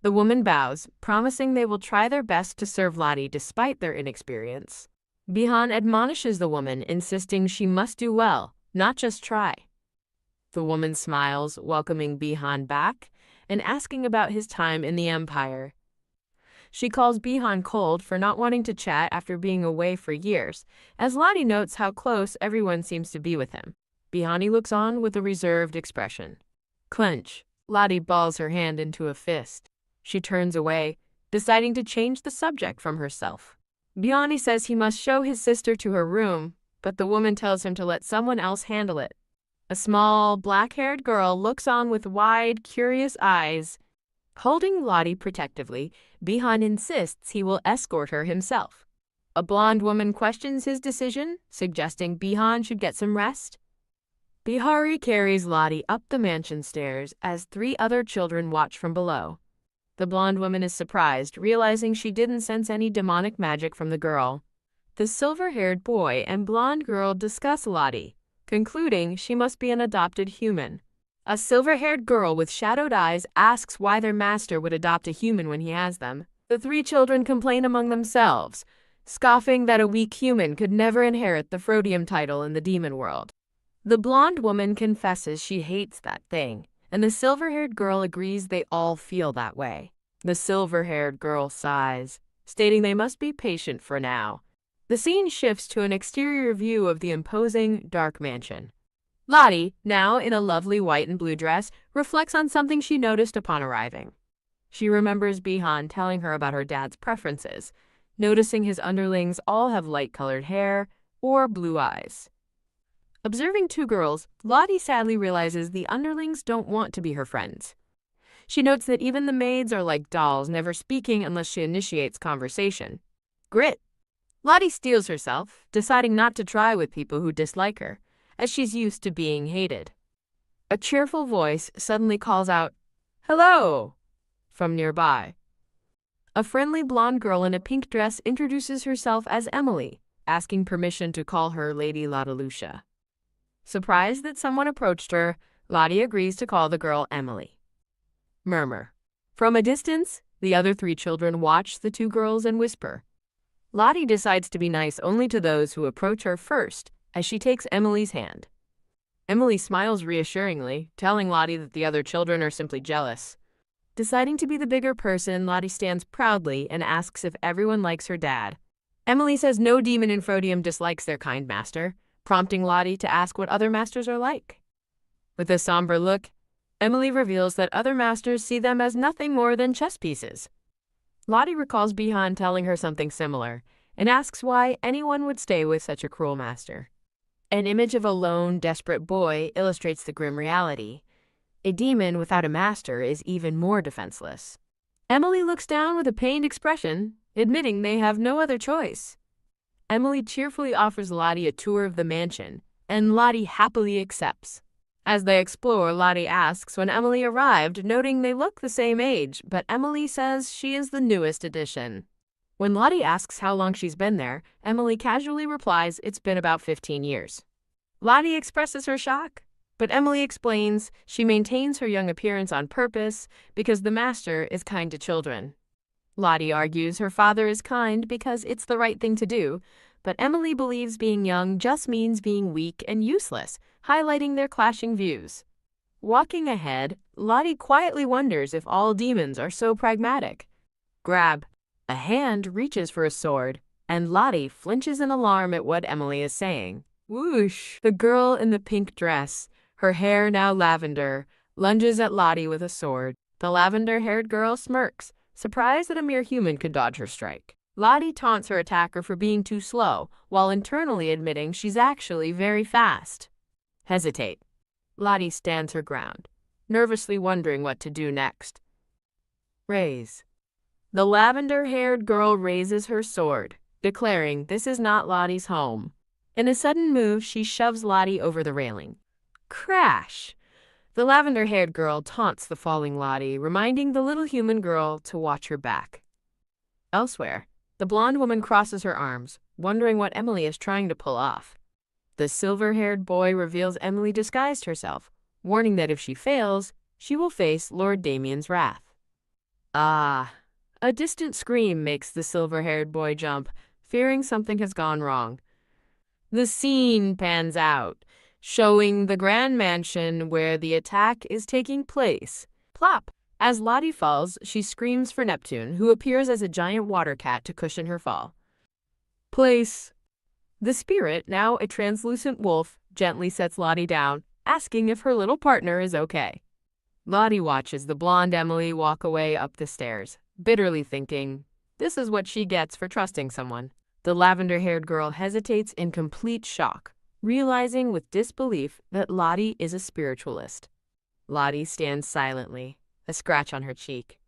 The woman bows, promising they will try their best to serve Lottie despite their inexperience. Bihan admonishes the woman, insisting she must do well, not just try. The woman smiles, welcoming Bihan back and asking about his time in the empire. She calls Bihan cold for not wanting to chat after being away for years, as Lottie notes how close everyone seems to be with him. Bihani looks on with a reserved expression. Clench. Lottie balls her hand into a fist. She turns away, deciding to change the subject from herself. Bihani says he must show his sister to her room, but the woman tells him to let someone else handle it. A small, black-haired girl looks on with wide, curious eyes. Holding Lottie protectively, Bihan insists he will escort her himself. A blonde woman questions his decision, suggesting Bihan should get some rest. Bihari carries Lottie up the mansion stairs as three other children watch from below. The blonde woman is surprised, realizing she didn't sense any demonic magic from the girl. The silver-haired boy and blonde girl discuss Lottie, concluding she must be an adopted human. A silver-haired girl with shadowed eyes asks why their master would adopt a human when he has them. The three children complain among themselves, scoffing that a weak human could never inherit the Frodium title in the demon world. The blonde woman confesses she hates that thing, and the silver-haired girl agrees they all feel that way. The silver-haired girl sighs, stating they must be patient for now. The scene shifts to an exterior view of the imposing, dark mansion. Lottie, now in a lovely white and blue dress, reflects on something she noticed upon arriving. She remembers Bihan telling her about her dad's preferences, noticing his underlings all have light-colored hair or blue eyes. Observing two girls, Lottie sadly realizes the underlings don't want to be her friends. She notes that even the maids are like dolls, never speaking unless she initiates conversation. Grit. Lottie steels herself, deciding not to try with people who dislike her, as she's used to being hated. A cheerful voice suddenly calls out, "Hello!" from nearby. A friendly blonde girl in a pink dress introduces herself as Emily, asking permission to call her Lady Lottalucia. Surprised that someone approached her, Lottie agrees to call the girl Emily. Murmur. From a distance, the other three children watch the two girls and whisper. Lottie decides to be nice only to those who approach her first, as she takes Emily's hand. Emily smiles reassuringly, telling Lottie that the other children are simply jealous. Deciding to be the bigger person, Lottie stands proudly and asks if everyone likes her dad. Emily says no demon in Frodium dislikes their kind master, prompting Lottie to ask what other masters are like. With a somber look, Emily reveals that other masters see them as nothing more than chess pieces. Lottie recalls Bihan telling her something similar, and asks why anyone would stay with such a cruel master. An image of a lone, desperate boy illustrates the grim reality. A demon without a master is even more defenseless. Emily looks down with a pained expression, admitting they have no other choice. Emily cheerfully offers Lottie a tour of the mansion, and Lottie happily accepts. As they explore, Lottie asks when Emily arrived, noting they look the same age, but Emily says she is the newest addition. When Lottie asks how long she's been there, Emily casually replies it's been about 15 years. Lottie expresses her shock, but Emily explains she maintains her young appearance on purpose because the master is kind to children. Lottie argues her father is kind because it's the right thing to do, but Emily believes being young just means being weak and useless, highlighting their clashing views. Walking ahead, Lottie quietly wonders if all demons are so pragmatic. Grab. A hand reaches for a sword, and Lottie flinches in alarm at what Emily is saying. Whoosh! The girl in the pink dress, her hair now lavender, lunges at Lottie with a sword. The lavender-haired girl smirks, surprised that a mere human could dodge her strike. Lottie taunts her attacker for being too slow, while internally admitting she's actually very fast. Hesitate. Lottie stands her ground, nervously wondering what to do next. Raise. The lavender-haired girl raises her sword, declaring this is not Lottie's home. In a sudden move, she shoves Lottie over the railing. Crash! The lavender-haired girl taunts the falling Lottie, reminding the little human girl to watch her back. Elsewhere, the blonde woman crosses her arms, wondering what Emily is trying to pull off. The silver-haired boy reveals Emily disguised herself, warning that if she fails, she will face Lord Damien's wrath. Ah! A distant scream makes the silver-haired boy jump, fearing something has gone wrong. The scene pans out, showing the grand mansion where the attack is taking place. Plop! As Lottie falls, she screams for Neptune, who appears as a giant water cat to cushion her fall. Place. The spirit, now a translucent wolf, gently sets Lottie down, asking if her little partner is okay. Lottie watches the blonde Emily walk away up the stairs, bitterly thinking, this is what she gets for trusting someone. The lavender-haired girl hesitates in complete shock, realizing with disbelief that Lottie is a spiritualist. Lottie stands silently, a scratch on her cheek.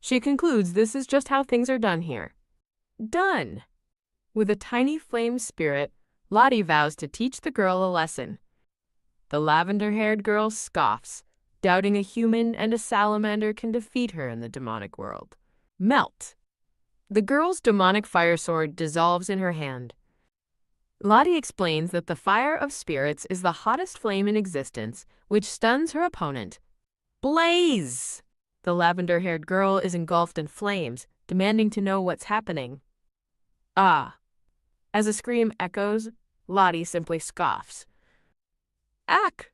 She concludes this is just how things are done here. Done! With a tiny flame spirit, Lottie vows to teach the girl a lesson. The lavender-haired girl scoffs, doubting a human and a salamander can defeat her in the demonic world. Melt! The girl's demonic fire sword dissolves in her hand. Lottie explains that the fire of spirits is the hottest flame in existence, which stuns her opponent. Blaze! The lavender-haired girl is engulfed in flames, demanding to know what's happening. Ah! As a scream echoes, Lottie simply scoffs. Ack!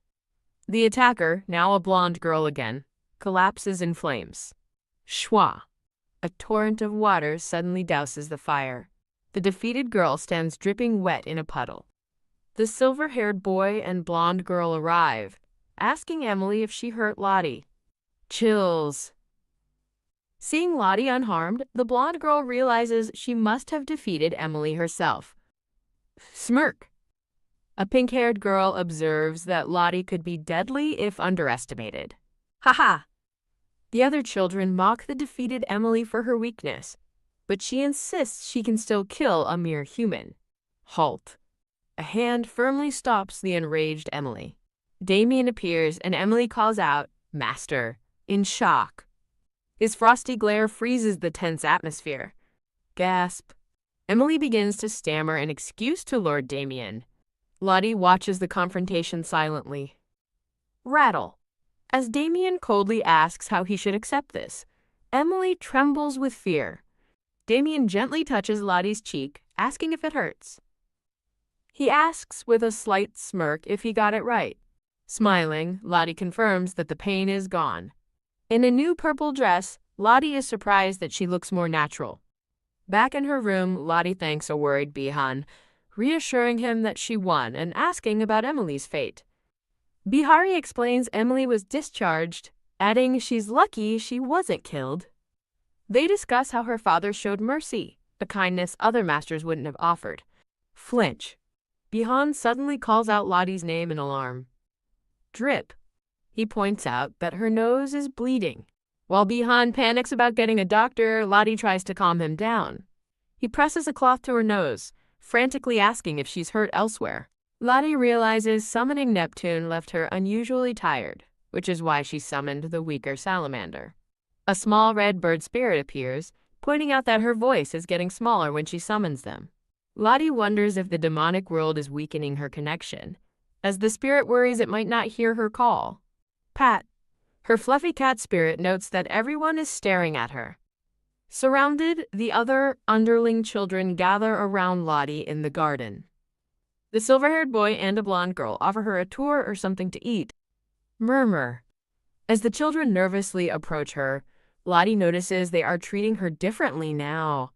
The attacker, now a blonde girl again, collapses in flames. Schwa! A torrent of water suddenly douses the fire. The defeated girl stands dripping wet in a puddle. The silver-haired boy and blonde girl arrive, asking Emily if she hurt Lottie. Chills. Seeing Lottie unharmed, the blonde girl realizes she must have defeated Emily herself. Smirk. A pink-haired girl observes that Lottie could be deadly if underestimated. Haha! The other children mock the defeated Emily for her weakness, but she insists she can still kill a mere human. Halt. A hand firmly stops the enraged Emily. Damien appears and Emily calls out, Master, in shock. His frosty glare freezes the tense atmosphere. Gasp. Emily begins to stammer an excuse to Lord Damien. Lottie watches the confrontation silently. Rattle. As Damien coldly asks how he should accept this, Emily trembles with fear. Damien gently touches Lottie's cheek, asking if it hurts. He asks with a slight smirk if he got it right. Smiling, Lottie confirms that the pain is gone. In a new purple dress, Lottie is surprised that she looks more natural. Back in her room, Lottie thanks a worried Bihan, reassuring him that she won and asking about Emily's fate. Bihari explains Emily was discharged, adding she's lucky she wasn't killed. They discuss how her father showed mercy, a kindness other masters wouldn't have offered. Flinch. Bihan suddenly calls out Lottie's name in alarm. Drip. He points out that her nose is bleeding. While Bihan panics about getting a doctor, Lottie tries to calm him down. He presses a cloth to her nose, frantically asking if she's hurt elsewhere. Lottie realizes summoning Neptune left her unusually tired, which is why she summoned the weaker salamander. A small red bird spirit appears, pointing out that her voice is getting smaller when she summons them. Lottie wonders if the demonic world is weakening her connection, as the spirit worries it might not hear her call. Pat. Her fluffy cat spirit notes that everyone is staring at her. Surrounded, the other underling children gather around Lottie in the garden. The silver-haired boy and a blonde girl offer her a tour or something to eat. Murmur. As the children nervously approach her, Lottie notices they are treating her differently now.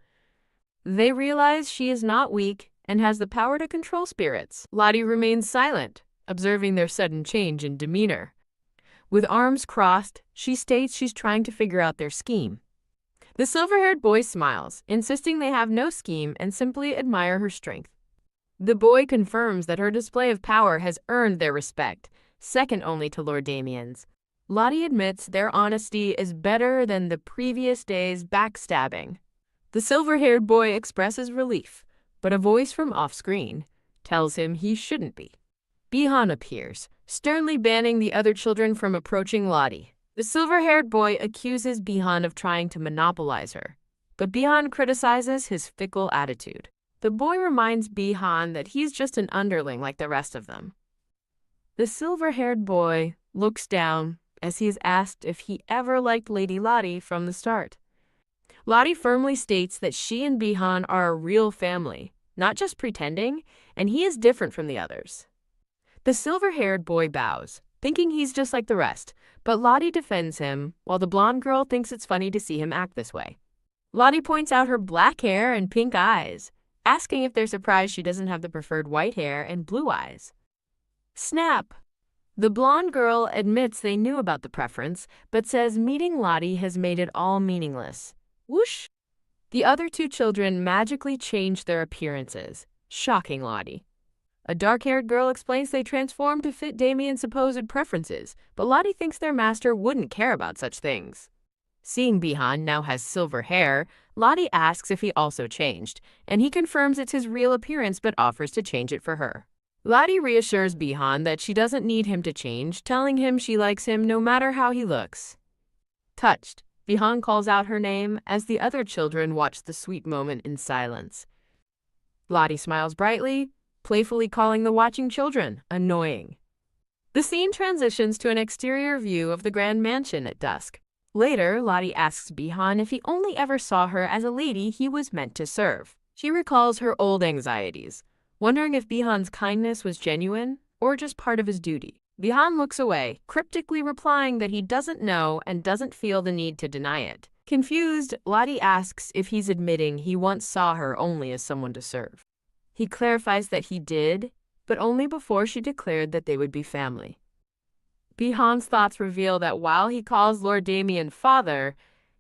They realize she is not weak and has the power to control spirits. Lottie remains silent, observing their sudden change in demeanor. With arms crossed, she states she's trying to figure out their scheme. The silver-haired boy smiles, insisting they have no scheme and simply admire her strength. The boy confirms that her display of power has earned their respect, second only to Lord Damien's. Lottie admits their honesty is better than the previous day's backstabbing. The silver-haired boy expresses relief, but a voice from off-screen tells him he shouldn't be. Bihan appears, sternly banning the other children from approaching Lottie. The silver-haired boy accuses Bihan of trying to monopolize her, but Bihan criticizes his fickle attitude. The boy reminds Bihan that he's just an underling like the rest of them. The silver-haired boy looks down as he is asked if he ever liked Lady Lottie from the start. Lottie firmly states that she and Bihan are a real family, not just pretending, and he is different from the others. The silver-haired boy bows, thinking he's just like the rest, but Lottie defends him, while the blonde girl thinks it's funny to see him act this way. Lottie points out her black hair and pink eyes, asking if they're surprised she doesn't have the preferred white hair and blue eyes. Snap! The blonde girl admits they knew about the preference, but says meeting Lottie has made it all meaningless. Whoosh! The other two children magically change their appearances, shocking Lottie. A dark-haired girl explains they transformed to fit Damien's supposed preferences, but Lottie thinks their master wouldn't care about such things. Seeing Bihan now has silver hair, Lottie asks if he also changed, and he confirms it's his real appearance but offers to change it for her. Lottie reassures Bihan that she doesn't need him to change, telling him she likes him no matter how he looks. Touched, Bihan calls out her name as the other children watch the sweet moment in silence. Lottie smiles brightly, playfully calling the watching children annoying. The scene transitions to an exterior view of the grand mansion at dusk. Later, Lottie asks Bihan if he only ever saw her as a lady he was meant to serve. She recalls her old anxieties, wondering if Bihan's kindness was genuine or just part of his duty. Bihan looks away, cryptically replying that he doesn't know and doesn't feel the need to deny it. Confused, Lottie asks if he's admitting he once saw her only as someone to serve. He clarifies that he did, but only before she declared that they would be family. Bihan's thoughts reveal that while he calls Lord Damien father,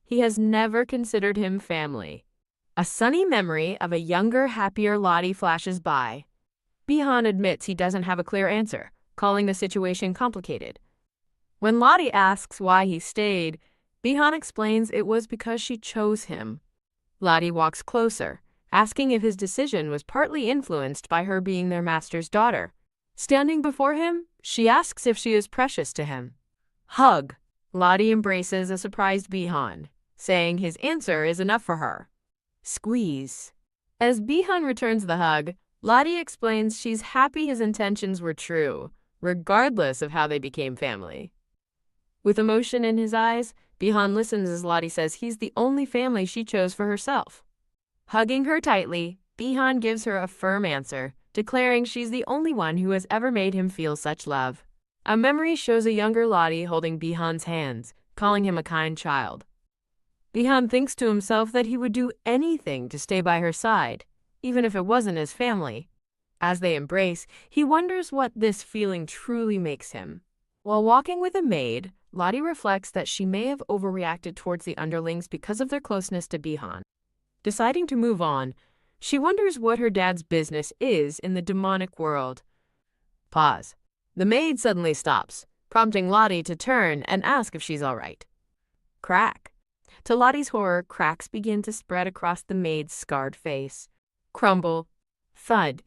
he has never considered him family. A sunny memory of a younger, happier Lottie flashes by. Bihan admits he doesn't have a clear answer, calling the situation complicated. When Lottie asks why he stayed, Bihan explains it was because she chose him. Lottie walks closer, asking if his decision was partly influenced by her being their master's daughter. Standing before him, she asks if she is precious to him. Hug. Lottie embraces a surprised Bihan, saying his answer is enough for her. Squeeze. As Bihan returns the hug, Lottie explains she's happy his intentions were true, regardless of how they became family. With emotion in his eyes, Bihan listens as Lottie says he's the only family she chose for herself. Hugging her tightly, Bihan gives her a firm answer, declaring she's the only one who has ever made him feel such love. A memory shows a younger Lottie holding Bihan's hands, calling him a kind child. Bihan thinks to himself that he would do anything to stay by her side, even if it wasn't his family. As they embrace, he wonders what this feeling truly makes him. While walking with a maid, Lottie reflects that she may have overreacted towards the underlings because of their closeness to Bihan. Deciding to move on, she wonders what her dad's business is in the demonic world. Pause. The maid suddenly stops, prompting Lottie to turn and ask if she's all right. Crack. To Lottie's horror, cracks begin to spread across the maid's scarred face. Crumble. Thud.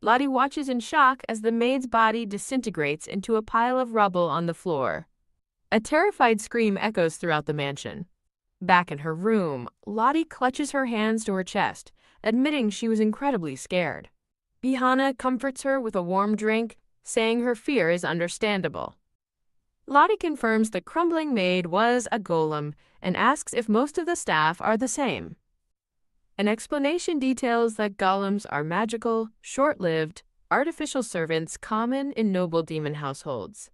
Lottie watches in shock as the maid's body disintegrates into a pile of rubble on the floor. A terrified scream echoes throughout the mansion. Back in her room, Lottie clutches her hands to her chest, admitting she was incredibly scared. Bihan comforts her with a warm drink, saying her fear is understandable. Lottie confirms the crumbling maid was a golem and asks if most of the staff are the same. An explanation details that golems are magical, short-lived, artificial servants common in noble demon households.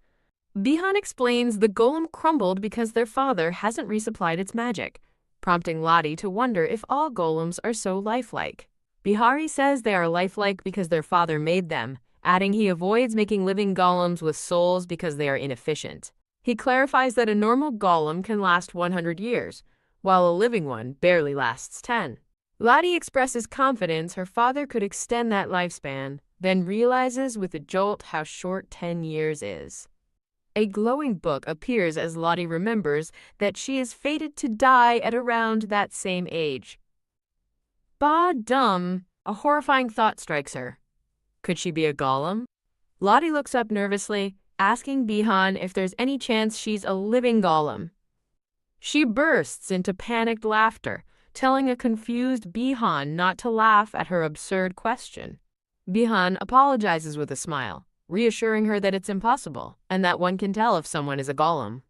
Bihan explains the golem crumbled because their father hasn't resupplied its magic, prompting Lottie to wonder if all golems are so lifelike. Bihari says they are lifelike because their father made them, adding he avoids making living golems with souls because they are inefficient. He clarifies that a normal golem can last 100 years, while a living one barely lasts 10. Lottie expresses confidence her father could extend that lifespan, then realizes with a jolt how short 10 years is. A glowing book appears as Lottie remembers that she is fated to die at around that same age. Bah dum, a horrifying thought strikes her. Could she be a golem? Lottie looks up nervously, asking Bihan if there's any chance she's a living golem. She bursts into panicked laughter, telling a confused Bihan not to laugh at her absurd question. Bihan apologizes with a smile, reassuring her that it's impossible and that one can tell if someone is a golem.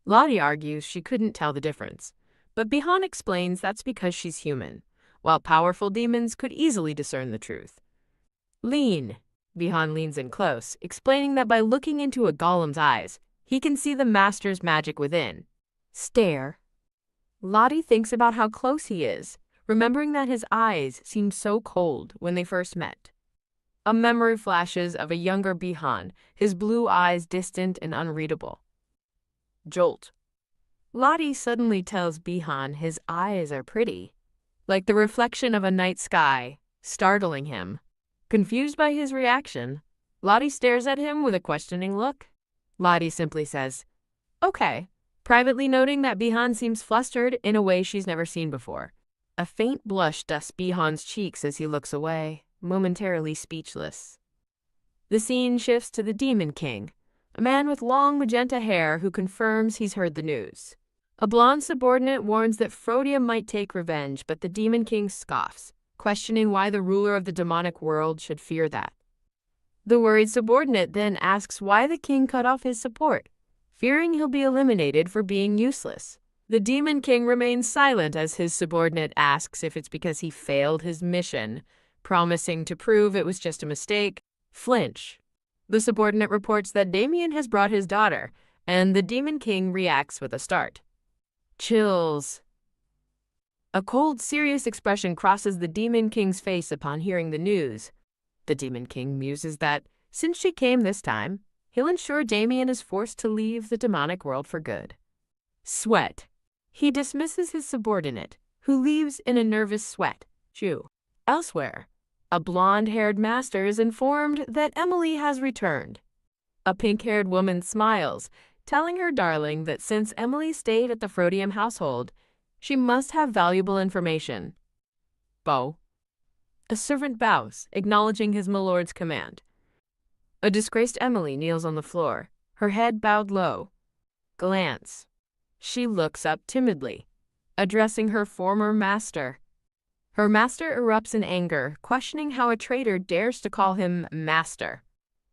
Lottie argues she couldn't tell the difference, but Bihan explains that's because she's human, while powerful demons could easily discern the truth. Lean. Bihan leans in close, explaining that by looking into a golem's eyes, he can see the master's magic within. Stare. Lottie thinks about how close he is, remembering that his eyes seemed so cold when they first met. A memory flashes of a younger Bihan, his blue eyes distant and unreadable. Jolt. Lottie suddenly tells Bihan his eyes are pretty, like the reflection of a night sky, startling him. Confused by his reaction, Lottie stares at him with a questioning look. Lottie simply says, "Okay," privately noting that Bihan seems flustered in a way she's never seen before. A faint blush dusts Bihan's cheeks as he looks away, momentarily speechless. The scene shifts to the Demon King, a man with long magenta hair who confirms he's heard the news. A blonde subordinate warns that Phrodium might take revenge, but the Demon King scoffs, questioning why the ruler of the demonic world should fear that. The worried subordinate then asks why the king cut off his support, fearing he'll be eliminated for being useless. The Demon King remains silent as his subordinate asks if it's because he failed his mission, promising to prove it was just a mistake. Flinch. The subordinate reports that Damien has brought his daughter, and the Demon King reacts with a start. Chills. A cold, serious expression crosses the Demon King's face upon hearing the news. The Demon King muses that, since she came this time, he'll ensure Damien is forced to leave the demonic world for good. Sweat. He dismisses his subordinate, who leaves in a nervous sweat. Elsewhere, a blonde-haired master is informed that Emily has returned. A pink-haired woman smiles, telling her darling that since Emily stayed at the Phrodium household, she must have valuable information. Bow. A servant bows, acknowledging his milord's command. A disgraced Emily kneels on the floor, her head bowed low. Glance. She looks up timidly, addressing her former master. Her master erupts in anger, questioning how a traitor dares to call him master.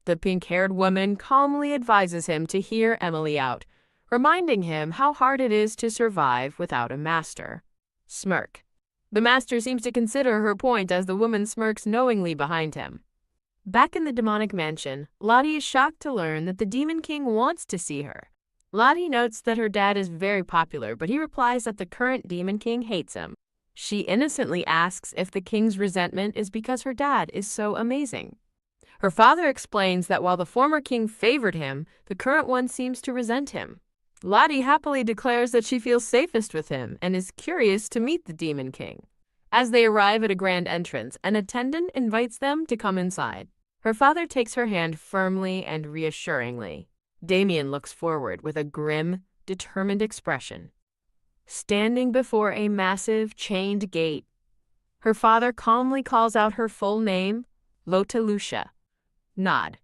The pink-haired woman calmly advises him to hear Emily out, reminding him how hard it is to survive without a master. Smirk. The master seems to consider her point as the woman smirks knowingly behind him. Back in the demonic mansion, Lottie is shocked to learn that the Demon King wants to see her. Lottie notes that her dad is very popular, but he replies that the current Demon King hates him. She innocently asks if the king's resentment is because her dad is so amazing. Her father explains that while the former king favored him, the current one seems to resent him. Lottie happily declares that she feels safest with him and is curious to meet the Demon King. As they arrive at a grand entrance, an attendant invites them to come inside. Her father takes her hand firmly and reassuringly. Damien looks forward with a grim, determined expression. Standing before a massive, chained gate, her father calmly calls out her full name, Lotelucia. Nod.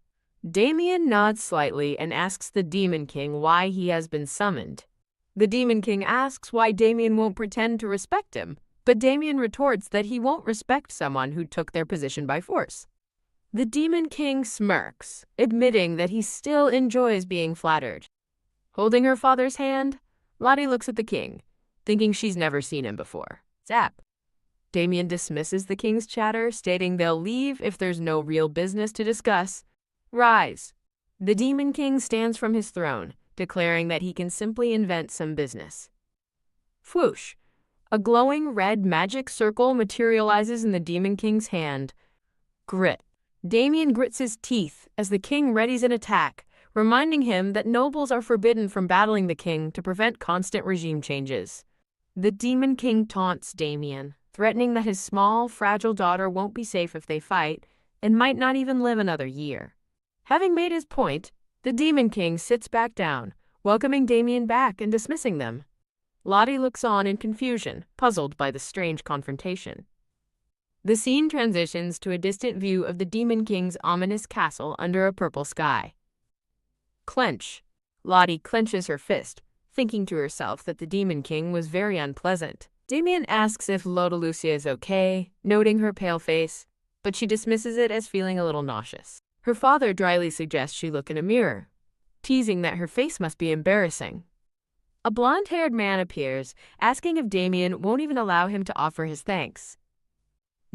Damien nods slightly and asks the Demon King why he has been summoned. The Demon King asks why Damien won't pretend to respect him, but Damien retorts that he won't respect someone who took their position by force. The Demon King smirks, admitting that he still enjoys being flattered. Holding her father's hand, Lottie looks at the king, thinking she's never seen him before. Zap. Damien dismisses the king's chatter, stating they'll leave if there's no real business to discuss. Rise. The Demon King stands from his throne, declaring that he can simply invent some business. Whoosh. A glowing red magic circle materializes in the Demon King's hand. Grit. Damien grits his teeth as the king readies an attack, reminding him that nobles are forbidden from battling the king to prevent constant regime changes. The Demon King taunts Damien, threatening that his small, fragile daughter won't be safe if they fight and might not even live another year. Having made his point, The Demon King sits back down, welcoming Damien back and dismissing them. Lottie looks on in confusion, puzzled by the strange confrontation. The scene transitions to a distant view of the Demon King's ominous castle under a purple sky. Clench. Lottie clenches her fist, thinking to herself that the Demon King was very unpleasant. Damien asks if Lucia is okay, noting her pale face, but she dismisses it as feeling a little nauseous. Her father dryly suggests she look in a mirror, teasing that her face must be embarrassing. A blonde-haired man appears, asking if Damien won't even allow him to offer his thanks.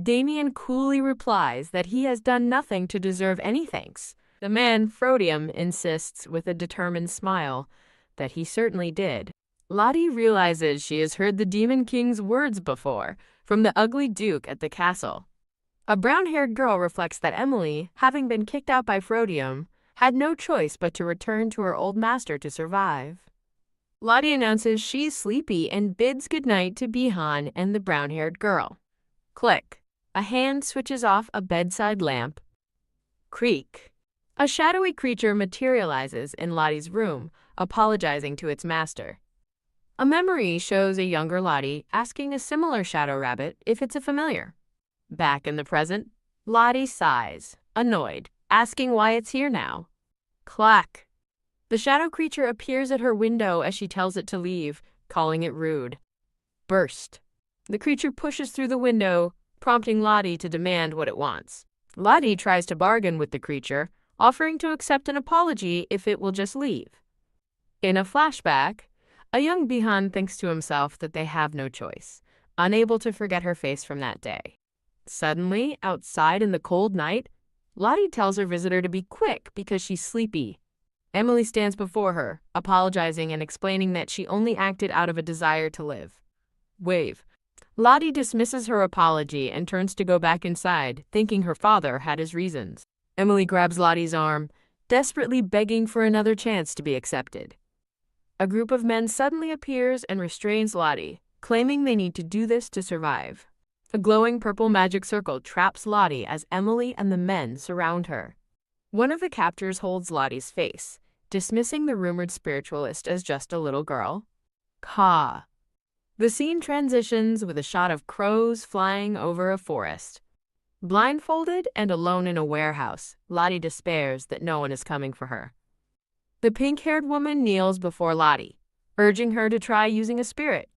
Damien coolly replies that he has done nothing to deserve any thanks. The man, Frodium, insists with a determined smile that he certainly did. Lottie realizes she has heard the Demon King's words before, from the ugly Duke at the castle. A brown-haired girl reflects that Emily, having been kicked out by Frodium, had no choice but to return to her old master to survive. Lottie announces she's sleepy and bids goodnight to Bihan and the brown-haired girl. Click. A hand switches off a bedside lamp. Creak. A shadowy creature materializes in Lottie's room, apologizing to its master. A memory shows a younger Lottie asking a similar shadow rabbit if it's a familiar. Back in the present, Lottie sighs, annoyed, asking why it's here now. Clack. The shadow creature appears at her window as she tells it to leave, calling it rude. Burst. The creature pushes through the window, prompting Lottie to demand what it wants. Lottie tries to bargain with the creature, offering to accept an apology if it will just leave. In a flashback, a young Bihan thinks to himself that they have no choice, unable to forget her face from that day. Suddenly, outside in the cold night, Lottie tells her visitor to be quick because she's sleepy. Emily stands before her, apologizing and explaining that she only acted out of a desire to live. Wave. Lottie dismisses her apology and turns to go back inside, thinking her father had his reasons. Emily grabs Lottie's arm, desperately begging for another chance to be accepted. A group of men suddenly appears and restrains Lottie, claiming they need to do this to survive. A glowing purple magic circle traps Lottie as Emily and the men surround her. One of the captors holds Lottie's face, dismissing the rumored spiritualist as just a little girl. Ka. The scene transitions with a shot of crows flying over a forest. Blindfolded and alone in a warehouse, Lottie despairs that no one is coming for her. The pink-haired woman kneels before Lottie, urging her to try using a spirit.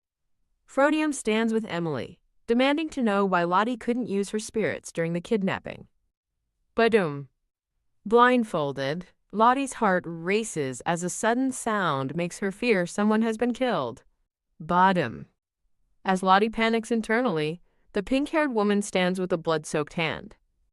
Frodium stands with Emily, demanding to know why Lottie couldn't use her spirits during the kidnapping. Badum. Blindfolded, Lottie's heart races as a sudden sound makes her fear someone has been killed. Bottom. As Lottie panics internally, the pink-haired woman stands with a blood-soaked hand.